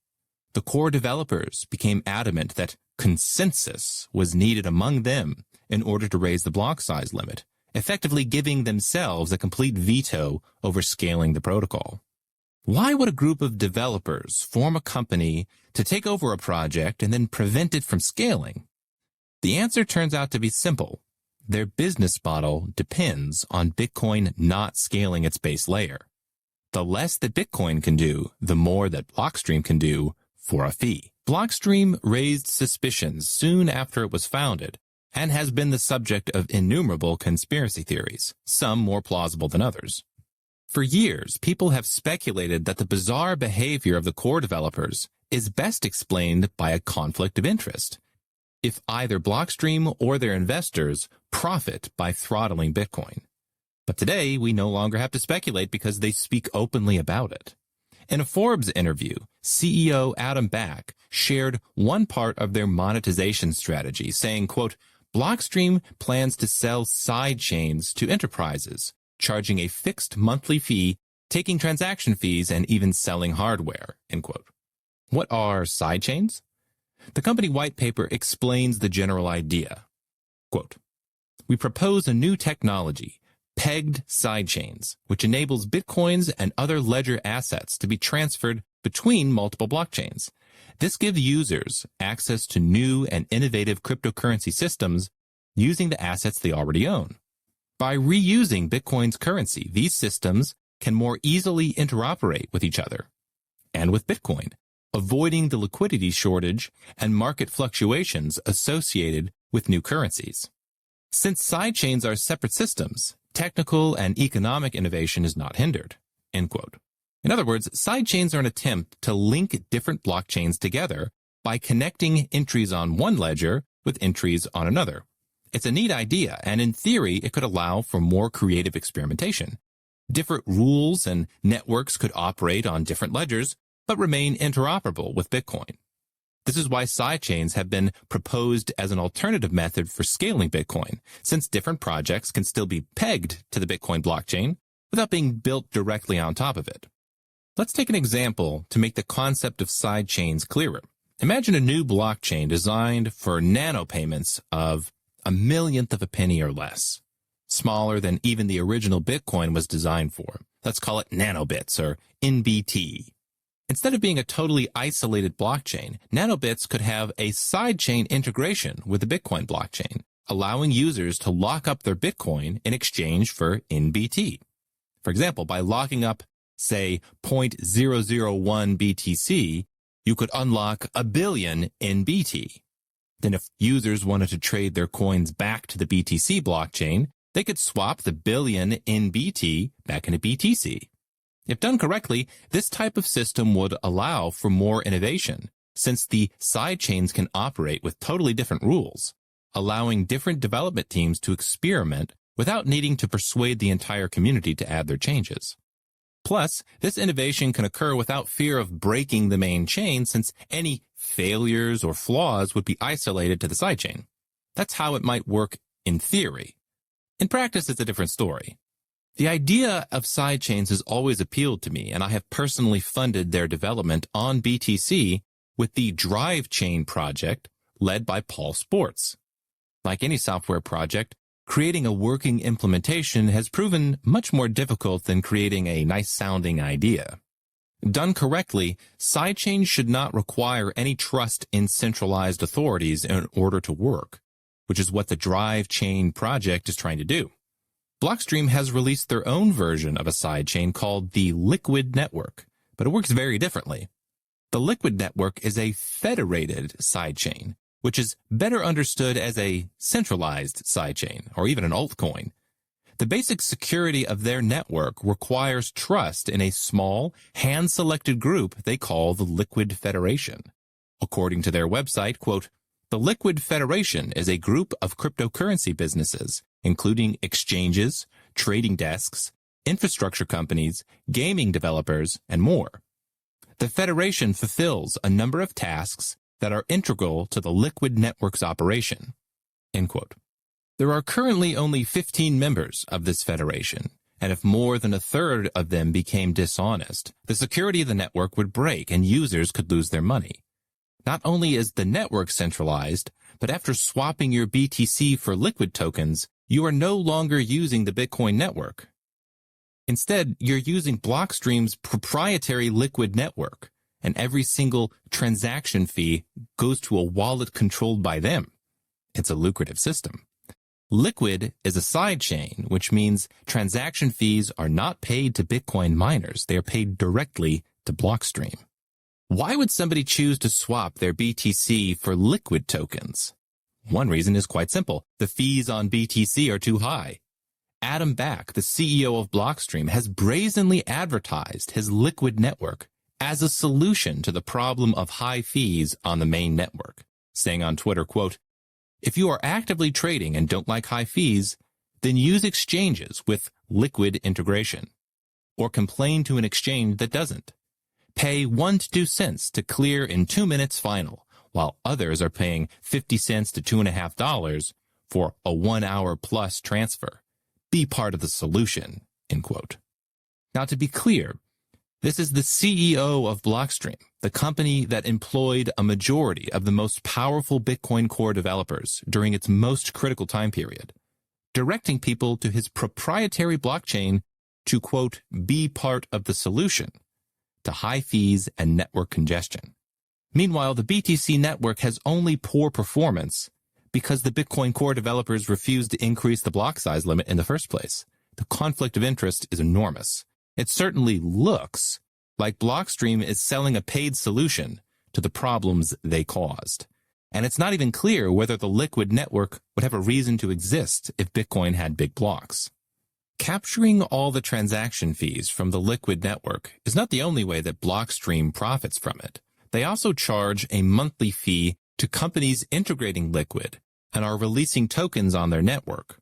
The core developers became adamant that consensus was needed among them in order to raise the block size limit, effectively giving themselves a complete veto over scaling the protocol. Why would a group of developers form a company to take over a project and then prevent it from scaling? The answer turns out to be simple. Their business model depends on Bitcoin not scaling its base layer. The less that Bitcoin can do, the more that Blockstream can do for a fee. Blockstream raised suspicions soon after it was founded and has been the subject of innumerable conspiracy theories, some more plausible than others. For years, people have speculated that the bizarre behavior of the core developers is best explained by a conflict of interest. If either Blockstream or their investors profit by throttling Bitcoin. But today, we no longer have to speculate because they speak openly about it. In a Forbes interview, CEO Adam Back shared one part of their monetization strategy, saying, quote, Blockstream plans to sell sidechains to enterprises, charging a fixed monthly fee, taking transaction fees, and even selling hardware, end quote. What are sidechains? The company white paper explains the general idea. Quote, we propose a new technology, pegged sidechains, which enables Bitcoins and other ledger assets to be transferred between multiple blockchains. This gives users access to new and innovative cryptocurrency systems using the assets they already own. By reusing Bitcoin's currency, these systems can more easily interoperate with each other and with Bitcoin, avoiding the liquidity shortage and market fluctuations associated with new currencies. Since sidechains are separate systems, technical and economic innovation is not hindered, end quote. In other words, sidechains are an attempt to link different blockchains together by connecting entries on one ledger with entries on another. It's a neat idea, and in theory, it could allow for more creative experimentation. Different rules and networks could operate on different ledgers, but remain interoperable with Bitcoin. This is why sidechains have been proposed as an alternative method for scaling Bitcoin, since different projects can still be pegged to the Bitcoin blockchain without being built directly on top of it. Let's take an example to make the concept of sidechains clearer. Imagine a new blockchain designed for nanopayments of a millionth of a penny or less, smaller than even the original Bitcoin was designed for. Let's call it nanobits or NBT. Instead of being a totally isolated blockchain, nanobits could have a sidechain integration with the Bitcoin blockchain, allowing users to lock up their Bitcoin in exchange for NBT. For example, by locking up, say, 0.001 BTC, you could unlock a billion NBT. Then if users wanted to trade their coins back to the BTC blockchain, they could swap the billion NBT back into BTC. If done correctly, this type of system would allow for more innovation, since the sidechains can operate with totally different rules, allowing different development teams to experiment without needing to persuade the entire community to add their changes. Plus, this innovation can occur without fear of breaking the main chain, since any failures or flaws would be isolated to the sidechain. That's how it might work in theory. In practice, it's a different story. The idea of sidechains has always appealed to me, and I have personally funded their development on BTC with the Drive Chain project led by Paul Sports. Like any software project, creating a working implementation has proven much more difficult than creating a nice-sounding idea. Done correctly, sidechains should not require any trust in centralized authorities in order to work, which is what the Drive Chain project is trying to do. Blockstream has released their own version of a sidechain called the Liquid Network, but it works very differently. The Liquid Network is a federated sidechain, which is better understood as a centralized sidechain, or even an altcoin. The basic security of their network requires trust in a small, hand-selected group they call the Liquid Federation. According to their website, quote, "The Liquid Federation is a group of cryptocurrency businesses, including exchanges, trading desks, infrastructure companies, gaming developers, and more. The Federation fulfills a number of tasks that are integral to the Liquid Network's operation." End quote. There are currently only 15 members of this federation, and if more than a third of them became dishonest, the security of the network would break and users could lose their money. Not only is the network centralized, but after swapping your BTC for Liquid tokens, you are no longer using the Bitcoin network. Instead, you're using Blockstream's proprietary Liquid network, and every single transaction fee goes to a wallet controlled by them. It's a lucrative system. Liquid is a sidechain, which means transaction fees are not paid to Bitcoin miners. They are paid directly to Blockstream. Why would somebody choose to swap their BTC for Liquid tokens? One reason is quite simple. The fees on BTC are too high. Adam Back, the CEO of Blockstream, has brazenly advertised his Liquid network as a solution to the problem of high fees on the main network, saying on Twitter, quote, "If you are actively trading and don't like high fees, then use exchanges with Liquid integration, or complain to an exchange that doesn't. Pay 1 to 2 cents to clear in 2 minutes final, while others are paying 50 cents to $2.50 for a 1 hour plus transfer. Be part of the solution." End quote. Now, to be clear, this is the CEO of Blockstream, the company that employed a majority of the most powerful Bitcoin Core developers during its most critical time period, directing people to his proprietary blockchain to, quote, "be part of the solution" to high fees and network congestion. Meanwhile, the BTC network has only poor performance because the Bitcoin Core developers refused to increase the block size limit in the first place. The conflict of interest is enormous. It certainly looks like Blockstream is selling a paid solution to the problems they caused. And it's not even clear whether the Liquid network would have a reason to exist if Bitcoin had big blocks. Capturing all the transaction fees from the Liquid network is not the only way that Blockstream profits from it. They also charge a monthly fee to companies integrating Liquid and are releasing tokens on their network.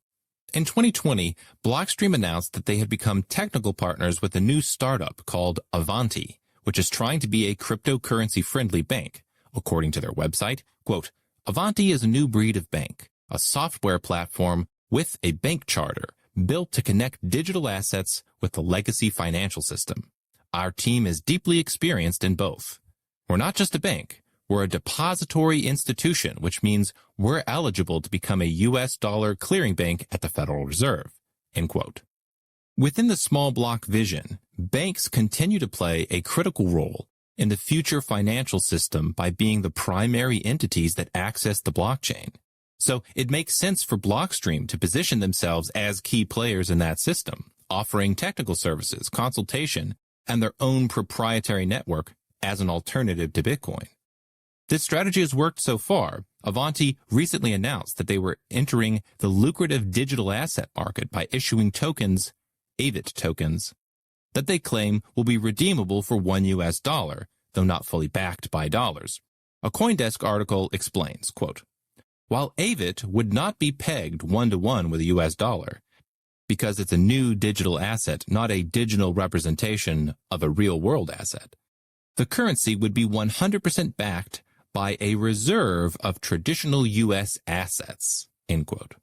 In 2020, Blockstream announced that they had become technical partners with a new startup called Avanti, which is trying to be a cryptocurrency-friendly bank. According to their website, quote, "Avanti is a new breed of bank, a software platform with a bank charter built to connect digital assets with the legacy financial system. Our team is deeply experienced in both. We're not just a bank. We're a depository institution, which means we're eligible to become a U.S. dollar clearing bank at the Federal Reserve." End quote. Within the small block vision, banks continue to play a critical role in the future financial system by being the primary entities that access the blockchain. So it makes sense for Blockstream to position themselves as key players in that system, offering technical services, consultation, and their own proprietary network as an alternative to Bitcoin. This strategy has worked so far. Avanti recently announced that they were entering the lucrative digital asset market by issuing tokens, AVIT tokens, that they claim will be redeemable for $1, though not fully backed by dollars. A CoinDesk article explains, quote, "While AVIT would not be pegged 1-to-1 with a US dollar, because it's a new digital asset, not a digital representation of a real-world asset, the currency would be 100% backed by a reserve of traditional U.S. assets." End quote.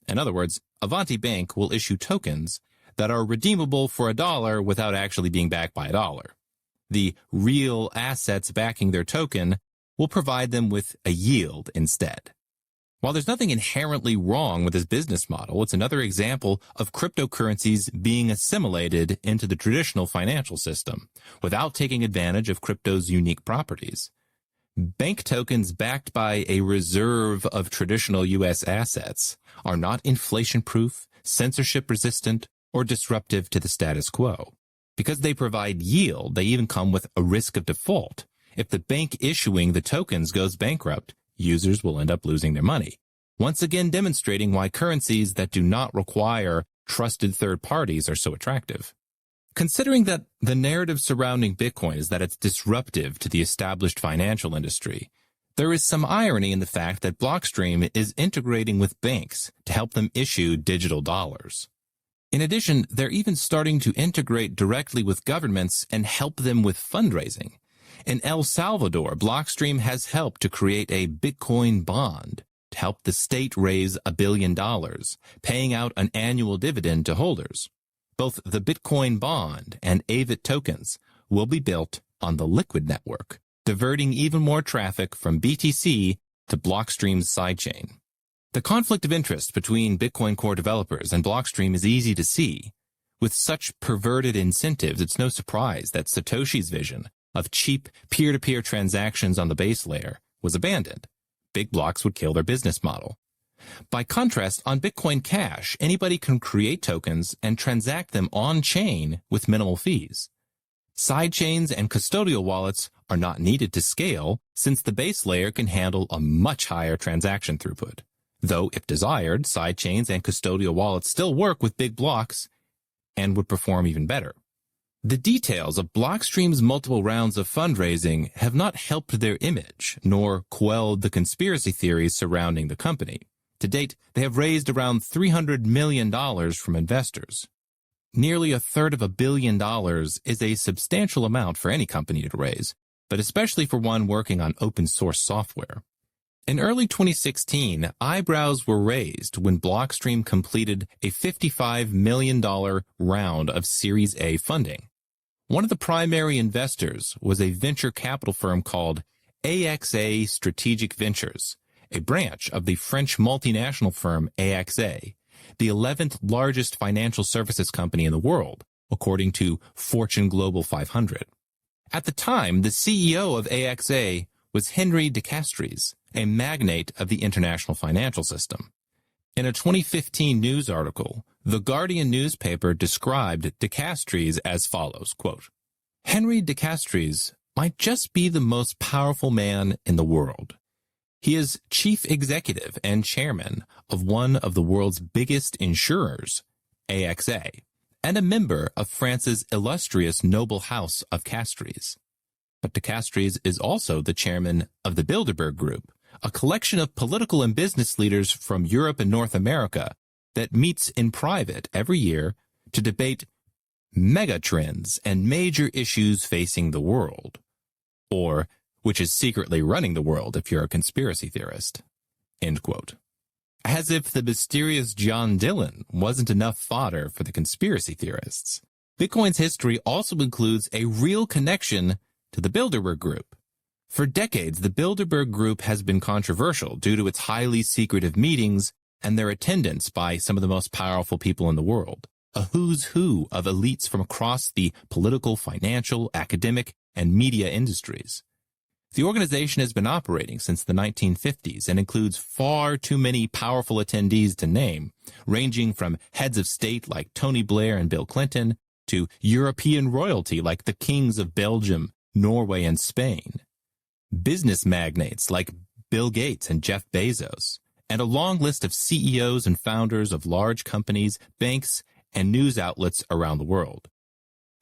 In other words, Avanti Bank will issue tokens that are redeemable for $1 without actually being backed by $1. The real assets backing their token will provide them with a yield instead. While there's nothing inherently wrong with this business model, it's another example of cryptocurrencies being assimilated into the traditional financial system without taking advantage of crypto's unique properties. Bank tokens backed by a reserve of traditional U.S. assets are not inflation-proof, censorship-resistant, or disruptive to the status quo. Because they provide yield, they even come with a risk of default. If the bank issuing the tokens goes bankrupt, users will end up losing their money. Once again demonstrating why currencies that do not require trusted third parties are so attractive. Considering that the narrative surrounding Bitcoin is that it's disruptive to the established financial industry, there is some irony in the fact that Blockstream is integrating with banks to help them issue digital dollars. In addition, they're even starting to integrate directly with governments and help them with fundraising. In El Salvador, Blockstream has helped to create a Bitcoin bond to help the state raise $1 billion, paying out an annual dividend to holders. Both the Bitcoin bond and AVIT tokens will be built on the Liquid network, diverting even more traffic from BTC to Blockstream's sidechain. The conflict of interest between Bitcoin Core developers and Blockstream is easy to see. With such perverted incentives, it's no surprise that Satoshi's vision of cheap peer-to-peer transactions on the base layer was abandoned. Big blocks would kill their business model. By contrast, on Bitcoin Cash, anybody can create tokens and transact them on-chain with minimal fees. Sidechains and custodial wallets are not needed to scale since the base layer can handle a much higher transaction throughput. Though, if desired, sidechains and custodial wallets still work with big blocks and would perform even better. The details of Blockstream's multiple rounds of fundraising have not helped their image, nor quelled the conspiracy theories surrounding the company. To date, they have raised around $300 million from investors. Nearly a third of $1 billion is a substantial amount for any company to raise, but especially for one working on open-source software. In early 2016, eyebrows were raised when Blockstream completed a $55 million round of Series A funding. One of the primary investors was a venture capital firm called AXA Strategic Ventures, a branch of the French multinational firm AXA, the 11th largest financial services company in the world, according to Fortune Global 500. At the time, the CEO of AXA was Henry de Castries, a magnate of the international financial system. In a 2015 news article, The Guardian newspaper described de Castries as follows, quote, "Henry de Castries might just be the most powerful man in the world. He is chief executive and chairman of one of the world's biggest insurers, AXA, and a member of France's illustrious noble house of Castries. But de Castries is also the chairman of the Bilderberg Group, a collection of political and business leaders from Europe and North America that meets in private every year to debate megatrends and major issues facing the world, or which is secretly running the world if you're a conspiracy theorist." End quote. As if the mysterious John Dillon wasn't enough fodder for the conspiracy theorists. Bitcoin's history also includes a real connection to the Bilderberg Group. For decades, the Bilderberg Group has been controversial due to its highly secretive meetings and their attendance by some of the most powerful people in the world, a who's who of elites from across the political, financial, academic, and media industries. The organization has been operating since the 1950s and includes far too many powerful attendees to name, ranging from heads of state like Tony Blair and Bill Clinton to European royalty like the kings of Belgium, Norway, and Spain, business magnates like Bill Gates and Jeff Bezos, and a long list of CEOs and founders of large companies, banks, and news outlets around the world.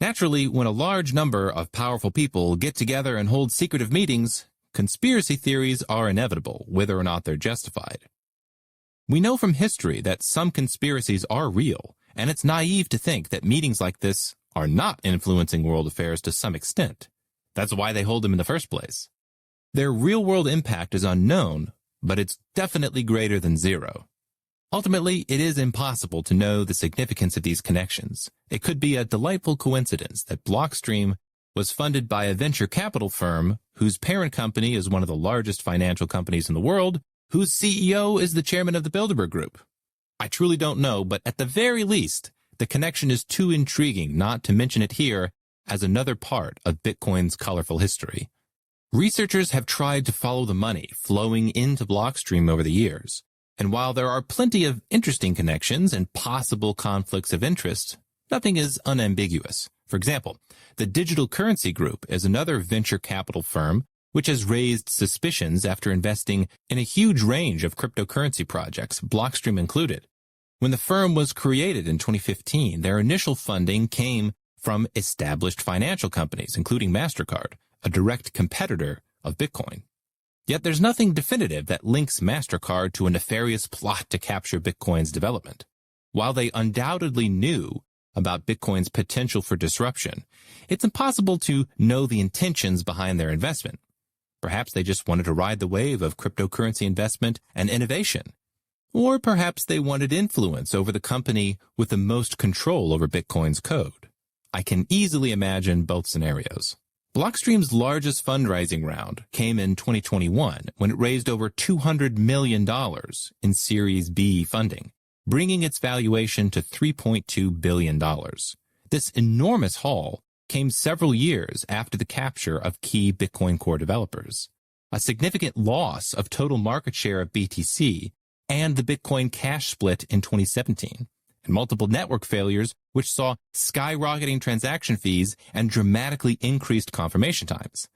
Naturally, when a large number of powerful people get together and hold secretive meetings, conspiracy theories are inevitable, whether or not they're justified. We know from history that some conspiracies are real, and it's naive to think that meetings like this are not influencing world affairs to some extent. That's why they hold them in the first place. Their real-world impact is unknown, but it's definitely greater than zero. Ultimately, it is impossible to know the significance of these connections. It could be a delightful coincidence that Blockstream was funded by a venture capital firm whose parent company is one of the largest financial companies in the world, whose CEO is the chairman of the Bilderberg Group. I truly don't know, but at the very least, the connection is too intriguing not to mention it here as another part of Bitcoin's colorful history. Researchers have tried to follow the money flowing into Blockstream over the years. And while there are plenty of interesting connections and possible conflicts of interest, nothing is unambiguous. For example, the Digital Currency Group is another venture capital firm which has raised suspicions after investing in a huge range of cryptocurrency projects, Blockstream included. When the firm was created in 2015, their initial funding came from established financial companies, including MasterCard, a direct competitor of Bitcoin. Yet there's nothing definitive that links MasterCard to a nefarious plot to capture Bitcoin's development. While they undoubtedly knew about Bitcoin's potential for disruption, it's impossible to know the intentions behind their investment. Perhaps they just wanted to ride the wave of cryptocurrency investment and innovation. Or perhaps they wanted influence over the company with the most control over Bitcoin's code. I can easily imagine both scenarios. Blockstream's largest fundraising round came in 2021 when it raised over $200 million in Series B funding, bringing its valuation to $3.2 billion. This enormous haul came several years after the capture of key Bitcoin Core developers, a significant loss of total market share of BTC, and the Bitcoin Cash split in 2017, and multiple network failures which saw skyrocketing transaction fees and dramatically increased confirmation times.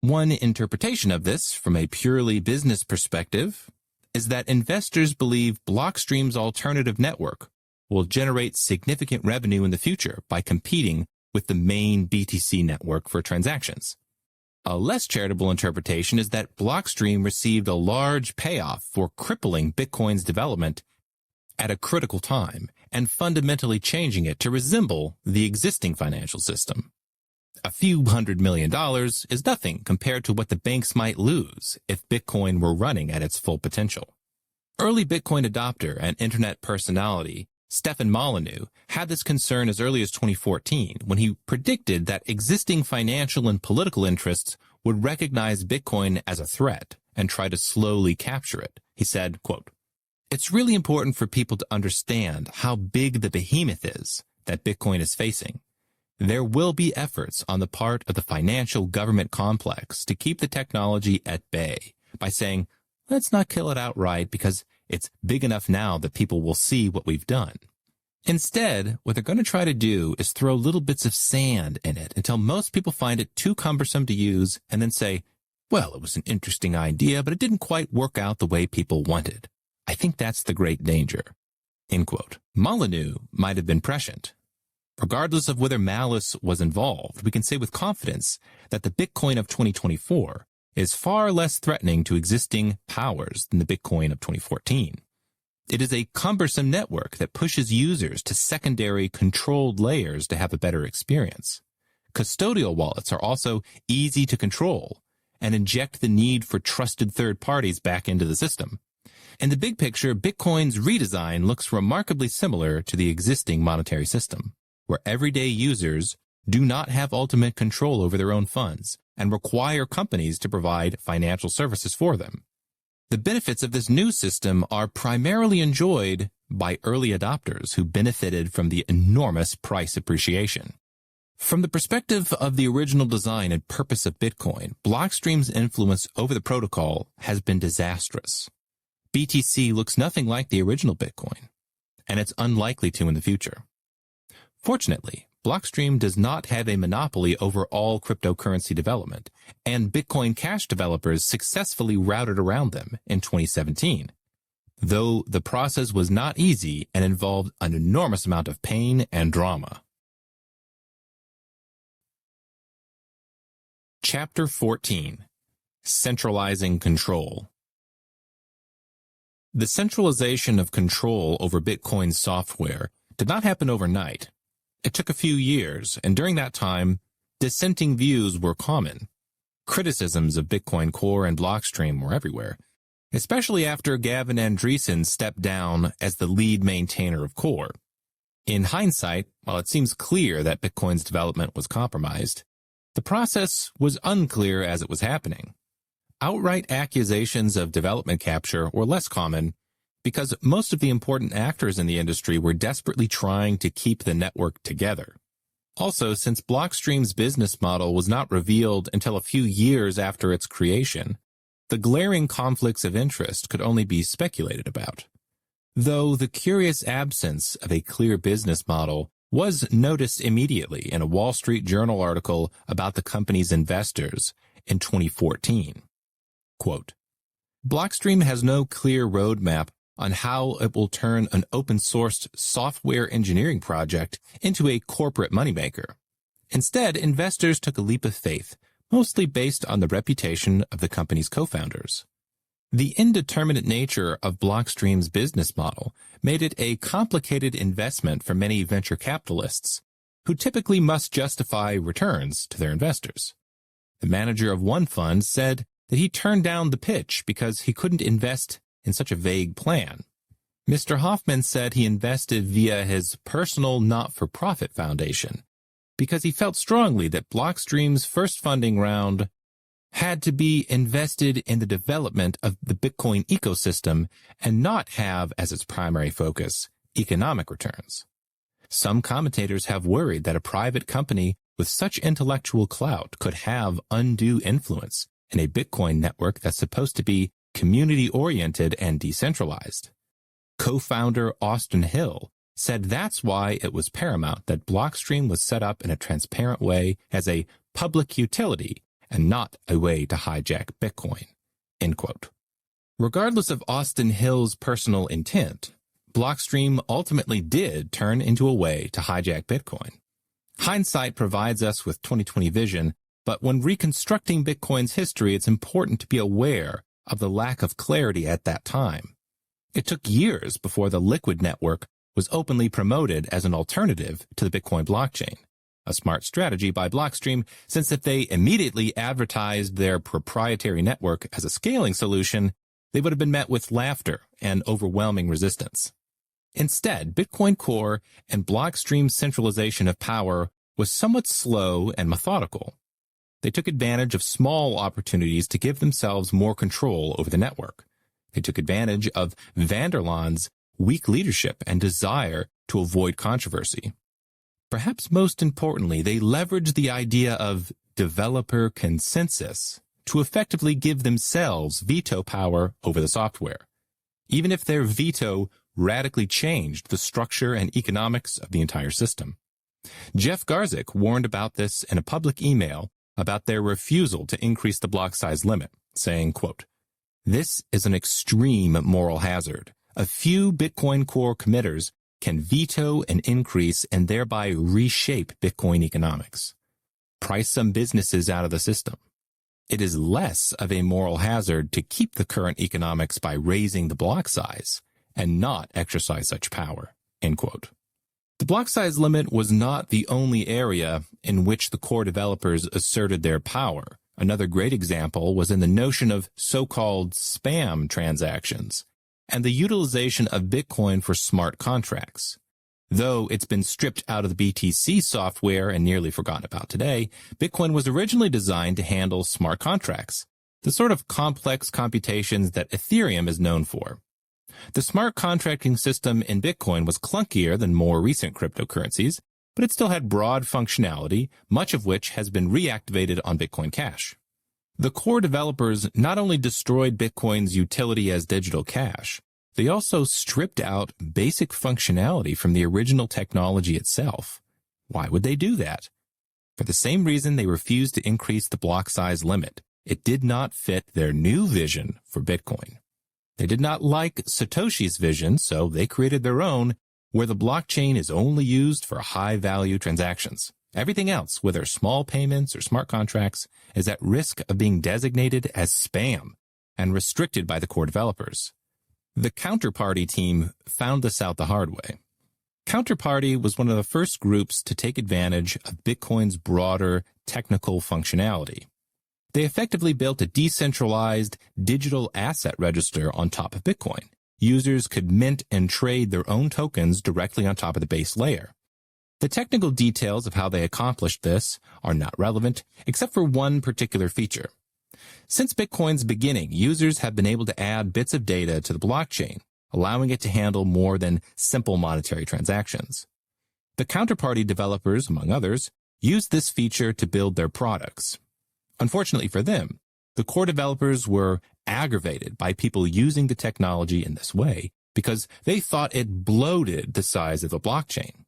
One interpretation of this, from a purely business perspective, is that investors believe Blockstream's alternative network will generate significant revenue in the future by competing with the main BTC network for transactions. A less charitable interpretation is that Blockstream received a large payoff for crippling Bitcoin's development at a critical time and fundamentally changing it to resemble the existing financial system. A few $100 million is nothing compared to what the banks might lose if Bitcoin were running at its full potential. Early Bitcoin adopter and internet personality Stefan Molyneux had this concern as early as 2014 when he predicted that existing financial and political interests would recognize Bitcoin as a threat and try to slowly capture it. He said, quote, "It's really important for people to understand how big the behemoth is that Bitcoin is facing. There will be efforts on the part of the financial government complex to keep the technology at bay by saying, let's not kill it outright because it's big enough now that people will see what we've done. Instead, what they're going to try to do is throw little bits of sand in it until most people find it too cumbersome to use and then say, well, it was an interesting idea, but it didn't quite work out the way people wanted. I think that's the great danger." End quote. Molyneux might have been prescient. Regardless of whether malice was involved, we can say with confidence that the Bitcoin of 2024 is far less threatening to existing powers than the Bitcoin of 2014. It is a cumbersome network that pushes users to secondary controlled layers to have a better experience. Custodial wallets are also easy to control and inject the need for trusted third parties back into the system. In the big picture, Bitcoin's redesign looks remarkably similar to the existing monetary system, where everyday users do not have ultimate control over their own funds and require companies to provide financial services for them. The benefits of this new system are primarily enjoyed by early adopters who benefited from the enormous price appreciation. From the perspective of the original design and purpose of Bitcoin, Blockstream's influence over the protocol has been disastrous. BTC looks nothing like the original Bitcoin, and it's unlikely to in the future. Fortunately, Blockstream does not have a monopoly over all cryptocurrency development, and Bitcoin Cash developers successfully routed around them in 2017. Though the process was not easy and involved an enormous amount of pain and drama. Chapter 14. Centralizing Control. The centralization of control over Bitcoin's software did not happen overnight. It took a few years, and during that time, dissenting views were common. Criticisms of Bitcoin Core and Blockstream were everywhere, especially after Gavin Andresen stepped down as the lead maintainer of Core. In hindsight, while it seems clear that Bitcoin's development was compromised, the process was unclear as it was happening. Outright accusations of development capture were less common, because most of the important actors in the industry were desperately trying to keep the network together. Also, since Blockstream's business model was not revealed until a few years after its creation, The glaring conflicts of interest could only be speculated about, though the curious absence of a clear business model was noticed immediately in a Wall Street Journal article about the company's investors in 2014. Quote, Blockstream has no clear roadmap on how it will turn an open-sourced software engineering project into a corporate moneymaker. Instead, investors took a leap of faith, mostly based on the reputation of the company's co-founders. The indeterminate nature of Blockstream's business model made it a complicated investment for many venture capitalists, who typically must justify returns to their investors. The manager of one fund said that he turned down the pitch because he couldn't invest in such a vague plan. Mr. Hoffman said he invested via his personal not-for-profit foundation because he felt strongly that Blockstream's first funding round had to be invested in the development of the Bitcoin ecosystem and not have as its primary focus economic returns. Some commentators have worried that a private company with such intellectual clout could have undue influence in a Bitcoin network that's supposed to be community-oriented and decentralized. Co-founder Austin Hill said that's why it was paramount that Blockstream was set up in a transparent way as a public utility and not a way to hijack Bitcoin. End quote. Regardless of Austin Hill's personal intent, Blockstream ultimately did turn into a way to hijack Bitcoin. Hindsight provides us with 2020 vision, but when reconstructing Bitcoin's history, it's important to be aware of the lack of clarity at that time. It took years before the Liquid network was openly promoted as an alternative to the Bitcoin blockchain, a smart strategy by Blockstream, since if they immediately advertised their proprietary network as a scaling solution, they would have been met with laughter and overwhelming resistance. Instead, Bitcoin Core and Blockstream's centralization of power was somewhat slow and methodical. They took advantage of small opportunities to give themselves more control over the network. They took advantage of Vanderland's weak leadership and desire to avoid controversy. Perhaps most importantly, they leveraged the idea of developer consensus to effectively give themselves veto power over the software, even if their veto radically changed the structure and economics of the entire system. Jeff Garzik warned about this in a public email about their refusal to increase the block size limit, saying, quote, "This is an extreme moral hazard. A few Bitcoin Core committers can veto an increase and thereby reshape Bitcoin economics. Price some businesses out of the system. It is less of a moral hazard to keep the current economics by raising the block size and not exercise such power." End quote. The block size limit was not the only area in which the core developers asserted their power. Another great example was in the notion of so-called spam transactions and the utilization of Bitcoin for smart contracts. Though it's been stripped out of the BTC software and nearly forgotten about today, Bitcoin was originally designed to handle smart contracts, the sort of complex computations that Ethereum is known for. The smart contracting system in Bitcoin was clunkier than more recent cryptocurrencies, but it still had broad functionality, much of which has been reactivated on Bitcoin Cash. The core developers not only destroyed Bitcoin's utility as digital cash, they also stripped out basic functionality from the original technology itself. Why would they do that? For the same reason they refused to increase the block size limit. It did not fit their new vision for Bitcoin. They did not like Satoshi's vision, so they created their own, where the blockchain is only used for high-value transactions. Everything else, whether small payments or smart contracts, is at risk of being designated as spam and restricted by the core developers. The Counterparty team found this out the hard way. Counterparty was one of the first groups to take advantage of Bitcoin's broader technical functionality. They effectively built a decentralized digital asset register on top of Bitcoin. Users could mint and trade their own tokens directly on top of the base layer. The technical details of how they accomplished this are not relevant, except for one particular feature. Since Bitcoin's beginning, users have been able to add bits of data to the blockchain, allowing it to handle more than simple monetary transactions. The Counterparty developers, among others, used this feature to build their products. Unfortunately for them, The core developers were aggravated by people using the technology in this way because they thought it bloated the size of the blockchain.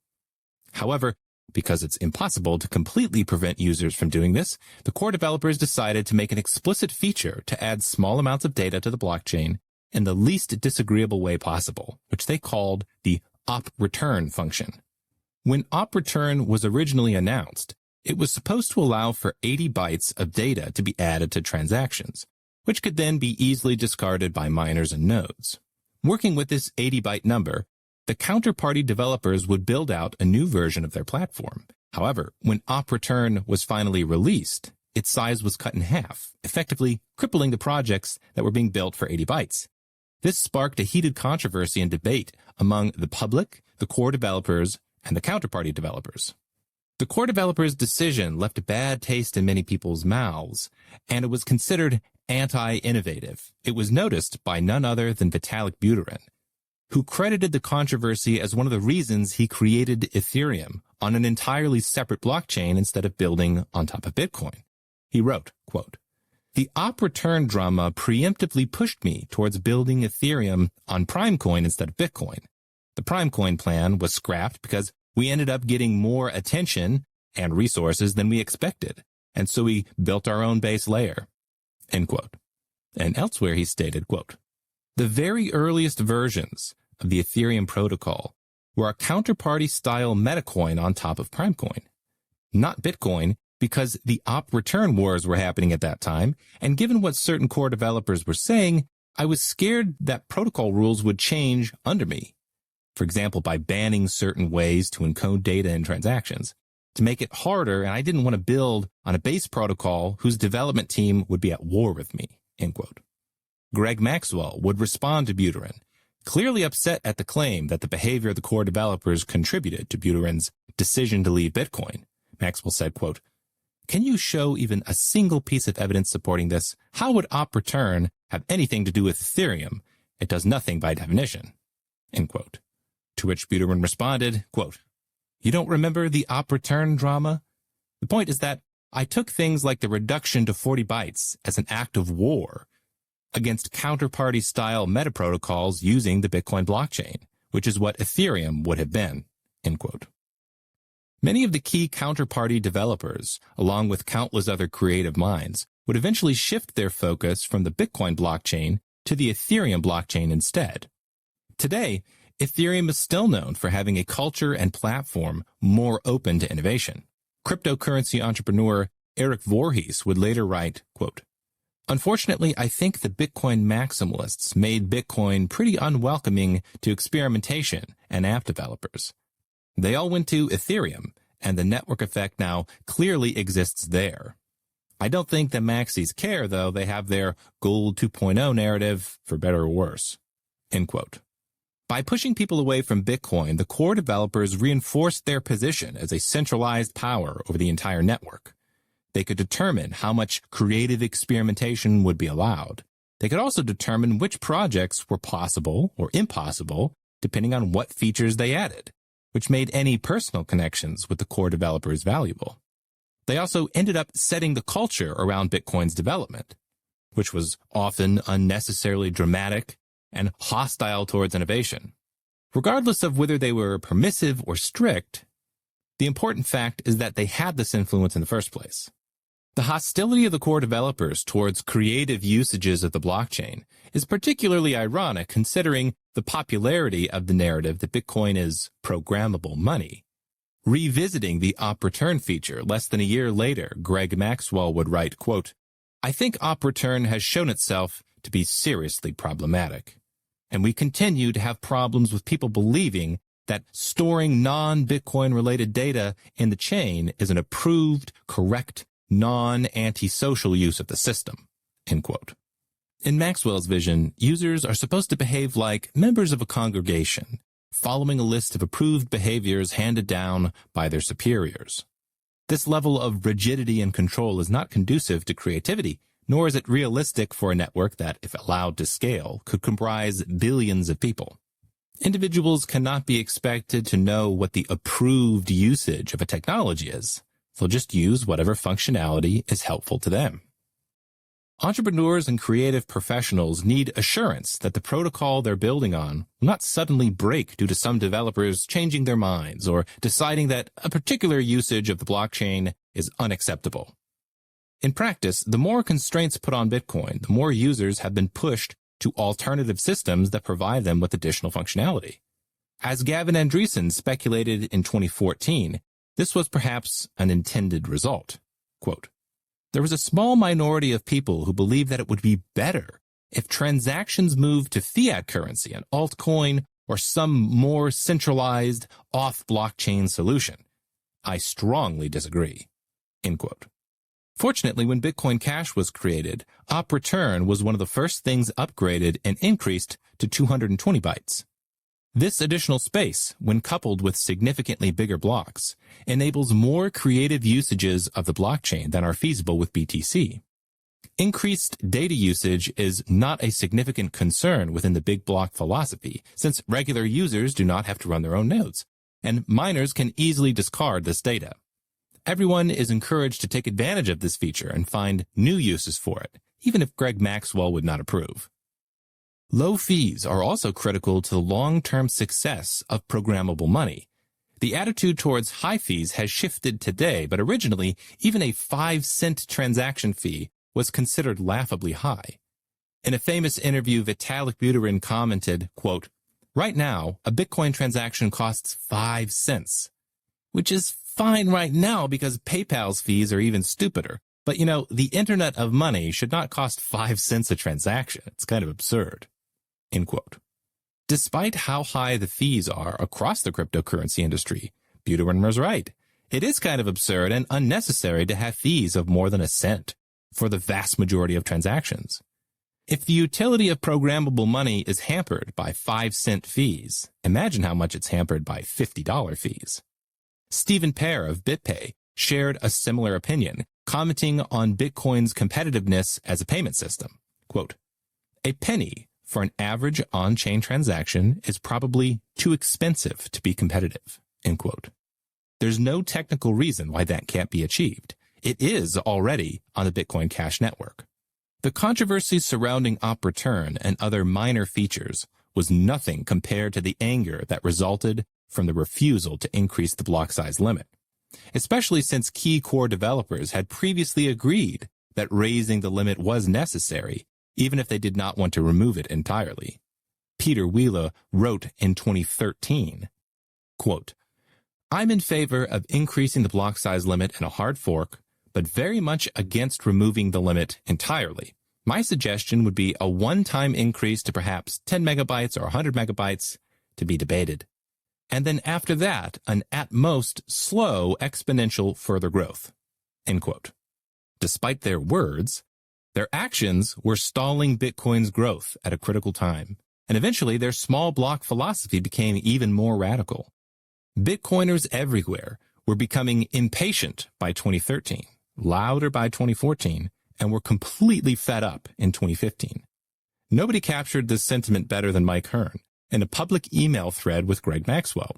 However, because it's impossible to completely prevent users from doing this, the core developers decided to make an explicit feature to add small amounts of data to the blockchain in the least disagreeable way possible, which they called the op-return function. When op-return was originally announced, it was supposed to allow for 80 bytes of data to be added to transactions, which could then be easily discarded by miners and nodes. Working with this 80-byte number, the counterparty developers would build out a new version of their platform. However, when op-return was finally released, its size was cut in half, effectively crippling the projects that were being built for 80 bytes. This sparked a heated controversy and debate among the public, the core developers, and the counterparty developers. The core developers' decision left a bad taste in many people's mouths, and it was considered anti-innovative. It was noticed by none other than Vitalik Buterin, who credited the controversy as one of the reasons he created Ethereum on an entirely separate blockchain instead of building on top of Bitcoin. He wrote, quote, "The op-return drama preemptively pushed me towards building Ethereum on Primecoin instead of Bitcoin. The Primecoin plan was scrapped because we ended up getting more attention and resources than we expected, and so we built our own base layer." End quote. And elsewhere he stated, quote, "The very earliest versions of the Ethereum protocol were a counterparty-style metacoin on top of Primecoin, not Bitcoin, because the op-return wars were happening at that time, and given what certain core developers were saying, I was scared that protocol rules would change under me. For example, by banning certain ways to encode data in transactions, to make it harder, and I didn't want to build on a base protocol whose development team would be at war with me." End quote. Greg Maxwell would respond to Buterin, clearly upset at the claim that the behavior of the core developers contributed to Buterin's decision to leave Bitcoin. Maxwell said, quote, "Can you show even a single piece of evidence supporting this? How would op-return have anything to do with Ethereum? It does nothing by definition." End quote. To which Buterin responded, quote, "You don't remember the op-return drama? The point is that I took things like the reduction to 40 bytes as an act of war against counterparty-style metaprotocols using the Bitcoin blockchain, which is what Ethereum would have been." End quote. Many of the key counterparty developers, along with countless other creative minds, would eventually shift their focus from the Bitcoin blockchain to the Ethereum blockchain instead. Today, Ethereum is still known for having a culture and platform more open to innovation. Cryptocurrency entrepreneur Eric Voorhees would later write, quote, "Unfortunately, I think the Bitcoin maximalists made Bitcoin pretty unwelcoming to experimentation and app developers. They all went to Ethereum, and the network effect now clearly exists there. I don't think the maxis care, though. They have their Gold 2.0 narrative, for better or worse." End quote. By pushing people away from Bitcoin, the core developers reinforced their position as a centralized power over the entire network. They could determine how much creative experimentation would be allowed. They could also determine which projects were possible or impossible, depending on what features they added, which made any personal connections with the core developers valuable. They also ended up setting the culture around Bitcoin's development, which was often unnecessarily dramatic and hostile towards innovation. Regardless of whether they were permissive or strict, the important fact is that they had this influence in the first place. The hostility of the core developers towards creative usages of the blockchain is particularly ironic considering the popularity of the narrative that Bitcoin is programmable money. Revisiting the op-return feature less than a year later, Greg Maxwell would write, quote, "I think op-return has shown itself to be seriously problematic, and we continue to have problems with people believing that storing non-Bitcoin related data in the chain is an approved, correct, non-antisocial use of the system." End quote. In Maxwell's vision, users are supposed to behave like members of a congregation, following a list of approved behaviors handed down by their superiors. This level of rigidity and control is not conducive to creativity, nor is it realistic for a network that, if allowed to scale, could comprise billions of people. Individuals cannot be expected to know what the approved usage of a technology is. They'll just use whatever functionality is helpful to them. Entrepreneurs and creative professionals need assurance that the protocol they're building on will not suddenly break due to some developers changing their minds or deciding that a particular usage of the blockchain is unacceptable. In practice, the more constraints put on Bitcoin, the more users have been pushed to alternative systems that provide them with additional functionality. As Gavin Andreessen speculated in 2014, this was perhaps an intended result. Quote, "There was a small minority of people who believed that it would be better if transactions moved to fiat currency, an altcoin, or some more centralized off-blockchain solution. I strongly disagree." End quote. Fortunately, when Bitcoin Cash was created, op return was one of the first things upgraded and increased to 220 bytes. This additional space, when coupled with significantly bigger blocks, enables more creative usages of the blockchain than are feasible with BTC. Increased data usage is not a significant concern within the big block philosophy, since regular users do not have to run their own nodes, and miners can easily discard this data. Everyone is encouraged to take advantage of this feature and find new uses for it, even if Greg Maxwell would not approve. Low fees are also critical to the long-term success of programmable money. The attitude towards high fees has shifted today, but originally, even a 5-cent transaction fee was considered laughably high. In a famous interview, Vitalik Buterin commented, quote, "Right now, a Bitcoin transaction costs 5 cents, which is fine right now because PayPal's fees are even stupider. But, the Internet of money should not cost 5 cents a transaction. It's kind of absurd." End quote. Despite how high the fees are across the cryptocurrency industry, Buterin was right. It is kind of absurd and unnecessary to have fees of more than a cent for the vast majority of transactions. If the utility of programmable money is hampered by 5-cent fees, imagine how much it's hampered by $50 fees. Stephen Pear of BitPay shared a similar opinion, commenting on Bitcoin's competitiveness as a payment system. Quote, "A penny for an average on-chain transaction is probably too expensive to be competitive." End quote. There's no technical reason why that can't be achieved. It is already on the Bitcoin Cash network. The controversy surrounding op return and other minor features was nothing compared to the anger that resulted from the refusal to increase the block size limit, especially since key core developers had previously agreed that raising the limit was necessary, even if they did not want to remove it entirely. Peter Wheeler wrote in 2013, quote, "I'm in favor of increasing the block size limit in a hard fork, but very much against removing the limit entirely. My suggestion would be a one-time increase to perhaps 10 megabytes or 100 megabytes to be debated. And then after that, an at most slow exponential further growth." End quote. Despite their words, their actions were stalling Bitcoin's growth at a critical time, and eventually their small block philosophy became even more radical. Bitcoiners everywhere were becoming impatient by 2013, louder by 2014, and were completely fed up in 2015. Nobody captured this sentiment better than Mike Hearn in a public email thread with Greg Maxwell.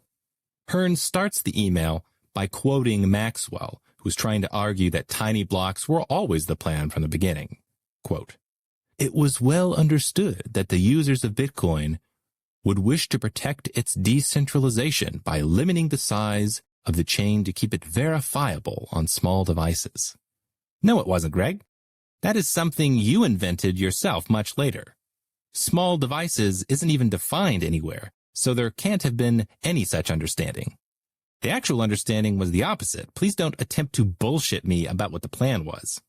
Hearn starts the email by quoting Maxwell, who's trying to argue that tiny blocks were always the plan from the beginning. Quote, "It was well understood that the users of Bitcoin would wish to protect its decentralization by limiting the size of the chain to keep it verifiable on small devices." No, it wasn't, Greg. That is something you invented yourself much later. Small devices isn't even defined anywhere, so there can't have been any such understanding. The actual understanding was the opposite. Please don't attempt to bullshit me about what the plan was.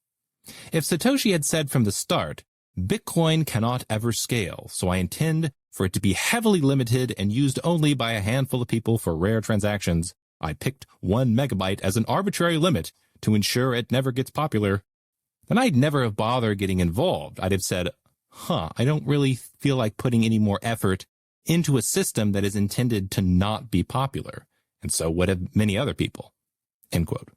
If Satoshi had said from the start, Bitcoin cannot ever scale, so I intend for it to be heavily limited and used only by a handful of people for rare transactions, I picked 1 megabyte as an arbitrary limit to ensure it never gets popular, then I'd never have bothered getting involved. I'd have said, I don't really feel like putting any more effort into a system that is intended to not be popular. And so would have many other people. End quote.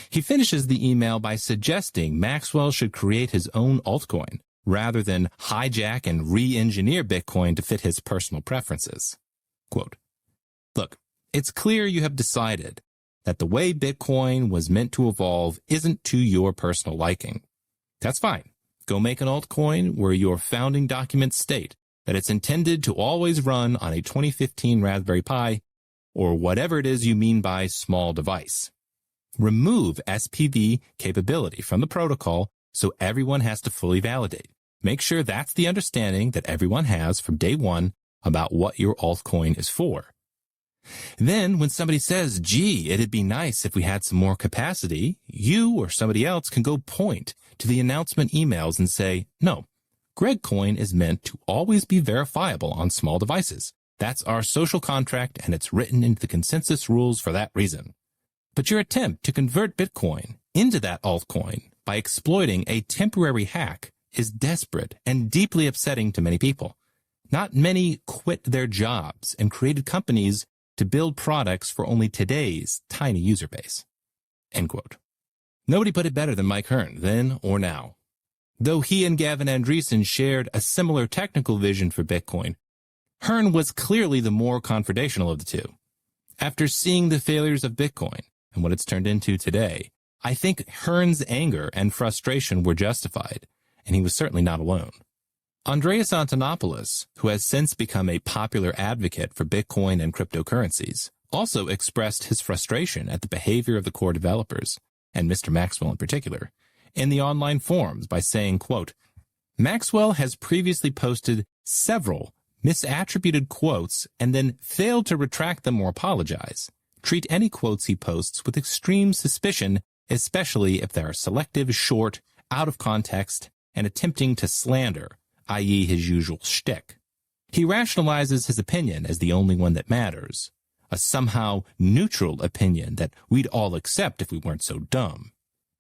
He finishes the email by suggesting Maxwell should create his own altcoin rather than hijack and re-engineer Bitcoin to fit his personal preferences. Quote, "Look, it's clear you have decided that the way Bitcoin was meant to evolve isn't to your personal liking. That's fine. Go make an altcoin where your founding documents state that it's intended to always run on a 2015 Raspberry Pi or whatever it is you mean by small device. Remove SPV capability from the protocol so everyone has to fully validate. Make sure that's the understanding that everyone has from day one about what your altcoin is for. Then when somebody says, gee, it'd be nice if we had some more capacity, you or somebody else can go point to the announcement emails and say, no, GregCoin is meant to always be verifiable on small devices. That's our social contract, and it's written into the consensus rules for that reason. But your attempt to convert Bitcoin into that altcoin by exploiting a temporary hack is desperate and deeply upsetting to many people. Not many quit their jobs and created companies to build products for only today's tiny user base. End quote. Nobody put it better than Mike Hearn, then or now. Though he and Gavin Andresen shared a similar technical vision for Bitcoin, Hearn was clearly the more confrontational of the two. After seeing the failures of Bitcoin and what it's turned into today, I think Hearn's anger and frustration were justified, and he was certainly not alone. Andreas Antonopoulos, who has since become a popular advocate for Bitcoin and cryptocurrencies, also expressed his frustration at the behavior of the core developers, and Mr. Maxwell in particular, in the online forums by saying, quote, Maxwell has previously posted several misattributed quotes and then failed to retract them or apologize. Treat any quotes he posts with extreme suspicion, especially if they are selective, short, out of context, and attempting to slander, i.e. his usual shtick. He rationalizes his opinion as the only one that matters, a somehow neutral opinion that we'd all accept if we weren't so dumb.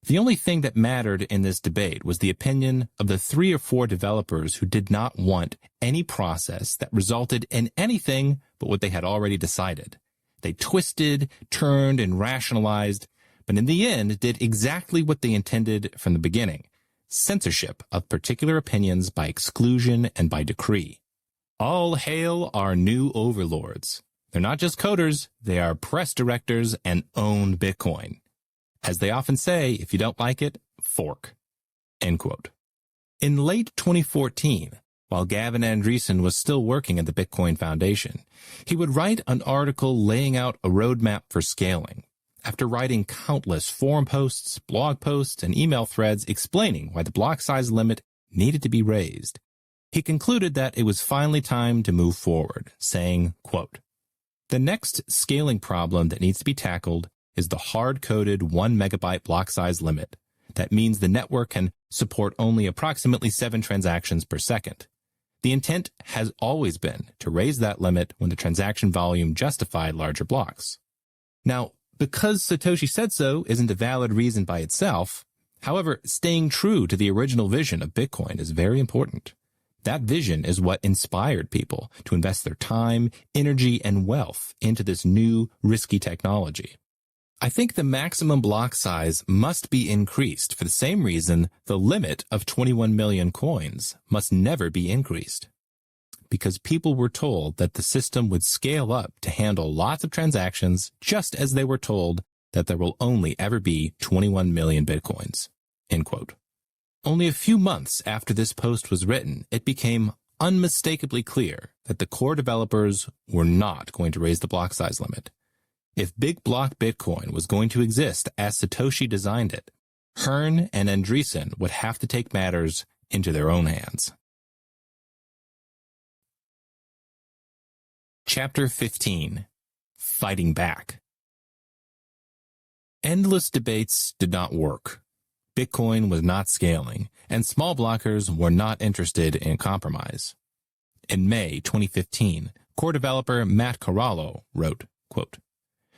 The only thing that mattered in this debate was the opinion of the 3 or 4 developers who did not want any process that resulted in anything but what they had already decided. They twisted, turned, and rationalized, but in the end did exactly what they intended from the beginning: censorship of particular opinions by exclusion and by decree. All hail our new overlords. They're not just coders, they are press directors and own Bitcoin. As they often say, if you don't like it, fork. End quote. In late 2014, while Gavin Andresen was still working at the Bitcoin Foundation, he would write an article laying out a roadmap for scaling. After writing countless forum posts, blog posts, and email threads explaining why the block size limit needed to be raised, he concluded that it was finally time to move forward, saying, quote, the next scaling problem that needs to be tackled is the hard-coded 1 megabyte block size limit. That means the network can support only approximately 7 transactions per second. The intent has always been to raise that limit when the transaction volume justified larger blocks. Now, because Satoshi said so isn't a valid reason by itself, however, staying true to the original vision of Bitcoin is very important. That vision is what inspired people to invest their time, energy, and wealth into this new, risky technology. I think the maximum block size must be increased for the same reason the limit of 21 million coins must never be increased. Because people were told that the system would scale up to handle lots of transactions just as they were told that there will only ever be 21 million Bitcoins. End quote. Only a few months after this post was written, it became unmistakably clear that the core developers were not going to raise the block size limit. If Big Block Bitcoin was going to exist as Satoshi designed it, Hearn and Andresen would have to take matters into their own hands. Chapter 15. Fighting Back. Endless debates did not work. Bitcoin was not scaling, and small blockers were not interested in compromise. In May 2015, core developer Matt Corallo wrote, quote,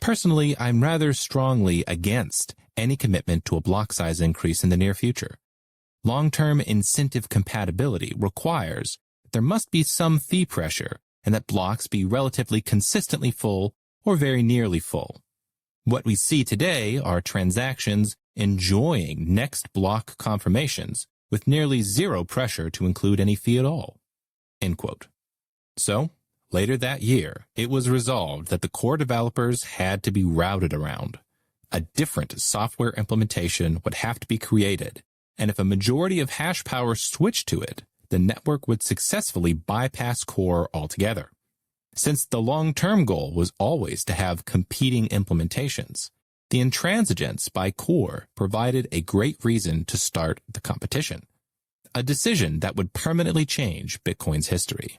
personally, I'm rather strongly against any commitment to a block size increase in the near future. Long-term incentive compatibility requires that there must be some fee pressure and that blocks be relatively consistently full or very nearly full. What we see today are transactions enjoying next block confirmations with nearly zero pressure to include any fee at all. End quote. So, later that year, it was resolved that the core developers had to be routed around. A different software implementation would have to be created, and if a majority of hash power switched to it, the network would successfully bypass core altogether. Since the long-term goal was always to have competing implementations, the intransigence by core provided a great reason to start the competition, a decision that would permanently change Bitcoin's history.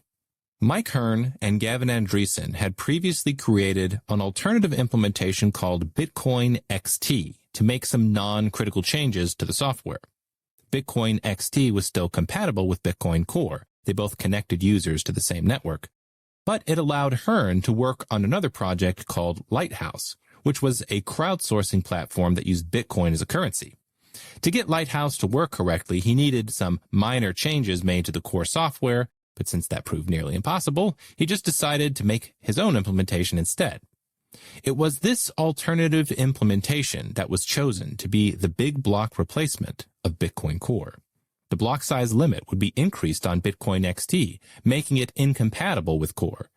Mike Hearn and Gavin Andreessen had previously created an alternative implementation called Bitcoin XT to make some non-critical changes to the software. Bitcoin XT was still compatible with Bitcoin Core. They both connected users to the same network. But it allowed Hearn to work on another project called Lighthouse, which was a crowdsourcing platform that used Bitcoin as a currency. To get Lighthouse to work correctly, he needed some minor changes made to the core software, but since that proved nearly impossible, he just decided to make his own implementation instead. It was this alternative implementation that was chosen to be the big block replacement of Bitcoin Core. The block size limit would be increased on Bitcoin XT, making it incompatible with Core.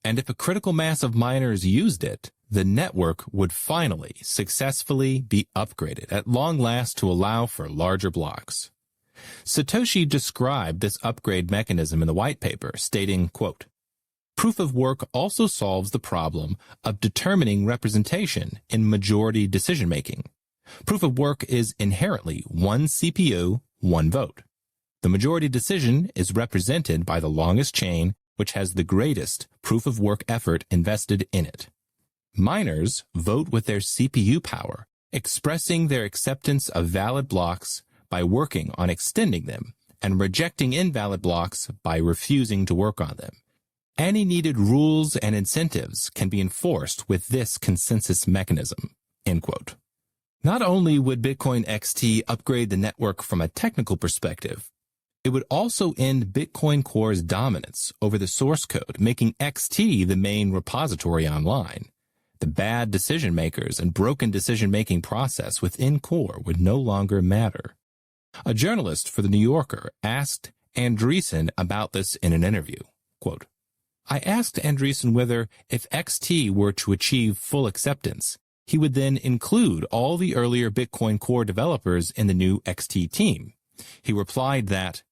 And if a critical mass of miners used it, the network would finally successfully be upgraded at long last to allow for larger blocks. Satoshi described this upgrade mechanism in the white paper, stating, quote, "Proof of work also solves the problem of determining representation in majority decision-making. Proof of work is inherently one CPU, one vote. The majority decision is represented by the longest chain, which has the greatest proof of work effort invested in it. Miners vote with their CPU power, expressing their acceptance of valid blocks by working on extending them and rejecting invalid blocks by refusing to work on them. Any needed rules and incentives can be enforced with this consensus mechanism." End quote. Not only would Bitcoin XT upgrade the network from a technical perspective, it would also end Bitcoin Core's dominance over the source code, making XT the main repository online. The bad decision makers and broken decision-making process within Core would no longer matter. A journalist for The New Yorker asked Andreessen about this in an interview. Quote, "I asked Andreessen whether, if XT were to achieve full acceptance, he would then include all the earlier Bitcoin Core developers in the new XT team. He replied that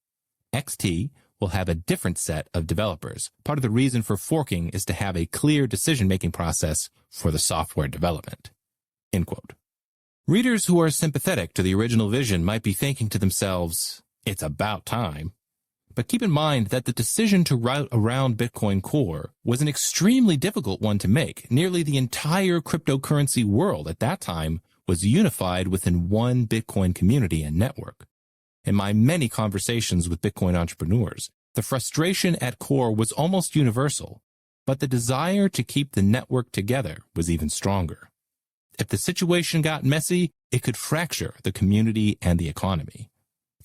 XT will have a different set of developers. Part of the reason for forking is to have a clear decision-making process for the software development." End quote. Readers who are sympathetic to the original vision might be thinking to themselves, it's about time. But keep in mind that the decision to route around Bitcoin Core was an extremely difficult one to make. Nearly the entire cryptocurrency world at that time was unified within one Bitcoin community and network. In my many conversations with Bitcoin entrepreneurs, the frustration at Core was almost universal, but the desire to keep the network together was even stronger. If the situation got messy, it could fracture the community and the economy.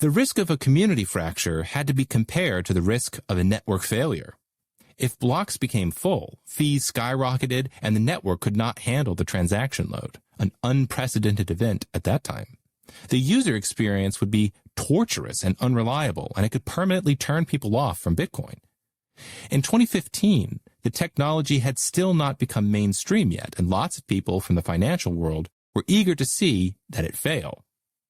The risk of a community fracture had to be compared to the risk of a network failure. If blocks became full, fees skyrocketed, and the network could not handle the transaction load, an unprecedented event at that time. The user experience would be torturous and unreliable, and it could permanently turn people off from Bitcoin. In 2015, the technology had still not become mainstream yet, and lots of people from the financial world were eager to see that it fail.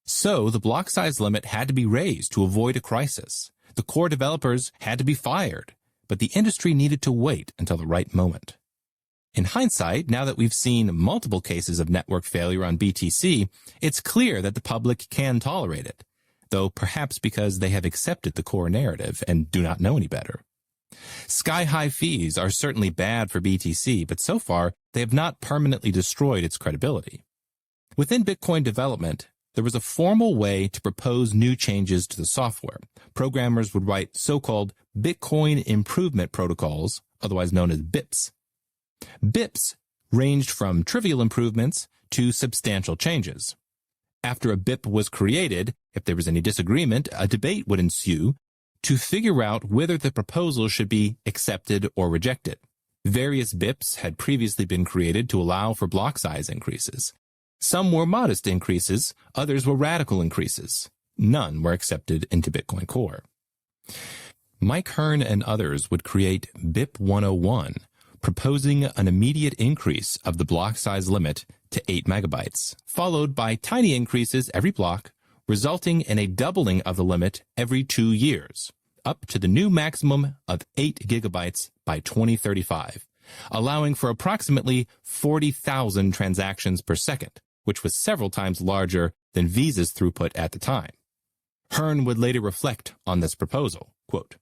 So the block size limit had to be raised to avoid a crisis. The core developers had to be fired, but the industry needed to wait until the right moment. In hindsight, now that we've seen multiple cases of network failure on BTC, it's clear that the public can tolerate it, though perhaps because they have accepted the core narrative and do not know any better. Sky-high fees are certainly bad for BTC, but so far they have not permanently destroyed its credibility. Within Bitcoin development, there was a formal way to propose new changes to the software. Programmers would write so-called Bitcoin improvement protocols, otherwise known as BIPs. BIPs ranged from trivial improvements to substantial changes. After a BIP was created, if there was any disagreement, a debate would ensue to figure out whether the proposal should be accepted or rejected. Various BIPs had previously been created to allow for block size increases. Some were modest increases, others were radical increases. None were accepted into Bitcoin Core. Mike Hearn and others would create BIP 101, proposing an immediate increase of the block size limit to 8 megabytes, followed by tiny increases every block, resulting in a doubling of the limit every 2 years, up to the new maximum of 8 gigabytes by 2035, allowing for approximately 40,000 transactions per second, which was several times larger than Visa's throughput at the time. Hearn would later reflect on this proposal, quote,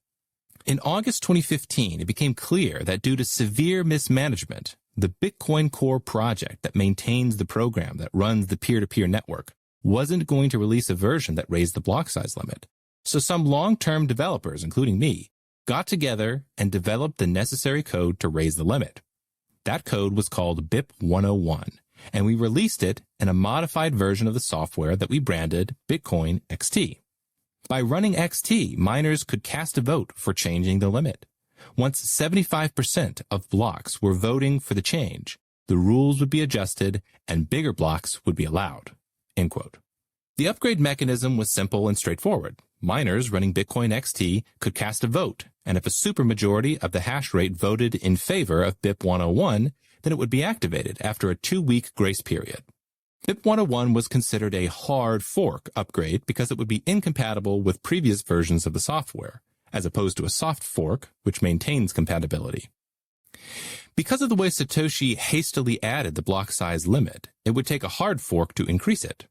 "In August 2015, it became clear that due to severe mismanagement, the Bitcoin Core project that maintains the program that runs the peer-to-peer network wasn't going to release a version that raised the block size limit. So some long-term developers, including me, got together and developed the necessary code to raise the limit. That code was called BIP 101, and we released it in a modified version of the software that we branded Bitcoin XT. By running XT, miners could cast a vote for changing the limit. Once 75% of blocks were voting for the change, the rules would be adjusted and bigger blocks would be allowed." End quote. The upgrade mechanism was simple and straightforward. Miners running Bitcoin XT could cast a vote, and if a supermajority of the hash rate voted in favor of BIP 101, then it would be activated after a 2-week grace period. BIP 101 was considered a hard fork upgrade because it would be incompatible with previous versions of the software, as opposed to a soft fork, which maintains compatibility. Because of the way Satoshi hastily added the block size limit, it would take a hard fork to increase it.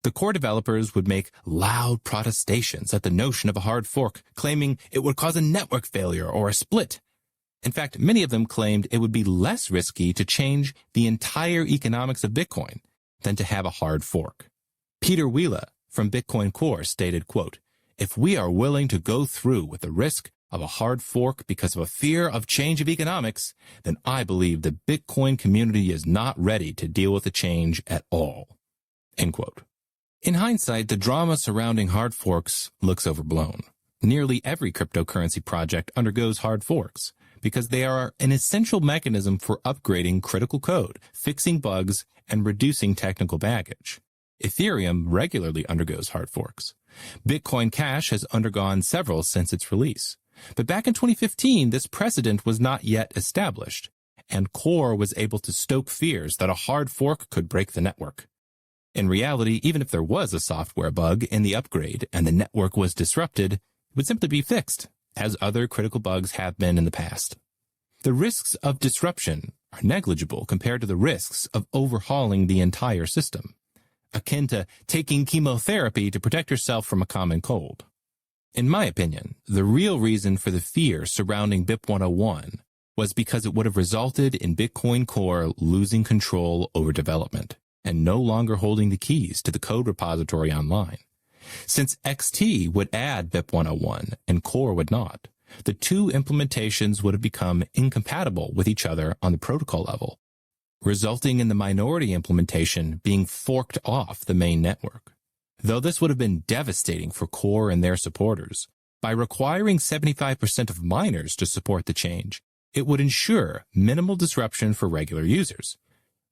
The core developers would make loud protestations at the notion of a hard fork, claiming it would cause a network failure or a split. In fact, many of them claimed it would be less risky to change the entire economics of Bitcoin than to have a hard fork. Peter Wheeler from Bitcoin Core stated, quote, "If we are willing to go through with the risk of a hard fork because of a fear of change of economics, then I believe the Bitcoin community is not ready to deal with the change at all." End quote. In hindsight, the drama surrounding hard forks looks overblown. Nearly every cryptocurrency project undergoes hard forks because they are an essential mechanism for upgrading critical code, fixing bugs, and reducing technical baggage. Ethereum regularly undergoes hard forks. Bitcoin Cash has undergone several since its release. But back in 2015, this precedent was not yet established, and Core was able to stoke fears that a hard fork could break the network. In reality, even if there was a software bug in the upgrade and the network was disrupted, it would simply be fixed, as other critical bugs have been in the past. The risks of disruption are negligible compared to the risks of overhauling the entire system, akin to taking chemotherapy to protect yourself from a common cold. In my opinion, the real reason for the fear surrounding BIP 101 was because it would have resulted in Bitcoin Core losing control over development and no longer holding the keys to the code repository online. Since XT would add BIP 101 and Core would not, the two implementations would have become incompatible with each other on the protocol level, resulting in the minority implementation being forked off the main network. Though this would have been devastating for Core and their supporters, by requiring 75% of miners to support the change, it would ensure minimal disruption for regular users.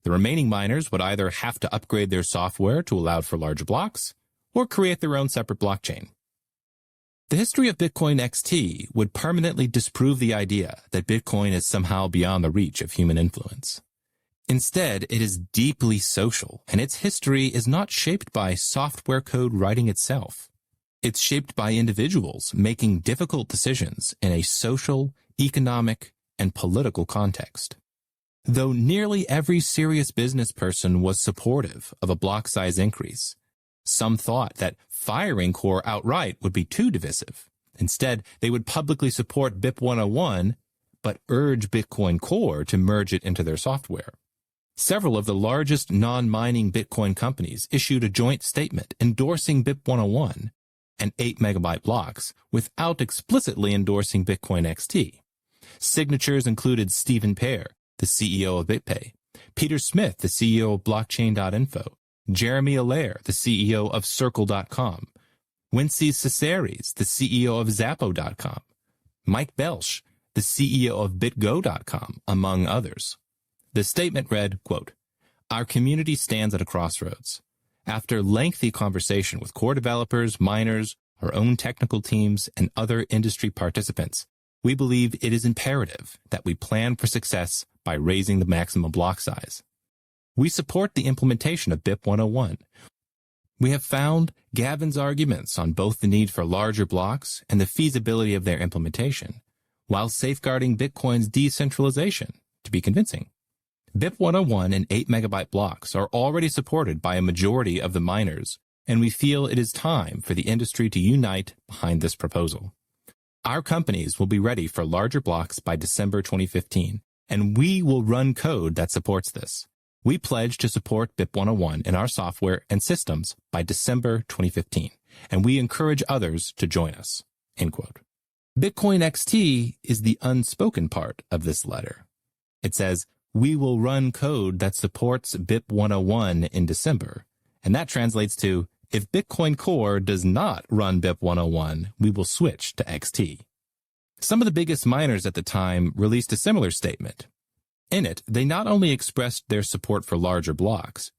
The remaining miners would either have to upgrade their software to allow for larger blocks, or create their own separate blockchain. The history of Bitcoin XT would permanently disprove the idea that Bitcoin is somehow beyond the reach of human influence. Instead, it is deeply social, and its history is not shaped by software code writing itself. It's shaped by individuals making difficult decisions in a social, economic, and political context. Though nearly every serious business person was supportive of a block size increase, some thought that firing Core outright would be too divisive. Instead, they would publicly support BIP 101, but urge Bitcoin Core to merge it into their software. Several of the largest non-mining Bitcoin companies issued a joint statement endorsing BIP 101 and 8-megabyte blocks without explicitly endorsing Bitcoin XT. Signatures included Stephen Pear, the CEO of BitPay, Peter Smith, the CEO of Blockchain.info, Jeremy Allaire, the CEO of Circle.com, Wincy Cesares, the CEO of Zappo.com, Mike Belsch, the CEO of BitGo.com, among others. The statement read, quote, "Our community stands at a crossroads. After lengthy conversation with core developers, miners, our own technical teams, and other industry participants, we believe it is imperative that we plan for success by raising the maximum block size. We support the implementation of BIP 101. We have found Gavin's arguments on both the need for larger blocks and the feasibility of their implementation, while safeguarding Bitcoin's decentralization, to be convincing. BIP 101 and 8 megabyte blocks are already supported by a majority of the miners, and we feel it is time for the industry to unite behind this proposal. Our companies will be ready for larger blocks by December 2015, and we will run code that supports this. We pledge to support BIP 101 in our software and systems by December 2015, and we encourage others to join us." End quote. Bitcoin XT is the unspoken part of this letter. It says, "We will run code that supports BIP 101 in December," and that translates to, if Bitcoin Core does not run BIP 101, we will switch to XT. Some of the biggest miners at the time released a similar statement. In it, they not only expressed their support for larger blocks,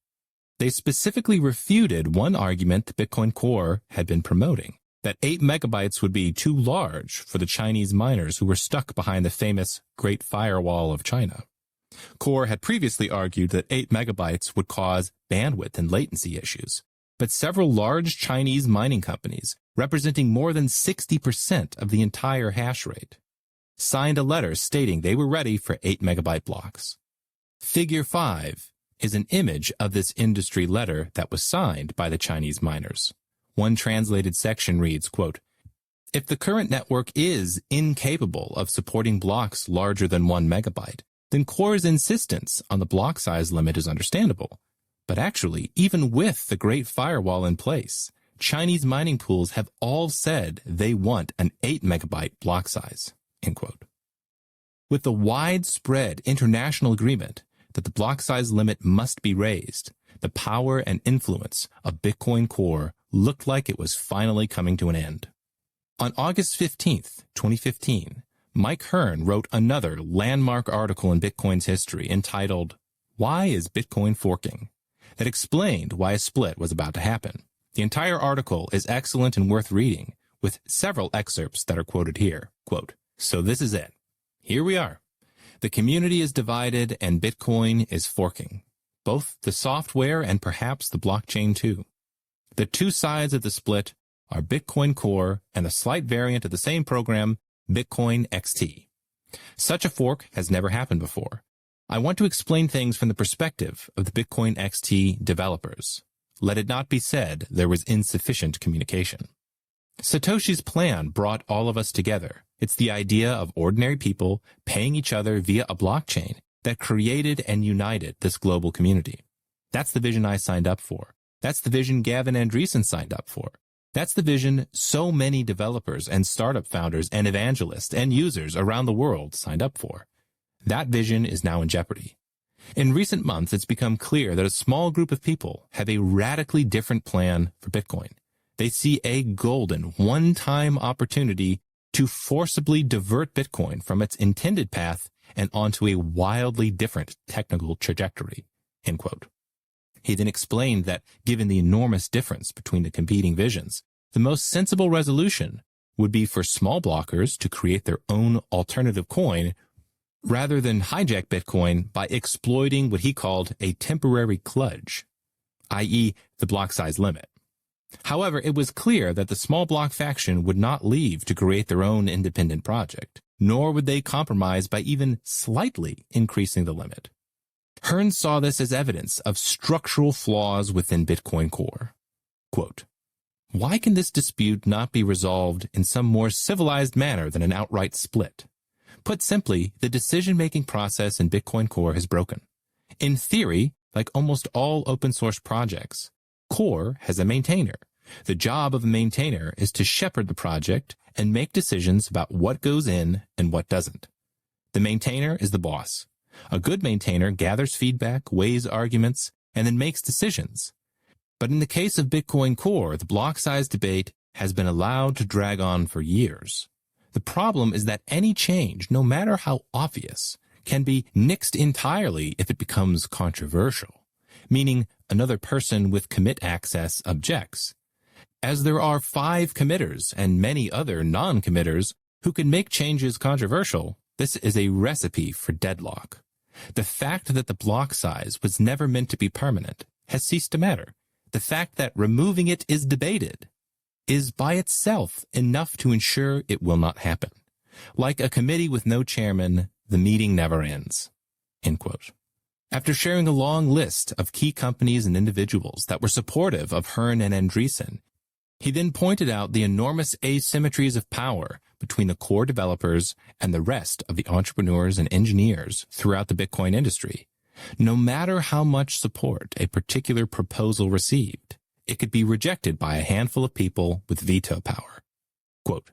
they specifically refuted one argument that Bitcoin Core had been promoting, that 8 megabytes would be too large for the Chinese miners who were stuck behind the famous Great Firewall of China. Core had previously argued that 8 megabytes would cause bandwidth and latency issues, but several large Chinese mining companies, representing more than 60% of the entire hash rate, signed a letter stating they were ready for 8 megabyte blocks. Figure 5 is an image of this industry letter that was signed by the Chinese miners. One translated section reads, quote, "If the current network is incapable of supporting blocks larger than 1 megabyte, then Core's insistence on the block size limit is understandable. But actually, even with the Great Firewall in place, Chinese mining pools have all said they want an 8 megabyte block size." End quote. With the widespread international agreement that the block size limit must be raised, the power and influence of Bitcoin Core looked like it was finally coming to an end. On August 15th, 2015, Mike Hearn wrote another landmark article in Bitcoin's history entitled, "Why is Bitcoin Forking?" that explained why a split was about to happen. The entire article is excellent and worth reading, with several excerpts that are quoted here. Quote, "So this is it. Here we are. The community is divided and Bitcoin is forking. Both the software and perhaps the blockchain too. The two sides of the split are Bitcoin Core and the slight variant of the same program, Bitcoin XT. Such a fork has never happened before. I want to explain things from the perspective of the Bitcoin XT developers. Let it not be said there was insufficient communication. Satoshi's plan brought all of us together. It's the idea of ordinary people paying each other via a blockchain that created and united this global community. That's the vision I signed up for. That's the vision Gavin Andreessen signed up for. That's the vision so many developers and startup founders and evangelists and users around the world signed up for. That vision is now in jeopardy. In recent months, it's become clear that a small group of people have a radically different plan for Bitcoin. They see a golden, one-time opportunity to forcibly divert Bitcoin from its intended path and onto a wildly different technical trajectory." End quote. He then explained that, given the enormous difference between the competing visions, the most sensible resolution would be for small blockers to create their own alternative coin rather than hijack Bitcoin by exploiting what he called a temporary kludge, i.e. the block size limit. However, it was clear that the small block faction would not leave to create their own independent project, nor would they compromise by even slightly increasing the limit. Hearn saw this as evidence of structural flaws within Bitcoin Core. Quote, "Why can this dispute not be resolved in some more civilized manner than an outright split? Put simply, the decision-making process in Bitcoin Core has broken. In theory, like almost all open-source projects, Core has a maintainer. The job of a maintainer is to shepherd the project and make decisions about what goes in and what doesn't. The maintainer is the boss. A good maintainer gathers feedback, weighs arguments, and then makes decisions. But in the case of Bitcoin Core, the block size debate has been allowed to drag on for years. The problem is that any change, no matter how obvious, can be nixed entirely if it becomes controversial, meaning another person with commit access objects. As there are 5 committers and many other non-committers who can make changes controversial, this is a recipe for deadlock. The fact that the block size was never meant to be permanent has ceased to matter. the fact that removing it is debated is by itself enough to ensure it will not happen. Like a committee with no chairman, the meeting never ends." End quote. After sharing a long list of key companies and individuals that were supportive of Hearn and Andreessen, he then pointed out the enormous asymmetries of power between the core developers and the rest of the entrepreneurs and engineers throughout the Bitcoin industry. No matter how much support a particular proposal received, it could be rejected by a handful of people with veto power. Quote,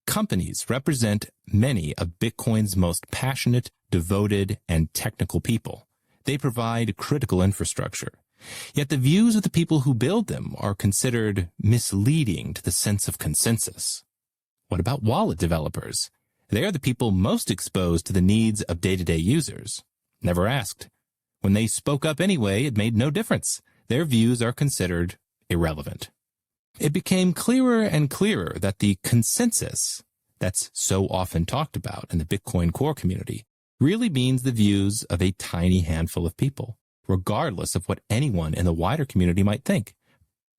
"Companies represent many of Bitcoin's most passionate, devoted, and technical people. They provide critical infrastructure. Yet the views of the people who build them are considered misleading to the sense of consensus. What about wallet developers? They are the people most exposed to the needs of day-to-day users. Never asked. When they spoke up anyway, it made no difference. Their views are considered irrelevant." It became clearer and clearer that the consensus that's so often talked about in the Bitcoin core community really means the views of a tiny handful of people, regardless of what anyone in the wider community might think,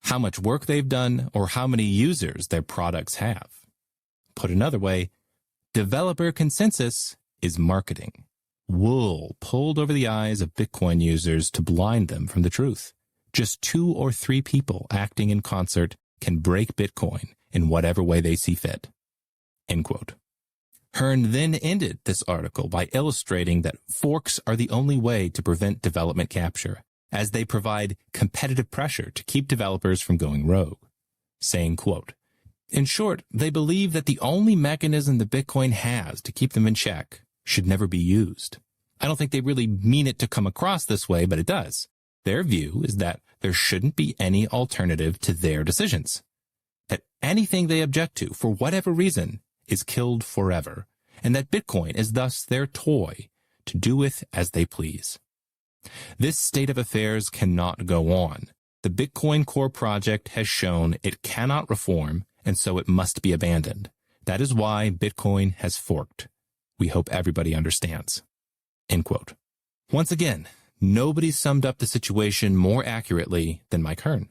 how much work they've done, or how many users their products have. Put another way, developer consensus is marketing. Wool pulled over the eyes of Bitcoin users to blind them from the truth. Just 2 or 3 people acting in concert can break Bitcoin in whatever way they see fit. End quote. Hearn then ended this article by illustrating that forks are the only way to prevent development capture, as they provide competitive pressure to keep developers from going rogue, saying, quote, "In short, they believe that the only mechanism that Bitcoin has to keep them in check should never be used. I don't think they really mean it to come across this way, but it does. Their view is that there shouldn't be any alternative to their decisions. That anything they object to, for whatever reason, is killed forever, and that Bitcoin is thus their toy to do with as they please. This state of affairs cannot go on. The Bitcoin Core project has shown it cannot reform, and so it must be abandoned. That is why Bitcoin has forked. We hope everybody understands." End quote. Once again, nobody summed up the situation more accurately than Mike Hearn.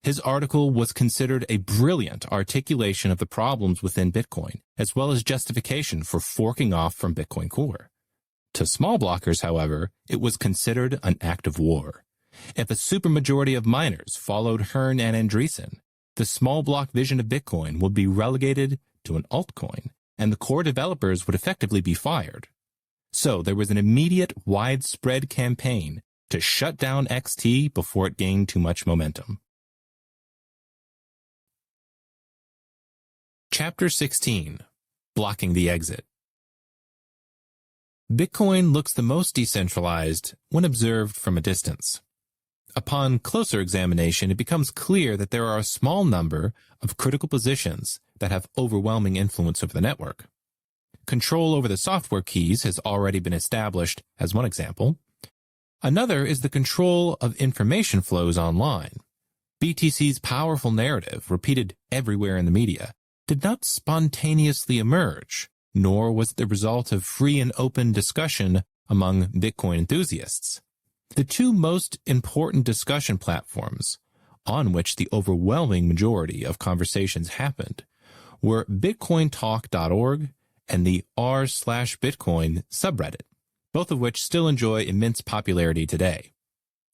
His article was considered a brilliant articulation of the problems within Bitcoin, as well as justification for forking off from Bitcoin Core. To small blockers, however, it was considered an act of war. If a supermajority of miners followed Hearn and Andreessen, the small block vision of Bitcoin would be relegated to an altcoin, and the core developers would effectively be fired. So there was an immediate, widespread campaign to shut down XT before it gained too much momentum. Chapter 16. Blocking the Exit. Bitcoin looks the most decentralized when observed from a distance. Upon closer examination, it becomes clear that there are a small number of critical positions that have overwhelming influence over the network. Control over the software keys has already been established as one example. Another is the control of information flows online. BTC's powerful narrative, repeated everywhere in the media, did not spontaneously emerge, nor was it the result of free and open discussion among Bitcoin enthusiasts. The two most important discussion platforms on which the overwhelming majority of conversations happened were bitcointalk.org and the r/Bitcoin subreddit, both of which still enjoy immense popularity today.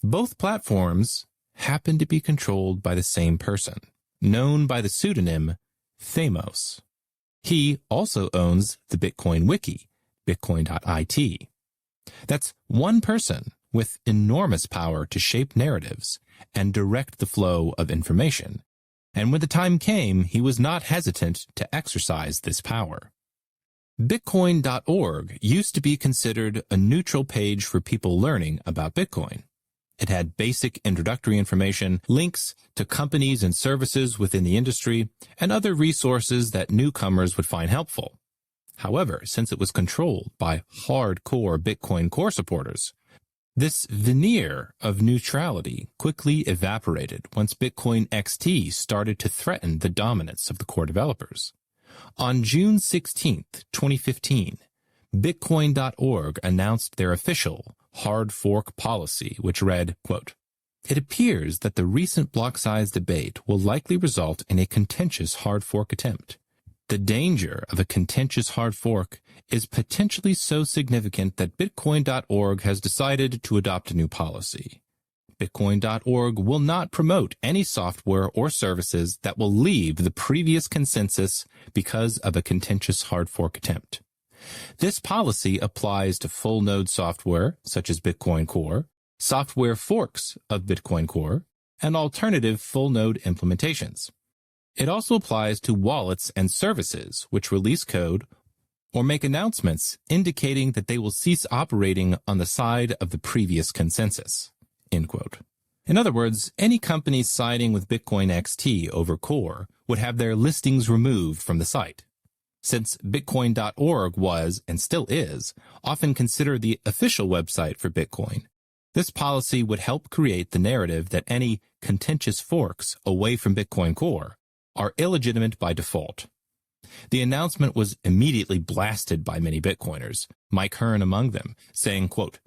Both platforms happen to be controlled by the same person, known by the pseudonym Thamos. He also owns the Bitcoin wiki, bitcoin.it. That's one person with enormous power to shape narratives and direct the flow of information. And when the time came, he was not hesitant to exercise this power. Bitcoin.org used to be considered a neutral page for people learning about Bitcoin. It had basic introductory information, links to companies and services within the industry, and other resources that newcomers would find helpful. However, since it was controlled by hardcore Bitcoin Core supporters, this veneer of neutrality quickly evaporated once Bitcoin XT started to threaten the dominance of the core developers. On June 16, 2015, Bitcoin.org announced their official hard fork policy, which read, quote, It appears that the recent block size debate will likely result in a contentious hard fork attempt. The danger of a contentious hard fork is potentially so significant that Bitcoin.org has decided to adopt a new policy. Bitcoin.org will not promote any software or services that will leave the previous consensus because of a contentious hard fork attempt. This policy applies to full node software, such as Bitcoin Core, software forks of Bitcoin Core, and alternative full node implementations. It also applies to wallets and services which release code or make announcements indicating that they will cease operating on the side of the previous consensus. End quote. In other words, any companies siding with Bitcoin XT over Core would have their listings removed from the site. Since Bitcoin.org was, and still is, often considered the official website for Bitcoin, this policy would help create the narrative that any contentious forks away from Bitcoin Core are illegitimate by default. The announcement was immediately blasted by many Bitcoiners, Mike Hearn among them, saying, quote,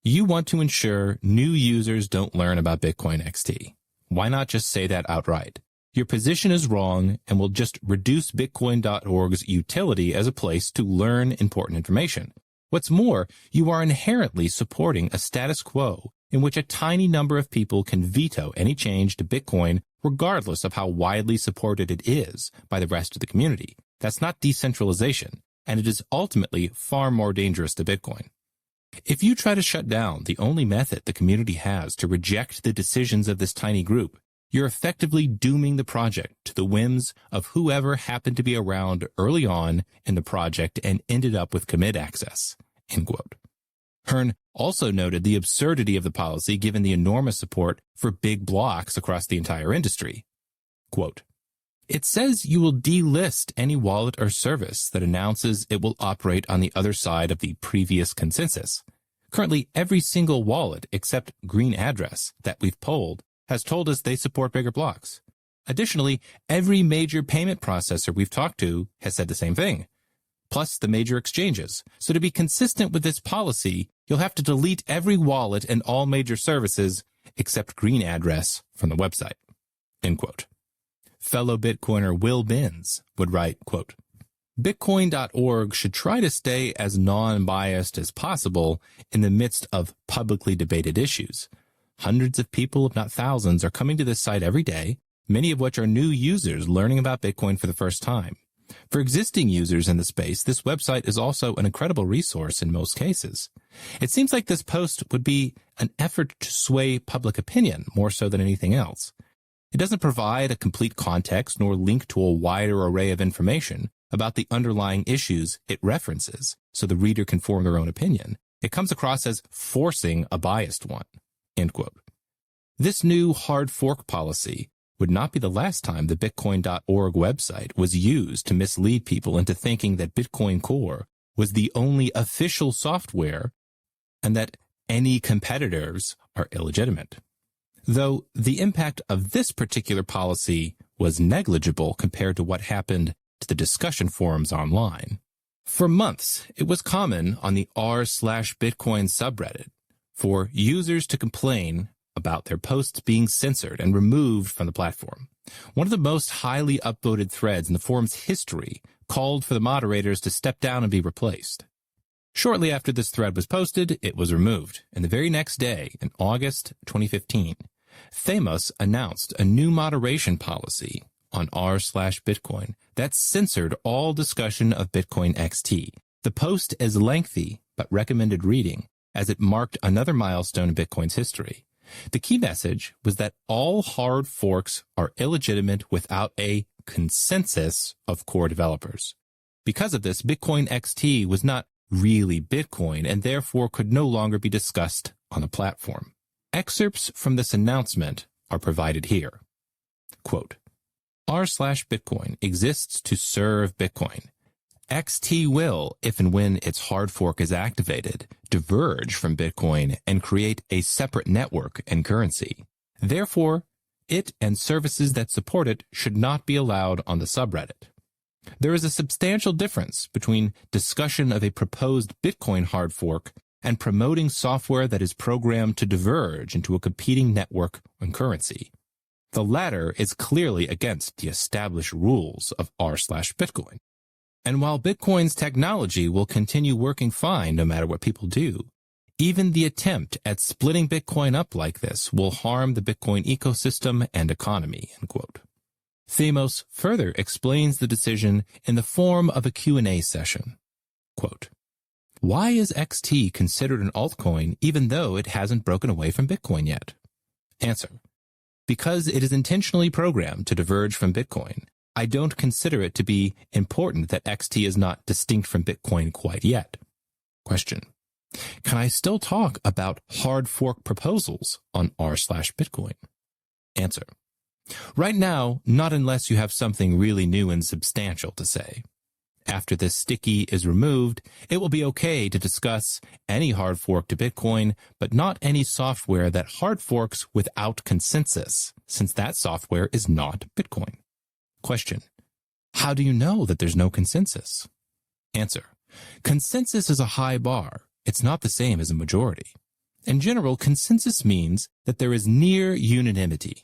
"You want to ensure new users don't learn about Bitcoin XT. Why not just say that outright? Your position is wrong and will just reduce Bitcoin.org's utility as a place to learn important information. What's more, you are inherently supporting a status quo in which a tiny number of people can veto any change to Bitcoin regardless of how widely supported it is by the rest of the community. That's not decentralization, and it is ultimately far more dangerous to Bitcoin. If you try to shut down the only method the community has to reject the decisions of this tiny group, you're effectively dooming the project to the whims of whoever happened to be around early on in the project and ended up with commit access." End quote. Hearn also noted the absurdity of the policy given the enormous support for big blocks across the entire industry. Quote, "It says you will delist any wallet or service that announces it will operate on the other side of the previous consensus. Currently, every single wallet except Green Address that we've polled has told us they support bigger blocks. Additionally, every major payment processor we've talked to has said the same thing, plus the major exchanges. So to be consistent with this policy, you'll have to delete every wallet and all major services except Green Address from the website." End quote. Fellow Bitcoiner Will Binns would write, quote, "Bitcoin.org should try to stay as non-biased as possible in the midst of publicly debated issues. Hundreds of people, if not thousands, are coming to this site every day, many of which are new users learning about Bitcoin for the first time. For existing users in the space, this website is also an incredible resource in most cases. It seems like this post would be an effort to sway public opinion more so than anything else. It doesn't provide a complete context nor link to a wider array of information about the underlying issues it references, so the reader can form their own opinion. It comes across as forcing a biased one." End quote. This new hard fork policy would not be the last time the Bitcoin.org website was used to mislead people into thinking that Bitcoin Core was the only official software and that any competitors are illegitimate. Though the impact of this particular policy was negligible compared to what happened to the discussion forums online. For months, it was common on the r/Bitcoin subreddit for users to complain about their posts being censored and removed from the platform. One of the most highly upvoted threads in the forum's history called for the moderators to step down and be replaced. Shortly after this thread was posted, it was removed, and the very next day, in August 2015, Thamos announced a new moderation policy on r/Bitcoin that censored all discussion of Bitcoin XT. The post is lengthy but recommended reading as it marked another milestone in Bitcoin's history. The key message was that all hard forks are illegitimate without a consensus of core developers. Because of this, Bitcoin XT was not really Bitcoin and therefore could no longer be discussed on the platform. Excerpts from this announcement are provided here. Quote, r/Bitcoin exists to serve Bitcoin. XT will, if and when its hard fork is activated, diverge from Bitcoin and create a separate network and currency. Therefore, it and services that support it should not be allowed on the subreddit. There is a substantial difference between discussion of a proposed Bitcoin hard fork and promoting software that is programmed to diverge into a competing network and currency. The latter is clearly against the established rules of r/Bitcoin. And while Bitcoin's technology will continue working fine no matter what people do, even the attempt at splitting Bitcoin up like this will harm the Bitcoin ecosystem and economy, end quote. Themos further explains the decision in the form of a Q&A session. Quote, why is XT considered an altcoin even though it hasn't broken away from Bitcoin yet? Answer, because it is intentionally programmed to diverge from Bitcoin. I don't consider it to be important that XT is not distinct from Bitcoin quite yet. Question, can I still talk about hard fork proposals on r/Bitcoin? Answer, right now, not unless you have something really new and substantial to say. After this sticky is removed, it will be okay to discuss any hard fork to Bitcoin, but not any software that hard forks without consensus, since that software is not Bitcoin. Question, how do you know that there's no consensus? Answer, consensus is a high bar. It's not the same as a majority. In general, consensus means that there is near unanimity.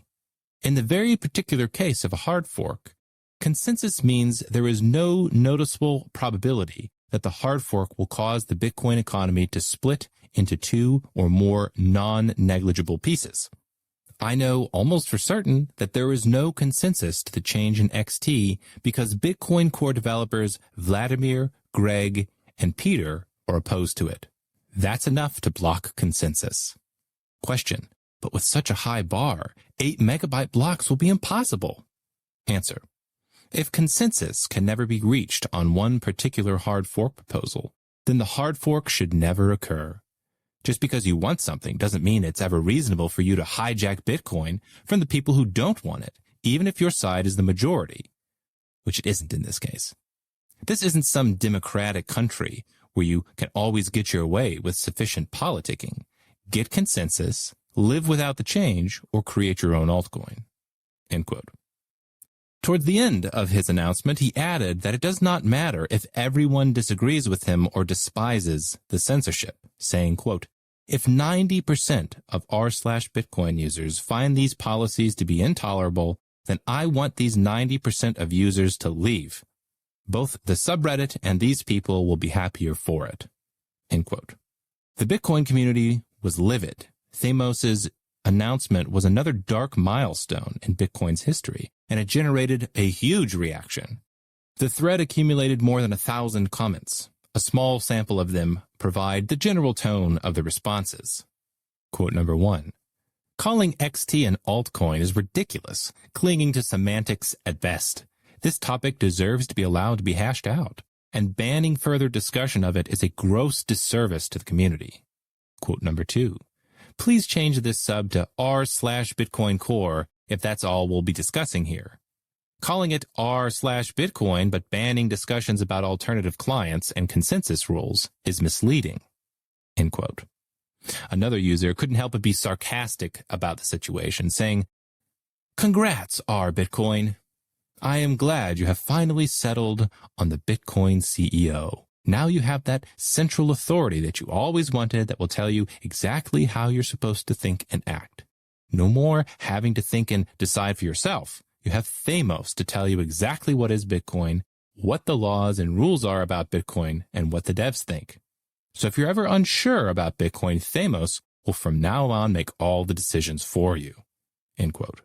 In the very particular case of a hard fork, consensus means there is no noticeable probability that the hard fork will cause the Bitcoin economy to split into two or more non-negligible pieces. I know almost for certain that there is no consensus to the change in XT because Bitcoin core developers Vladimir, Greg, and Peter are opposed to it. That's enough to block consensus. Question, but with such a high bar, 8 megabyte blocks will be impossible. Answer, if consensus can never be reached on one particular hard fork proposal, then the hard fork should never occur. Just because you want something doesn't mean it's ever reasonable for you to hijack Bitcoin from the people who don't want it, even if your side is the majority, which it isn't in this case. This isn't some democratic country where you can always get your way with sufficient politicking. Get consensus, live without the change, or create your own altcoin. End quote. Toward the end of his announcement, he added that it does not matter if everyone disagrees with him or despises the censorship, saying, quote, if 90% of r/Bitcoin users find these policies to be intolerable, then I want these 90% of users to leave. Both the subreddit and these people will be happier for it. End quote. The Bitcoin community was livid. Themos's announcement was another dark milestone in Bitcoin's history, and it generated a huge reaction. The thread accumulated more than 1,000 comments. A small sample of them provide the general tone of the responses. Quote number 1. Calling XT an altcoin is ridiculous, clinging to semantics at best. This topic deserves to be allowed to be hashed out, and banning further discussion of it is a gross disservice to the community. Quote number 2. Please change this sub to r/Bitcoin Core if that's all we'll be discussing here. Calling it r/Bitcoin but banning discussions about alternative clients and consensus rules is misleading. End quote. Another user couldn't help but be sarcastic about the situation, saying, congrats, r/Bitcoin. I am glad you have finally settled on the Bitcoin CEO. Now you have that central authority that you always wanted that will tell you exactly how you're supposed to think and act. No more having to think and decide for yourself. You have Themos to tell you exactly what is Bitcoin, what the laws and rules are about Bitcoin, and what the devs think. So if you're ever unsure about Bitcoin, Themos will from now on make all the decisions for you. End quote.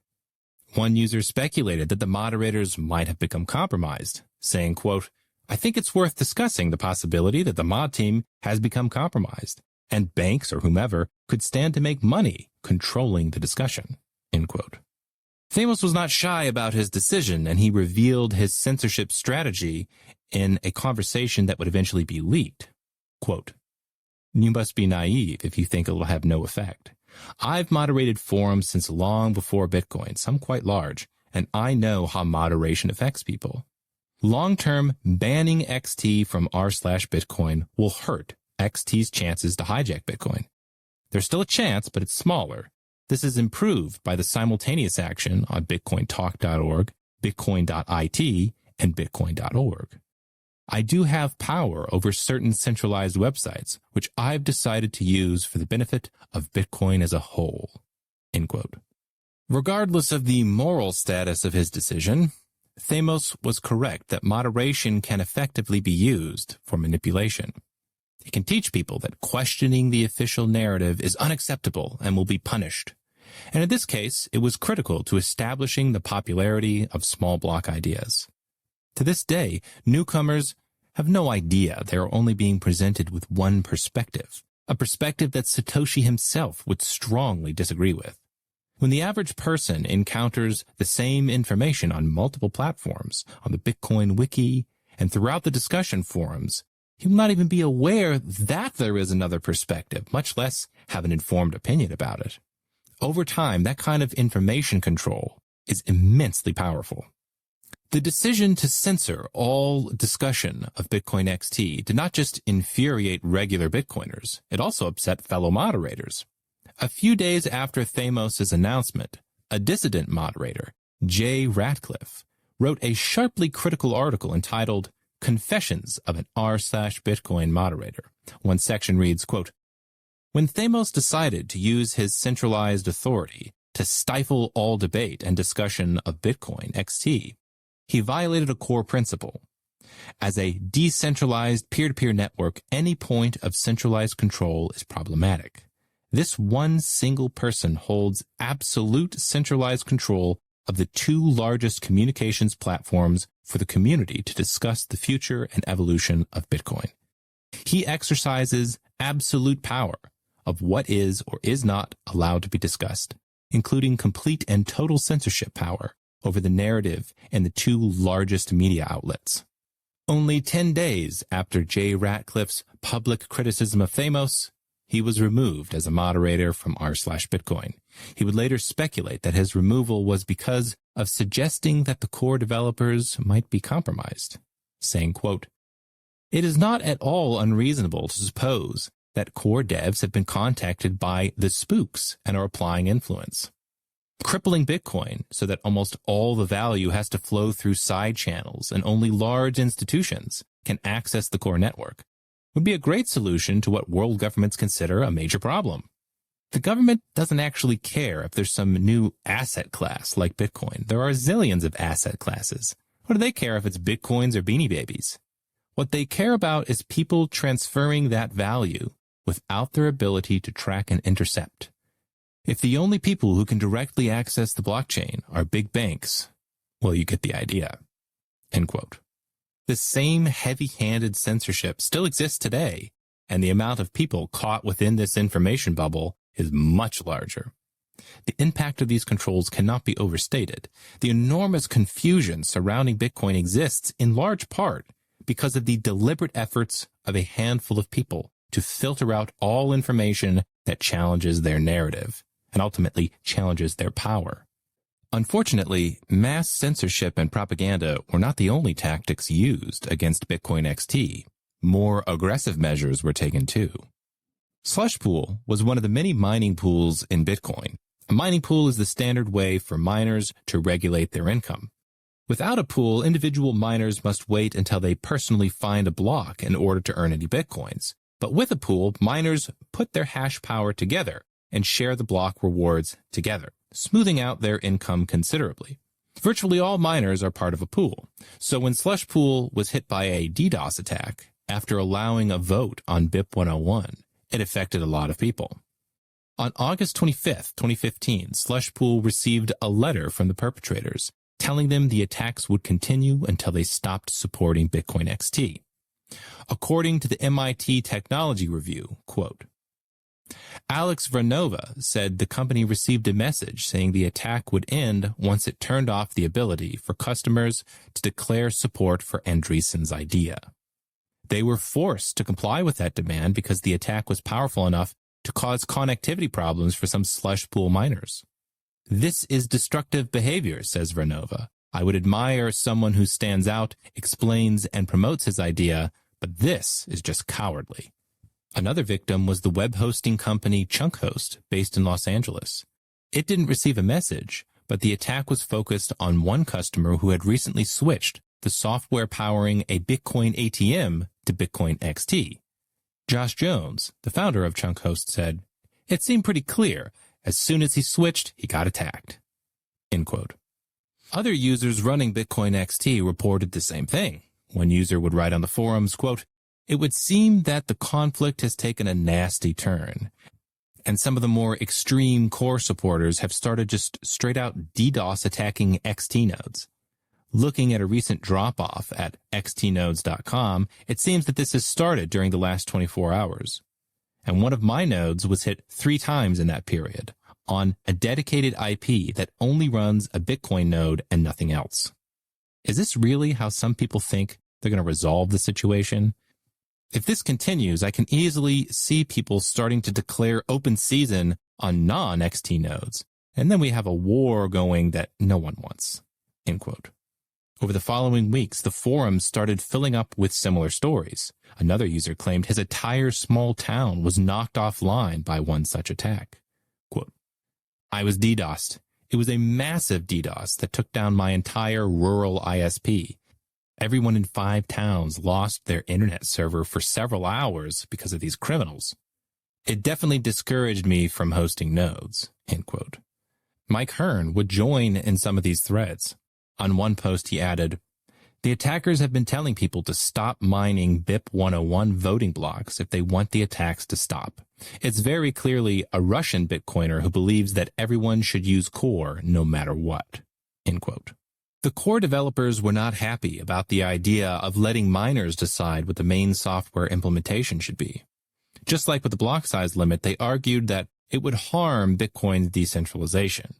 One user speculated that the moderators might have become compromised, saying, quote, I think it's worth discussing the possibility that the mod team has become compromised, and banks or whomever could stand to make money controlling the discussion. End quote. Themos was not shy about his decision, and he revealed his censorship strategy in a conversation that would eventually be leaked. Quote, you must be naive if you think it will have no effect. I've moderated forums since long before Bitcoin, some quite large, and I know how moderation affects people. Long-term, banning XT from r/Bitcoin will hurt XT's chances to hijack Bitcoin. There's still a chance, but it's smaller. This is improved by the simultaneous action on bitcointalk.org, bitcoin.it, and bitcoin.org. I do have power over certain centralized websites, which I've decided to use for the benefit of Bitcoin as a whole." End quote. Regardless of the moral status of his decision, Thamos was correct that moderation can effectively be used for manipulation. It can teach people that questioning the official narrative is unacceptable and will be punished. And in this case, it was critical to establishing the popularity of small block ideas. To this day, newcomers have no idea they are only being presented with one perspective, a perspective that Satoshi himself would strongly disagree with. When the average person encounters the same information on multiple platforms, on the Bitcoin wiki, and throughout the discussion forums, he will not even be aware that there is another perspective, much less have an informed opinion about it. Over time, that kind of information control is immensely powerful. The decision to censor all discussion of Bitcoin XT did not just infuriate regular Bitcoiners, it also upset fellow moderators. A few days after Thamos' announcement, a dissident moderator, Jay Ratcliffe, wrote a sharply critical article entitled Confessions of an r/Bitcoin Moderator. One section reads, quote, "When Thamos decided to use his centralized authority to stifle all debate and discussion of Bitcoin XT, he violated a core principle. As a decentralized peer-to-peer network, any point of centralized control is problematic. This one single person holds absolute centralized control of the two largest communications platforms for the community to discuss the future and evolution of Bitcoin. He exercises absolute power of what is or is not allowed to be discussed, including complete and total censorship power over the narrative and the two largest media outlets." Only 10 days after Jay Ratcliffe's public criticism of Thamos, he was removed as a moderator from r/Bitcoin. He would later speculate that his removal was because of suggesting that the core developers might be compromised, saying, quote, "It is not at all unreasonable to suppose that core devs have been contacted by the spooks and are applying influence. Crippling Bitcoin so that almost all the value has to flow through side channels and only large institutions can access the core network would be a great solution to what world governments consider a major problem. The government doesn't actually care if there's some new asset class like Bitcoin. There are zillions of asset classes. What do they care if it's Bitcoins or Beanie Babies? What they care about is people transferring that value without their ability to track and intercept. If the only people who can directly access the blockchain are big banks, well, you get the idea." End quote. The same heavy-handed censorship still exists today, and the amount of people caught within this information bubble is much larger. The impact of these controls cannot be overstated. The enormous confusion surrounding Bitcoin exists in large part because of the deliberate efforts of a handful of people to filter out all information that challenges their narrative and ultimately challenges their power. Unfortunately, mass censorship and propaganda were not the only tactics used against Bitcoin XT. More aggressive measures were taken too. Slush Pool was one of the many mining pools in Bitcoin. A mining pool is the standard way for miners to regulate their income. Without a pool, individual miners must wait until they personally find a block in order to earn any Bitcoins. But with a pool, miners put their hash power together and share the block rewards together, smoothing out their income considerably. Virtually all miners are part of a pool, so when Slush Pool was hit by a DDoS attack, after allowing a vote on BIP 101, it affected a lot of people. On August 25th, 2015, Slush Pool received a letter from the perpetrators telling them the attacks would continue until they stopped supporting Bitcoin XT. According to the MIT Technology Review, quote, Alex Vranova said the company received a message saying the attack would end once it turned off the ability for customers to declare support for Andreessen's idea. They were forced to comply with that demand because the attack was powerful enough to cause connectivity problems for some Slush Pool miners. This is destructive behavior, says Vranova. I would admire someone who stands out, explains, and promotes his idea, but this is just cowardly. Another victim was the web hosting company ChunkHost, based in Los Angeles. It didn't receive a message, but the attack was focused on one customer who had recently switched the software powering a Bitcoin ATM to Bitcoin XT. Josh Jones, the founder of ChunkHost, said, "It seemed pretty clear. As soon as he switched, he got attacked." End quote. Other users running Bitcoin XT reported the same thing. One user would write on the forums, quote, "It would seem that the conflict has taken a nasty turn, and some of the more extreme core supporters have started just straight-out DDoS attacking XT nodes. Looking at a recent drop-off at xtnodes.com, it seems that this has started during the last 24 hours. And one of my nodes was hit 3 times in that period, on a dedicated IP that only runs a Bitcoin node and nothing else. Is this really how some people think they're going to resolve the situation? If this continues, I can easily see people starting to declare open season on non-XT nodes, and then we have a war going that no one wants." End quote. Over the following weeks, the forums started filling up with similar stories. Another user claimed his entire small town was knocked offline by one such attack. Quote, "I was DDoSed. It was a massive DDoS that took down my entire rural ISP. Everyone in 5 towns lost their internet server for several hours because of these criminals. It definitely discouraged me from hosting nodes." End quote. Mike Hearn would join in some of these threads. On one post, he added, "The attackers have been telling people to stop mining BIP 101 voting blocks if they want the attacks to stop. It's very clearly a Russian Bitcoiner who believes that everyone should use Core no matter what." End quote. The Core developers were not happy about the idea of letting miners decide what the main software implementation should be. Just like with the block size limit, they argued that it would harm Bitcoin's decentralization.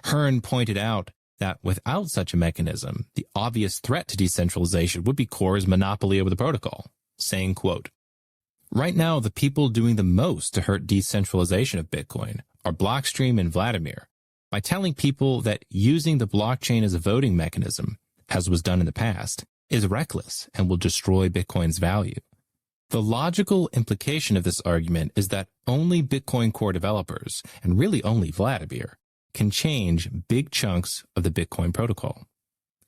Hearn pointed out that without such a mechanism, the obvious threat to decentralization would be Core's monopoly over the protocol, saying, quote, "Right now, the people doing the most to hurt decentralization of Bitcoin are Blockstream and Vladimir, by telling people that using the blockchain as a voting mechanism, as was done in the past, is reckless and will destroy Bitcoin's value. The logical implication of this argument is that only Bitcoin Core developers, and really only Vladimir, can change big chunks of the Bitcoin protocol.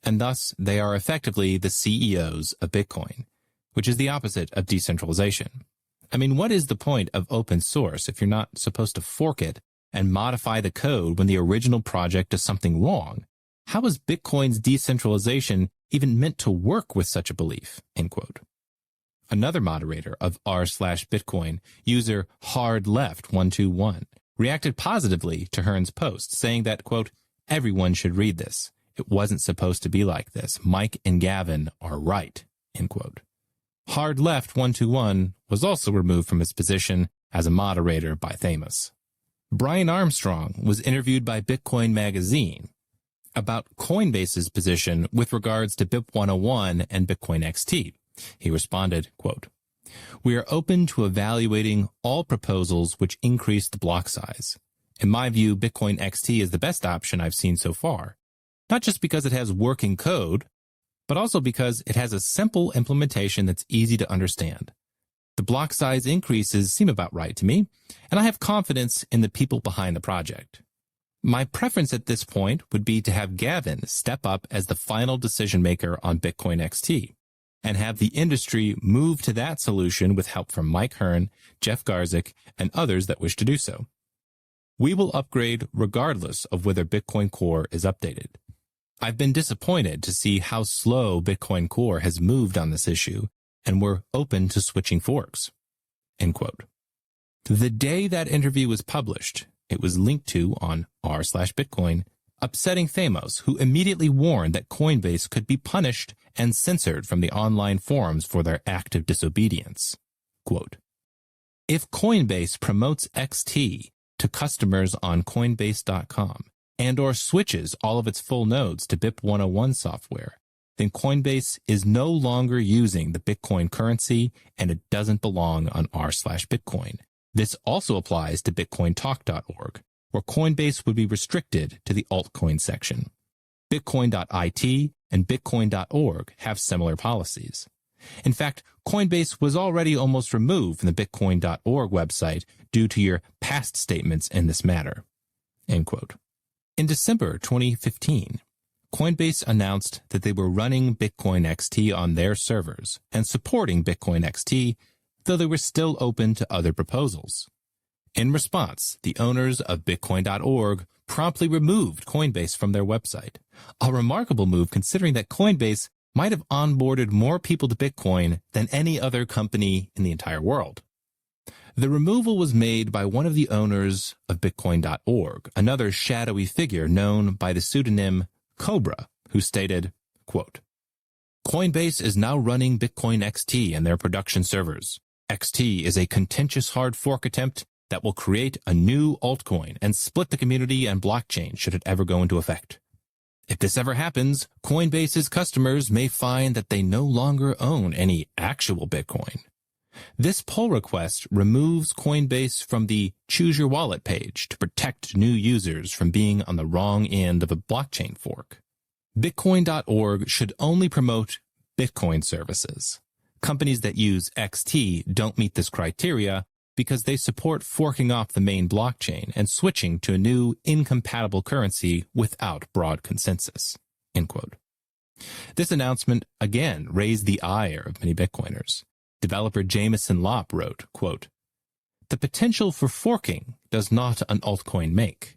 And thus, they are effectively the CEOs of Bitcoin, which is the opposite of decentralization. I mean, what is the point of open source if you're not supposed to fork it and modify the code when the original project does something wrong? How is Bitcoin's decentralization even meant to work with such a belief?" End quote. Another moderator of r/Bitcoin, user hardleft121, reacted positively to Hearn's post, saying that, quote, "Everyone should read this. It wasn't supposed to be like this. Mike and Gavin are right." End quote. Hardleft121 was also removed from his position as a moderator by Themis. Brian Armstrong was interviewed by Bitcoin Magazine about Coinbase's position with regards to BIP 101 and Bitcoin XT. He responded, quote, "We are open to evaluating all proposals which increase the block size. In my view, Bitcoin XT is the best option I've seen so far, not just because it has working code, but also because it has a simple implementation that's easy to understand. The block size increases seem about right to me, and I have confidence in the people behind the project. My preference at this point would be to have Gavin step up as the final decision maker on Bitcoin XT, and have the industry move to that solution with help from Mike Hearn, Jeff Garzik, and others that wish to do so. We will upgrade regardless of whether Bitcoin Core is updated. I've been disappointed to see how slow Bitcoin Core has moved on this issue, and we're open to switching forks." End quote. The day that interview was published, it was linked to on r/Bitcoin, upsetting Thamos, who immediately warned that Coinbase could be punished and censored from the online forums for their active disobedience. Quote, "If Coinbase promotes XT to customers on Coinbase.com and or switches all of its full nodes to BIP 101 software, then Coinbase is no longer using the Bitcoin currency and it doesn't belong on r/Bitcoin. This also applies to BitcoinTalk.org, where Coinbase would be restricted to the altcoin section. Bitcoin.it and Bitcoin.org have similar policies. In fact, Coinbase was already almost removed from the Bitcoin.org website due to your past statements in this matter." End quote. In December 2015, Coinbase announced that they were running Bitcoin XT on their servers and supporting Bitcoin XT, though they were still open to other proposals. In response, the owners of Bitcoin.org promptly removed Coinbase from their website, a remarkable move considering that Coinbase might have onboarded more people to Bitcoin than any other company in the entire world. The removal was made by one of the owners of Bitcoin.org, another shadowy figure known by the pseudonym Cobra, who stated, quote, "Coinbase is now running Bitcoin XT and their production servers. XT is a contentious hard fork attempt that will create a new altcoin and split the community and blockchain should it ever go into effect. If this ever happens, Coinbase's customers may find that they no longer own any actual Bitcoin. This pull request removes Coinbase from the Choose Your Wallet page to protect new users from being on the wrong end of a blockchain fork. Bitcoin.org should only promote Bitcoin services. Companies that use XT don't meet this criteria because they support forking off the main blockchain and switching to a new incompatible currency without broad consensus." End quote. This announcement again raised the ire of many Bitcoiners. Developer Jameson Lopp wrote, quote, "The potential for forking does not an altcoin make.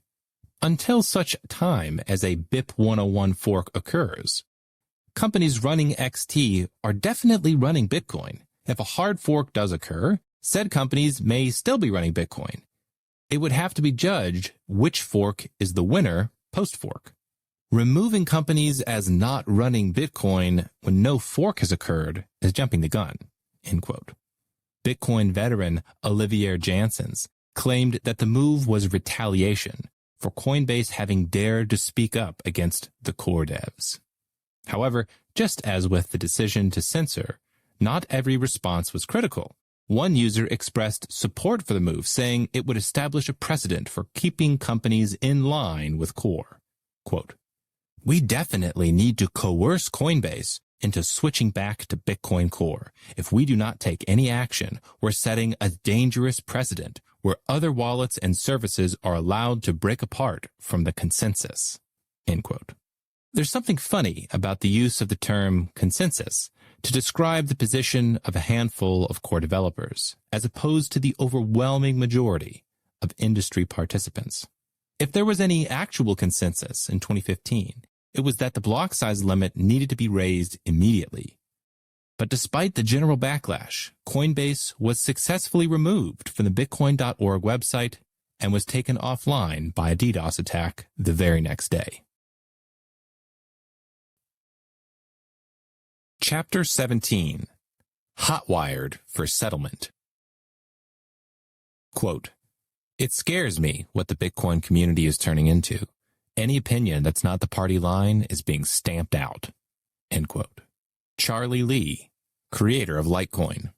Until such time as a BIP 101 fork occurs, companies running XT are definitely running Bitcoin. If a hard fork does occur, said companies may still be running Bitcoin. It would have to be judged which fork is the winner post-fork. Removing companies as not running Bitcoin when no fork has occurred is jumping the gun." End quote. Bitcoin veteran Olivier Janssens claimed that the move was retaliation for Coinbase having dared to speak up against the core devs. However, just as with the decision to censor, not every response was critical. One user expressed support for the move, saying it would establish a precedent for keeping companies in line with core. Quote, "We definitely need to coerce Coinbase into switching back to Bitcoin Core. If we do not take any action, we're setting a dangerous precedent where other wallets and services are allowed to break apart from the consensus." End quote. There's something funny about the use of the term consensus to describe the position of a handful of core developers, as opposed to the overwhelming majority of industry participants. If there was any actual consensus in 2015, it was that the block size limit needed to be raised immediately. But despite the general backlash, Coinbase was successfully removed from the Bitcoin.org website and was taken offline by a DDoS attack the very next day. Chapter 17. Hotwired for Settlement. Quote, "It scares me what the Bitcoin community is turning into. Any opinion that's not the party line is being stamped out." End quote. Charlie Lee, creator of Litecoin.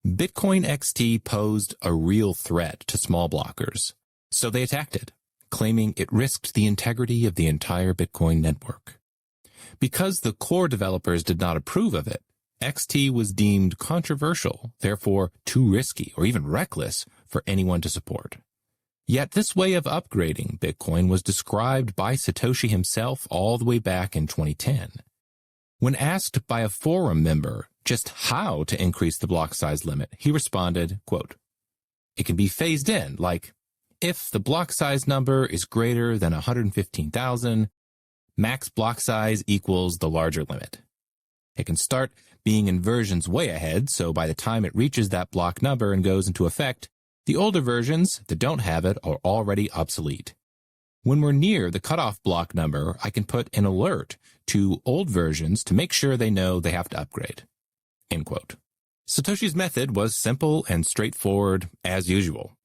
Bitcoin XT posed a real threat to small blockers, so they attacked it, claiming it risked the integrity of the entire Bitcoin network. Because the core developers did not approve of it, XT was deemed controversial, therefore too risky or even reckless for anyone to support. Yet this way of upgrading Bitcoin was described by Satoshi himself all the way back in 2010. When asked by a forum member just how to increase the block size limit, he responded, quote, "It can be phased in, like, if the block size number is greater than 115,000, max block size equals the larger limit. It can start being in versions way ahead, so by the time it reaches that block number and goes into effect, the older versions that don't have it are already obsolete. When we're near the cutoff block number, I can put an alert to old versions to make sure they know they have to upgrade." End quote. Satoshi's method was simple and straightforward as usual.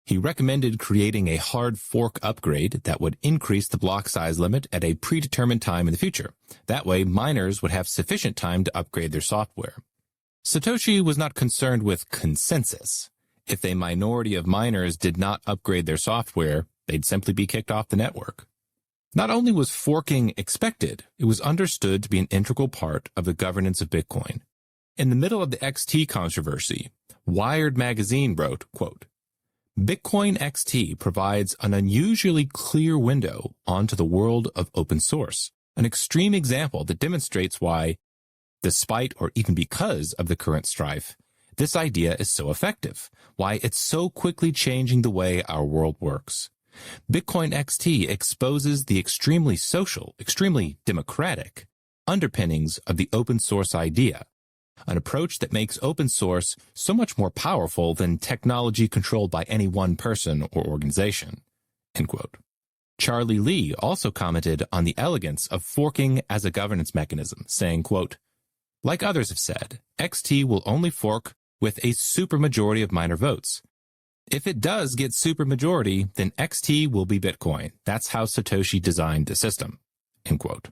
He recommended creating a hard fork upgrade that would increase the block size limit at a predetermined time in the future. That way, miners would have sufficient time to upgrade their software. Satoshi was not concerned with consensus. If a minority of miners did not upgrade their software, they'd simply be kicked off the network. Not only was forking expected, it was understood to be an integral part of the governance of Bitcoin. In the middle of the XT controversy, Wired magazine wrote, quote, "Bitcoin XT provides an unusually clear window onto the world of open source, an extreme example that demonstrates why, despite or even because of the current strife, this idea is so effective, why it's so quickly changing the way our world works. Bitcoin XT exposes the extremely social, extremely democratic underpinnings of the open source idea, an approach that makes open source so much more powerful than technology controlled by any one person or organization." End quote. Charlie Lee also commented on the elegance of forking as a governance mechanism, saying, quote, "Like others have said, XT will only fork with a supermajority of miner votes. If it does get supermajority, then XT will be Bitcoin. That's how Satoshi designed the system." End quote.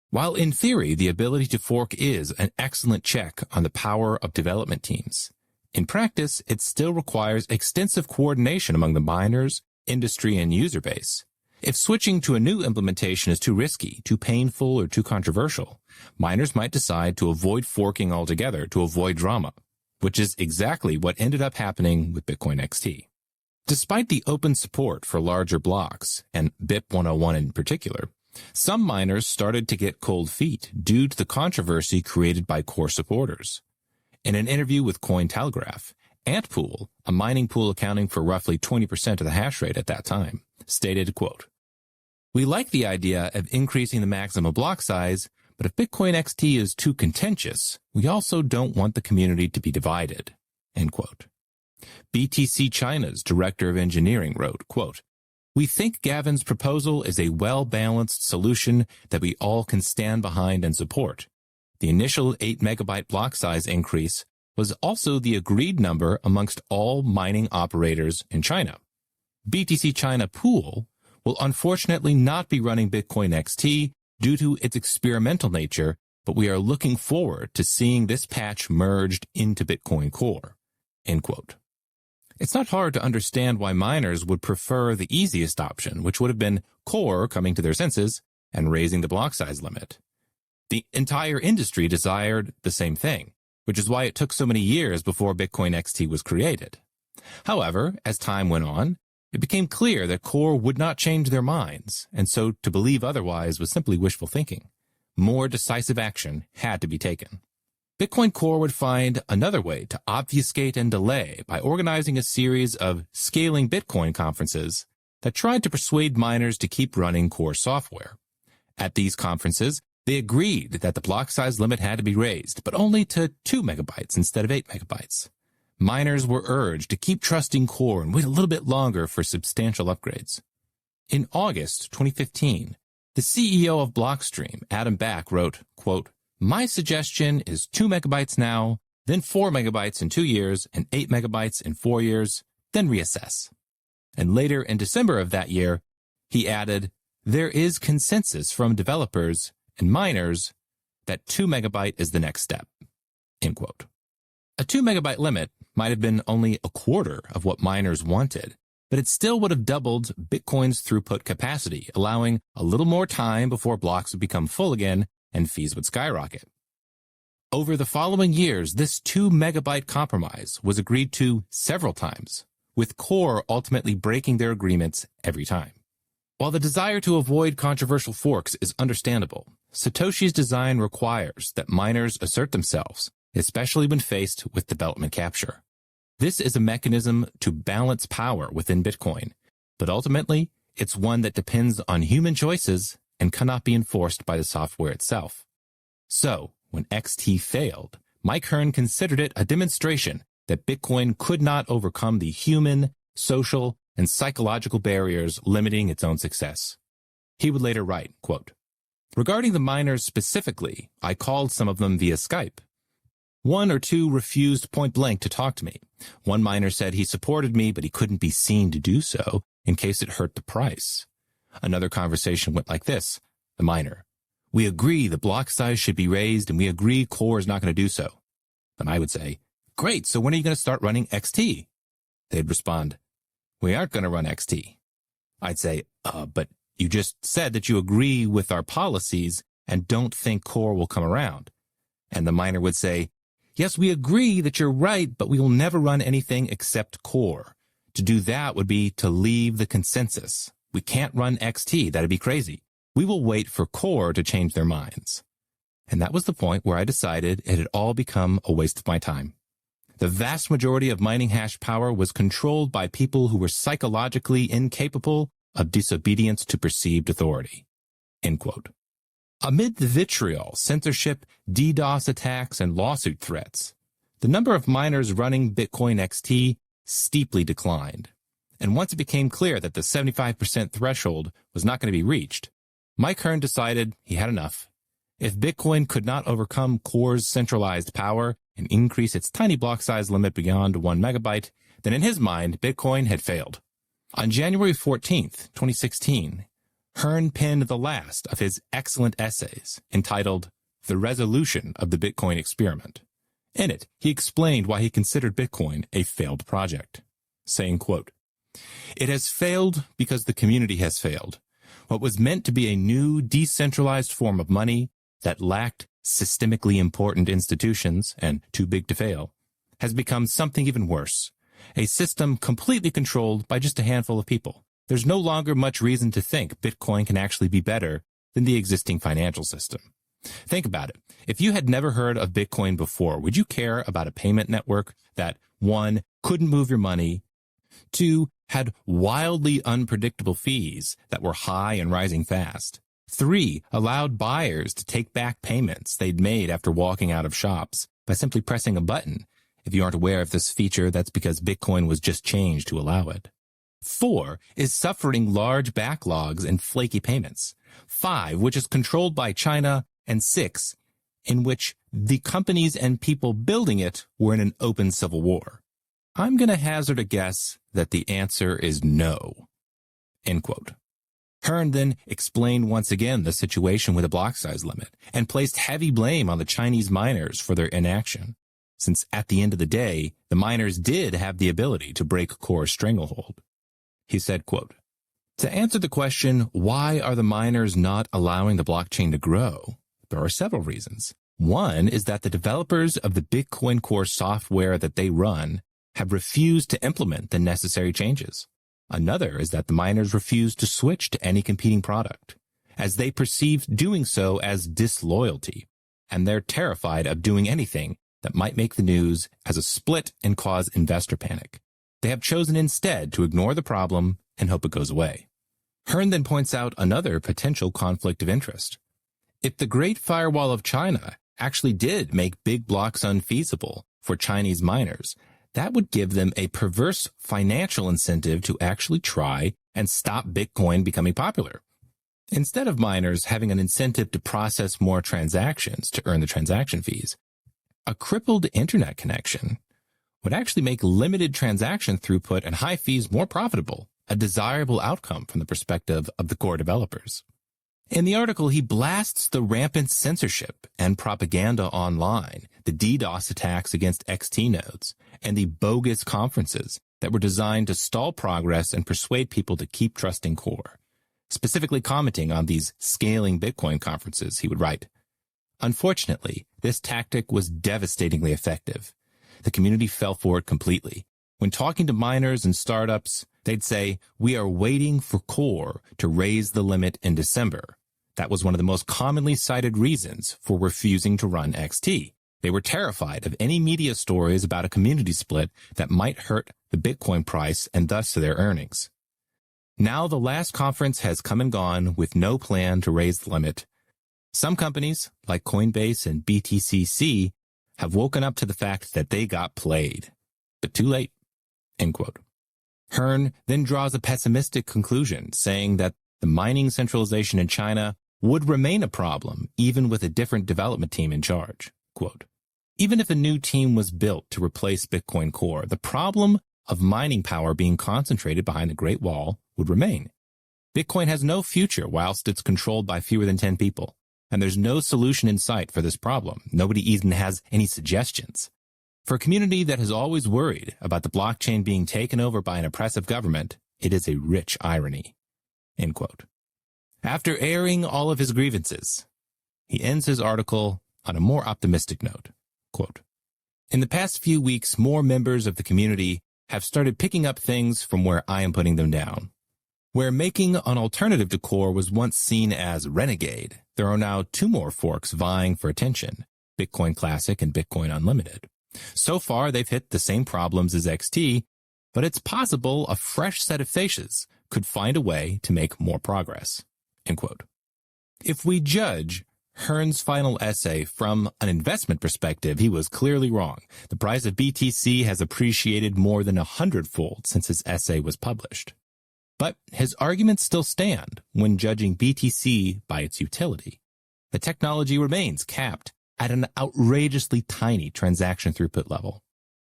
While in theory the ability to fork is an excellent check on the power of development teams, in practice it still requires extensive coordination among the miners, industry, and user base. If switching to a new implementation is too risky, too painful, or too controversial, miners might decide to avoid forking altogether to avoid drama, which is exactly what ended up happening with Bitcoin XT. Despite the open support for larger blocks, and BIP 101 in particular, some miners started to get cold feet due to the controversy created by core supporters. In an interview with Cointelegraph, Antpool, a mining pool accounting for roughly 20% of the hash rate at that time, stated, quote, "We like the idea of increasing the maximum block size, but if Bitcoin XT is too contentious, we also don't want the community to be divided." End quote. BTC China's director of engineering wrote, quote, "We think Gavin's proposal is a well-balanced solution that we all can stand behind and support. The initial 8 megabyte block size increase was also the agreed number amongst all mining operators in China. BTC China Pool will unfortunately not be running Bitcoin XT due to its experimental nature, but we are looking forward to seeing this patch merged into Bitcoin Core." End quote. It's not hard to understand why miners would prefer the easiest option, which would have been Core coming to their senses and raising the block size limit. The entire industry desired the same thing, which is why it took so many years before Bitcoin XT was created. However, as time went on, it became clear that Core would not change their minds, and so to believe otherwise was simply wishful thinking. More decisive action had to be taken. Bitcoin Core would find another way to obfuscate and delay by organizing a series of Scaling Bitcoin conferences that tried to persuade miners to keep running Core software. At these conferences, they agreed that the block size limit had to be raised, but only to 2 megabytes instead of 8 megabytes. Miners were urged to keep trusting Core and wait a little bit longer for substantial upgrades. In August 2015, the CEO of Blockstream, Adam Back, wrote, quote, "My suggestion is 2 megabytes now, then 4 megabytes in 2 years, and 8 megabytes in 4 years, then reassess." And later in December of that year, he added, "There is consensus from developers and miners that 2 megabyte is the next step." End quote. A 2 megabyte limit might have been only a quarter of what miners wanted, but it still would have doubled Bitcoin's throughput capacity, allowing a little more time before blocks would become full again and fees would skyrocket. Over the following years, this 2 megabyte compromise was agreed to several times, with Core ultimately breaking their agreements every time. While the desire to avoid controversial forks is understandable, Satoshi's design requires that miners assert themselves, especially when faced with development capture. This is a mechanism to balance power within Bitcoin, but ultimately, it's one that depends on human choices and cannot be enforced by the software itself. So, when XT failed, Mike Hearn considered it a demonstration that Bitcoin could not overcome the human, social, and psychological barriers limiting its own success. He would later write, quote, "Regarding the miners specifically, I called some of them via Skype. 1 or 2 refused point blank to talk to me. One miner said he supported me, but he couldn't be seen to do so in case it hurt the price. Another conversation went like this. The miner, we agree the block size should be raised and we agree Core is not going to do so. And I would say, great, so when are you going to start running XT? They'd respond, we aren't going to run XT. I'd say, but you just said that you agree with our policies and don't think Core will come around. And the miner would say, yes, we agree that you're right, but we will never run anything except Core. To do that would be to leave the consensus. We can't run XT. That'd be crazy. We will wait for Core to change their minds. And that was the point where I decided it had all become a waste of my time. The vast majority of mining hash power was controlled by people who were psychologically incapable of disobedience to perceived authority. End quote. Amid the vitriol, censorship, DDoS attacks, and lawsuit threats, the number of miners running Bitcoin XT steeply declined. And once it became clear that the 75% threshold was not going to be reached, Mike Hearn decided he had enough. If Bitcoin could not overcome Core's centralized power and increase its tiny block size limit beyond 1 megabyte, then in his mind, Bitcoin had failed. On January 14th, 2016, Hearn penned the last of his excellent essays entitled The Resolution of the Bitcoin Experiment. In it, he explained why he considered Bitcoin a failed project, saying, quote, "It has failed because the community has failed. What was meant to be a new, decentralized form of money that lacked systemically important institutions and too big to fail has become something even worse, a system completely controlled by just a handful of people. There's no longer much reason to think Bitcoin can actually be better than the existing financial system. Think about it. If you had never heard of Bitcoin before, would you care about a payment network that, 1, couldn't move your money, 2, had wildly unpredictable fees that were high and rising fast, 3, allowed buyers to take back payments they'd made after walking out of shops by simply pressing a button? If you aren't aware of this feature, that's because Bitcoin was just changed to allow it. 4 is suffering large backlogs and flaky payments. 5, which is controlled by China. And 6, in which the companies and people building it were in an open civil war. I'm going to hazard a guess that the answer is no." End quote. Hearn then explained once again the situation with a block size limit and placed heavy blame on the Chinese miners for their inaction, since at the end of the day, the miners did have the ability to break Core's stranglehold. He said, quote, "To answer the question, why are the miners not allowing the blockchain to grow? There are several reasons. One is that the developers of the Bitcoin Core software that they run have refused to implement the necessary changes. Another is that the miners refuse to switch to any competing product, as they perceive doing so as disloyalty, and they're terrified of doing anything that might make the news as a split and cause investor panic. They have chosen instead to ignore the problem and hope it goes away." Hearn then points out another potential conflict of interest. If the Great Firewall of China actually did make big blocks unfeasible for Chinese miners, that would give them a perverse financial incentive to actually try and stop Bitcoin becoming popular. Instead of miners having an incentive to process more transactions to earn the transaction fees, a crippled internet connection would actually make limited transaction throughput and high fees more profitable, a desirable outcome from the perspective of the core developers. In the article, he blasts the rampant censorship and propaganda online, the DDoS attacks against XT nodes, and the bogus conferences that were designed to stall progress and persuade people to keep trusting Core. Specifically commenting on these scaling Bitcoin conferences, he would write, "Unfortunately, this tactic was devastatingly effective. The community fell for it completely. When talking to miners and startups, they'd say, 'We are waiting for Core to raise the limit in December.' That was one of the most commonly cited reasons for refusing to run XT. They were terrified of any media stories about a community split that might hurt the Bitcoin price and thus their earnings. Now the last conference has come and gone with no plan to raise the limit. Some companies, like Coinbase and BTCC, have woken up to the fact that they got played. But too late." End quote. Hearn then draws a pessimistic conclusion, saying that the mining centralization in China would remain a problem even with a different development team in charge. Quote, "Even if a new team was built to replace Bitcoin Core, the problem of mining power being concentrated behind the Great Wall would remain. Bitcoin has no future whilst it's controlled by fewer than 10 people, and there's no solution in sight for this problem. Nobody even has any suggestions. For a community that has always worried about the blockchain being taken over by an oppressive government, it is a rich irony." End quote. After airing all of his grievances, he ends his article on a more optimistic note. Quote, "In the past few weeks, more members of the community have started picking up things from where I am putting them down. Where making an alternative to Core was once seen as renegade, there are now two more forks vying for attention, Bitcoin Classic and Bitcoin Unlimited. So far, they've hit the same problems as XT, but it's possible a fresh set of faces could find a way to make more progress. End quote. If we judge Hearn's final essay from an investment perspective, he was clearly wrong. The price of BTC has appreciated more than 100-fold since his essay was published. But his arguments still stand when judging BTC by its utility. The technology remains capped at an outrageously tiny transaction throughput level.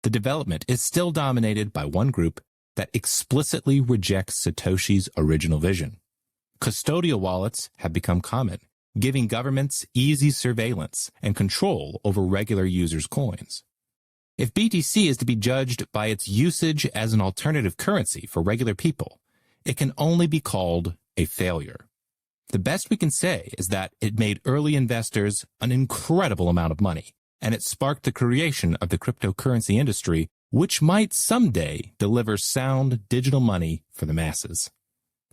The development is still dominated by one group that explicitly rejects Satoshi's original vision. Custodial wallets have become common, giving governments easy surveillance and control over regular users' coins. If BTC is to be judged by its usage as an alternative currency for regular people, it can only be called a failure. The best we can say is that it made early investors an incredible amount of money, and it sparked the creation of the cryptocurrency industry, which might someday deliver sound digital money for the masses.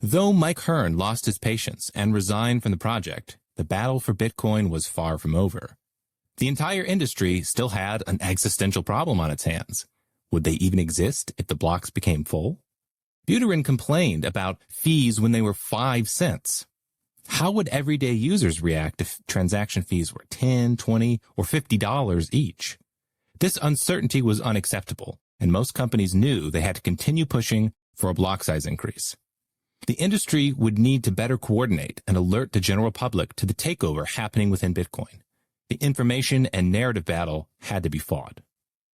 Though Mike Hearn lost his patience and resigned from the project, the battle for Bitcoin was far from over. The entire industry still had an existential problem on its hands. Would they even exist if the blocks became full? Buterin complained about fees when they were 5 cents. How would everyday users react if transaction fees were $10, $20, or $50 each? This uncertainty was unacceptable, and most companies knew they had to continue pushing for a block size increase. The industry would need to better coordinate and alert the general public to the takeover happening within Bitcoin. The information and narrative battle had to be fought.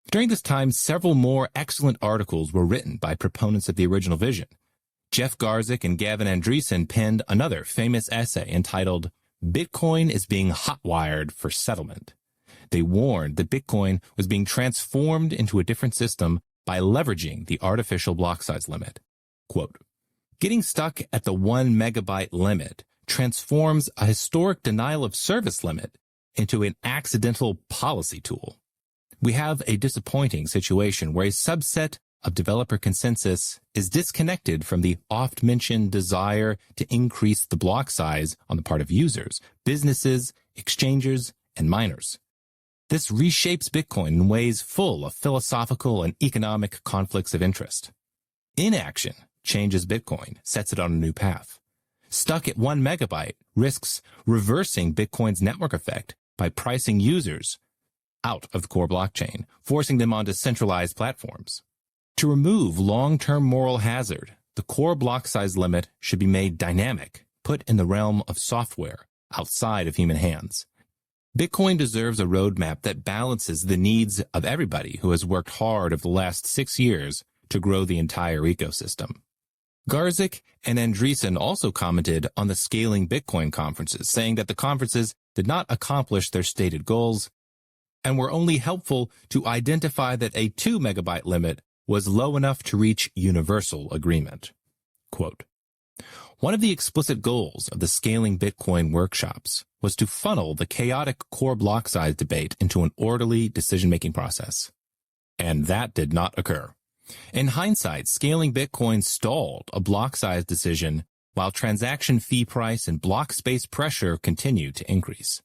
During this time, several more excellent articles were written by proponents of the original vision. Jeff Garzik and Gavin Andreessen penned another famous essay entitled, "Bitcoin is being hotwired for settlement." They warned that Bitcoin was being transformed into a different system by leveraging the artificial block size limit. Quote, "Getting stuck at the 1 megabyte limit transforms a historic denial of service limit into an accidental policy tool. We have a disappointing situation where a subset of developer consensus is disconnected from the oft-mentioned desire to increase the block size on the part of users, businesses, exchanges, and miners. This reshapes Bitcoin in ways full of philosophical and economic conflicts of interest. Inaction changes Bitcoin, sets it on a new path. Stuck at 1 megabyte risks reversing Bitcoin's network effect by pricing users out of the core blockchain, forcing them onto centralized platforms. To remove long-term moral hazard, the core block size limit should be made dynamic, put in the realm of software, outside of human hands. Bitcoin deserves a roadmap that balances the needs of everybody who has worked hard over the last 6 years to grow the entire ecosystem." Garzik and Andreessen also commented on the Scaling Bitcoin conferences, saying that the conferences did not accomplish their stated goals and were only helpful to identify that a 2 megabyte limit was low enough to reach universal agreement. Quote, "One of the explicit goals of the Scaling Bitcoin workshops was to funnel the chaotic core block size debate into an orderly decision-making process. And that did not occur. In hindsight, Scaling Bitcoin stalled a block size decision while transaction fee price and block space pressure continued to increase.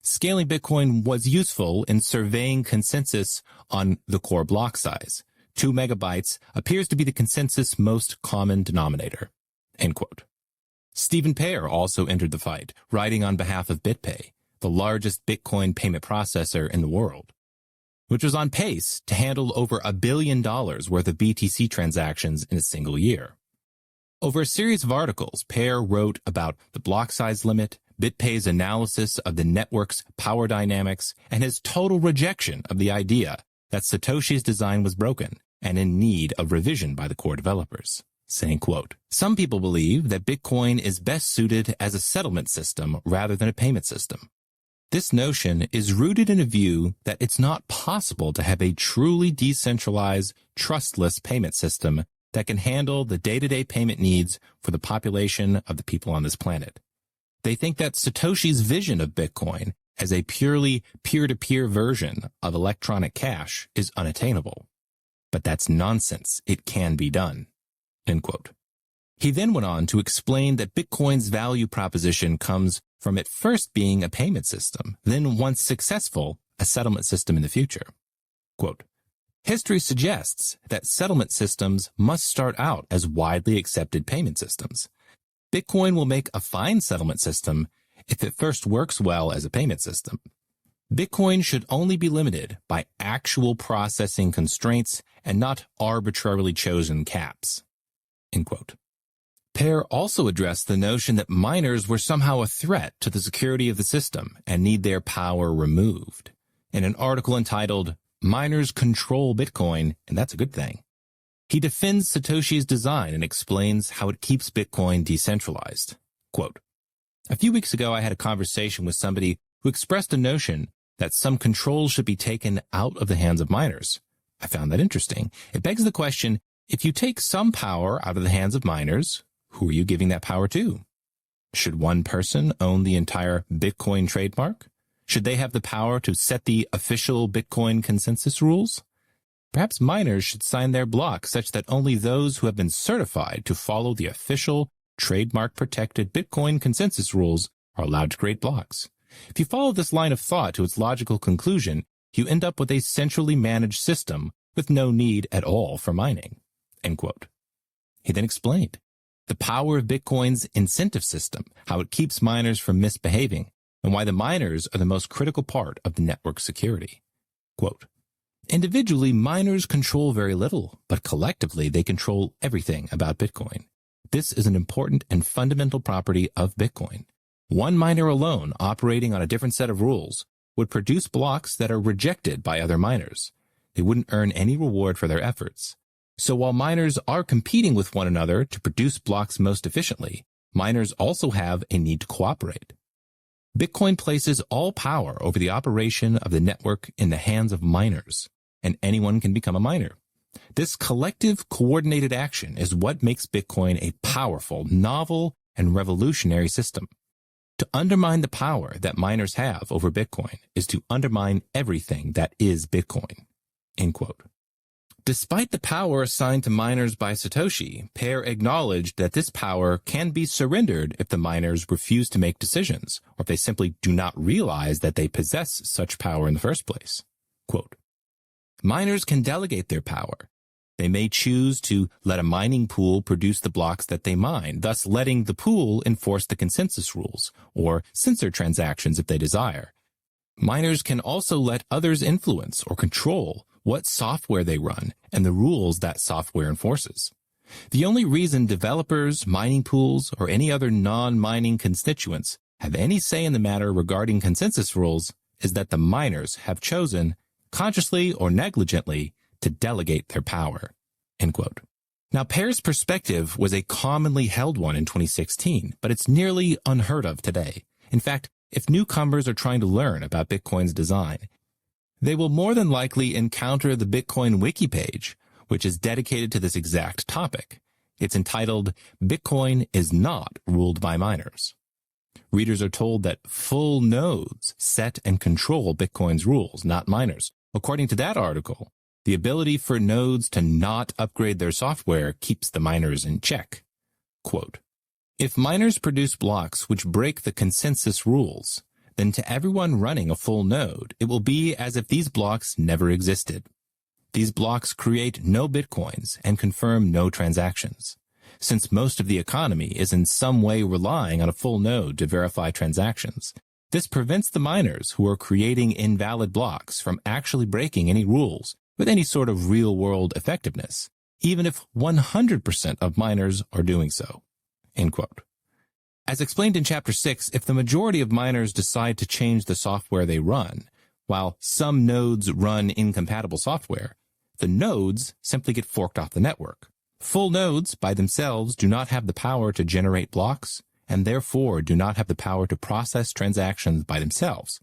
Scaling Bitcoin was useful in surveying consensus on the core block size. 2 megabytes appears to be the consensus most common denominator." End quote. Stephen Payer also entered the fight, writing on behalf of BitPay, the largest Bitcoin payment processor in the world, which was on pace to handle over $1 billion worth of BTC transactions in a single year. Over a series of articles, Payer wrote about the block size limit, BitPay's analysis of the network's power dynamics, and his total rejection of the idea that Satoshi's design was broken and in need of revision by the core developers, saying, quote, "Some people believe that Bitcoin is best suited as a settlement system rather than a payment system. This notion is rooted in a view that it's not possible to have a truly decentralized, trustless payment system that can handle the day-to-day payment needs for the population of the people on this planet. They think that Satoshi's vision of Bitcoin as a purely peer-to-peer version of electronic cash is unattainable. But that's nonsense. It can be done." End quote. He then went on to explain that Bitcoin's value proposition comes from it first being a payment system, then once successful, a settlement system in the future. Quote, history suggests that settlement systems must start out as widely accepted payment systems. Bitcoin will make a fine settlement system if it first works well as a payment system. Bitcoin should only be limited by actual processing constraints and not arbitrarily chosen caps. End quote. Pear also addressed the notion that miners were somehow a threat to the security of the system and need their power removed. In an article entitled, Miners Control Bitcoin, and That's a Good Thing, he defends Satoshi's design and explains how it keeps Bitcoin decentralized. Quote, a few weeks ago, I had a conversation with somebody who expressed a notion that some control should be taken out of the hands of miners. I found that interesting. It begs the question, if you take some power out of the hands of miners, who are you giving that power to? Should one person own the entire Bitcoin trademark? Should they have the power to set the official Bitcoin consensus rules? Perhaps miners should sign their block such that only those who have been certified to follow the official, trademark-protected Bitcoin consensus rules are allowed to create blocks. If you follow this line of thought to its logical conclusion, you end up with a centrally managed system with no need at all for mining. End quote. He then explained the power of Bitcoin's incentive system, how it keeps miners from misbehaving, and why the miners are the most critical part of the network security. Quote, individually, miners control very little, but collectively they control everything about Bitcoin. This is an important and fundamental property of Bitcoin. One miner alone, operating on a different set of rules, would produce blocks that are rejected by other miners. They wouldn't earn any reward for their efforts. So while miners are competing with one another to produce blocks most efficiently, miners also have a need to cooperate. Bitcoin places all power over the operation of the network in the hands of miners, and anyone can become a miner. This collective, coordinated action is what makes Bitcoin a powerful, novel, and revolutionary system. To undermine the power that miners have over Bitcoin is to undermine everything that is Bitcoin. End quote. Despite the power assigned to miners by Satoshi, Pear acknowledged that this power can be surrendered if the miners refuse to make decisions, or if they simply do not realize that they possess such power in the first place. Quote, miners can delegate their power. They may choose to let a mining pool produce the blocks that they mine, thus letting the pool enforce the consensus rules, or censor transactions if they desire. Miners can also let others influence or control what software they run and the rules that software enforces. The only reason developers, mining pools, or any other non-mining constituents have any say in the matter regarding consensus rules is that the miners have chosen, consciously or negligently, to delegate their power. End quote. Now, Pear's perspective was a commonly held one in 2016, but it's nearly unheard of today. In fact, if newcomers are trying to learn about Bitcoin's design, they will more than likely encounter the Bitcoin wiki page, which is dedicated to this exact topic. It's entitled, Bitcoin is not ruled by miners. Readers are told that full nodes set and control Bitcoin's rules, not miners. According to that article, the ability for nodes to not upgrade their software keeps the miners in check. Quote, if miners produce blocks which break the consensus rules, then to everyone running a full node, it will be as if these blocks never existed. These blocks create no bitcoins and confirm no transactions. Since most of the economy is in some way relying on a full node to verify transactions, this prevents the miners who are creating invalid blocks from actually breaking any rules with any sort of real-world effectiveness, even if 100% of miners are doing so. End quote. As explained in Chapter 6, if the majority of miners decide to change the software they run, while some nodes run incompatible software, the nodes simply get forked off the network. Full nodes, by themselves, do not have the power to generate blocks, and therefore do not have the power to process transactions by themselves.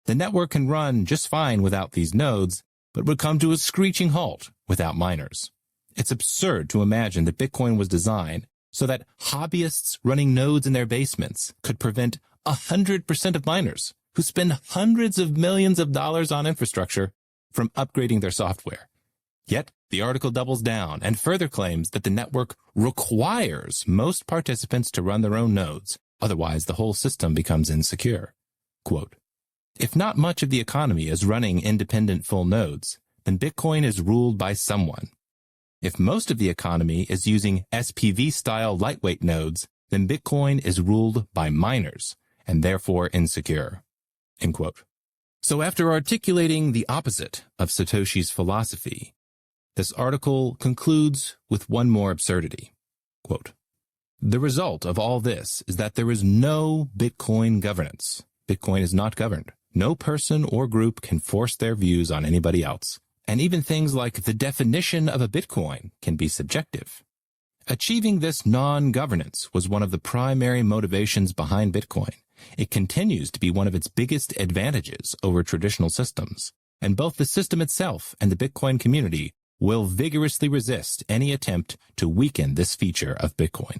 The network can run just fine without these nodes, but would come to a screeching halt without miners. It's absurd to imagine that Bitcoin was designed so that hobbyists running nodes in their basements could prevent 100% of miners who spend hundreds of millions of dollars on infrastructure from upgrading their software. Yet, The article doubles down and further claims that the network requires most participants to run their own nodes, otherwise the whole system becomes insecure. Quote, if not much of the economy is running independent full nodes, then Bitcoin is ruled by someone. If most of the economy is using SPV-style lightweight nodes, then Bitcoin is ruled by miners, and therefore insecure. End quote. So after articulating the opposite of Satoshi's philosophy, this article concludes with one more absurdity. Quote, the result of all this is that there is no Bitcoin governance. Bitcoin is not governed. No person or group can force their views on anybody else. And even things like the definition of a Bitcoin can be subjective. Achieving this non-governance was one of the primary motivations behind Bitcoin. It continues to be one of its biggest advantages over traditional systems, and both the system itself and the Bitcoin community will vigorously resist any attempt to weaken this feature of Bitcoin.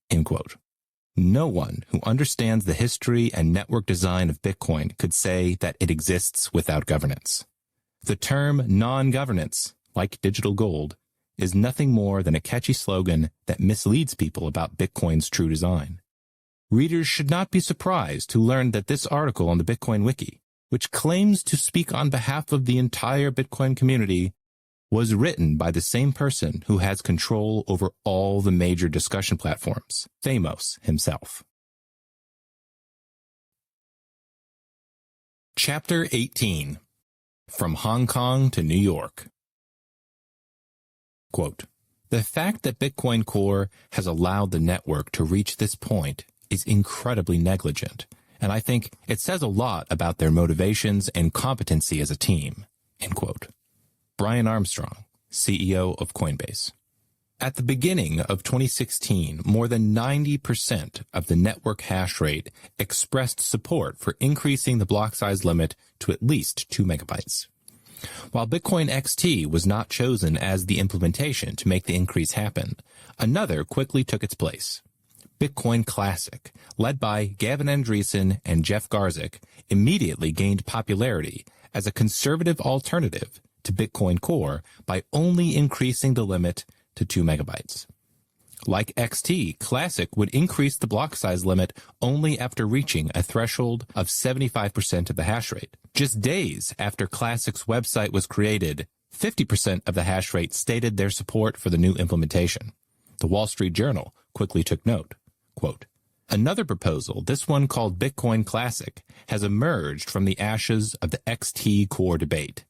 End quote. No one who understands the history and network design of Bitcoin could say that it exists without governance. The term non-governance, like digital gold, is nothing more than a catchy slogan that misleads people about Bitcoin's true design. Readers should not be surprised to learn that this article on the Bitcoin Wiki, which claims to speak on behalf of the entire Bitcoin community, was written by the same person who has control over all the major discussion platforms, Thamos himself. Chapter 18. From Hong Kong to New York. Quote, the fact that Bitcoin Core has allowed the network to reach this point is incredibly negligent, and I think it says a lot about their motivations and competency as a team. End quote. Brian Armstrong, CEO of Coinbase. At the beginning of 2016, more than 90% of the network hash rate expressed support for increasing the block size limit to at least 2 megabytes. While Bitcoin XT was not chosen as the implementation to make the increase happen, another quickly took its place. Bitcoin Classic, led by Gavin Andreessen and Jeff Garzik, immediately gained popularity as a conservative alternative to Bitcoin Core by only increasing the limit to 2 megabytes. Like XT, Classic would increase the block size limit only after reaching a threshold of 75% of the hash rate. Just days after Classic's website was created, 50% of the hash rate stated their support for the new implementation. The Wall Street Journal quickly took note. Quote, another proposal, this one called Bitcoin Classic, has emerged from the ashes of the XT Core debate.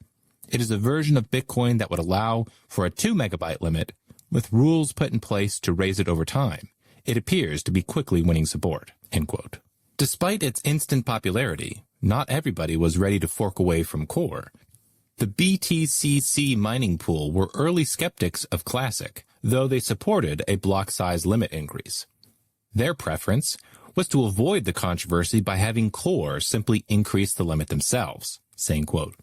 It is a version of Bitcoin that would allow for a 2 megabyte limit with rules put in place to raise it over time. It appears to be quickly winning support. End quote. Despite its instant popularity, not everybody was ready to fork away from Core. The BTCC mining pool were early skeptics of Classic, though they supported a block size limit increase. Their preference was to avoid the controversy by having Core simply increase the limit themselves, saying, quote,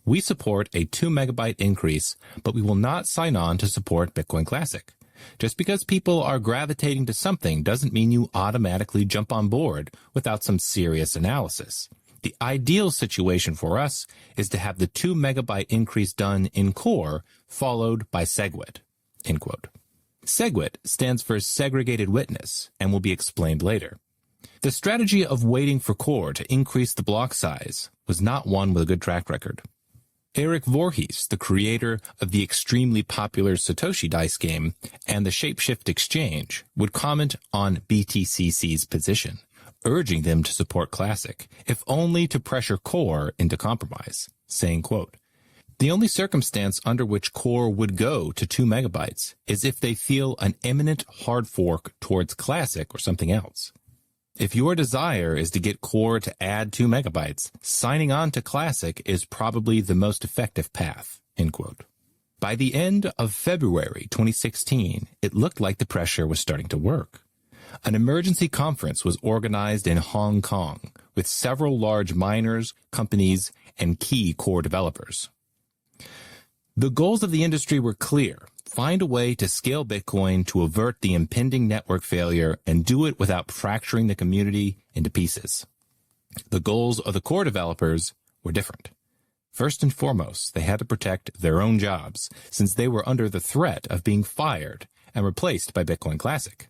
we support a 2 megabyte increase, but we will not sign on to support Bitcoin Classic. Just because people are gravitating to something doesn't mean you automatically jump on board without some serious analysis. The ideal situation for us is to have the 2 megabyte increase done in Core, followed by Segwit. End quote. Segwit stands for Segregated Witness and will be explained later. The strategy of waiting for Core to increase the block size was not one with a good track record. Eric Voorhees, the creator of the extremely popular Satoshi dice game and the Shapeshift exchange, would comment on BTCC's position, urging them to support Classic, if only to pressure Core into compromise, saying, quote, the only circumstance under which Core would go to 2 megabytes is if they feel an imminent hard fork towards Classic or something else. If your desire is to get Core to add 2 megabytes, signing on to Classic is probably the most effective path, end quote. By the end of February 2016, it looked like the pressure was starting to work. An emergency conference was organized in Hong Kong with several large miners, companies, and key Core developers. The goals of the industry were clear. Find a way to scale Bitcoin to avert the impending network failure and do it without fracturing the community into pieces. The goals of the Core developers were different. First and foremost, they had to protect their own jobs, since they were under the threat of being fired and replaced by Bitcoin Classic.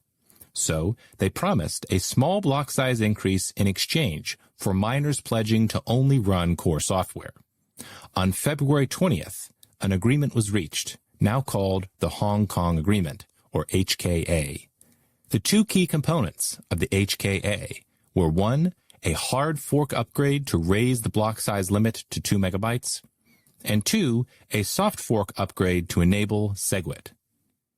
So, they promised a small block size increase in exchange for miners pledging to only run core software. On February 20th, an agreement was reached, now called the Hong Kong Agreement, or HKA. The two key components of the HKA were 1, a hard fork upgrade to raise the block size limit to 2 megabytes, and 2, a soft fork upgrade to enable Segwit.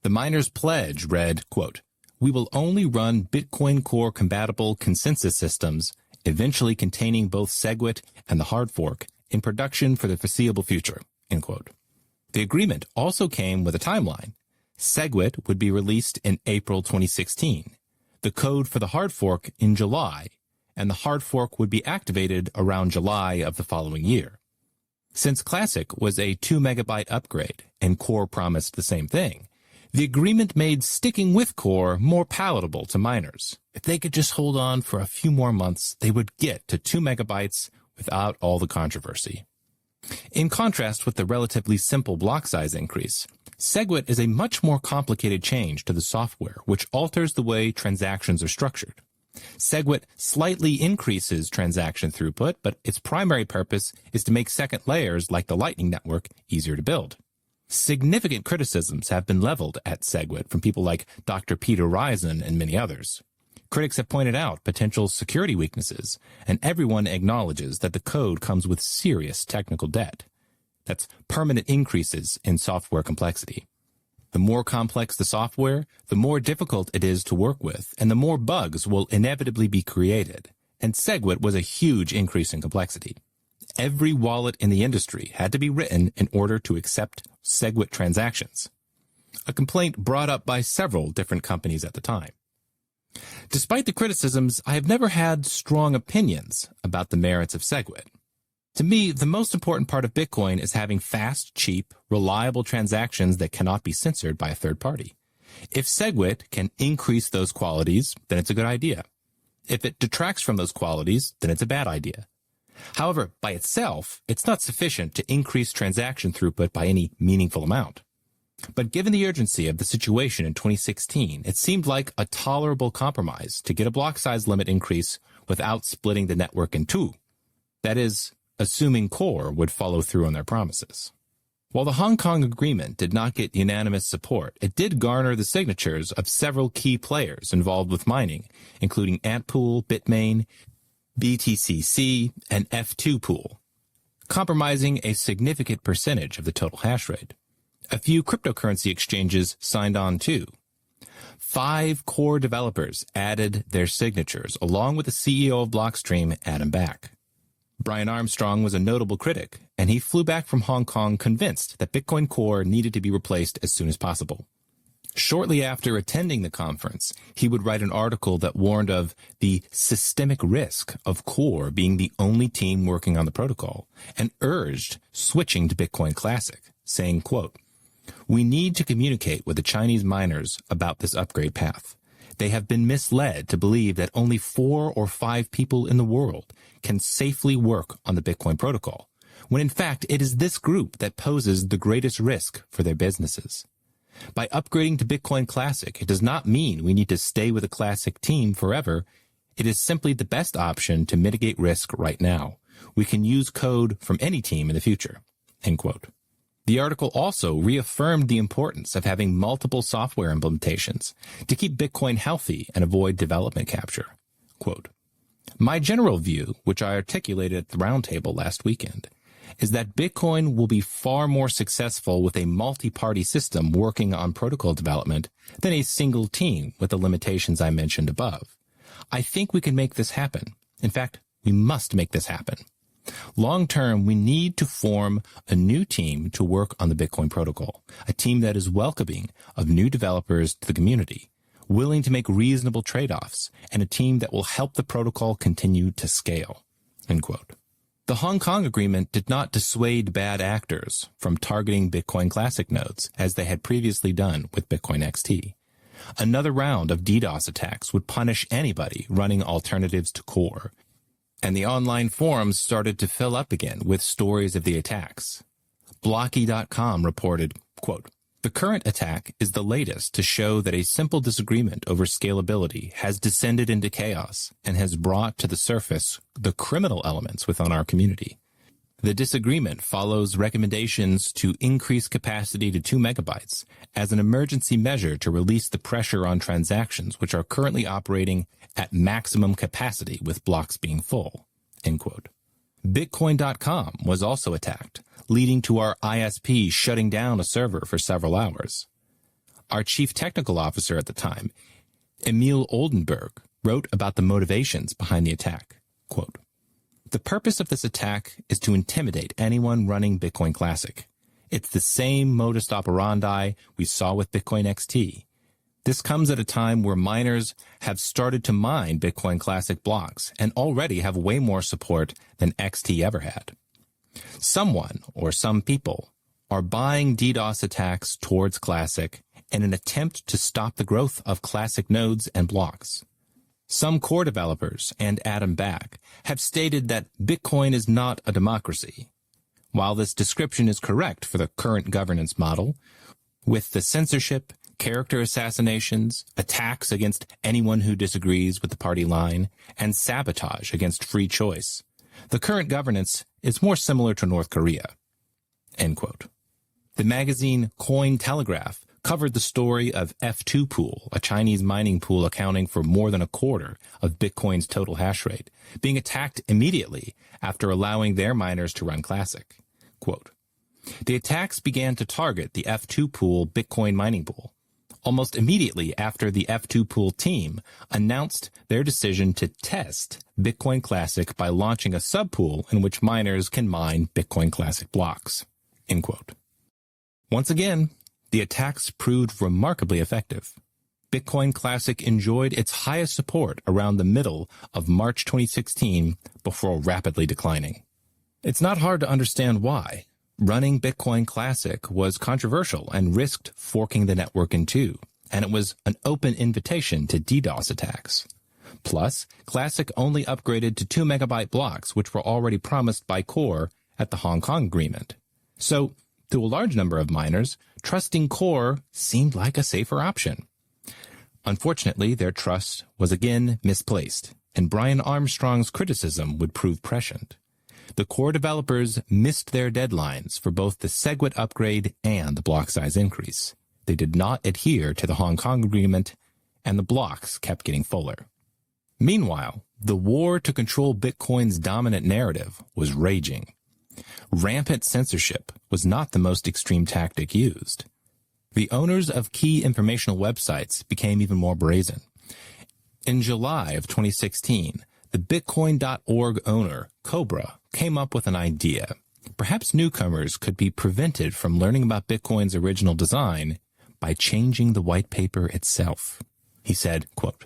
The miners' pledge read, quote, "We will only run Bitcoin Core compatible consensus systems, eventually containing both Segwit and the hard fork, in production for the foreseeable future," end quote. The agreement also came with a timeline. Segwit would be released in April 2016, the code for the hard fork in July, and the hard fork would be activated around July of the following year. Since Classic was a 2 megabyte upgrade and Core promised the same thing, the agreement made sticking with Core more palatable to miners. If they could just hold on for a few more months, they would get to 2 megabytes without all the controversy. In contrast with the relatively simple block size increase, Segwit is a much more complicated change to the software, which alters the way transactions are structured. Segwit slightly increases transaction throughput, but its primary purpose is to make second layers like the Lightning Network easier to build. Significant criticisms have been leveled at Segwit from people like Dr. Peter Risen and many others. Critics have pointed out potential security weaknesses, and everyone acknowledges that the code comes with serious technical debt. That's permanent increases in software complexity. The more complex the software, the more difficult it is to work with, and the more bugs will inevitably be created. And Segwit was a huge increase in complexity. Every wallet in the industry had to be written in order to accept Segwit transactions, a complaint brought up by several different companies at the time. Despite the criticisms, I have never had strong opinions about the merits of Segwit. To me, the most important part of Bitcoin is having fast, cheap, reliable transactions that cannot be censored by a third party. If Segwit can increase those qualities, then it's a good idea. If it detracts from those qualities, then it's a bad idea. However, by itself, it's not sufficient to increase transaction throughput by any meaningful amount. But given the urgency of the situation in 2016, it seemed like a tolerable compromise to get a block size limit increase without splitting the network in two. That is, assuming Core would follow through on their promises. While the Hong Kong Agreement did not get unanimous support, it did garner the signatures of several key players involved with mining, including Antpool, Bitmain, BTCC, and F2 Pool, compromising a significant percentage of the total hash rate. A few cryptocurrency exchanges signed on too. 5 core developers added their signatures, along with the CEO of Blockstream, Adam Back. Brian Armstrong was a notable critic, and he flew back from Hong Kong convinced that Bitcoin Core needed to be replaced as soon as possible. Shortly after attending the conference, he would write an article that warned of the systemic risk of Core being the only team working on the protocol, and urged switching to Bitcoin Classic, saying, quote, "We need to communicate with the Chinese miners about this upgrade path. They have been misled to believe that only 4 or 5 people in the world can safely work on the Bitcoin protocol, when in fact it is this group that poses the greatest risk for their businesses. By upgrading to Bitcoin Classic, it does not mean we need to stay with a Classic team forever. It is simply the best option to mitigate risk right now. We can use code from any team in the future." End quote. The article also reaffirmed the importance of having multiple software implementations to keep Bitcoin healthy and avoid development capture. Quote, "My general view, which I articulated at the roundtable last weekend, is that Bitcoin will be far more successful with a multi-party system working on protocol development than a single team with the limitations I mentioned above. I think we can make this happen. In fact, we must make this happen. Long term, we need to form a new team to work on the Bitcoin protocol, a team that is welcoming of new developers to the community, willing to make reasonable trade-offs, and a team that will help the protocol continue to scale." End quote. The Hong Kong Agreement did not dissuade bad actors from targeting Bitcoin Classic nodes, as they had previously done with Bitcoin XT. Another round of DDoS attacks would punish anybody running alternatives to Core, And the online forums started to fill up again with stories of the attacks. Blocky.com reported, quote, "The current attack is the latest to show that a simple disagreement over scalability has descended into chaos and has brought to the surface the criminal elements within our community. The disagreement follows recommendations to increase capacity to 2 megabytes as an emergency measure to release the pressure on transactions which are currently operating at maximum capacity with blocks being full." End quote. Bitcoin.com was also attacked, leading to our ISP shutting down a server for several hours. Our chief technical officer at the time, Emil Oldenburg, wrote about the motivations behind the attack. Quote, "The purpose of this attack is to intimidate anyone running Bitcoin Classic. It's the same modus operandi we saw with Bitcoin XT. This comes at a time where miners have started to mine Bitcoin Classic blocks and already have way more support than XT ever had. Someone, or some people, are buying DDoS attacks towards Classic in an attempt to stop the growth of Classic nodes and blocks. Some core developers and Adam Back have stated that Bitcoin is not a democracy. While this description is correct for the current governance model, with the censorship, character assassinations, attacks against anyone who disagrees with the party line, and sabotage against free choice, the current governance is more similar to North Korea." End quote. The magazine Cointelegraph covered the story of F2 Pool, a Chinese mining pool accounting for more than a quarter of Bitcoin's total hash rate, being attacked immediately after allowing their miners to run Classic. Quote, "The attacks began to target the F2 Pool Bitcoin mining pool almost immediately after the F2 Pool team announced their decision to test Bitcoin Classic by launching a subpool in which miners can mine Bitcoin Classic blocks." End quote. Once again, the attacks proved remarkably effective. Bitcoin Classic enjoyed its highest support around the middle of March 2016 before rapidly declining. It's not hard to understand why. Running Bitcoin Classic was controversial and risked forking the network in two, and it was an open invitation to DDoS attacks. Plus, Classic only upgraded to 2 megabyte blocks, which were already promised by Core at the Hong Kong agreement. So, to a large number of miners, trusting Core seemed like a safer option. Unfortunately, their trust was again misplaced, and Brian Armstrong's criticism would prove prescient. The Core developers missed their deadlines for both the Segwit upgrade and the block size increase. They did not adhere to the Hong Kong agreement, and the blocks kept getting fuller. Meanwhile, the war to control Bitcoin's dominant narrative was raging. Rampant censorship was not the most extreme tactic used. The owners of key informational websites became even more brazen. In July of 2016, the Bitcoin.org owner, Cobra, came up with an idea. Perhaps newcomers could be prevented from learning about Bitcoin's original design by changing the white paper itself. He said, quote,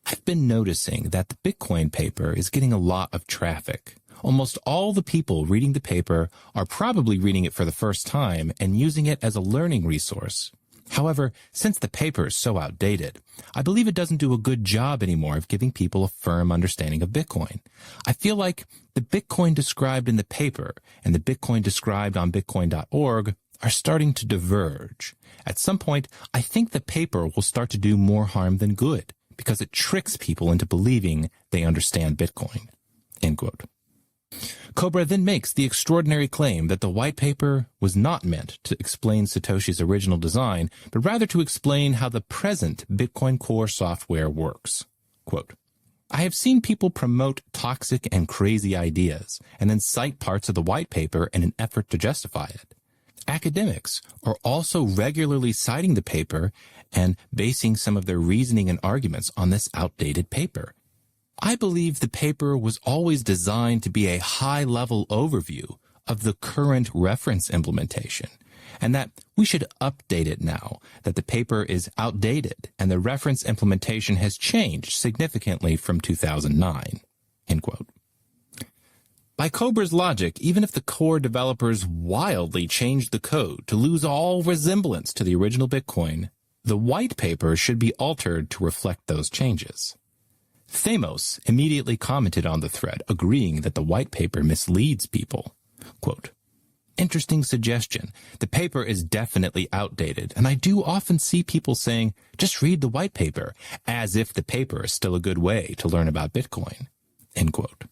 "I've been noticing that the Bitcoin paper is getting a lot of traffic. Almost all the people reading the paper are probably reading it for the first time and using it as a learning resource. However, since the paper is so outdated, I believe it doesn't do a good job anymore of giving people a firm understanding of Bitcoin. I feel like the Bitcoin described in the paper and the Bitcoin described on Bitcoin.org are starting to diverge. At some point, I think the paper will start to do more harm than good because it tricks people into believing they understand Bitcoin." End quote. Cobra then makes the extraordinary claim that the white paper was not meant to explain Satoshi's original design, but rather to explain how the present Bitcoin Core software works. Quote, "I have seen people promote toxic and crazy ideas and then cite parts of the white paper in an effort to justify it. Academics are also regularly citing the paper and basing some of their reasoning and arguments on this outdated paper. I believe the paper was always designed to be a high-level overview of the current reference implementation, and that we should update it now that the paper is outdated and the reference implementation has changed significantly from 2009. End quote. By Cobra's logic, even if the Core developers wildly changed the code to lose all resemblance to the original Bitcoin, the white paper should be altered to reflect those changes. Thamos immediately commented on the thread, agreeing that the white paper misleads people. Quote, "Interesting suggestion. The paper is definitely outdated, and I do often see people saying, just read the white paper, as if the paper is still a good way to learn about Bitcoin." End quote.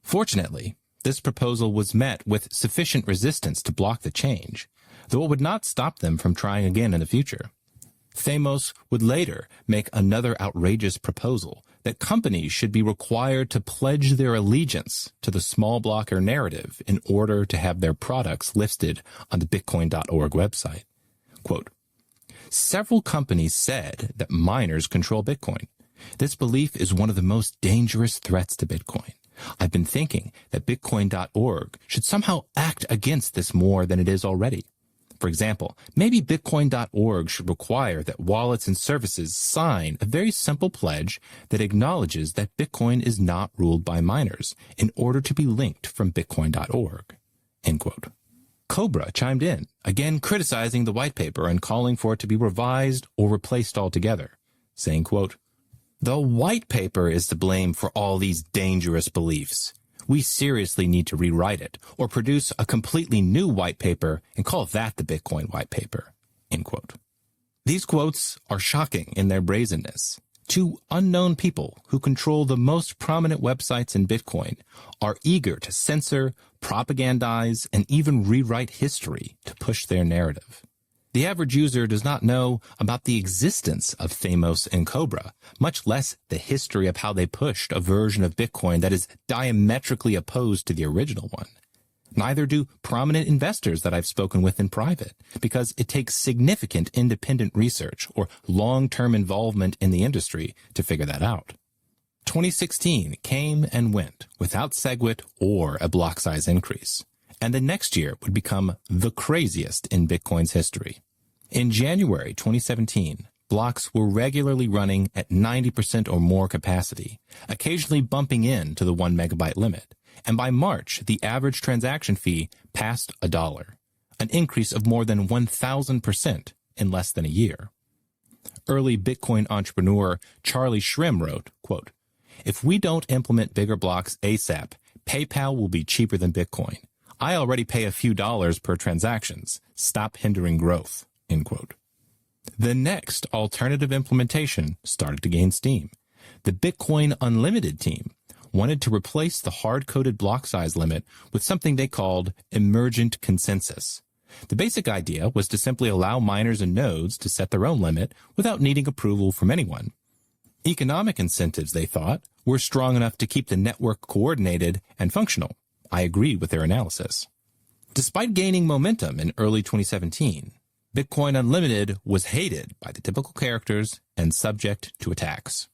Fortunately, this proposal was met with sufficient resistance to block the change, though it would not stop them from trying again in the future. Thamos would later make another outrageous proposal that companies should be required to pledge their allegiance to the small blocker narrative in order to have their products listed on the Bitcoin.org website. Quote, "Several companies said that miners control Bitcoin. This belief is one of the most dangerous threats to Bitcoin. I've been thinking that Bitcoin.org should somehow act against this more than it is already. For example, maybe Bitcoin.org should require that wallets and services sign a very simple pledge that acknowledges that Bitcoin is not ruled by miners in order to be linked from Bitcoin.org." End quote. Cobra chimed in, again criticizing the white paper and calling for it to be revised or replaced altogether, saying, quote, "The white paper is to blame for all these dangerous beliefs. We seriously need to rewrite it or produce a completely new white paper and call that the Bitcoin white paper." End quote. These quotes are shocking in their brazenness. Two unknown people who control the most prominent websites in Bitcoin are eager to censor, propagandize, and even rewrite history to push their narrative. The average user does not know about the existence of Thamos and Cobra, much less the history of how they pushed a version of Bitcoin that is diametrically opposed to the original one. Neither do prominent investors that I've spoken with in private, because it takes significant independent research or long-term involvement in the industry to figure that out. 2016 came and went without Segwit or a block size increase, and the next year would become the craziest in Bitcoin's history. In January 2017, blocks were regularly running at 90% or more capacity, occasionally bumping into the 1 megabyte limit, and by March, the average transaction fee passed $1, an increase of more than 1,000% in less than a year. Early Bitcoin entrepreneur Charlie Shrem wrote, quote, "If we don't implement bigger blocks ASAP, PayPal will be cheaper than Bitcoin. I already pay a few dollars per transactions. Stop hindering growth." End quote. The next alternative implementation started to gain steam. The Bitcoin Unlimited team wanted to replace the hard-coded block size limit with something they called emergent consensus. The basic idea was to simply allow miners and nodes to set their own limit without needing approval from anyone. Economic incentives, they thought, were strong enough to keep the network coordinated and functional. I agreed with their analysis. Despite gaining momentum in early 2017, Bitcoin Unlimited was hated by the typical characters and subject to attacks.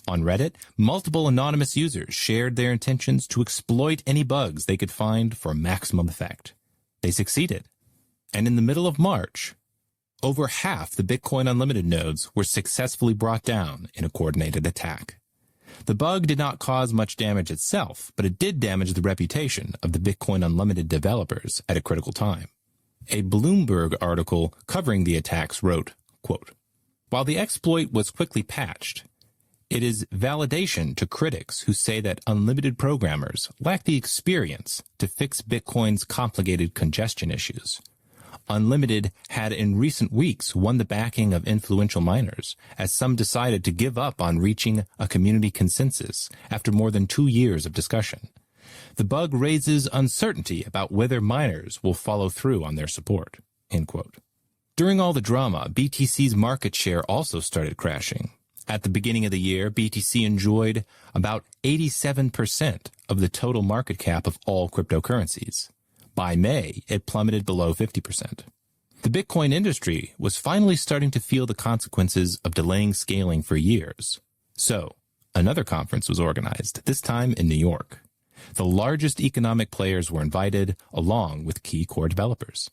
On Reddit, multiple anonymous users shared their intentions to exploit any bugs they could find for maximum effect. They succeeded. And in the middle of March, over half the Bitcoin Unlimited nodes were successfully brought down in a coordinated attack. The bug did not cause much damage itself, but it did damage the reputation of the Bitcoin Unlimited developers at a critical time. A Bloomberg article covering the attacks wrote, quote, "While the exploit was quickly patched, it is validation to critics who say that unlimited programmers lack the experience to fix Bitcoin's complicated congestion issues. Unlimited had in recent weeks won the backing of influential miners, as some decided to give up on reaching a community consensus after more than 2 years of discussion. The bug raises uncertainty about whether miners will follow through on their support." End quote. During all the drama, BTC's market share also started crashing. At the beginning of the year, BTC enjoyed about 87% of the total market cap of all cryptocurrencies. By May, it plummeted below 50%. The Bitcoin industry was finally starting to feel the consequences of delaying scaling for years. So, another conference was organized, this time in New York. The largest economic players were invited, along with key core developers.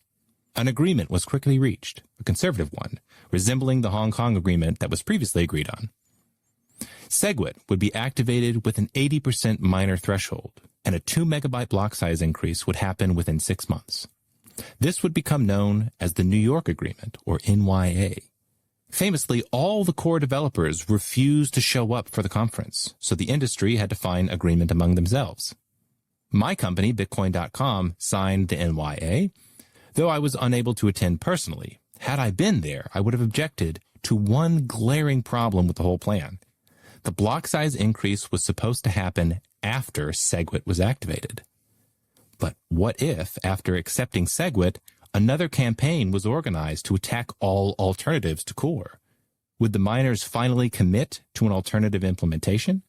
An agreement was quickly reached, a conservative one, resembling the Hong Kong agreement that was previously agreed on. Segwit would be activated with an 80% miner threshold, and a 2 megabyte block size increase would happen within 6 months. This would become known as the New York Agreement, or NYA. Famously, all the core developers refused to show up for the conference, so the industry had to find agreement among themselves. My company, Bitcoin.com, signed the NYA, though I was unable to attend personally. Had I been there, I would have objected to one glaring problem with the whole plan. The block size increase was supposed to happen after Segwit was activated. But what if, after accepting Segwit, another campaign was organized to attack all alternatives to Core? Would the miners finally commit to an alternative implementation?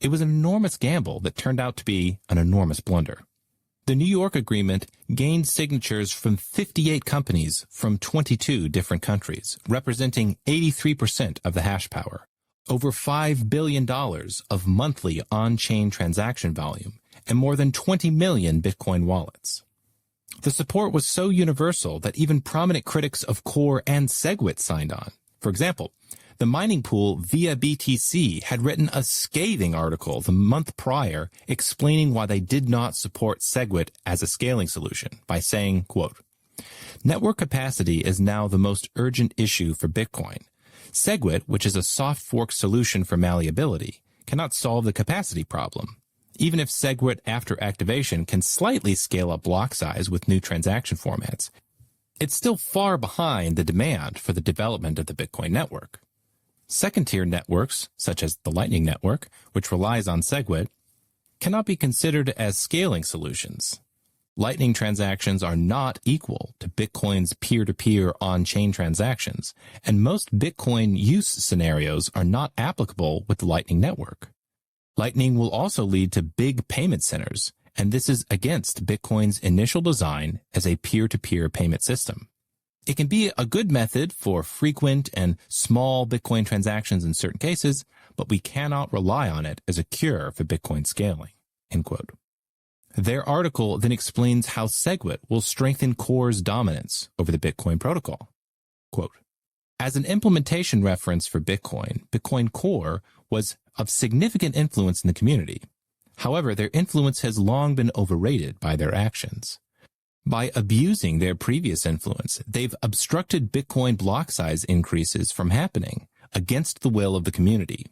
It was an enormous gamble that turned out to be an enormous blunder. The New York agreement gained signatures from 58 companies from 22 different countries, representing 83% of the hash power, over $5 billion of monthly on-chain transaction volume, and more than 20 million Bitcoin wallets. The support was so universal that even prominent critics of Core and Segwit signed on. For example, the mining pool Via BTC had written a scathing article the month prior explaining why they did not support Segwit as a scaling solution by saying, quote, "Network capacity is now the most urgent issue for Bitcoin. Segwit, which is a soft fork solution for malleability, cannot solve the capacity problem. Even if Segwit after activation can slightly scale up block size with new transaction formats, it's still far behind the demand for the development of the Bitcoin network. Second-tier networks, such as the Lightning Network, which relies on Segwit, cannot be considered as scaling solutions. Lightning transactions are not equal to Bitcoin's peer-to-peer on-chain transactions, and most Bitcoin use scenarios are not applicable with the Lightning Network. Lightning will also lead to big payment centers, and this is against Bitcoin's initial design as a peer-to-peer payment system. It can be a good method for frequent and small Bitcoin transactions in certain cases, but we cannot rely on it as a cure for Bitcoin scaling." End quote. Their article then explains how Segwit will strengthen Core's dominance over the Bitcoin protocol. Quote, "As an implementation reference for Bitcoin, Bitcoin Core was of significant influence in the community. However, their influence has long been overrated by their actions. By abusing their previous influence, they've obstructed Bitcoin block size increases from happening against the will of the community.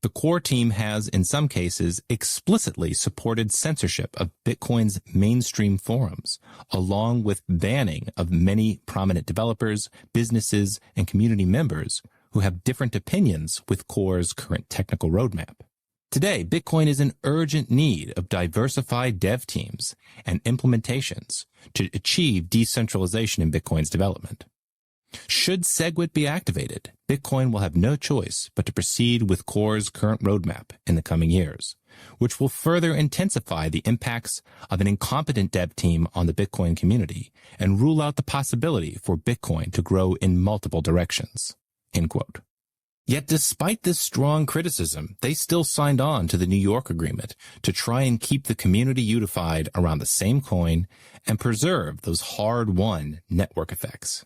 The Core team has, in some cases, explicitly supported censorship of Bitcoin's mainstream forums, along with banning of many prominent developers, businesses, and community members who have different opinions with Core's current technical roadmap. Today, Bitcoin is in urgent need of diversified dev teams and implementations to achieve decentralization in Bitcoin's development. Should Segwit be activated, Bitcoin will have no choice but to proceed with Core's current roadmap in the coming years, which will further intensify the impacts of an incompetent dev team on the Bitcoin community and rule out the possibility for Bitcoin to grow in multiple directions." End quote. Yet despite this strong criticism, they still signed on to the New York agreement to try and keep the community unified around the same coin and preserve those hard-won network effects.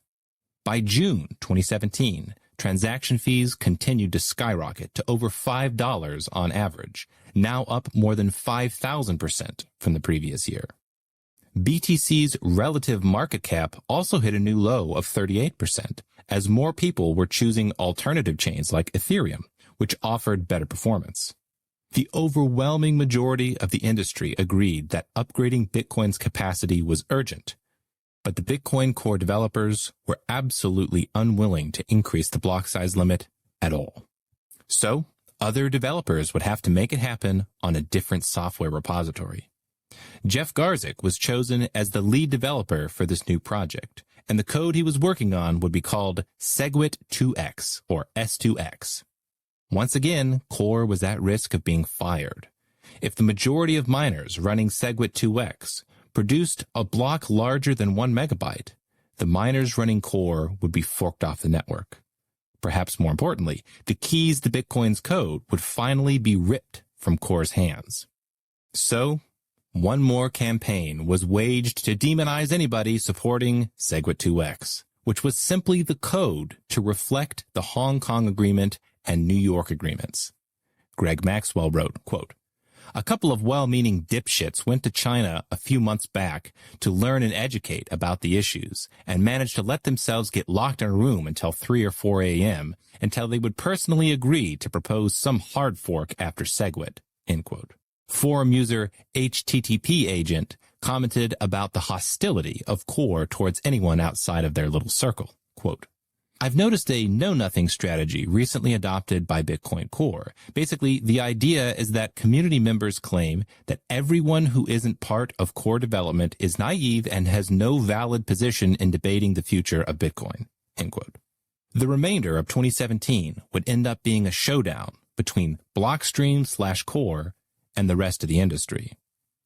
By June 2017, transaction fees continued to skyrocket to over $5 on average, now up more than 5,000% from the previous year. BTC's relative market cap also hit a new low of 38%, as more people were choosing alternative chains like Ethereum, which offered better performance. The overwhelming majority of the industry agreed that upgrading Bitcoin's capacity was urgent, but the Bitcoin Core developers were absolutely unwilling to increase the block size limit at all. So, other developers would have to make it happen on a different software repository. Jeff Garzik was chosen as the lead developer for this new project, and the code he was working on would be called Segwit2x, or S2X. Once again, Core was at risk of being fired. If the majority of miners running Segwit2x produced a block larger than 1 megabyte, the miners running Core would be forked off the network. Perhaps more importantly, the keys to Bitcoin's code would finally be ripped from Core's hands. So, one more campaign was waged to demonize anybody supporting Segwit2x, which was simply the code to reflect the Hong Kong Agreement and New York agreements. Greg Maxwell wrote, quote, A couple of well-meaning dipshits went to China a few months back to learn and educate about the issues and managed to let themselves get locked in a room until 3 or 4 a.m. until they would personally agree to propose some hard fork after Segwit, end quote. Forum user HTTP agent commented about the hostility of Core towards anyone outside of their little circle. Quote, I've noticed a know-nothing strategy recently adopted by Bitcoin Core. Basically, the idea is that community members claim that everyone who isn't part of Core development is naive and has no valid position in debating the future of Bitcoin, end quote. The remainder of 2017 would end up being a showdown between Blockstream/Core and the rest of the industry.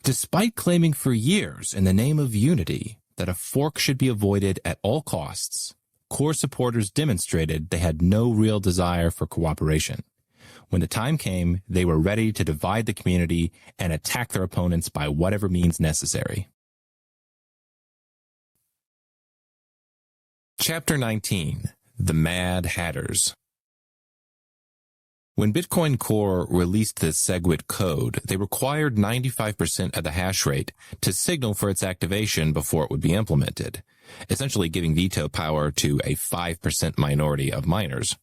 Despite claiming for years in the name of unity that a fork should be avoided at all costs, Core supporters demonstrated they had no real desire for cooperation. When the time came, they were ready to divide the community and attack their opponents by whatever means necessary. Chapter 19. The Mad Hatters. When Bitcoin Core released the Segwit code, they required 95% of the hash rate to signal for its activation before it would be implemented, essentially giving veto power to a 5% minority of miners.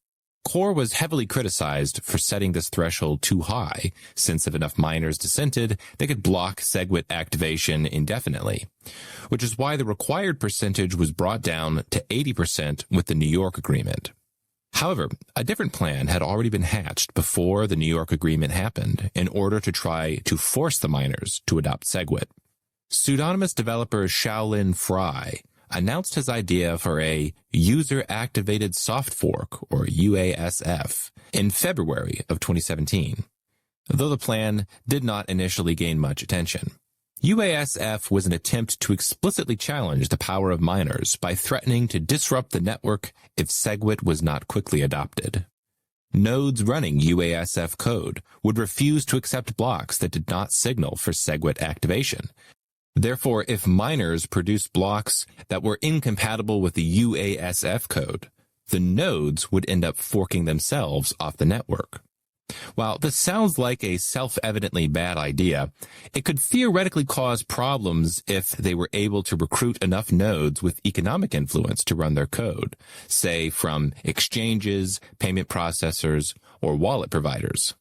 Core was heavily criticized for setting this threshold too high, since if enough miners dissented, they could block Segwit activation indefinitely, which is why the required percentage was brought down to 80% with the New York Agreement. However, a different plan had already been hatched before the New York Agreement happened in order to try to force the miners to adopt Segwit. Pseudonymous developer Shaolin Fry announced his idea for a User-Activated Soft Fork, or UASF, in February of 2017, though the plan did not initially gain much attention. UASF was an attempt to explicitly challenge the power of miners by threatening to disrupt the network if Segwit was not quickly adopted. Nodes running UASF code would refuse to accept blocks that did not signal for Segwit activation. Therefore, if miners produced blocks that were incompatible with the UASF code, the nodes would end up forking themselves off the network. While this sounds like a self-evidently bad idea, it could theoretically cause problems if they were able to recruit enough nodes with economic influence to run their code, say from exchanges, payment processors, or wallet providers.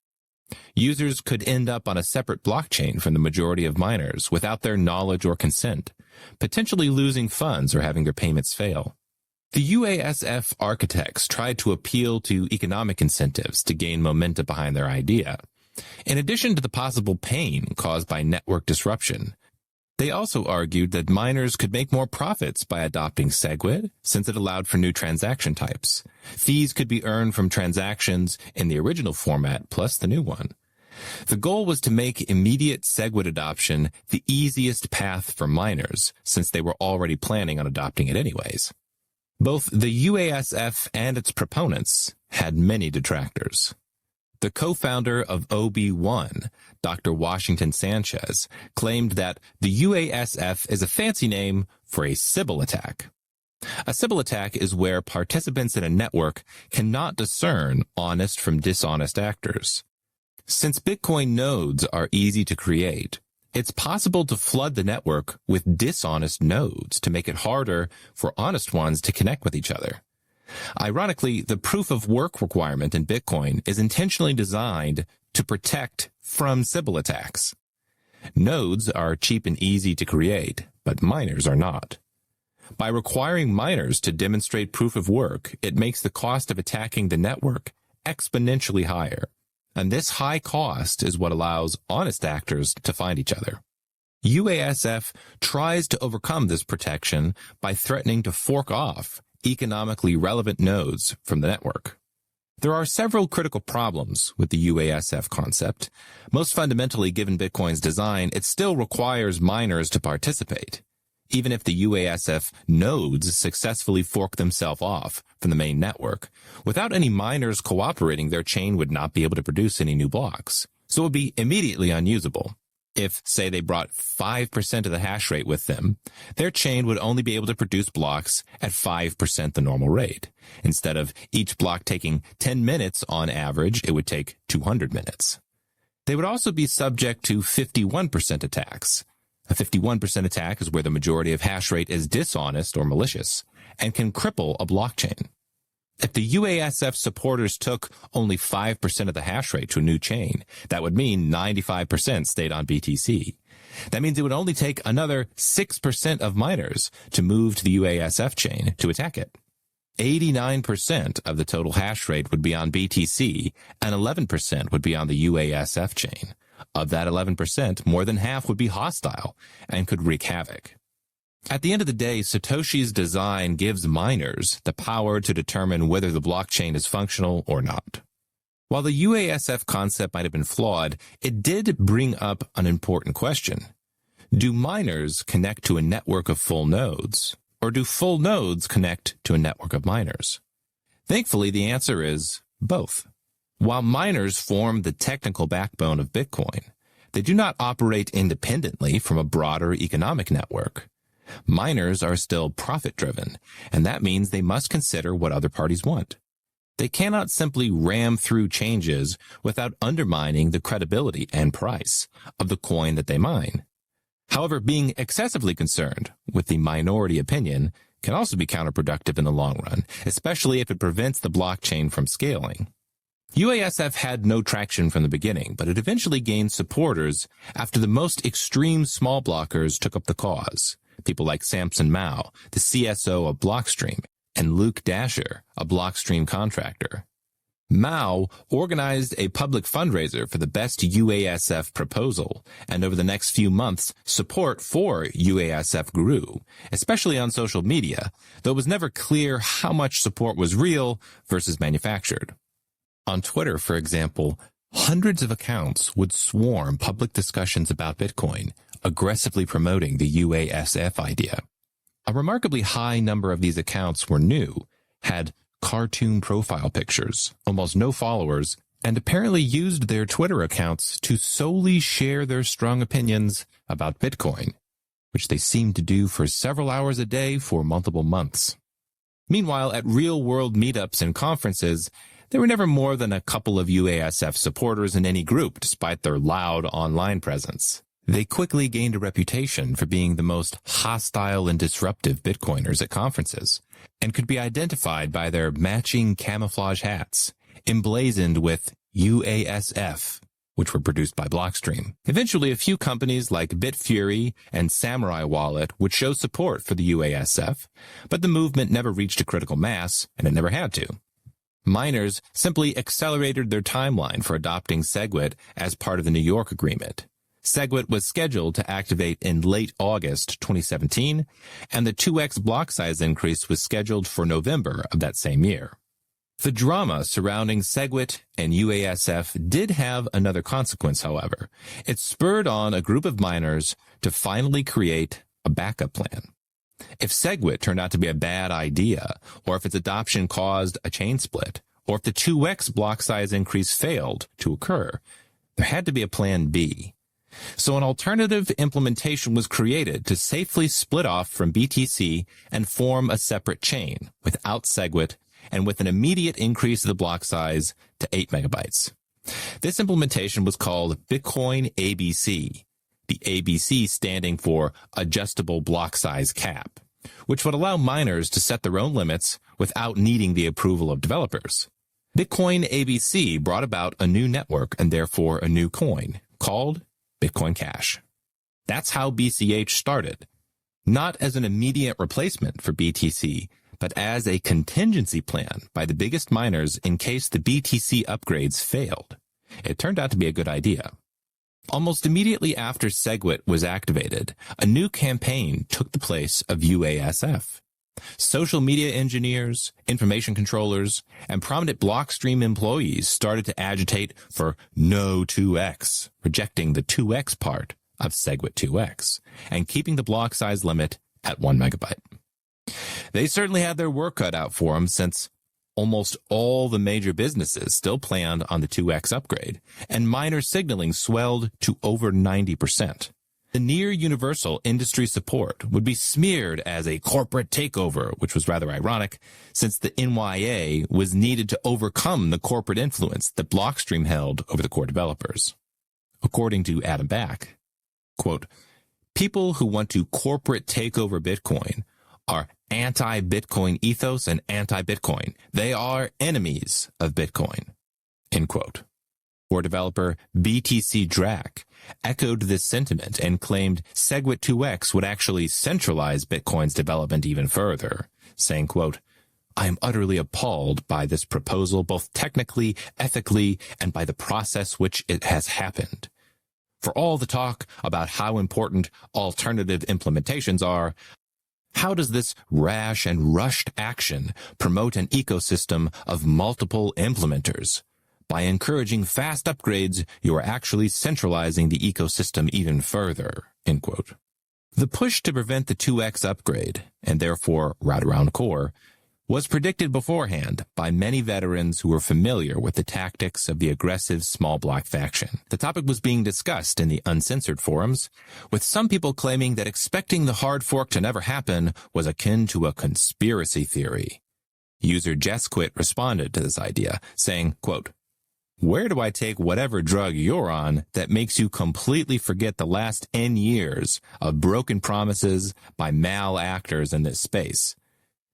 Users could end up on a separate blockchain from the majority of miners without their knowledge or consent, potentially losing funds or having their payments fail. The UASF architects tried to appeal to economic incentives to gain momentum behind their idea. In addition to the possible pain caused by network disruption, they also argued that miners could make more profits by adopting Segwit, since it allowed for new transaction types. Fees could be earned from transactions in the original format plus the new one. The goal was to make immediate Segwit adoption the easiest path for miners, since they were already planning on adopting it anyways. Both the UASF and its proponents had many detractors. The co-founder of OB1, Dr. Washington Sanchez, claimed that the UASF is a fancy name for a Sybil attack. A Sybil attack is where participants in a network cannot discern honest from dishonest actors. Since Bitcoin nodes are easy to create, it's possible to flood the network with dishonest nodes to make it harder for honest ones to connect with each other. Ironically, the proof of work requirement in Bitcoin is intentionally designed to protect from Sybil attacks. Nodes are cheap and easy to create, but miners are not. By requiring miners to demonstrate proof of work, it makes the cost of attacking the network exponentially higher. And this high cost is what allows honest actors to find each other. UASF tries to overcome this protection by threatening to fork off economically relevant nodes from the network. There are several critical problems with the UASF concept. Most fundamentally, given Bitcoin's design, it still requires miners to participate. Even if the UASF nodes successfully fork themselves off from the main network, without any miners cooperating, their chain would not be able to produce any new blocks. So it would be immediately unusable. If, say, they brought 5% of the hash rate with them, their chain would only be able to produce blocks at 5% the normal rate. Instead of each block taking 10 minutes on average, it would take 200 minutes. They would also be subject to 51% attacks. A 51% attack is where the majority of hash rate is dishonest or malicious and can cripple a blockchain. If the UASF supporters took only 5% of the hash rate to a new chain, that would mean 95% stayed on BTC. That means it would only take another 6% of miners to move to the UASF chain to attack it. 89% of the total hash rate would be on BTC and 11% would be on the UASF chain. Of that 11%, more than half would be hostile and could wreak havoc. At the end of the day, Satoshi's design gives miners the power to determine whether the blockchain is functional or not. While the UASF concept might have been flawed, it did bring up an important question. Do miners connect to a network of full nodes, or do full nodes connect to a network of miners? Thankfully, the answer is both. While miners form the technical backbone of Bitcoin, they do not operate independently from a broader economic network. Miners are still profit-driven, and that means they must consider what other parties want. They cannot simply ram through changes without undermining the credibility and price of the coin that they mine. However, being excessively concerned with the minority opinion can also be counterproductive in the long run, especially if it prevents the blockchain from scaling. UASF had no traction from the beginning, but it eventually gained supporters after the most extreme small blockers took up the cause. People like Samson Mao, the CSO of Blockstream, and Luke Dasher, a Blockstream contractor. Mao organized a public fundraiser for the best UASF proposal, and over the next few months, support for UASF grew, especially on social media, though it was never clear how much support was real versus manufactured. On Twitter, for example, hundreds of accounts would swarm public discussions about Bitcoin, aggressively promoting the UASF idea. A remarkably high number of these accounts were new, had cartoon profile pictures, almost no followers, and apparently used their Twitter accounts to solely share their strong opinions about Bitcoin, which they seemed to do for several hours a day for multiple months. Meanwhile, at real-world meetups and conferences, there were never more than a couple of UASF supporters in any group, despite their loud online presence. They quickly gained a reputation for being the most hostile and disruptive Bitcoiners at conferences, and could be identified by their matching camouflage hats, emblazoned with UASF, which were produced by Blockstream. Eventually, a few companies like Bitfury and Samurai Wallet would show support for the UASF, but the movement never reached a critical mass, and it never had to. Miners simply accelerated their timeline for adopting Segwit as part of the New York Agreement. Segwit was scheduled to activate in late August 2017, and the 2x block size increase was scheduled for November of that same year. The drama surrounding Segwit and UASF did have another consequence, however. It spurred on a group of miners to finally create a backup plan. If Segwit turned out to be a bad idea, or if its adoption caused a chain split, or if the 2x block size increase failed to occur, there had to be a plan B. So an alternative implementation was created to safely split off from BTC and form a separate chain without Segwit and with an immediate increase of the block size to 8 megabytes. This implementation was called Bitcoin ABC, the ABC standing for Adjustable Block Size Cap, which would allow miners to set their own limits without needing the approval of developers. Bitcoin ABC brought about a new network and therefore a new coin called Bitcoin Cash. That's how BCH started, not as an immediate replacement for BTC, but as a contingency plan by the biggest miners in case the BTC upgrades failed. It turned out to be a good idea. Almost immediately after Segwit was activated, a new campaign took the place of UASF. Social media engineers, information controllers, and prominent Blockstream employees started to agitate for no 2x, rejecting the 2x part of Segwit2x, and keeping the block size limit at 1 megabyte. They certainly had their work cut out for them, since almost all the major businesses still planned on the 2x upgrade, and miner signaling swelled to over 90%. The near-universal industry support would be smeared as a corporate takeover, which was rather ironic, since the NYA was needed to overcome the corporate influence that Blockstream held over the core developers. according to Adam Back. Quote, people who want to corporate take over Bitcoin are anti-Bitcoin ethos and anti-Bitcoin. They are enemies of Bitcoin, end quote. Or developer BTC Drac echoed this sentiment and claimed Segwit2x would actually centralize Bitcoin's development even further, saying, quote, I am utterly appalled by this proposal, both technically, ethically, and by the process which it has happened. For all the talk about how important alternative implementations are, how does this rash and rushed action promote an ecosystem of multiple implementers? By encouraging fast upgrades, you are actually centralizing the ecosystem even further, end quote. The push to prevent the 2x upgrade, and therefore route around core, was predicted beforehand by many veterans who were familiar with the tactics of the aggressive small block faction. The topic was being discussed in the uncensored forums, with some people claiming that expecting the hard fork to never happen was akin to a conspiracy theory. User JessQuit responded to this idea, saying, quote, where do I take whatever drug you're on that makes you completely forget the last N years of broken promises by malactors in this space?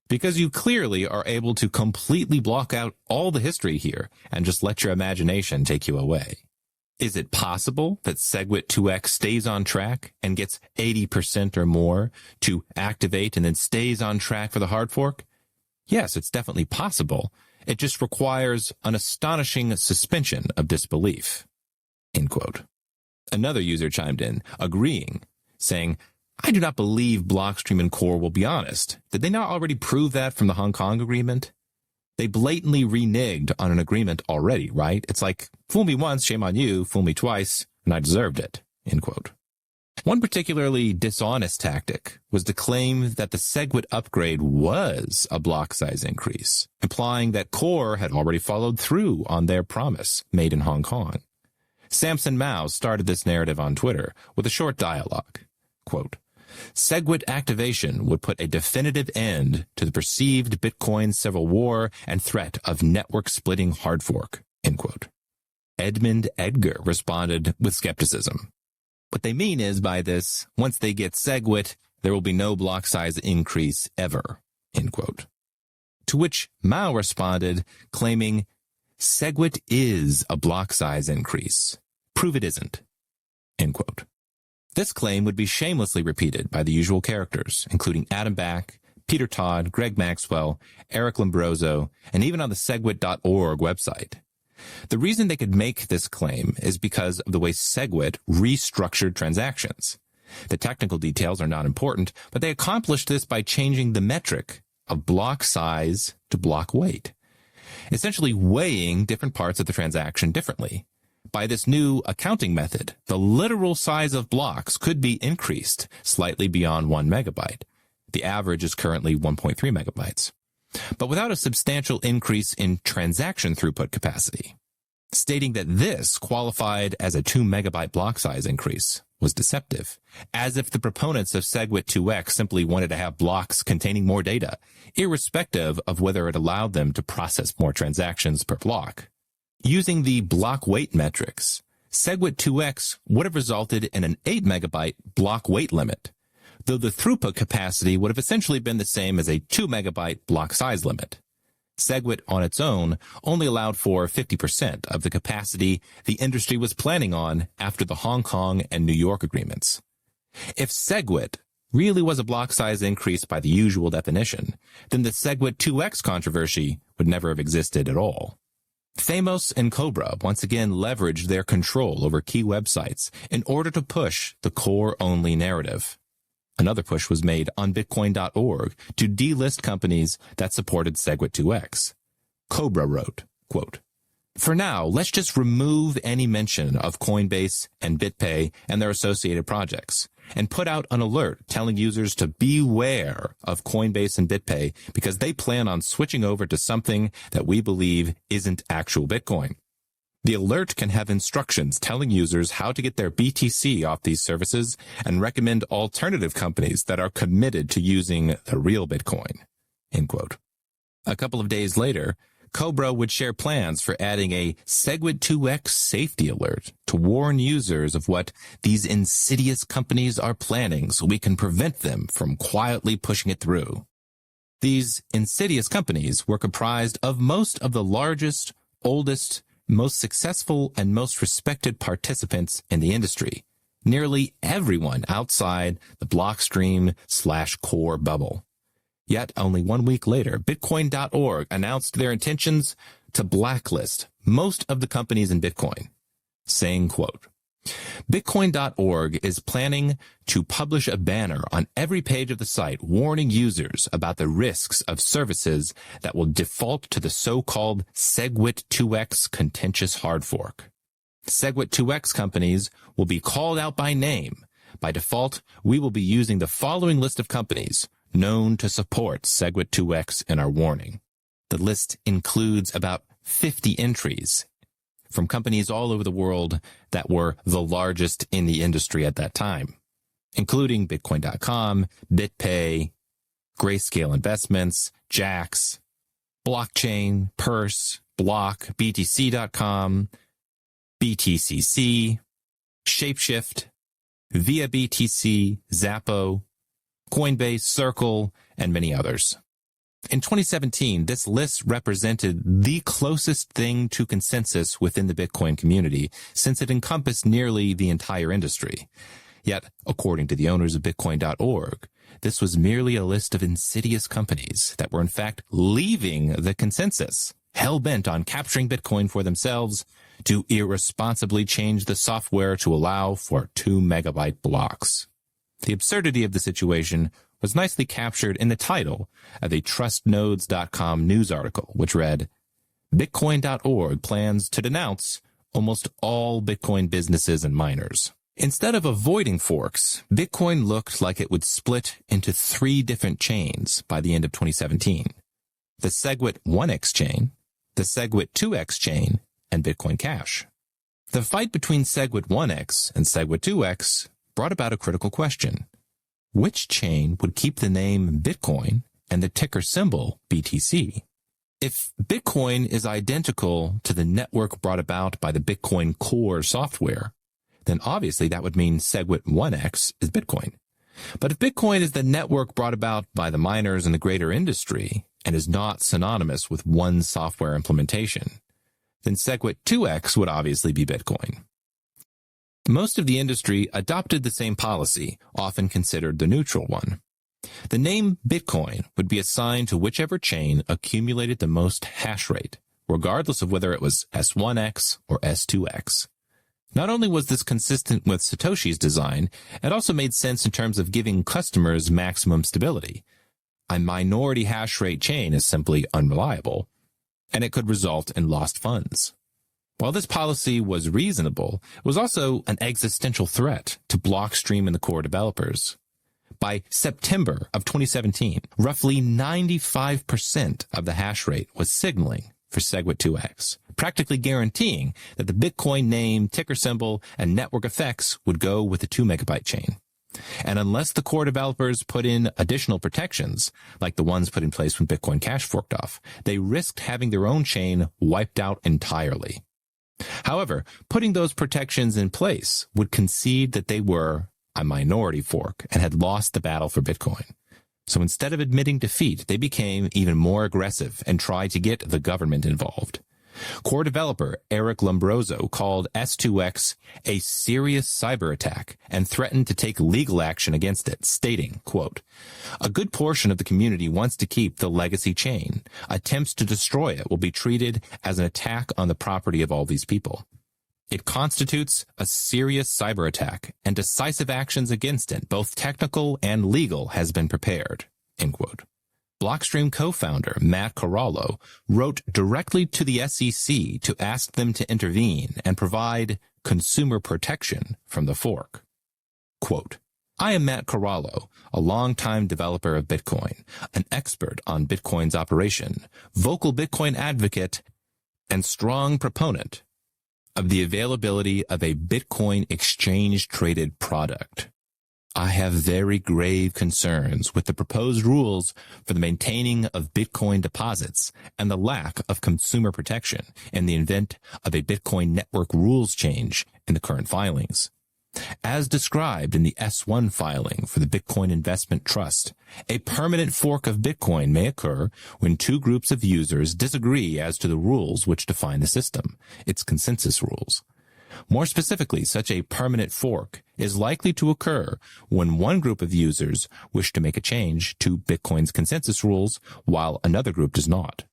Because you clearly are able to completely block out all the history here and just let your imagination take you away. Is it possible that Segwit2x stays on track and gets 80% or more to activate and then stays on track for the hard fork? Yes, it's definitely possible. It just requires an astonishing suspension of disbelief, end quote. Another user chimed in, agreeing, saying, I do not believe Blockstream and Core will be honest. Did they not already prove that from the Hong Kong agreement? They blatantly reneged on an agreement already, right? It's like, fool me once, shame on you, fool me twice, and I deserved it, end quote. One particularly dishonest tactic was to claim that the Segwit upgrade was a block size increase, implying that Core had already followed through on their promise made in Hong Kong. Samson Mao started this narrative on Twitter with a short dialogue. Quote, Segwit activation would put a definitive end to the perceived Bitcoin civil war and threat of network-splitting hard fork, end quote. Edmund Edgar responded with skepticism. What they mean is by this, once they get Segwit, there will be no block size increase ever, end quote. To which Mao responded, claiming, Segwit is a block size increase. Prove it isn't, end quote. This claim would be shamelessly repeated by the usual characters, including Adam Back, Peter Todd, Greg Maxwell, Eric Lombroso, and even on the Segwit.org website. The reason they could make this claim is because of the way Segwit restructured transactions. The technical details are not important, but they accomplished this by changing the metric of block size to block weight, essentially weighing different parts of the transaction differently. By this new accounting method, the literal size of blocks could be increased slightly beyond 1 megabyte. The average is currently 1.3 megabytes. But without a substantial increase in transaction throughput capacity. Stating that this qualified as a 2 megabyte block size increase was deceptive, as if the proponents of Segwit2x simply wanted to have blocks containing more data, irrespective of whether it allowed them to process more transactions per block. Using the block weight metrics, Segwit2x would have resulted in an 8 megabyte block weight limit, though the throughput capacity would have essentially been the same as a 2 megabyte block size limit. Segwit on its own only allowed for 50% of the capacity the industry was planning on after the Hong Kong and New York agreements. If Segwit really was a block size increase by the usual definition, then the Segwit2x controversy would never have existed at all. Thamos and Cobra once again leveraged their control over key websites in order to push the core-only narrative. Another push was made on Bitcoin.org to delist companies that supported Segwit2x. Cobra wrote, quote, For now, let's just remove any mention of Coinbase and BitPay and their associated projects, and put out an alert telling users to beware of Coinbase and BitPay because they plan on switching over to something that we believe isn't actual Bitcoin. The alert can have instructions telling users how to get their BTC off these services and recommend alternative companies that are committed to using the real Bitcoin, end quote. A couple of days later, Cobra would share plans for adding a Segwit2x safety alert to warn users of what these insidious companies are planning so we can prevent them from quietly pushing it through. These insidious companies were comprised of most of the largest, oldest, most successful, and most respected participants in the industry, nearly everyone outside the Blockstream/core bubble. Yet, only 1 week later, Bitcoin.org announced their intentions to blacklist most of the companies in Bitcoin, saying, quote, Bitcoin.org is planning to publish a banner on every page of the site warning users about the risks of services that will default to the so-called Segwit2x contentious hard fork. Segwit2x companies will be called out by name. By default, we will be using the following list of companies known to support Segwit2x in our warning. The list includes about 50 entries from companies all over the world that were the largest in the industry at that time, including Bitcoin.com, BitPay, Grayscale Investments, Jax, Blockchain, Purse, Block, BTC.com, BTCC, Shapeshift, Via BTC, Zappo, Coinbase, Circle, and many others. In 2017, this list represented the closest thing to consensus within the Bitcoin community since it encompassed nearly the entire industry. Yet, according to the owners of Bitcoin.org, this was merely a list of insidious companies that were in fact leaving the consensus, hell-bent on capturing Bitcoin for themselves to irresponsibly change the software to allow for 2 megabyte blocks. The absurdity of the situation was nicely captured in the title of a TrustNodes.com news article, which read, Bitcoin.org plans to denounce almost all Bitcoin businesses and miners. Instead of avoiding forks, Bitcoin looked like it would split into 3 different chains by the end of 2017. The Segwit1x chain, the Segwit2x chain, and Bitcoin Cash. The fight between Segwit1x and Segwit2x brought about a critical question. Which chain would keep the name Bitcoin and the ticker symbol BTC? If Bitcoin is identical to the network brought about by the Bitcoin core software, then obviously that would mean Segwit1x is Bitcoin. But if Bitcoin is the network brought about by the miners and the greater industry and is not synonymous with one software implementation, then Segwit2x would obviously be Bitcoin. Most of the industry adopted the same policy, often considered the neutral one. The name Bitcoin would be assigned to whichever chain accumulated the most hash rate, regardless of whether it was S1x or S2x. Not only was this consistent with Satoshi's design, it also made sense in terms of giving customers maximum stability. A minority hash rate chain is simply unreliable, and it could result in lost funds. While this policy was reasonable, it was also an existential threat to Blockstream and the core developers. By September of 2017, roughly 95% of the hash rate was signaling for Segwit2x, practically guaranteeing that the Bitcoin name, ticker symbol, and network effects would go with the 2 megabyte chain. And unless the core developers put in additional protections, like the ones put in place when Bitcoin Cash forked off, they risked having their own chain wiped out entirely. However, putting those protections in place would concede that they were a minority fork and had lost the battle for Bitcoin. So instead of admitting defeat, they became even more aggressive and tried to get the government involved. Core developer Eric Lombroso called S2X a serious cyber attack and threatened to take legal action against it, stating, quote, a good portion of the community wants to keep the legacy chain. Attempts to destroy it will be treated as an attack on the property of all these people. It constitutes a serious cyber attack, and decisive actions against it, both technical and legal, has been prepared, end quote. Blockstream co-founder Matt Corallo wrote directly to the SEC to ask them to intervene and provide consumer protection from the fork. Quote, I am Matt Corallo, a longtime developer of Bitcoin, an expert on Bitcoin's operation, vocal Bitcoin advocate, and strong proponent of the availability of a Bitcoin exchange-traded product. I have very grave concerns with the proposed rules for the maintaining of Bitcoin deposits and the lack of consumer protection in the event of a Bitcoin network rules change in the current filings. As described in the S1 filing for the Bitcoin Investment Trust, a permanent fork of Bitcoin may occur when two groups of users disagree as to the rules which define the system, its consensus rules. More specifically, such a permanent fork is likely to occur when one group of users wish to make a change to Bitcoin's consensus rules while another group does not.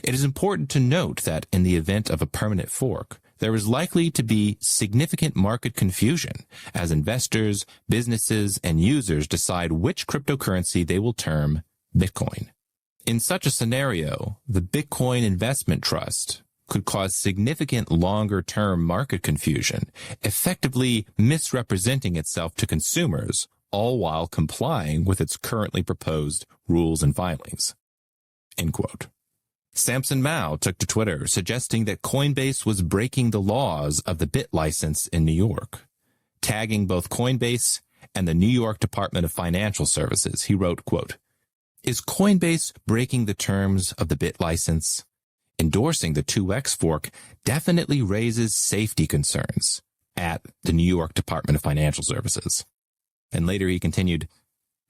It is important to note that in the event of a permanent fork, there is likely to be significant market confusion as investors, businesses, and users decide which cryptocurrency they will term Bitcoin. In such a scenario, the Bitcoin Investment Trust could cause significant longer-term market confusion, effectively misrepresenting itself to consumers, all while complying with its currently proposed rules and filings. End quote. Samson Mao took to Twitter suggesting that Coinbase was breaking the laws of the BIT license in New York. Tagging both Coinbase and the New York Department of Financial Services, he wrote, quote, "Is Coinbase breaking the terms of the BIT license? Endorsing the 2x fork definitely raises safety concerns at the New York Department of Financial Services." And later he continued,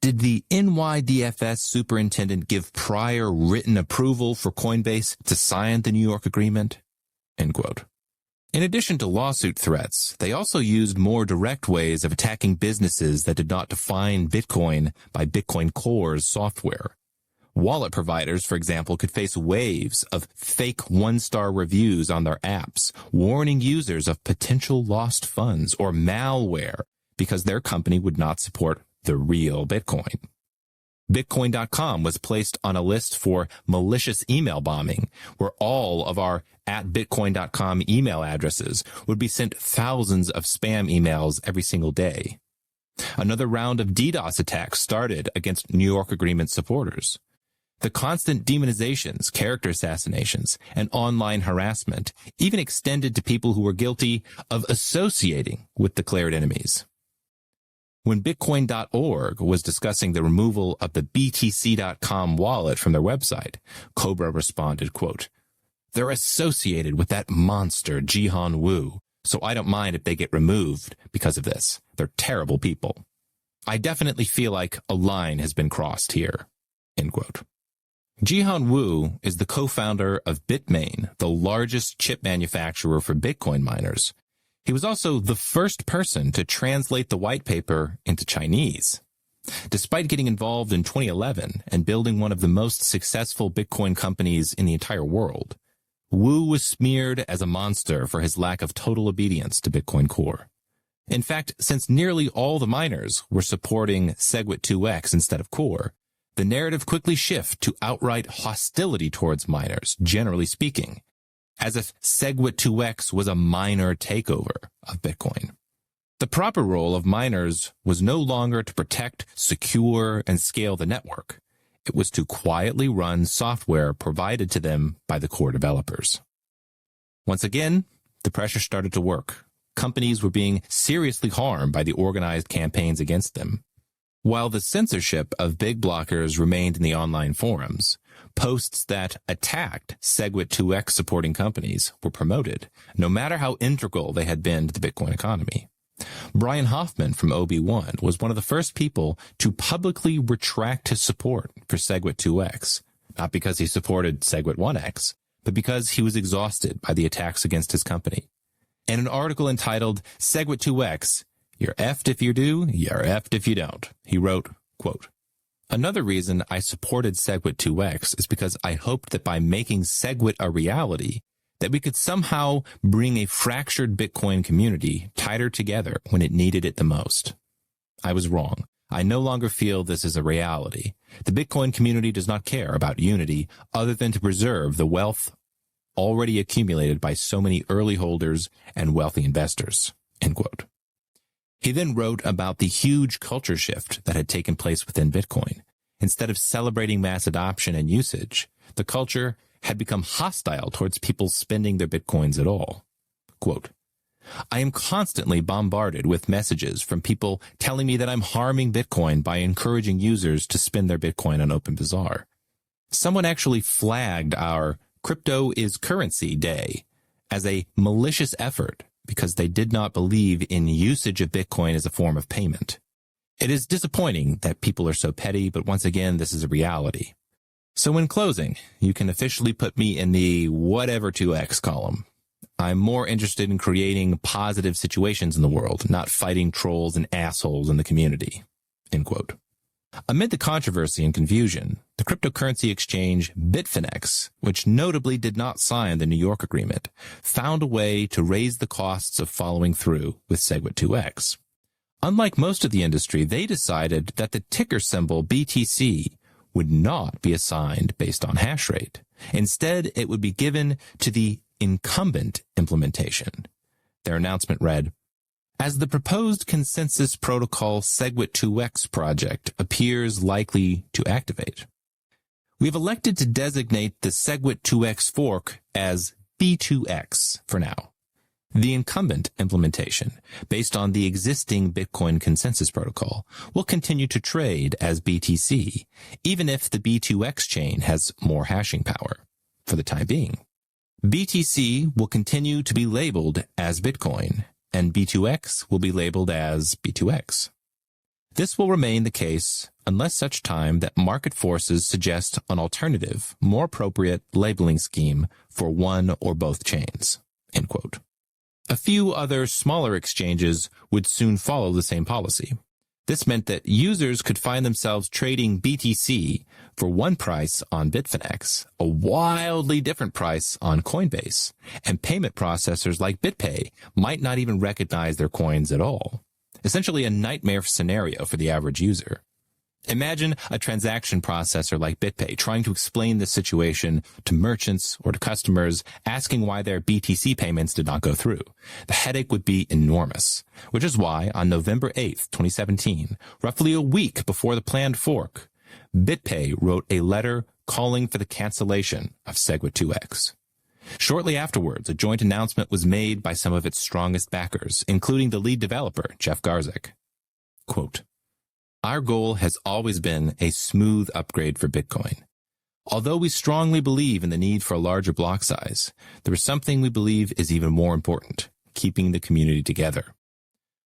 "Did the NYDFS superintendent give prior written approval for Coinbase to sign the New York agreement?" End quote. In addition to lawsuit threats, they also used more direct ways of attacking businesses that did not define Bitcoin by Bitcoin Core's software. Wallet providers, for example, could face waves of fake one-star reviews on their apps, warning users of potential lost funds or malware because their company would not support the real Bitcoin. Bitcoin.com was placed on a list for malicious email bombing, where all of our @Bitcoin.com email addresses would be sent thousands of spam emails every single day. Another round of DDoS attacks started against New York Agreement supporters. The constant demonizations, character assassinations, and online harassment even extended to people who were guilty of associating with declared enemies. When Bitcoin.org was discussing the removal of the BTC.com wallet from their website, Cobra responded, quote, "They're associated with that monster Jihan Wu, so I don't mind if they get removed because of this. They're terrible people. I definitely feel like a line has been crossed here." End quote. Jihan Wu is the co-founder of Bitmain, the largest chip manufacturer for Bitcoin miners. He was also the first person to translate the white paper into Chinese. Despite getting involved in 2011 and building one of the most successful Bitcoin companies in the entire world, Wu was smeared as a monster for his lack of total obedience to Bitcoin Core. In fact, since nearly all the miners were supporting Segwit2x instead of Core, the narrative quickly shifted to outright hostility towards miners, generally speaking, as if Segwit2x was a miner takeover of Bitcoin. The proper role of miners was no longer to protect, secure, and scale the network. It was to quietly run software provided to them by the core developers. Once again, the pressure started to work. Companies were being seriously harmed by the organized campaigns against them. While the censorship of big blockers remained in the online forums, posts that attacked Segwit2x supporting companies were promoted, no matter how integral they had been to the Bitcoin economy. Brian Hoffman from OB1 was one of the first people to publicly retract his support for Segwit2x, not because he supported Segwit1x, but because he was exhausted by the attacks against his company. In an article entitled Segwit2x, "You're effed if you do, you're effed if you don't," he wrote, quote, "Another reason I supported Segwit2x is because I hoped that by making Segwit a reality, that we could somehow bring a fractured Bitcoin community tighter together when it needed it the most. I was wrong. I no longer feel this is a reality. The Bitcoin community does not care about unity other than to preserve the wealth already accumulated by so many early holders and wealthy investors." End quote. He then wrote about the huge culture shift that had taken place within Bitcoin. Instead of celebrating mass adoption and usage, the culture had become hostile towards people spending their Bitcoins at all. Quote, I am constantly bombarded with messages from people telling me that I'm harming Bitcoin by encouraging users to spend their Bitcoin on OpenBazaar. Someone actually flagged our Crypto is Currency Day as a malicious effort because they did not believe in usage of Bitcoin as a form of payment. It is disappointing that people are so petty, but once again, this is a reality. So in closing, you can officially put me in the whatever 2x column. I'm more interested in creating positive situations in the world, not fighting trolls and assholes in the community. End quote. Amid the controversy and confusion, the cryptocurrency exchange Bitfinex, which notably did not sign the New York agreement, found a way to raise the costs of following through with Segwit2x. Unlike most of the industry, they decided that the ticker symbol BTC would not be assigned based on hash rate. Instead, it would be given to the incumbent implementation. Their announcement read, "As the proposed consensus protocol Segwit2x project appears likely to activate, we have elected to designate the Segwit2x fork as B2X for now. The incumbent implementation, based on the existing Bitcoin consensus protocol, will continue to trade as BTC, even if the B2X chain has more hashing power. For the time being, BTC will continue to be labeled as Bitcoin, and B2X will be labeled as B2X. This will remain the case unless such time that market forces suggest an alternative, more appropriate labeling scheme for one or both chains." End quote. A few other smaller exchanges would soon follow the same policy. This meant that users could find themselves trading BTC for one price on Bitfinex, a wildly different price on Coinbase, and payment processors like BitPay might not even recognize their coins at all. Essentially a nightmare scenario for the average user. Imagine a transaction processor like BitPay trying to explain this situation to merchants or to customers, asking why their BTC payments did not go through. The headache would be enormous, which is why on November 8th, 2017, roughly a week before the planned fork, BitPay wrote a letter calling for the cancellation of Segwit2x. Shortly afterwards, a joint announcement was made by some of its strongest backers, including the lead developer, Jeff Garzik. Quote, "Our goal has always been a smooth upgrade for Bitcoin. Although we strongly believe in the need for a larger block size, there is something we believe is even more important, keeping the community together.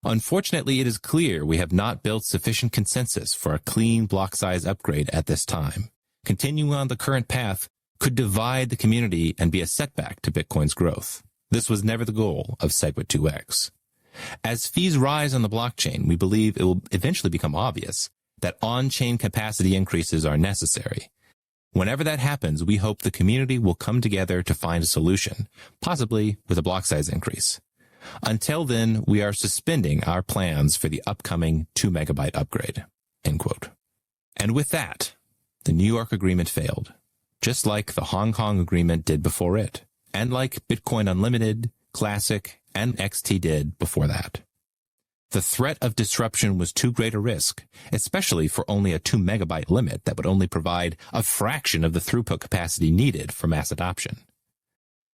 Unfortunately, it is clear we have not built sufficient consensus for a clean block size upgrade at this time. Continuing on the current path could divide the community and be a setback to Bitcoin's growth. This was never the goal of Segwit2x. As fees rise on the blockchain, we believe it will eventually become obvious that on-chain capacity increases are necessary. Whenever that happens, we hope the community will come together to find a solution, possibly with a block size increase. Until then, we are suspending our plans for the upcoming 2 megabyte upgrade." End quote. And with that, the New York agreement failed, just like the Hong Kong agreement did before it, and like Bitcoin Unlimited, Classic, and XT did before that. The threat of disruption was too great a risk, especially for only a 2 megabyte limit that would only provide a fraction of the throughput capacity needed for mass adoption.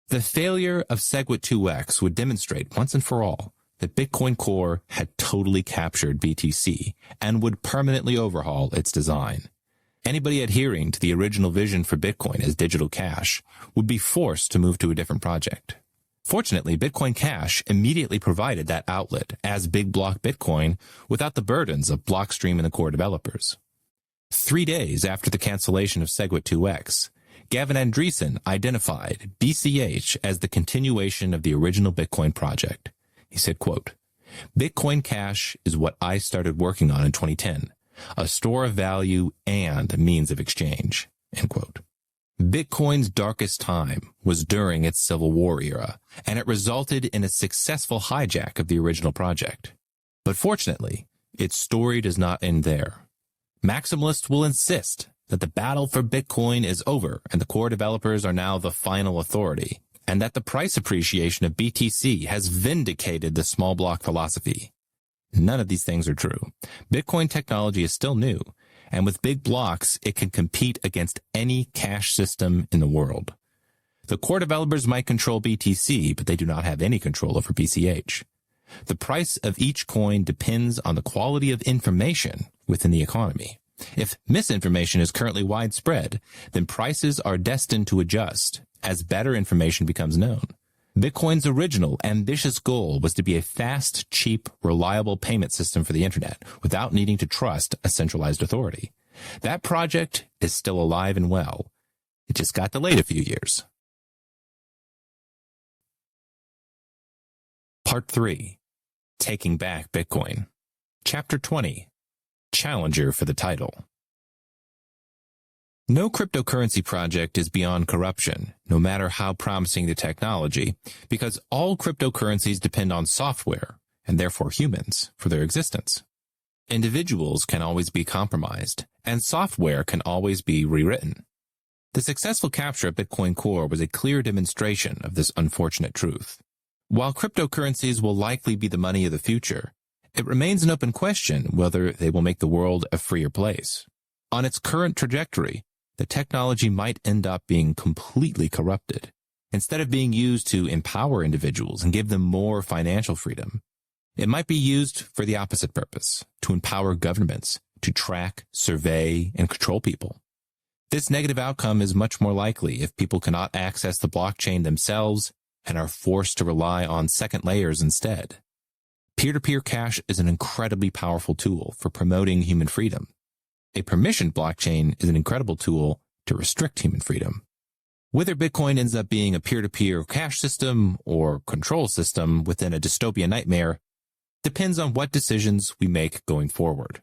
The failure of Segwit2x would demonstrate once and for all that Bitcoin Core had totally captured BTC and would permanently overhaul its design. Anybody adhering to the original vision for Bitcoin as digital cash would be forced to move to a different project. Fortunately, Bitcoin Cash immediately provided that outlet as Big Block Bitcoin without the burdens of Blockstream and the core developers. 3 days after the cancellation of Segwit2x, Gavin Andreessen identified BCH as the continuation of the original Bitcoin project. He said, quote, "Bitcoin Cash is what I started working on in 2010, a store of value and means of exchange." End quote. Bitcoin's darkest time was during its Civil War era, and it resulted in a successful hijack of the original project. But fortunately, its story does not end there. Maximalists will insist that the battle for Bitcoin is over and the core developers are now the final authority, and that the price appreciation of BTC has vindicated the small block philosophy. None of these things are true. Bitcoin technology is still new, and with big blocks, it can compete against any cash system in the world. The core developers might control BTC, but they do not have any control over BCH. The price of each coin depends on the quality of information within the economy. If misinformation is currently widespread, then prices are destined to adjust as better information becomes known. Bitcoin's original, ambitious goal was to be a fast, cheap, reliable payment system for the internet without needing to trust a centralized authority. That project is still alive and well. It just got delayed a few years. Part 3. Taking Back Bitcoin. Chapter 20. Challenger for the title. No cryptocurrency project is beyond corruption, no matter how promising the technology, because all cryptocurrencies depend on software, and therefore humans, for their existence. Individuals can always be compromised, and software can always be rewritten. The successful capture of Bitcoin Core was a clear demonstration of this unfortunate truth. While cryptocurrencies will likely be the money of the future, it remains an open question whether they will make the world a freer place. On its current trajectory, the technology might end up being completely corrupted. Instead of being used to empower individuals and give them more financial freedom, it might be used for the opposite purpose, to empower governments, to track, survey, and control people. This negative outcome is much more likely if people cannot access the blockchain themselves and are forced to rely on second layers instead. Peer-to-peer cash is an incredibly powerful tool for promoting human freedom. A permissioned blockchain is an incredible tool to restrict human freedom. Whether Bitcoin ends up being a peer-to-peer cash system or control system within a dystopian nightmare depends on what decisions we make going forward.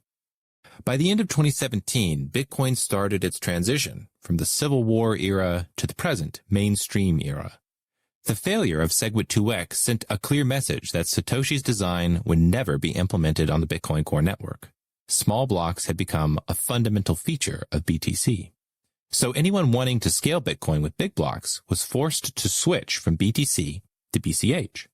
By the end of 2017, Bitcoin started its transition from the Civil War era to the present mainstream era. The failure of Segwit2x sent a clear message that Satoshi's design would never be implemented on the Bitcoin Core network. Small blocks had become a fundamental feature of BTC. So anyone wanting to scale Bitcoin with big blocks was forced to switch from BTC to BCH.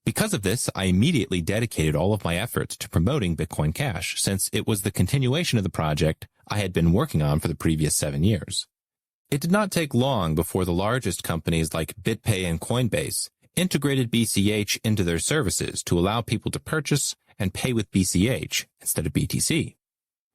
Because of this, I immediately dedicated all of my efforts to promoting Bitcoin Cash, since it was the continuation of the project I had been working on for the previous 7 years. It did not take long before the largest companies like BitPay and Coinbase integrated BCH into their services to allow people to purchase and pay with BCH instead of BTC.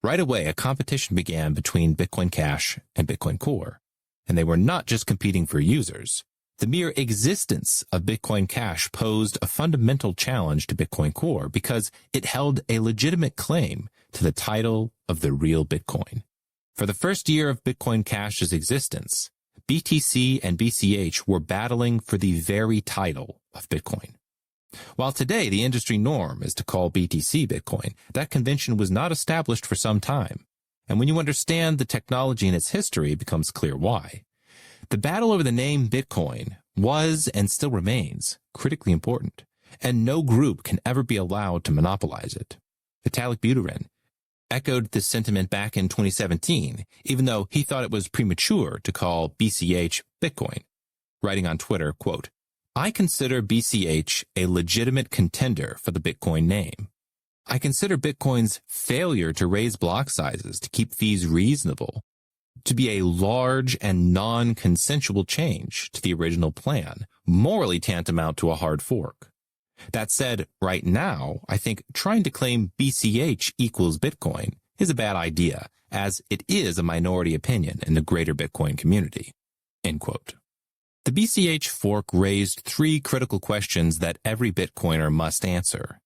Right away, a competition began between Bitcoin Cash and Bitcoin Core, and they were not just competing for users. The mere existence of Bitcoin Cash posed a fundamental challenge to Bitcoin Core because it held a legitimate claim to the title of the real Bitcoin. For the first year of Bitcoin Cash's existence, BTC and BCH were battling for the very title of Bitcoin. While today the industry norm is to call BTC Bitcoin, that convention was not established for some time. And when you understand the technology and its history, it becomes clear why. The battle over the name Bitcoin was and still remains critically important, and no group can ever be allowed to monopolize it. Vitalik Buterin echoed this sentiment back in 2017, even though he thought it was premature to call BCH Bitcoin, writing on Twitter, quote, "I consider BCH a legitimate contender for the Bitcoin name. I consider Bitcoin's failure to raise block sizes to keep fees reasonable to be a large and non-consensual change to the original plan, morally tantamount to a hard fork. That said, right now, I think trying to claim BCH equals Bitcoin is a bad idea, as it is a minority opinion in the greater Bitcoin community." End quote. The BCH fork raised 3 critical questions that every Bitcoiner must answer.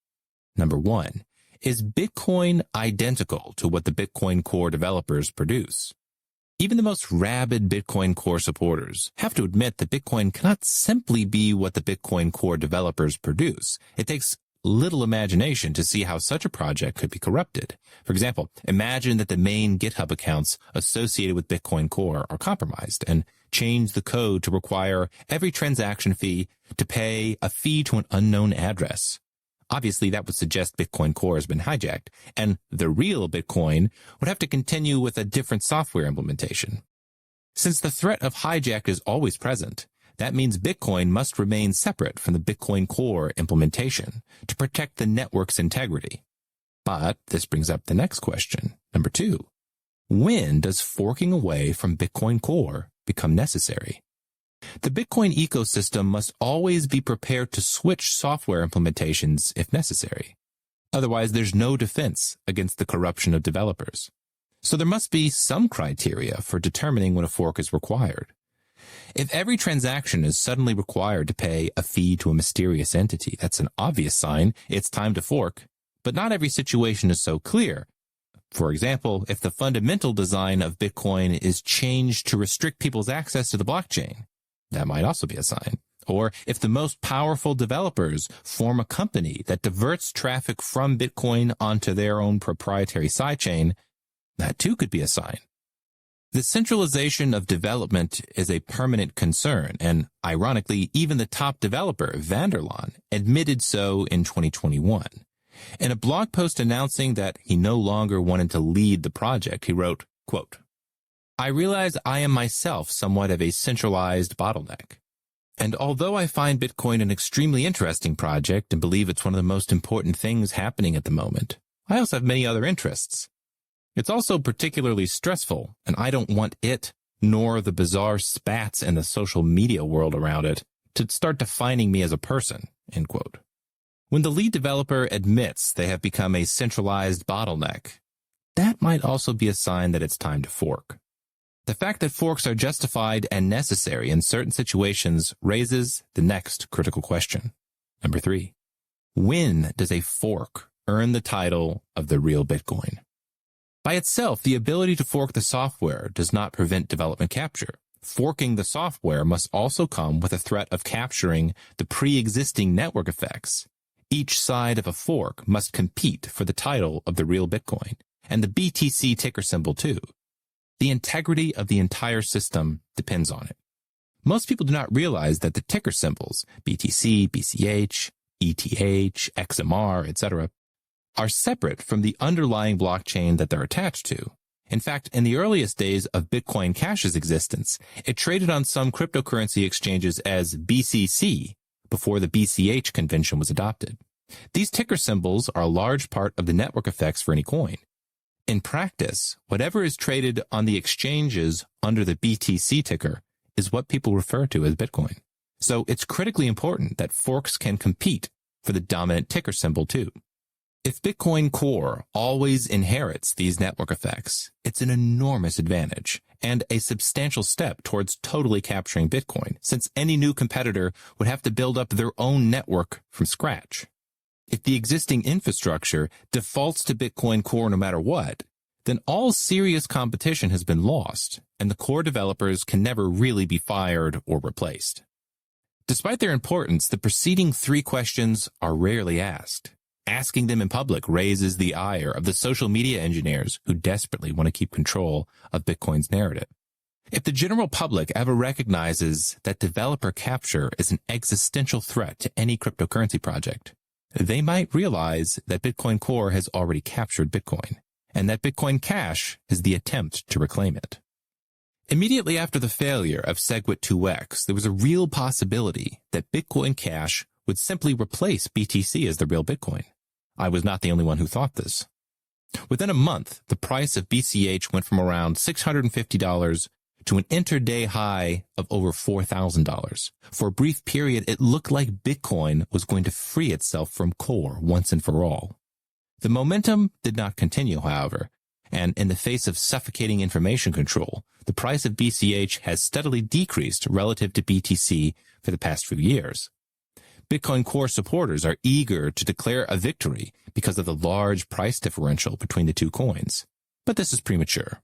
Number 1, is Bitcoin identical to what the Bitcoin Core developers produce? Even the most rabid Bitcoin Core supporters have to admit that Bitcoin cannot simply be what the Bitcoin Core developers produce. It takes little imagination to see how such a project could be corrupted. For example, imagine that the main GitHub accounts associated with Bitcoin Core are compromised and change the code to require every transaction fee to pay a fee to an unknown address. Obviously, that would suggest Bitcoin Core has been hijacked, and the real Bitcoin would have to continue with a different software implementation. Since the threat of hijack is always present, that means Bitcoin must remain separate from the Bitcoin Core implementation to protect the network's integrity. But this brings up the next question. Number 2, when does forking away from Bitcoin Core become necessary? The Bitcoin ecosystem must always be prepared to switch software implementations if necessary. Otherwise, there's no defense against the corruption of developers. So there must be some criteria for determining when a fork is required. If every transaction is suddenly required to pay a fee to a mysterious entity, that's an obvious sign it's time to fork. But not every situation is so clear. For example, if the fundamental design of Bitcoin is changed to restrict people's access to the blockchain, that might also be a sign. Or if the most powerful developers form a company that diverts traffic from Bitcoin onto their own proprietary sidechain, that too could be a sign. The centralization of development is a permanent concern, and ironically, even the top developer, Vanderlaan, admitted so in 2021. In a blog post announcing that he no longer wanted to lead the project, he wrote, quote, "I realize I am myself somewhat of a centralized bottleneck. And although I find Bitcoin an extremely interesting project and believe it's one of the most important things happening at the moment, I also have many other interests. It's also particularly stressful, and I don't want it, nor the bizarre spats in the social media world around it, to start defining me as a person," end quote. When the lead developer admits they have become a centralized bottleneck, that might also be a sign that it's time to fork. The fact that forks are justified and necessary in certain situations raises the next critical question. Number 3. When does a fork earn the title of the real Bitcoin? By itself, the ability to fork the software does not prevent development capture. Forking the software must also come with a threat of capturing the pre-existing network effects. Each side of a fork must compete for the title of the real Bitcoin, and the BTC ticker symbol too. The integrity of the entire system depends on it. Most people do not realize that the ticker symbols, BTC, BCH, ETH, XMR, etc., are separate from the underlying blockchain that they're attached to. In fact, in the earliest days of Bitcoin Cash's existence, it traded on some cryptocurrency exchanges as BCC before the BCH convention was adopted. These ticker symbols are a large part of the network effects for any coin. In practice, whatever is traded on the exchanges under the BTC ticker is what people refer to as Bitcoin. So it's critically important that forks can compete for the dominant ticker symbol too. If Bitcoin Core always inherits these network effects, it's an enormous advantage and a substantial step towards totally capturing Bitcoin, since any new competitor would have to build up their own network from scratch. If the existing infrastructure defaults to Bitcoin Core no matter what, then all serious competition has been lost, and the core developers can never really be fired or replaced. Despite their importance, the preceding 3 questions are rarely asked. Asking them in public raises the ire of the social media engineers who desperately want to keep control of Bitcoin's narrative. If the general public ever recognizes that developer capture is an existential threat to any cryptocurrency project, they might realize that Bitcoin Core has already captured Bitcoin, and that Bitcoin Cash is the attempt to reclaim it. Immediately after the failure of Segwit2x, there was a real possibility that Bitcoin Cash would simply replace BTC as the real Bitcoin. I was not the only one who thought this. Within a month, the price of BCH went from around $650 to an intraday high of over $4,000. For a brief period, it looked like Bitcoin was going to free itself from Core once and for all. The momentum did not continue, however, and in the face of suffocating information control, the price of BCH has steadily decreased relative to BTC for the past few years. Bitcoin Core supporters are eager to declare a victory because of the large price differential between the two coins. But this is premature.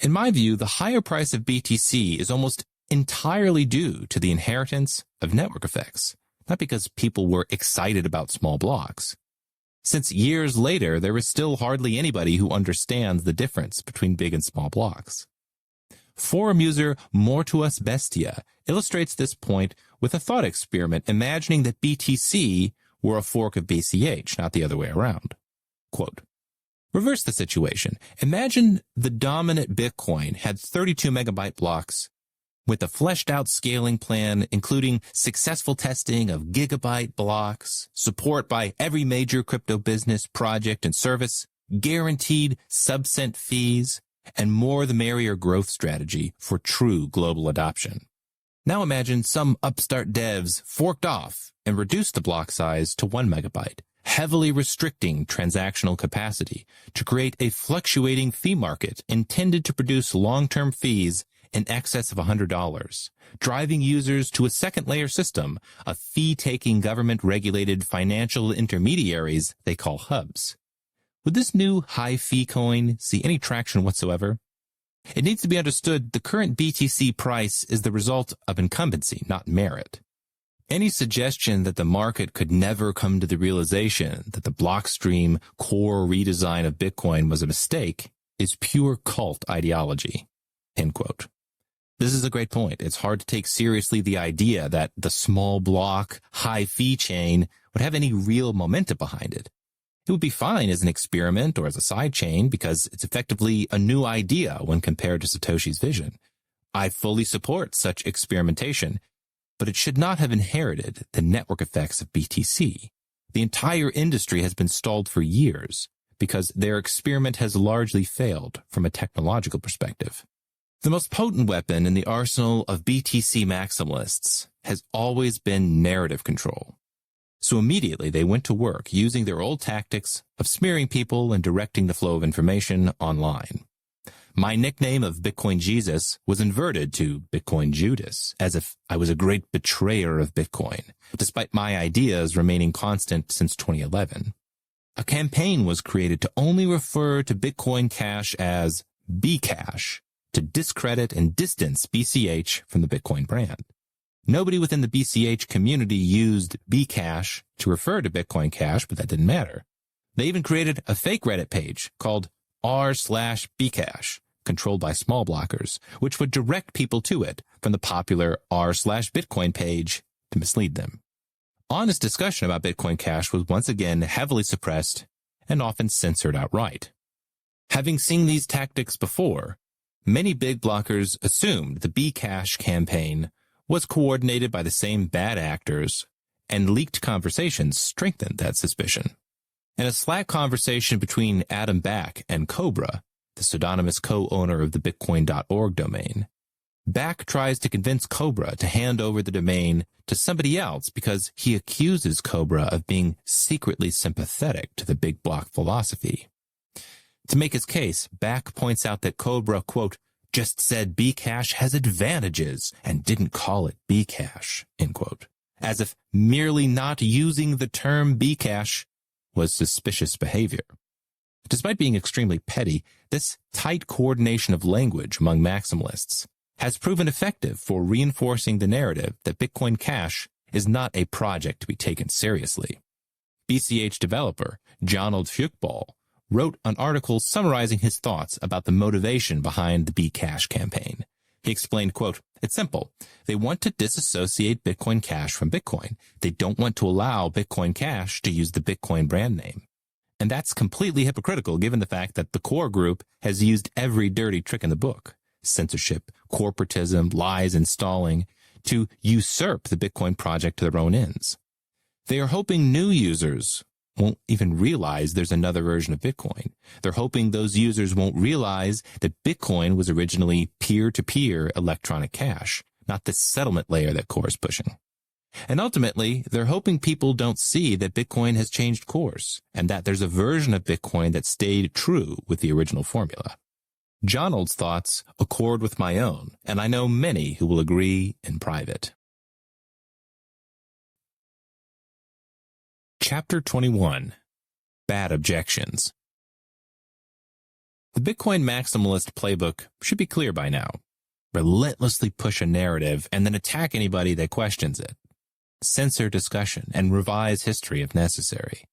In my view, the higher price of BTC is almost entirely due to the inheritance of network effects, not because people were excited about small blocks. Since years later, there is still hardly anybody who understands the difference between big and small blocks. Forum user Mortuus Bestia illustrates this point with a thought experiment imagining that BTC were a fork of BCH, not the other way around. Quote, reverse the situation. Imagine the dominant Bitcoin had 32 megabyte blocks with a fleshed out scaling plan, including successful testing of gigabyte blocks, support by every major crypto business, project, and service, guaranteed sub-cent fees, and more the merrier growth strategy for true global adoption. Now imagine some upstart devs forked off and reduced the block size to 1 megabyte, heavily restricting transactional capacity to create a fluctuating fee market intended to produce long-term fees in excess of $100, driving users to a second-layer system of fee-taking government-regulated financial intermediaries they call hubs. Would this new high-fee coin see any traction whatsoever? It needs to be understood the current BTC price is the result of incumbency, not merit. Any suggestion that the market could never come to the realization that the Blockstream core redesign of Bitcoin was a mistake is pure cult ideology. End quote. This is a great point. It's hard to take seriously the idea that the small block, high-fee chain would have any real momentum behind it. It would be fine as an experiment or as a side chain because it's effectively a new idea when compared to Satoshi's vision. I fully support such experimentation, but it should not have inherited the network effects of BTC. The entire industry has been stalled for years because their experiment has largely failed from a technological perspective. The most potent weapon in the arsenal of BTC maximalists has always been narrative control. So immediately they went to work using their old tactics of smearing people and directing the flow of information online. My nickname of Bitcoin Jesus was inverted to Bitcoin Judas, as if I was a great betrayer of Bitcoin, despite my ideas remaining constant since 2011. A campaign was created to only refer to Bitcoin Cash as Bcash, to discredit and distance BCH from the Bitcoin brand. Nobody within the BCH community used Bcash to refer to Bitcoin Cash, but that didn't matter. They even created a fake Reddit page called r/Bcash, controlled by small blockers, which would direct people to it from the popular r/Bitcoin page to mislead them. Honest discussion about Bitcoin Cash was once again heavily suppressed and often censored outright. Having seen these tactics before, many big blockers assumed the Bcash campaign was coordinated by the same bad actors, and leaked conversations strengthened that suspicion. In a Slack conversation between Adam Back and Cobra, the pseudonymous co-owner of the Bitcoin.org domain, Back tries to convince Cobra to hand over the domain to somebody else because he accuses Cobra of being secretly sympathetic to the big block philosophy. To make his case, Back points out that Cobra, quote, just said Bcash has advantages and didn't call it Bcash, end quote, as if merely not using the term Bcash was suspicious behavior. Despite being extremely petty, this tight coordination of language among maximalists has proven effective for reinforcing the narrative that Bitcoin Cash is not a project to be taken seriously. BCH developer Jonald Fuchbal wrote an article summarizing his thoughts about the motivation behind the Bcash campaign. He explained, quote, it's simple. They want to disassociate Bitcoin Cash from Bitcoin. They don't want to allow Bitcoin Cash to use the Bitcoin brand name. And that's completely hypocritical given the fact that the core group has used every dirty trick in the book, censorship, corporatism, lies, and stalling, to usurp the Bitcoin project to their own ends. They are hoping new users won't even realize there's another version of Bitcoin. They're hoping those users won't realize that Bitcoin was originally peer-to-peer electronic cash, not the settlement layer that Core is pushing. And ultimately, they're hoping people don't see that Bitcoin has changed course and that there's a version of Bitcoin that stayed true with the original formula. Jonald's thoughts accord with my own, and I know many who will agree in private. Chapter 21. Bad Objections. The Bitcoin maximalist playbook should be clear by now. Relentlessly push a narrative and then attack anybody that questions it. Censor discussion and revise history if necessary.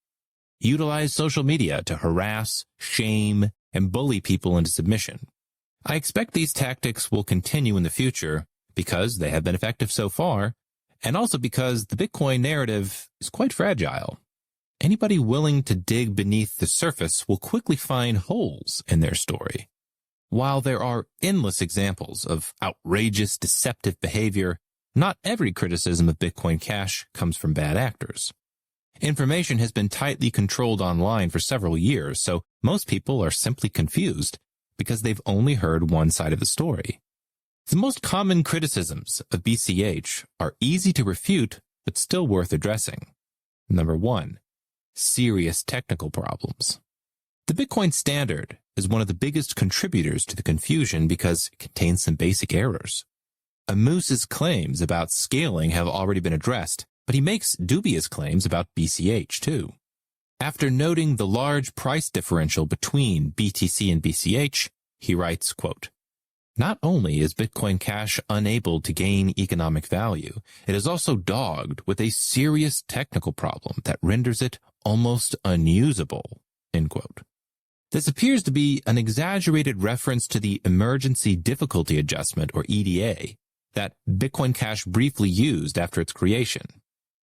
Utilize social media to harass, shame, and bully people into submission. I expect these tactics will continue in the future because they have been effective so far, and also because the Bitcoin narrative is quite fragile. Anybody willing to dig beneath the surface will quickly find holes in their story. While there are endless examples of outrageous, deceptive behavior, not every criticism of Bitcoin Cash comes from bad actors. Information has been tightly controlled online for several years, so most people are simply confused because they've only heard one side of the story. The most common criticisms of BCH are easy to refute, but still worth addressing. Number 1. Serious technical problems. The Bitcoin standard is one of the biggest contributors to the confusion because it contains some basic errors. Amoose's claims about scaling have already been addressed, but he makes dubious claims about BCH too. After noting the large price differential between BTC and BCH, he writes, quote, "Not only is Bitcoin Cash unable to gain economic value, it is also dogged with a serious technical problem that renders it almost unusable." End quote. This appears to be an exaggerated reference to the Emergency Difficulty Adjustment, or EDA, that Bitcoin Cash briefly used after its creation.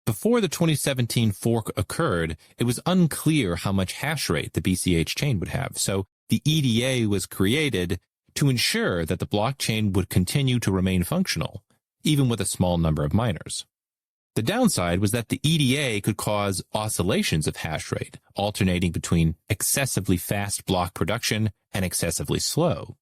Before the 2017 fork occurred, it was unclear how much hash rate the BCH chain would have, so the EDA was created to ensure that the blockchain would continue to remain functional, even with a small number of miners. The downside was that the EDA could cause oscillations of hash rate, alternating between excessively fast block production and excessively slow.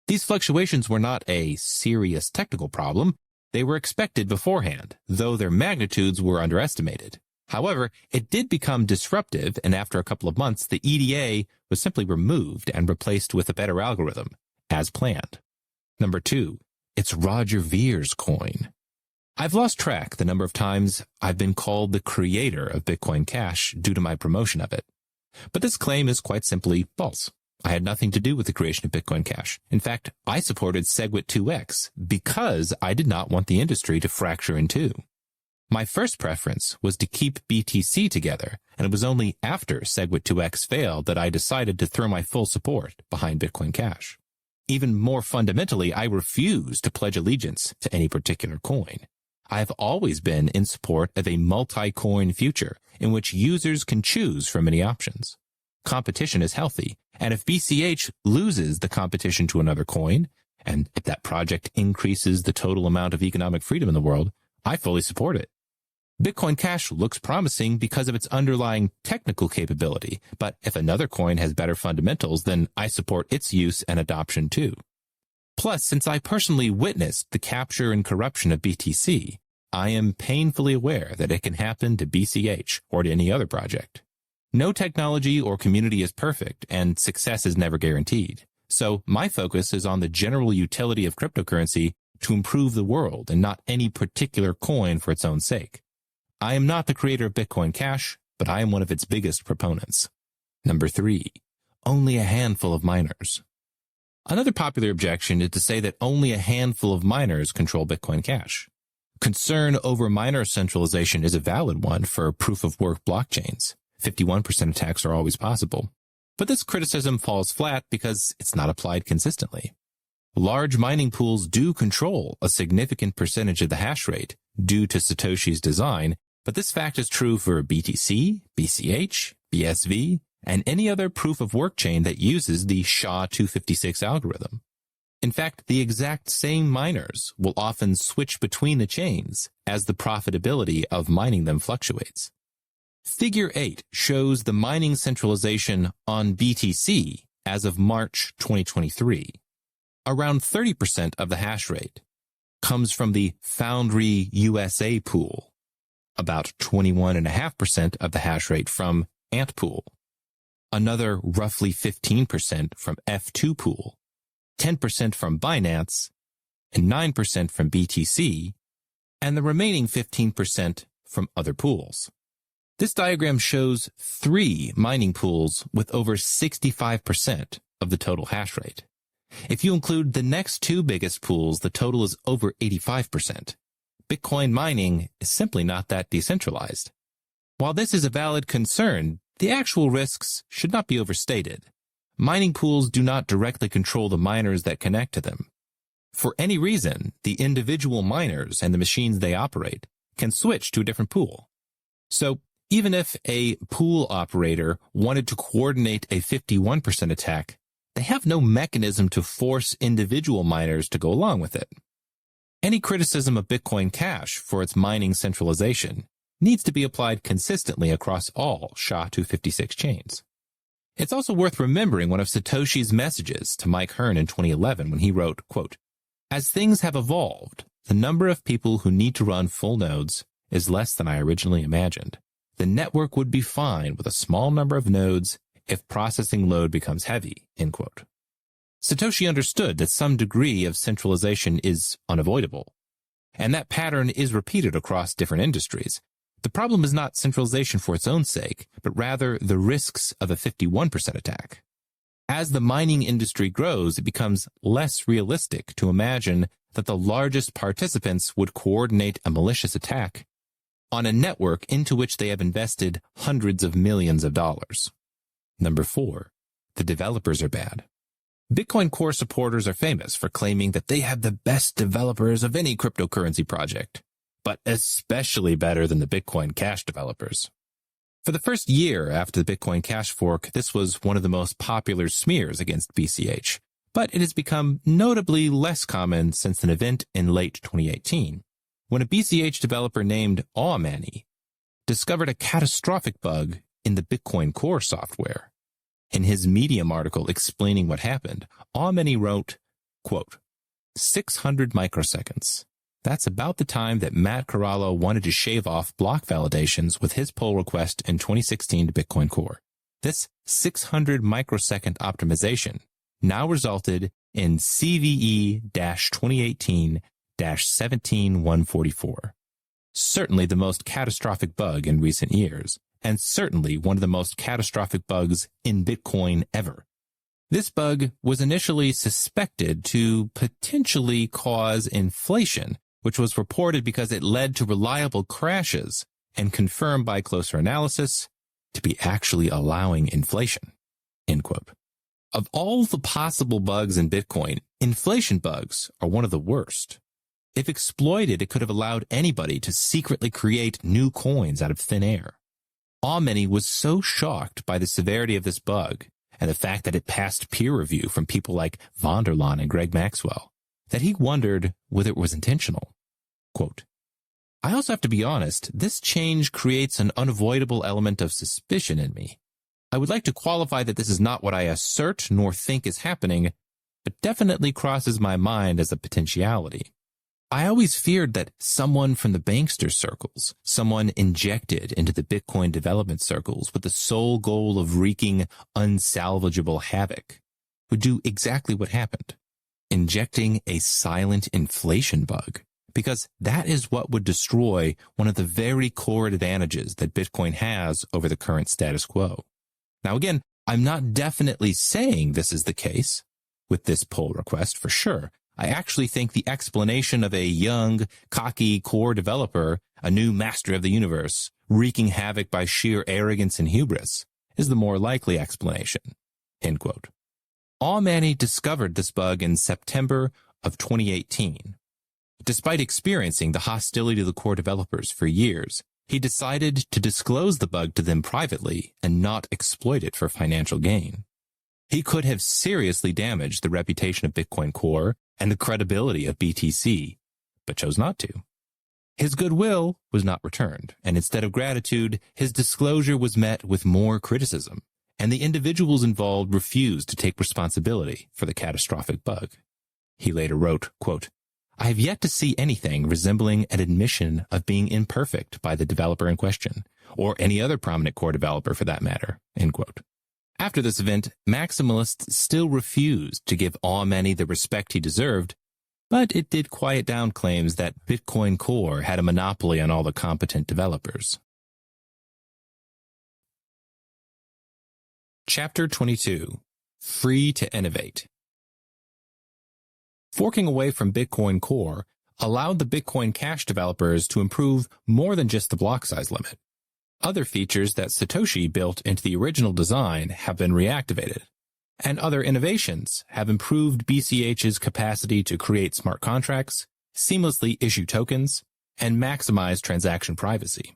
These fluctuations were not a serious technical problem. They were expected beforehand, though their magnitudes were underestimated. However, it did become disruptive, and after a couple of months, the EDA was simply removed and replaced with a better algorithm, as planned. Number 2, it's Roger Vere's coin. I've lost track the number of times I've been called the creator of Bitcoin Cash due to my promotion of it. But this claim is quite simply false. I had nothing to do with the creation of Bitcoin Cash. In fact, I supported Segwit2x because I did not want the industry to fracture in two. My first preference was to keep BTC together, and it was only after Segwit2x failed that I decided to throw my full support behind Bitcoin Cash. Even more fundamentally, I refuse to pledge allegiance to any particular coin. I have always been in support of a multi-coin future in which users can choose from many options. Competition is healthy, and if BCH loses the competition to another coin, and if that project increases the total amount of economic freedom in the world, I fully support it. Bitcoin Cash looks promising because of its underlying technical capability, but if another coin has better fundamentals, then I support its use and adoption too. Plus, since I personally witnessed the capture and corruption of BTC, I am painfully aware that it can happen to BCH or to any other project. No technology or community is perfect, and success is never guaranteed. So my focus is on the general utility of cryptocurrency to improve the world and not any particular coin for its own sake. I am not the creator of Bitcoin Cash, but I am one of its biggest proponents. Number 3, only a handful of miners. Another popular objection is to say that only a handful of miners control Bitcoin Cash. Concern over miner centralization is a valid one for proof-of-work blockchains. 51% attacks are always possible. But this criticism falls flat because it's not applied consistently. Large mining pools do control a significant percentage of the hash rate due to Satoshi's design, but this fact is true for BTC, BCH, BSV, and any other proof-of-work chain that uses the SHA-256 algorithm. In fact, the exact same miners will often switch between the chains as the profitability of mining them fluctuates. Figure 8 shows the mining centralization on BTC as of March 2023. Around 30% of the hash rate comes from the Foundry USA pool, about 21.5% of the hash rate from Ant pool, another roughly 15% from F2 pool, 10% from Binance, and 9% from BTC, and the remaining 15% from other pools. This diagram shows 3 mining pools with over 65% of the total hash rate. If you include the next 2 biggest pools, the total is over 85%. Bitcoin mining is simply not that decentralized. While this is a valid concern, the actual risks should not be overstated. Mining pools do not directly control the miners that connect to them. For any reason, the individual miners and the machines they operate can switch to a different pool. So, even if a pool operator wanted to coordinate a 51% attack, they have no mechanism to force individual miners to go along with it. Any criticism of Bitcoin Cash for its mining centralization needs to be applied consistently across all SHA-256 chains. It's also worth remembering one of Satoshi's messages to Mike Hearn in 2011 when he wrote, quote, As things have evolved, the number of people who need to run full nodes is less than I originally imagined. The network would be fine with a small number of nodes if processing load becomes heavy, end quote. Satoshi understood that some degree of centralization is unavoidable, and that pattern is repeated across different industries. The problem is not centralization for its own sake, but rather the risks of a 51% attack. As the mining industry grows, it becomes less realistic to imagine that the largest participants would coordinate a malicious attack on a network into which they have invested hundreds of millions of dollars. Number 4, the developers are bad. Bitcoin Core supporters are famous for claiming that they have the best developers of any cryptocurrency project, but especially better than the Bitcoin Cash developers. For the first year after the Bitcoin Cash fork, this was one of the most popular smears against BCH, but it has become notably less common since an event in late 2018, when a BCH developer named Awmany discovered a catastrophic bug in the Bitcoin Core software. In his Medium article explaining what happened, Awmany wrote, quote, 600 microseconds. That's about the time that Matt Corallo wanted to shave off block validations with his pull request in 2016 to Bitcoin Core. This 600 microsecond optimization now resulted in CVE-2018-17144. Certainly the most catastrophic bug in recent years, and certainly one of the most catastrophic bugs in Bitcoin ever. This bug was initially suspected to potentially cause inflation, which was reported because it led to reliable crashes and confirmed by closer analysis to be actually allowing inflation, end quote. Of all the possible bugs in Bitcoin, inflation bugs are one of the worst. If exploited, it could have allowed anybody to secretly create new coins out of thin air. Awmany was so shocked by the severity of this bug and the fact that it passed peer review from people like von der Laan and Greg Maxwell that he wondered whether it was intentional. Quote, I also have to be honest, this change creates an unavoidable element of suspicion in me. I would like to qualify that this is not what I assert nor think is happening, but definitely crosses my mind as a potentiality. I always feared that someone from the bankster circles, someone injected into the Bitcoin development circles with the sole goal of wreaking unsalvageable havoc, would do exactly what happened, injecting a silent inflation bug, because that is what would destroy one of the very core advantages that Bitcoin has over the current status quo. Now again, I'm not definitely saying this is the case with this pull request for sure. I actually think the explanation of a young, cocky core developer, a new master of the universe, wreaking havoc by sheer arrogance and hubris, is the more likely explanation, end quote. Awmany discovered this bug in September of 2018. Despite experiencing the hostility of the core developers for years, he decided to disclose the bug to them privately and not exploit it for financial gain. He could have seriously damaged the reputation of Bitcoin Core and the credibility of BTC, but chose not to. His goodwill was not returned, and instead of gratitude, his disclosure was met with more criticism, and the individuals involved refused to take responsibility for the catastrophic bug. He later wrote, quote, I have yet to see anything resembling an admission of being imperfect by the developer in question, or any other prominent core developer for that matter, end quote. After this event, maximalists still refused to give Awmany the respect he deserved, but it did quiet down claims that Bitcoin Core had a monopoly on all the competent developers. Chapter 22. Free to Innovate. Forking away from Bitcoin Core allowed the Bitcoin Cash developers to improve more than just the block size limit. Other features that Satoshi built into the original design have been reactivated, and other innovations have improved BCH's capacity to create smart contracts, seamlessly issue tokens, and maximize transaction privacy.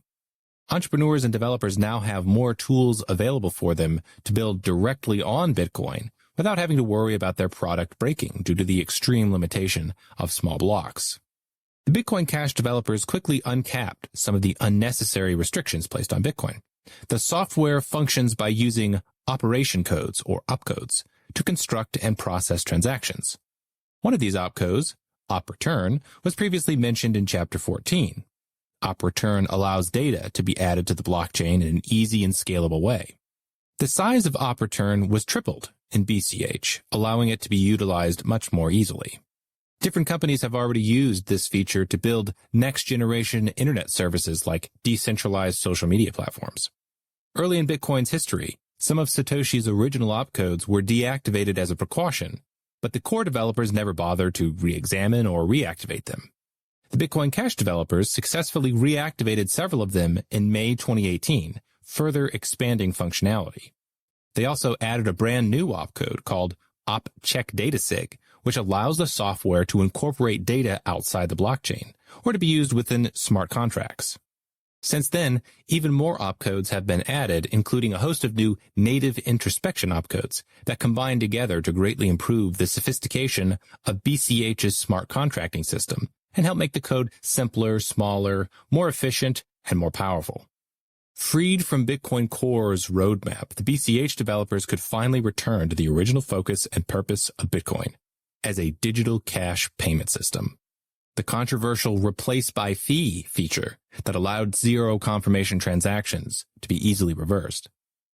Entrepreneurs and developers now have more tools available for them to build directly on Bitcoin without having to worry about their product breaking due to the extreme limitation of small blocks. The Bitcoin Cash developers quickly uncapped some of the unnecessary restrictions placed on Bitcoin. The software functions by using operation codes or opcodes to construct and process transactions. One of these opcodes, OP_RETURN, was previously mentioned in Chapter 14. OP_RETURN allows data to be added to the blockchain in an easy and scalable way. The size of OP_RETURN was tripled in BCH, allowing it to be utilized much more easily. Different companies have already used this feature to build next-generation internet services like decentralized social media platforms. Early in Bitcoin's history, some of Satoshi's original opcodes were deactivated as a precaution, but the core developers never bothered to re-examine or reactivate them. The Bitcoin Cash developers successfully reactivated several of them in May 2018, further expanding functionality. They also added a brand new opcode called op_check_datasig, which allows the software to incorporate data outside the blockchain, or to be used within smart contracts. Since then, even more opcodes have been added, including a host of new native introspection opcodes that combine together to greatly improve the sophistication of BCH's smart contracting system and help make the code simpler, smaller, more efficient, and more powerful. Freed from Bitcoin Core's roadmap, the BCH developers could finally return to the original focus and purpose of Bitcoin as a digital cash payment system. The controversial replace by fee feature that allowed zero confirmation transactions to be easily reversed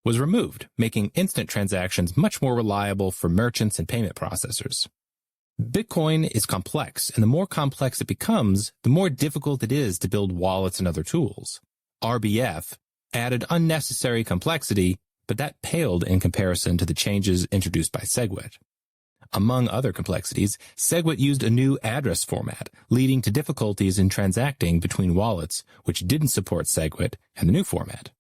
was removed, making instant transactions much more reliable for merchants and payment processors. Bitcoin is complex, and the more complex it becomes, the more difficult it is to build wallets and other tools. RBF added unnecessary complexity, but that paled in comparison to the changes introduced by Segwit. Among other complexities, Segwit used a new address format, leading to difficulties in transacting between wallets which didn't support Segwit and the new format.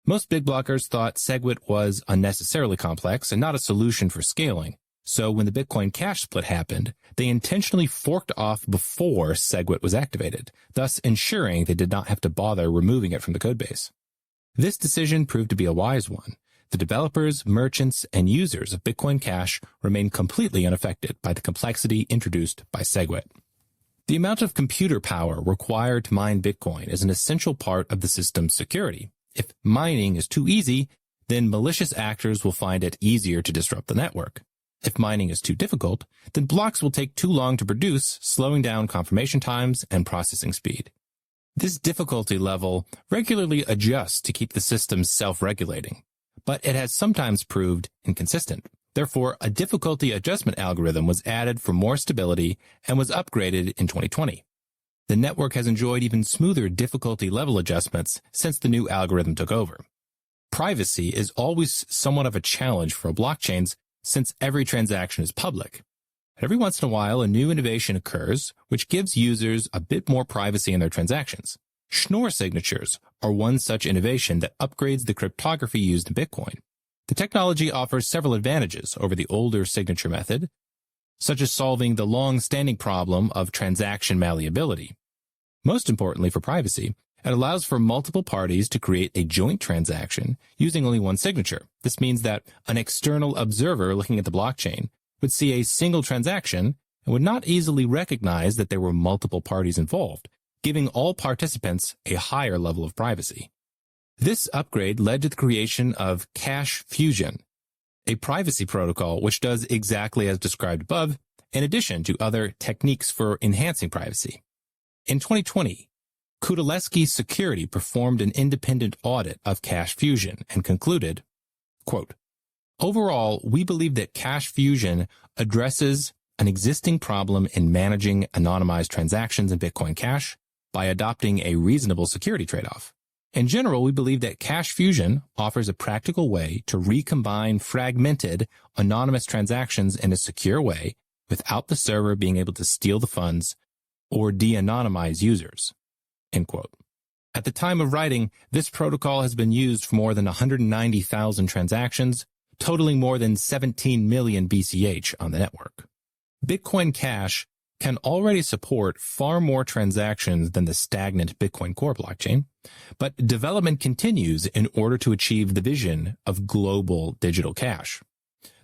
Most big blockers thought Segwit was unnecessarily complex and not a solution for scaling, so when the Bitcoin Cash split happened, they intentionally forked off before Segwit was activated, thus ensuring they did not have to bother removing it from the codebase. This decision proved to be a wise one. The developers, merchants, and users of Bitcoin Cash remain completely unaffected by the complexity introduced by Segwit. The amount of computer power required to mine Bitcoin is an essential part of the system's security. If mining is too easy, then malicious actors will find it easier to disrupt the network. If mining is too difficult, then blocks will take too long to produce, slowing down confirmation times and processing speed. This difficulty level regularly adjusts to keep the system self-regulating, but it has sometimes proved inconsistent. Therefore, a difficulty adjustment algorithm was added for more stability and was upgraded in 2020. The network has enjoyed even smoother difficulty level adjustments since the new algorithm took over. Privacy is always somewhat of a challenge for blockchains since every transaction is public. Every once in a while, a new innovation occurs, which gives users a bit more privacy in their transactions. Schnorr signatures are one such innovation that upgrades the cryptography used in Bitcoin. The technology offers several advantages over the older signature method, such as solving the long-standing problem of transaction malleability. Most importantly for privacy, it allows for multiple parties to create a joint transaction using only one signature. This means that an external observer looking at the blockchain would see a single transaction and would not easily recognize that there were multiple parties involved, giving all participants a higher level of privacy. This upgrade led to the creation of Cash Fusion, a privacy protocol which does exactly as described above, in addition to other techniques for enhancing privacy. In 2020, Kudaleski Security performed an independent audit of Cash Fusion and concluded, quote, "Overall, we believe that Cash Fusion addresses an existing problem in managing anonymized transactions in Bitcoin Cash by adopting a reasonable security trade-off. In general, we believe that Cash Fusion offers a practical way to recombine fragmented, anonymous transactions in a secure way without the server being able to steal the funds or de-anonymize users." End quote. At the time of writing, this protocol has been used for more than 190,000 transactions, totaling more than 17 million BCH on the network. Bitcoin Cash can already support far more transactions than the stagnant Bitcoin Core blockchain, but development continues in order to achieve the vision of global digital cash.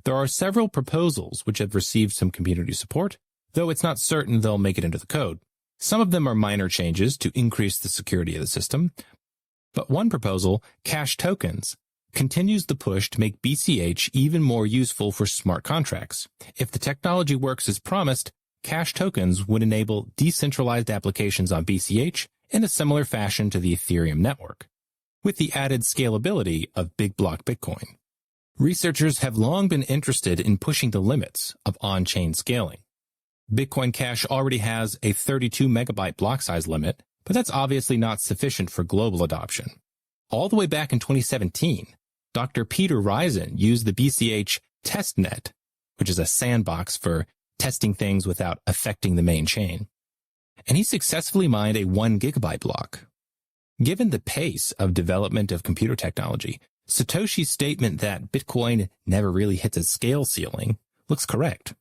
There are several proposals which have received some community support, though it's not certain they'll make it into the code. Some of them are minor changes to increase the security of the system, but one proposal, Cash Tokens, continues the push to make BCH even more useful for smart contracts. If the technology works as promised, Cash tokens would enable decentralized applications on BCH in a similar fashion to the Ethereum network, with the added scalability of big block Bitcoin. Researchers have long been interested in pushing the limits of on-chain scaling. Bitcoin Cash already has a 32 megabyte block size limit, but that's obviously not sufficient for global adoption. All the way back in 2017, Dr. Peter Risen used the BCH testnet, which is a sandbox for testing things without affecting the main chain, and he successfully mined a 1 gigabyte block. Given the pace of development of computer technology, Satoshi's statement that Bitcoin never really hits a scale ceiling looks correct.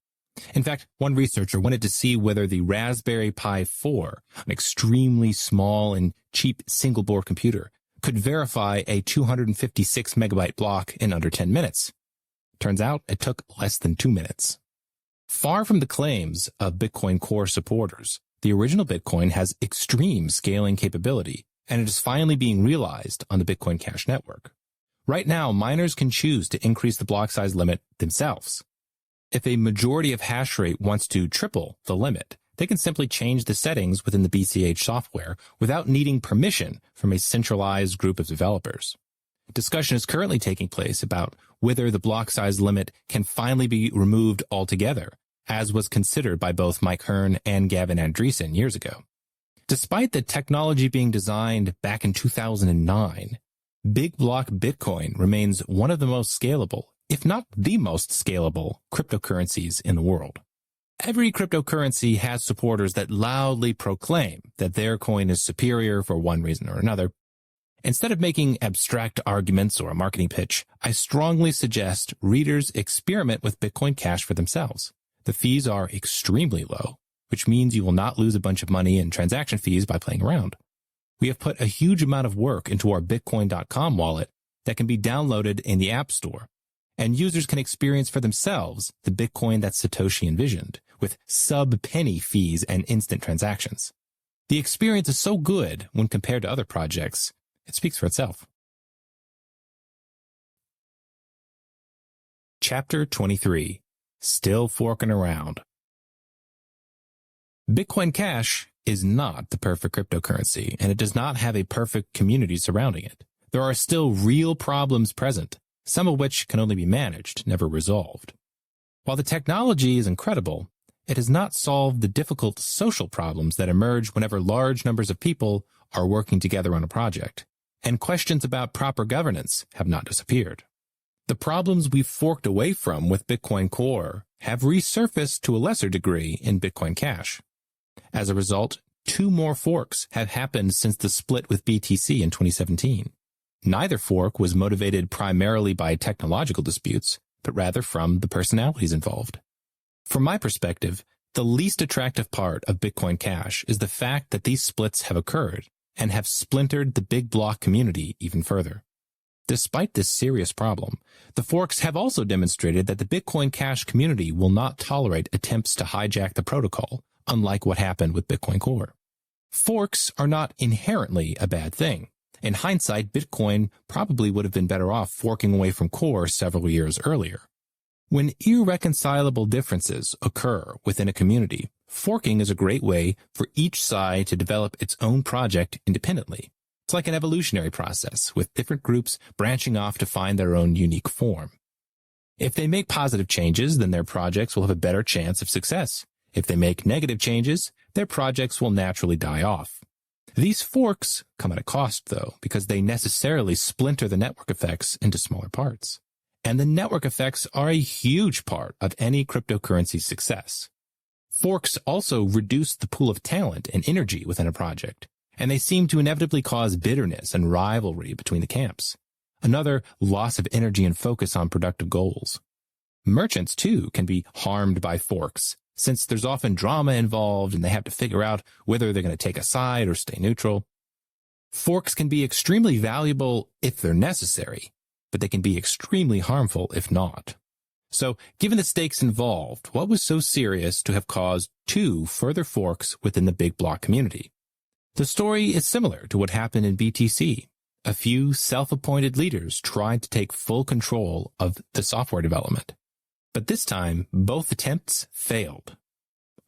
In fact, one researcher wanted to see whether the Raspberry Pi 4, an extremely small and cheap single-board computer, could verify a 256 megabyte block in under 10 minutes. Turns out it took less than 2 minutes. Far from the claims of Bitcoin Core supporters, the original Bitcoin has extreme scaling capability, and it is finally being realized on the Bitcoin Cash network. Right now, miners can choose to increase the block size limit themselves. If a majority of hash rate wants to triple the limit, they can simply change the settings within the BCH software without needing permission from a centralized group of developers. Discussion is currently taking place about whether the block size limit can finally be removed altogether, as was considered by both Mike Hearn and Gavin Andreessen years ago. Despite the technology being designed back in 2009, big block Bitcoin remains one of the most scalable, if not the most scalable, cryptocurrencies in the world. Every cryptocurrency has supporters that loudly proclaim that their coin is superior for one reason or another. Instead of making abstract arguments or a marketing pitch, I strongly suggest readers experiment with Bitcoin Cash for themselves. The fees are extremely low, which means you will not lose a bunch of money in transaction fees by playing around. We have put a huge amount of work into our Bitcoin.com wallet that can be downloaded in the App Store, and users can experience for themselves the Bitcoin that Satoshi envisioned, with sub-penny fees and instant transactions. The experience is so good when compared to other projects, it speaks for itself. Chapter 23. Still Forking Around. Bitcoin Cash is not the perfect cryptocurrency, and it does not have a perfect community surrounding it. There are still real problems present, some of which can only be managed, never resolved. While the technology is incredible, it has not solved the difficult social problems that emerge whenever large numbers of people are working together on a project, and questions about proper governance have not disappeared. The problems we've forked away from with Bitcoin Core have resurfaced to a lesser degree in Bitcoin Cash. As a result, 2 more forks have happened since the split with BTC in 2017. Neither fork was motivated primarily by technological disputes, but rather from the personalities involved. From my perspective, the least attractive part of Bitcoin Cash is the fact that these splits have occurred and have splintered the big block community even further. Despite this serious problem, the forks have also demonstrated that the Bitcoin Cash community will not tolerate attempts to hijack the protocol, unlike what happened with Bitcoin Core. Forks are not inherently a bad thing. In hindsight, Bitcoin probably would have been better off forking away from Core several years earlier. When irreconcilable differences occur within a community, forking is a great way for each side to develop its own project independently. It's like an evolutionary process, with different groups branching off to find their own unique form. If they make positive changes, then their projects will have a better chance of success. If they make negative changes, their projects will naturally die off. These forks come at a cost, though, because they necessarily splinter the network effects into smaller parts. And the network effects are a huge part of any cryptocurrency's success. Forks also reduce the pool of talent and energy within a project, and they seem to inevitably cause bitterness and rivalry between the camps. Another loss of energy and focus on productive goals. Merchants, too, can be harmed by forks, since there's often drama involved and they have to figure out whether they're going to take a side or stay neutral. Forks can be extremely valuable if they're necessary, but they can be extremely harmful if not. So, given the stakes involved, what was so serious to have caused 2 further forks within the big block community? The story is similar to what happened in BTC. A few self-appointed leaders tried to take full control of the software development. But this time, both attempts failed.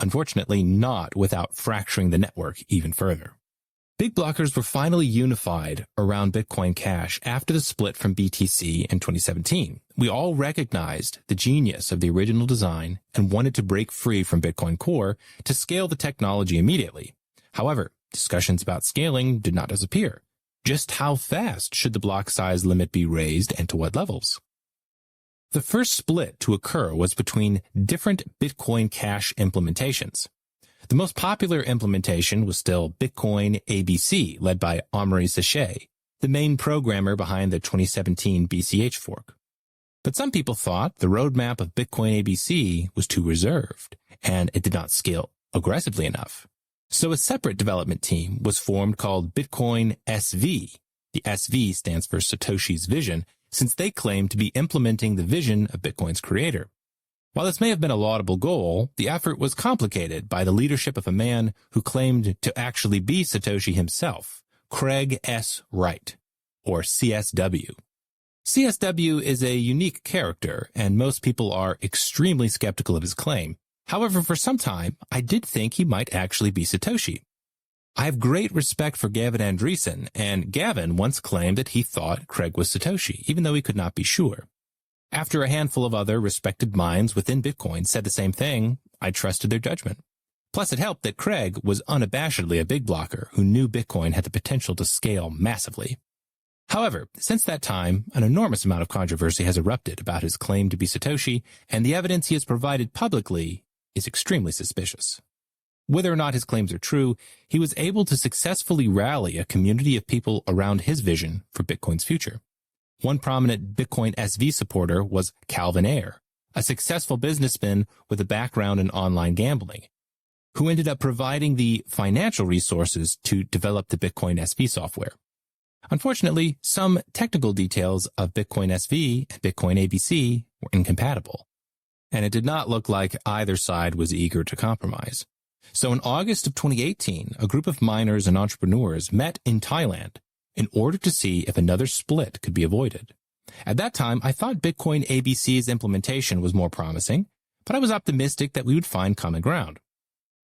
unfortunately not without fracturing the network even further. Big blockers were finally unified around Bitcoin Cash after the split from BTC in 2017. We all recognized the genius of the original design and wanted to break free from Bitcoin Core to scale the technology immediately. However, discussions about scaling did not disappear. Just how fast should the block size limit be raised and to what levels? The first split to occur was between different Bitcoin Cash implementations. The most popular implementation was still Bitcoin ABC, led by Omri Sachet, the main programmer behind the 2017 BCH fork. But some people thought the roadmap of Bitcoin ABC was too reserved, and it did not scale aggressively enough. So a separate development team was formed called Bitcoin SV. The SV stands for Satoshi's Vision, since they claimed to be implementing the vision of Bitcoin's creator. While this may have been a laudable goal, the effort was complicated by the leadership of a man who claimed to actually be Satoshi himself, Craig S. Wright, or CSW. CSW is a unique character, and most people are extremely skeptical of his claim. However, for some time, I did think he might actually be Satoshi. I have great respect for Gavin Andreessen, and Gavin once claimed that he thought Craig was Satoshi, even though he could not be sure. After a handful of other respected minds within Bitcoin said the same thing, I trusted their judgment. Plus, it helped that Craig was unabashedly a big blocker who knew Bitcoin had the potential to scale massively. However, since that time, an enormous amount of controversy has erupted about his claim to be Satoshi, and the evidence he has provided publicly is extremely suspicious. Whether or not his claims are true, he was able to successfully rally a community of people around his vision for Bitcoin's future. One prominent Bitcoin SV supporter was Calvin Ayre, a successful businessman with a background in online gambling, who ended up providing the financial resources to develop the Bitcoin SV software. Unfortunately, some technical details of Bitcoin SV and Bitcoin ABC were incompatible, and it did not look like either side was eager to compromise. So in August of 2018, a group of miners and entrepreneurs met in Thailand in order to see if another split could be avoided. At that time, I thought Bitcoin ABC's implementation was more promising, but I was optimistic that we would find common ground.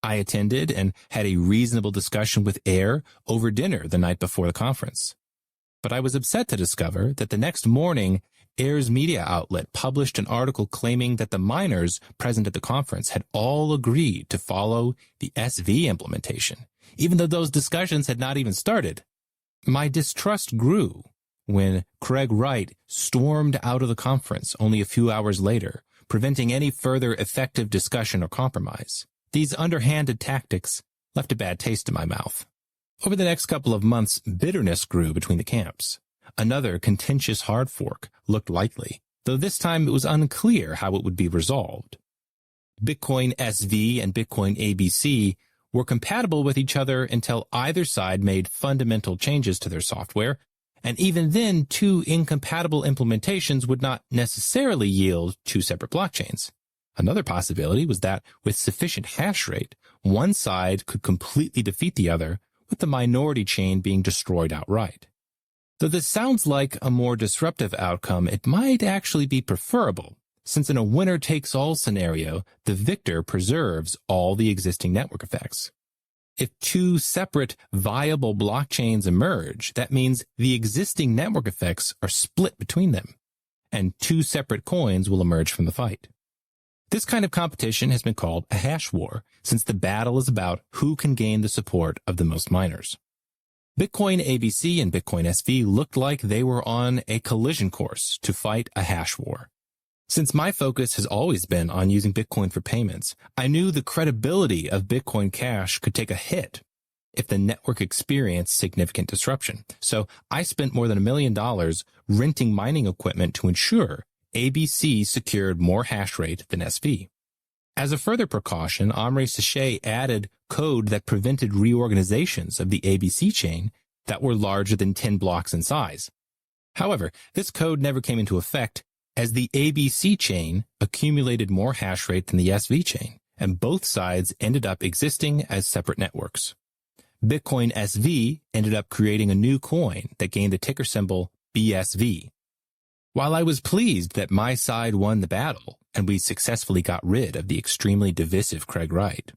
I attended and had a reasonable discussion with Ayre over dinner the night before the conference. But I was upset to discover that the next morning, Ayre's media outlet published an article claiming that the miners present at the conference had all agreed to follow the SV implementation, even though those discussions had not even started. My distrust grew when Craig Wright stormed out of the conference only a few hours later, preventing any further effective discussion or compromise. These underhanded tactics left a bad taste in my mouth. Over the next couple of months, bitterness grew between the camps. Another contentious hard fork looked likely, though this time it was unclear how it would be resolved. Bitcoin SV and Bitcoin ABC were compatible with each other until either side made fundamental changes to their software, and even then, two incompatible implementations would not necessarily yield two separate blockchains. Another possibility was that with sufficient hash rate, one side could completely defeat the other, with the minority chain being destroyed outright. Though this sounds like a more disruptive outcome, it might actually be preferable, since in a winner-takes-all scenario, the victor preserves all the existing network effects. If two separate, viable blockchains emerge, that means the existing network effects are split between them, and two separate coins will emerge from the fight. This kind of competition has been called a hash war, since the battle is about who can gain the support of the most miners. Bitcoin ABC and Bitcoin SV looked like they were on a collision course to fight a hash war. Since my focus has always been on using Bitcoin for payments, I knew the credibility of Bitcoin Cash could take a hit if the network experienced significant disruption. So I spent more than $1 million renting mining equipment to ensure ABC secured more hash rate than SV. As a further precaution, Omri Sachet added code that prevented reorganizations of the ABC chain that were larger than 10 blocks in size. However, this code never came into effect as the ABC chain accumulated more hash rate than the SV chain, and both sides ended up existing as separate networks. Bitcoin SV ended up creating a new coin that gained the ticker symbol BSV. While I was pleased that my side won the battle, and we successfully got rid of the extremely divisive Craig Wright,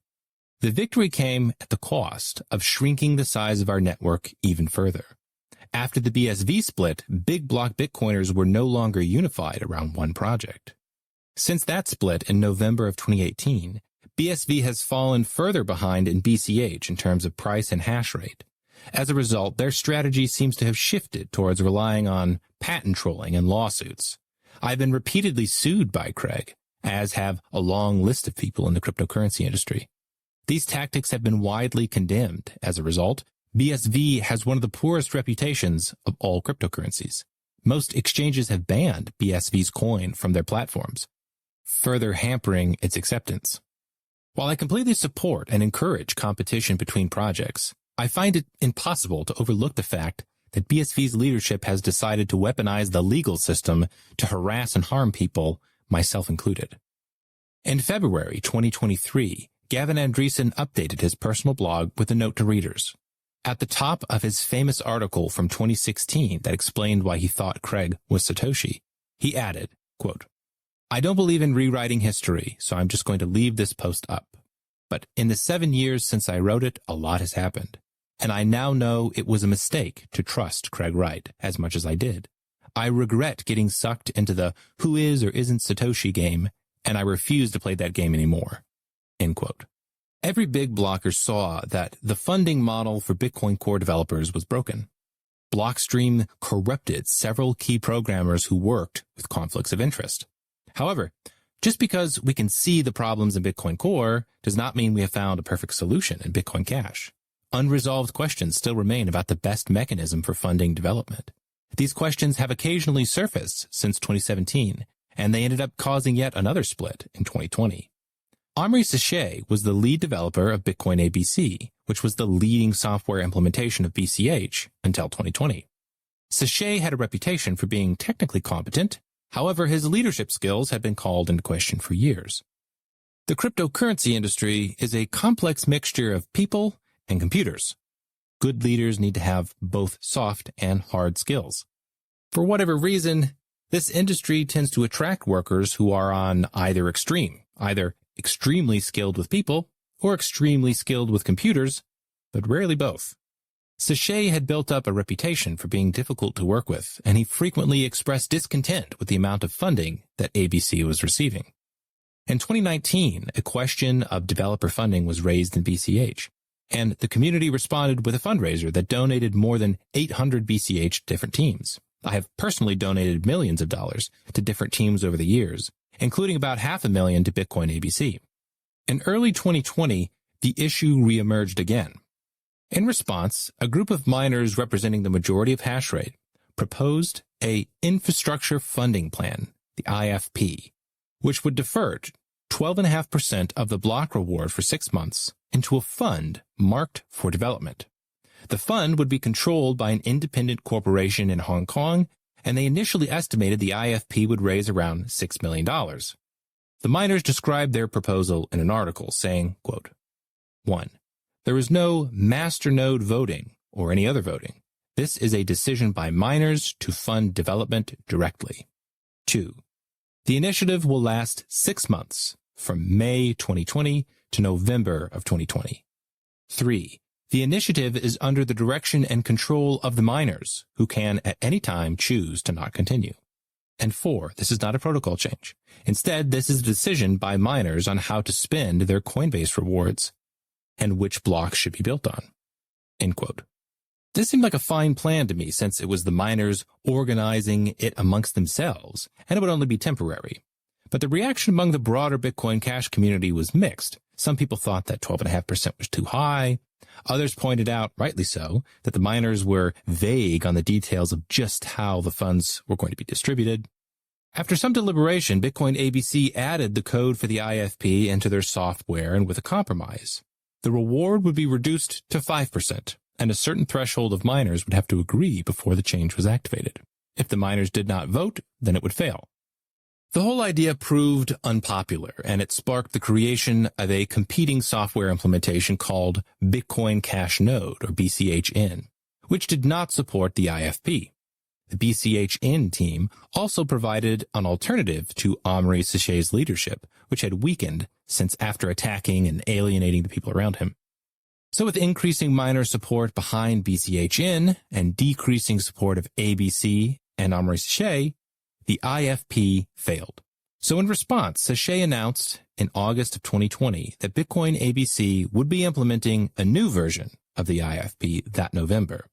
The victory came at the cost of shrinking the size of our network even further. After the BSV split, big block Bitcoiners were no longer unified around one project. Since that split in November of 2018, BSV has fallen further behind in BCH in terms of price and hash rate. As a result, their strategy seems to have shifted towards relying on patent trolling and lawsuits. I've been repeatedly sued by Craig, as have a long list of people in the cryptocurrency industry. These tactics have been widely condemned. As a result, BSV has one of the poorest reputations of all cryptocurrencies. Most exchanges have banned BSV's coin from their platforms, further hampering its acceptance. While I completely support and encourage competition between projects, I find it impossible to overlook the fact that BSV's leadership has decided to weaponize the legal system to harass and harm people, myself included. In February 2023, Gavin Andresen updated his personal blog with a note to readers. At the top of his famous article from 2016 that explained why he thought Craig was Satoshi, he added, quote, "I don't believe in rewriting history, so I'm just going to leave this post up. But in the 7 years since I wrote it, a lot has happened. And I now know it was a mistake to trust Craig Wright as much as I did. I regret getting sucked into the who is or isn't Satoshi game, and I refuse to play that game anymore." End quote. Every big blocker saw that the funding model for Bitcoin Core developers was broken. Blockstream corrupted several key programmers who worked with conflicts of interest. However, just because we can see the problems in Bitcoin Core does not mean we have found a perfect solution in Bitcoin Cash. Unresolved questions still remain about the best mechanism for funding development. These questions have occasionally surfaced since 2017, and they ended up causing yet another split in 2020. Omri Sachet was the lead developer of Bitcoin ABC, which was the leading software implementation of BCH until 2020. Sachet had a reputation for being technically competent. However, his leadership skills had been called into question for years. The cryptocurrency industry is a complex mixture of people and computers. Good leaders need to have both soft and hard skills. For whatever reason, this industry tends to attract workers who are on either extreme, either extremely skilled with people or extremely skilled with computers, but rarely both. Sachet had built up a reputation for being difficult to work with, and he frequently expressed discontent with the amount of funding that ABC was receiving. In 2019, a question of developer funding was raised in BCH, and the community responded with a fundraiser that donated more than 800 BCH to different teams. I have personally donated millions of dollars to different teams over the years, including about $500,000 to Bitcoin ABC. In early 2020, the issue reemerged again. In response, a group of miners representing the majority of hash rate proposed a infrastructure funding plan, the IFP, which would defer 12.5% of the block reward for 6 months into a fund marked for development. The fund would be controlled by an independent corporation in Hong Kong, and they initially estimated the IFP would raise around $6 million. The miners described their proposal in an article saying, quote, 1. There is no master node voting or any other voting. This is a decision by miners to fund development directly. 2. The initiative will last 6 months, from May 2020 to November of 2020. 3. The initiative is under the direction and control of the miners, who can at any time choose to not continue. And 4, this is not a protocol change. Instead, this is a decision by miners on how to spend their Coinbase rewards and which blocks should be built on. End quote. This seemed like a fine plan to me, since it was the miners organizing it amongst themselves, and it would only be temporary. But the reaction among the broader Bitcoin Cash community was mixed. Some people thought that 12.5% was too high. Others pointed out, rightly so, that the miners were vague on the details of just how the funds were going to be distributed. After some deliberation, Bitcoin ABC added the code for the IFP into their software, and with a compromise. The reward would be reduced to 5%, and a certain threshold of miners would have to agree before the change was activated. If the miners did not vote, then it would fail. The whole idea proved unpopular, and it sparked the creation of a competing software implementation called Bitcoin Cash Node, or BCHN, which did not support the IFP. The BCHN team also provided an alternative to Omri Sachet's leadership, which had weakened since after attacking and alienating the people around him. So with increasing miner support behind BCHN and decreasing support of ABC and Omri Sachet, the IFP failed. So in response, Sachet announced in August of 2020 that Bitcoin ABC would be implementing a new version of the IFP that November.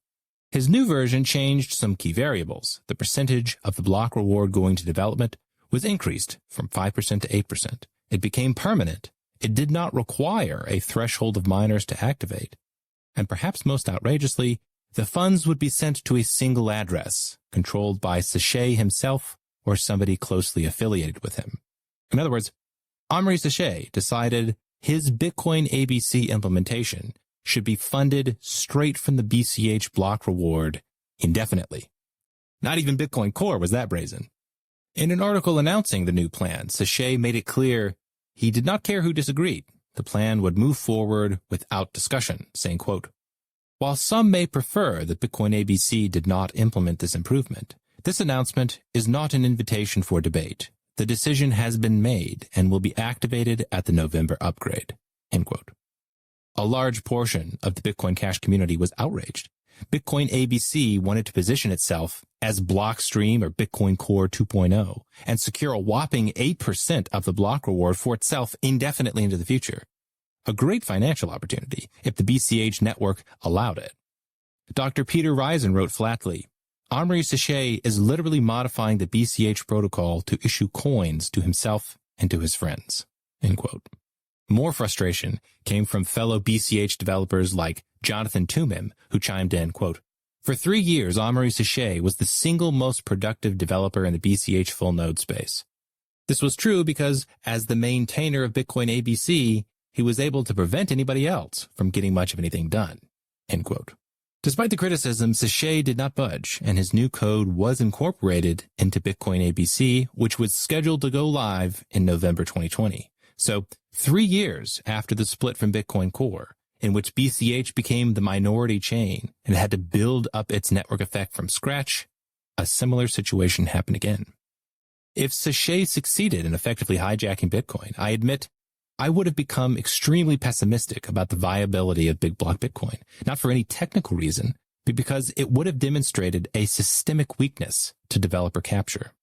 His new version changed some key variables. The percentage of the block reward going to development was increased from 5% to 8%. It became permanent. It did not require a threshold of miners to activate. And perhaps most outrageously, the funds would be sent to a single address, controlled by Sachet himself or somebody closely affiliated with him. In other words, Omri Sachet decided his Bitcoin ABC implementation should be funded straight from the BCH block reward indefinitely. Not even Bitcoin Core was that brazen. In an article announcing the new plan, Sachet made it clear he did not care who disagreed. The plan would move forward without discussion, saying, quote, "While some may prefer that Bitcoin ABC did not implement this improvement, this announcement is not an invitation for debate. The decision has been made and will be activated at the November upgrade." End quote. A large portion of the Bitcoin Cash community was outraged. Bitcoin ABC wanted to position itself as Blockstream or Bitcoin Core 2.0 and secure a whopping 8% of the block reward for itself indefinitely into the future. A great financial opportunity if the BCH network allowed it. Dr. Peter Risen wrote flatly, "Omri Sachet is literally modifying the BCH protocol to issue coins to himself and to his friends." End quote. More frustration came from fellow BCH developers like Jonathan Tumim, who chimed in, quote, "For 3 years, Omri Sachet was the single most productive developer in the BCH full node space. This was true because, as the maintainer of Bitcoin ABC, he was able to prevent anybody else from getting much of anything done." End quote. Despite the criticism, Sachet did not budge, and his new code was incorporated into Bitcoin ABC, which was scheduled to go live in November 2020. So 3 years after the split from Bitcoin Core, in which BCH became the minority chain and had to build up its network effect from scratch, a similar situation happened again. If Sachet succeeded in effectively hijacking Bitcoin, I admit I would have become extremely pessimistic about the viability of big block Bitcoin, not for any technical reason, but because it would have demonstrated a systemic weakness to developer capture.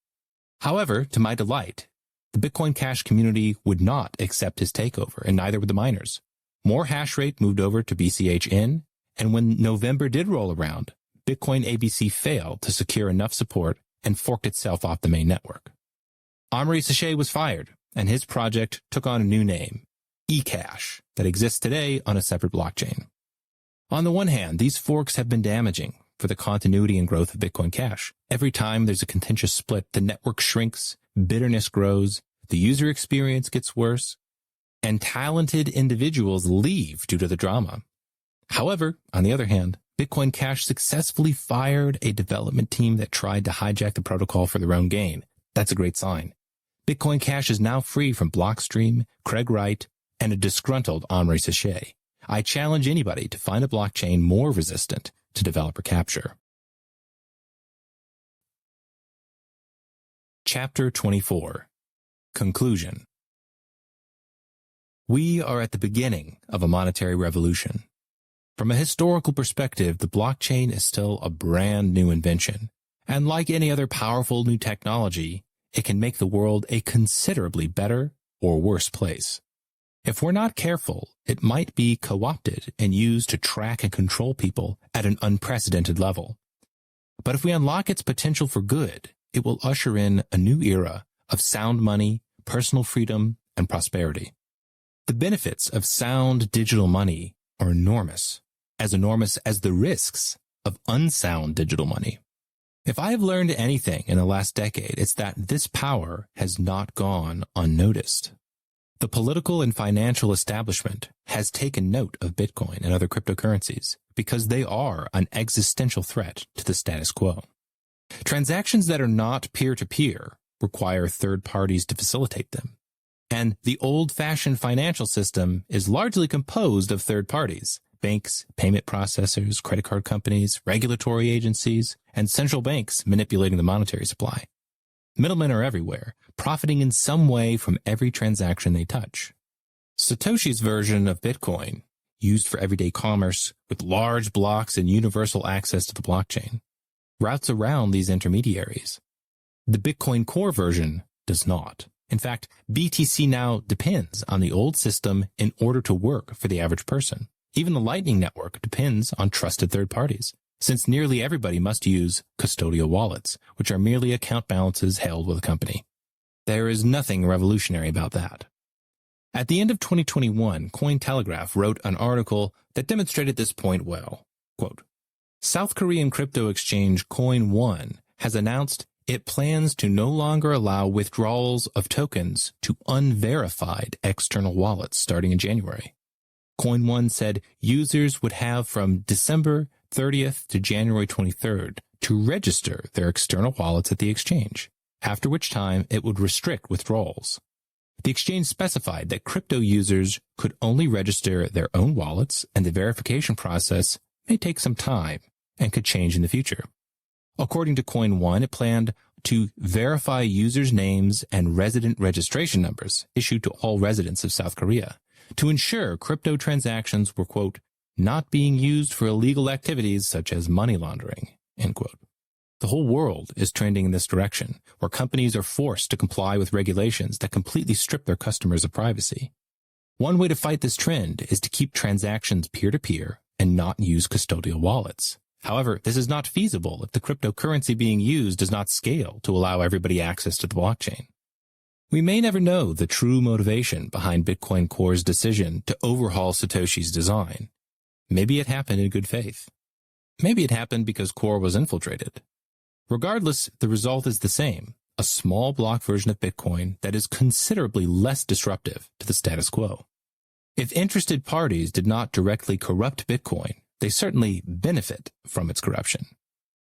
However, to my delight, the Bitcoin Cash community would not accept his takeover, and neither would the miners. More hash rate moved over to BCHN, and when November did roll around, Bitcoin ABC failed to secure enough support and forked itself off the main network. Omri Sachet was fired, and his project took on a new name, eCash, that exists today on a separate blockchain. On the one hand, these forks have been damaging for the continuity and growth of Bitcoin Cash. Every time there's a contentious split, the network shrinks, bitterness grows, the user experience gets worse, and talented individuals leave due to the drama. However, on the other hand, Bitcoin Cash successfully fired a development team that tried to hijack the protocol for their own gain. That's a great sign. Bitcoin Cash is now free from Blockstream, Craig Wright, and a disgruntled Omri Sachet. I challenge anybody to find a blockchain more resistant to developer capture. Chapter 24. Conclusion. We are at the beginning of a monetary revolution. From a historical perspective, the blockchain is still a brand new invention, and like any other powerful new technology, it can make the world a considerably better or worse place. If we're not careful, it might be co-opted and used to track and control people at an unprecedented level. But if we unlock its potential for good, it will usher in a new era of sound money, personal freedom, and prosperity. The benefits of sound digital money are enormous as the risks of unsound digital money. If I have learned anything in the last decade, it's that this power has not gone unnoticed. The political and financial establishment has taken note of Bitcoin and other cryptocurrencies because they are an existential threat to the status quo. Transactions that are not peer-to-peer require third parties to facilitate them. And the old-fashioned financial system is largely composed of third parties. banks, payment processors, credit card companies, regulatory agencies, and central banks manipulating the monetary supply. Middlemen are everywhere, profiting in some way from every transaction they touch. Satoshi's version of Bitcoin, used for everyday commerce with large blocks and universal access to the blockchain, routes around these intermediaries. The Bitcoin Core version does not. In fact, BTC now depends on the old system in order to work for the average person. Even the Lightning Network depends on trusted third parties, since nearly everybody must use custodial wallets, which are merely account balances held with a company. There is nothing revolutionary about that. At the end of 2021, Cointelegraph wrote an article that demonstrated this point well. Quote, South Korean crypto exchange Coin1 has announced it plans to no longer allow withdrawals of tokens to unverified external wallets starting in January. Coin1 said users would have from December 30th to January 23rd to register their external wallets at the exchange, after which time it would restrict withdrawals. The exchange specified that crypto users could only register their own wallets, and the verification process may take some time and could change in the future. According to Coin1, it planned to verify users' names and resident registration numbers issued to all residents of South Korea to ensure crypto transactions were, quote, not being used for illegal activities such as money laundering, end quote. The whole world is trending in this direction, where companies are forced to comply with regulations that completely strip their customers of privacy. One way to fight this trend is to keep transactions peer-to-peer and not use custodial wallets. However, this is not feasible if the cryptocurrency being used does not scale to allow everybody access to the blockchain. We may never know the true motivation behind Bitcoin Core's decision to overhaul Satoshi's design. Maybe it happened in good faith. Maybe it happened because Core was infiltrated. Regardless, the result is the same, a small block version of Bitcoin that is considerably less disruptive to the status quo. If interested parties did not directly corrupt Bitcoin, they certainly benefit from its corruption.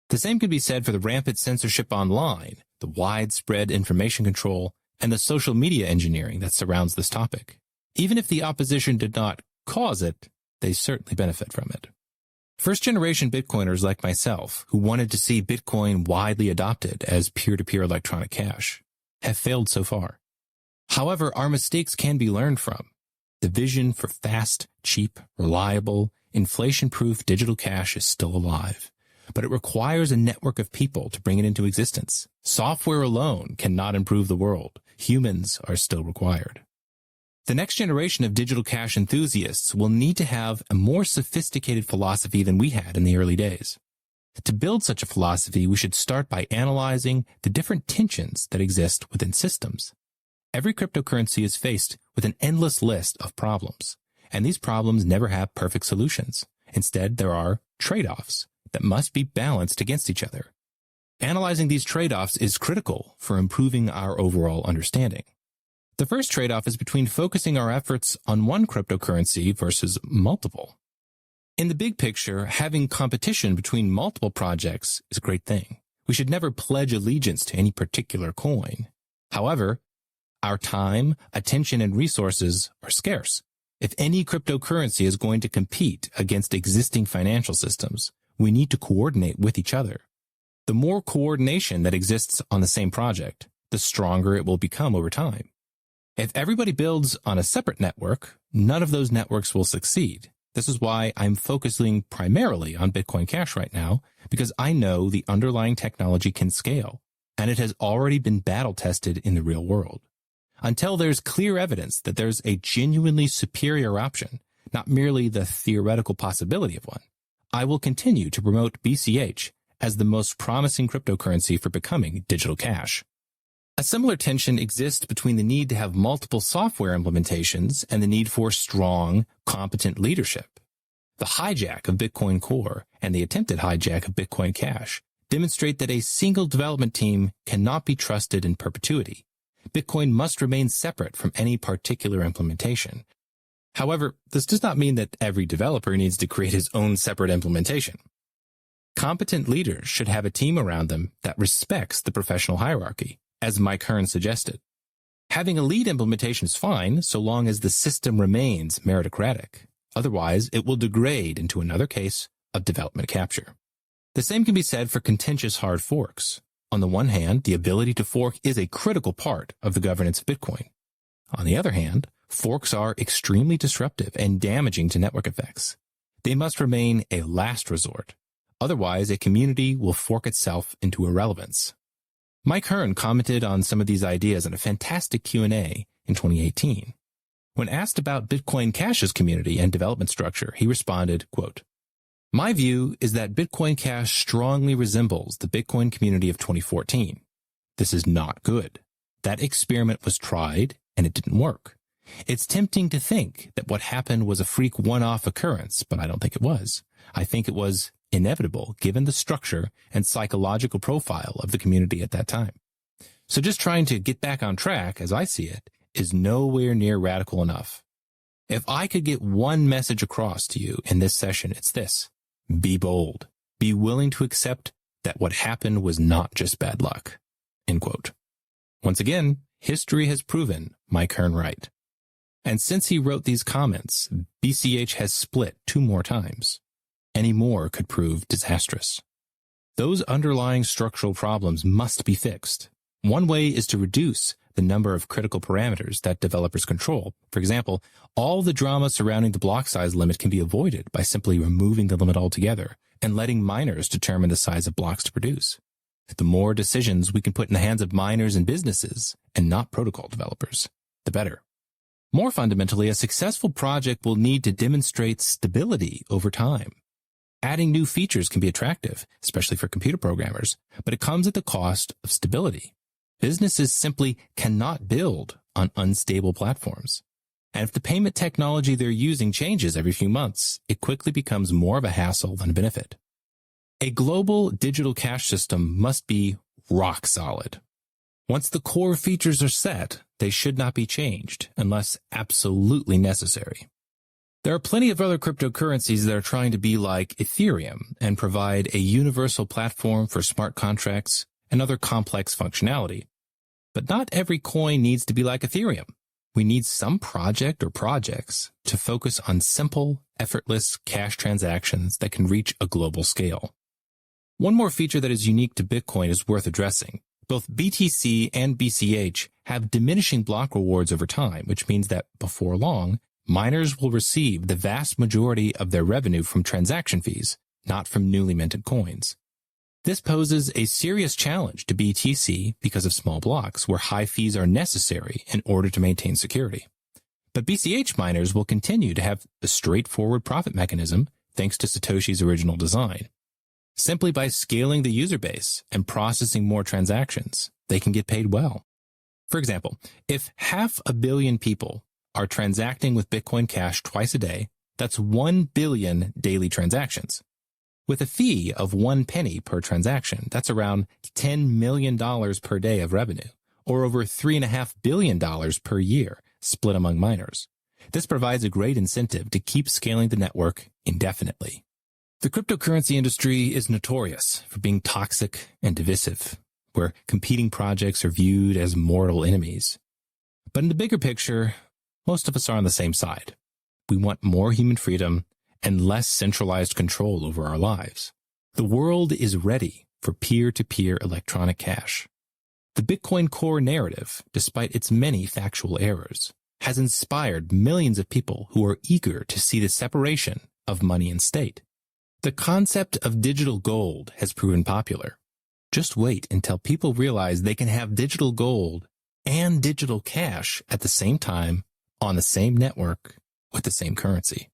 The same could be said for the rampant censorship online, the widespread information control, and the social media engineering that surrounds this topic. Even if the opposition did not cause it, they certainly benefit from it. First-generation Bitcoiners like myself, who wanted to see Bitcoin widely adopted as peer-to-peer electronic cash, have failed so far. However, our mistakes can be learned from. The vision for fast, cheap, reliable, inflation-proof digital cash is still alive, but it requires a network of people to bring it into existence. Software alone cannot improve the world. Humans are still required. The next generation of digital cash enthusiasts will need to have a more sophisticated philosophy than we had in the early days. To build such a philosophy, we should start by analyzing the different tensions that exist within systems. Every cryptocurrency is faced with an endless list of problems, and these problems never have perfect solutions. Instead, there are trade-offs that must be balanced against each other. Analyzing these trade-offs is critical for improving our overall understanding. The first trade-off is between focusing our efforts on one cryptocurrency versus multiple. In the big picture, having competition between multiple projects is a great thing. We should never pledge allegiance to any particular coin. However, our time, attention, and resources are scarce. If any cryptocurrency is going to compete against existing financial systems, we need to coordinate with each other. The more coordination that exists on the same project, the stronger it will become over time. If everybody builds on a separate network, none of those networks will succeed. This is why I'm focusing primarily on Bitcoin Cash right now, because I know the underlying technology can scale, and it has already been battle-tested in the real world. Until there's clear evidence that there's a genuinely superior option, not merely the theoretical possibility of one, I will continue to promote BCH as the most promising cryptocurrency for becoming digital cash. A similar tension exists between the need to have multiple software implementations and the need for strong, competent leadership. The hijack of Bitcoin Core and the attempted hijack of Bitcoin Cash demonstrate that a single development team cannot be trusted in perpetuity. Bitcoin must remain separate from any particular implementation. However, this does not mean that every developer needs to create his own separate implementation. Competent leaders should have a team around them that respects the professional hierarchy, as Mike Hearn suggested. Having a lead implementation is fine so long as the system remains meritocratic. Otherwise, it will degrade into another case of development capture. The same can be said for contentious hard forks. On the one hand, the ability to fork is a critical part of the governance of Bitcoin. On the other hand, forks are extremely disruptive and damaging to network effects. They must remain a last resort. Otherwise, a community will fork itself into irrelevance. Mike Hearn commented on some of these ideas in a fantastic Q&A in 2018. When asked about Bitcoin Cash's community and development structure, he responded, quote, "My view is that Bitcoin Cash strongly resembles the Bitcoin community of 2014. This is not good. That experiment was tried and it didn't work. It's tempting to think that what happened was a freak one-off occurrence, but I don't think it was. I think it was inevitable given the structure and psychological profile of the community at that time. So just trying to get back on track, as I see it, is nowhere near radical enough. If I could get one message across to you in this session, it's this. Be bold. Be willing to accept that what happened was not just bad luck." End quote. Once again, history has proven Mike Hearn right. And since he wrote these comments, BCH has split 2 more times. Any more could prove disastrous. Those underlying structural problems must be fixed. One way is to reduce the number of critical parameters that developers control. For example, all the drama surrounding the block size limit can be avoided by simply removing the limit altogether and letting miners determine the size of blocks to produce. The more decisions we can put in the hands of miners and businesses, and not protocol developers, the better. More fundamentally, a successful project will need to demonstrate stability over time. Adding new features can be attractive, especially for computer programmers, but it comes at the cost of stability. Businesses simply cannot build on unstable platforms. And if the payment technology they're using changes every few months, it quickly becomes more of a hassle than a benefit. A global digital cash system must be rock solid. Once the core features are set, they should not be changed unless absolutely necessary. There are plenty of other cryptocurrencies that are trying to be like Ethereum and provide a universal platform for smart contracts and other complex functionality. But not every coin needs to be like Ethereum. We need some project or projects to focus on simple, effortless cash transactions that can reach a global scale. One more feature that is unique to Bitcoin is worth addressing. Both BTC and BCH have diminishing block rewards over time, which means that before long, miners will receive the vast majority of their revenue from transaction fees, not from newly minted coins. This poses a serious challenge to BTC because of small blocks where high fees are necessary in order to maintain security. But BCH miners will continue to have a straightforward profit mechanism thanks to Satoshi's original design. Simply by scaling the user base and processing more transactions, they can get paid well. For example, if 500 million people are transacting with Bitcoin Cash twice a day, that's 1 billion daily transactions. With a fee of 1 penny per transaction, that's around $10 million per day of revenue, or over $3.5 billion per year split among miners. This provides a great incentive to keep scaling the network indefinitely. The cryptocurrency industry is notorious for being toxic and divisive, where competing projects are viewed as mortal enemies. But in the bigger picture, most of us are on the same side. We want more human freedom and less centralized control over our lives. The world is ready for peer-to-peer electronic cash. The Bitcoin core narrative, despite its many factual errors, has inspired millions of people who are eager to see the separation of money and state. The concept of digital gold has proven popular. Just wait until people realize they can have digital gold and digital cash at the same time on the same network with the same currency.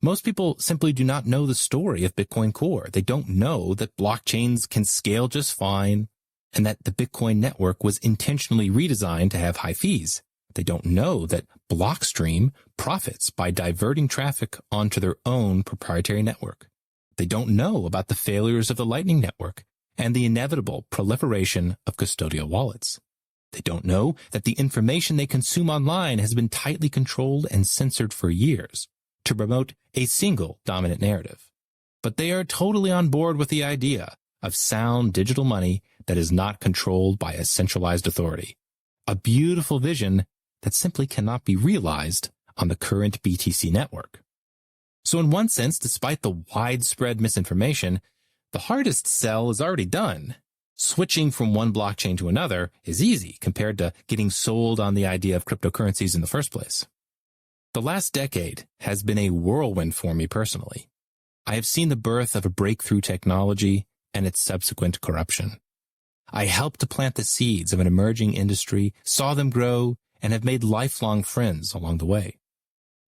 Most people simply do not know the story of Bitcoin Core. They don't know that blockchains can scale just fine and that the Bitcoin network was intentionally redesigned to have high fees. They don't know that Blockstream profits by diverting traffic onto their own proprietary network. They don't know about the failures of the Lightning Network and the inevitable proliferation of custodial wallets. They don't know that the information they consume online has been tightly controlled and censored for years to promote a single dominant narrative. But they are totally on board with the idea of sound digital money that is not controlled by a centralized authority. A beautiful vision that simply cannot be realized on the current BTC network. So in one sense, despite the widespread misinformation, the hardest sell is already done. Switching from one blockchain to another is easy compared to getting sold on the idea of cryptocurrencies in the first place. The last decade has been a whirlwind for me personally. I have seen the birth of a breakthrough technology and its subsequent corruption. I helped to plant the seeds of an emerging industry, saw them grow, and have made lifelong friends along the way.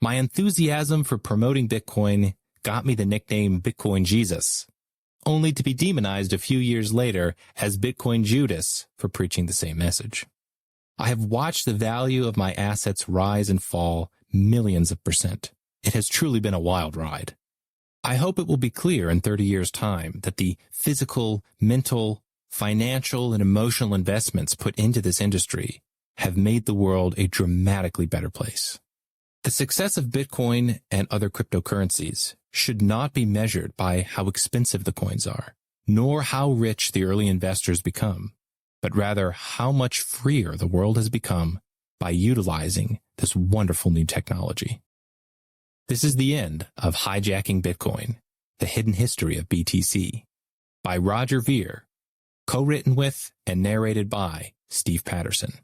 My enthusiasm for promoting Bitcoin got me the nickname Bitcoin Jesus, only to be demonized a few years later as Bitcoin Judas for preaching the same message. I have watched the value of my assets rise and fall millions of %. It has truly been a wild ride. I hope it will be clear in 30 years' time that the physical, mental, financial, and emotional investments put into this industry have made the world a dramatically better place. The success of Bitcoin and other cryptocurrencies should not be measured by how expensive the coins are, nor how rich the early investors become, but rather how much freer the world has become by utilizing this wonderful new technology. This is the end of Hijacking Bitcoin, The Hidden History of BTC, by Roger Ver, co-written with and narrated by Steve Patterson.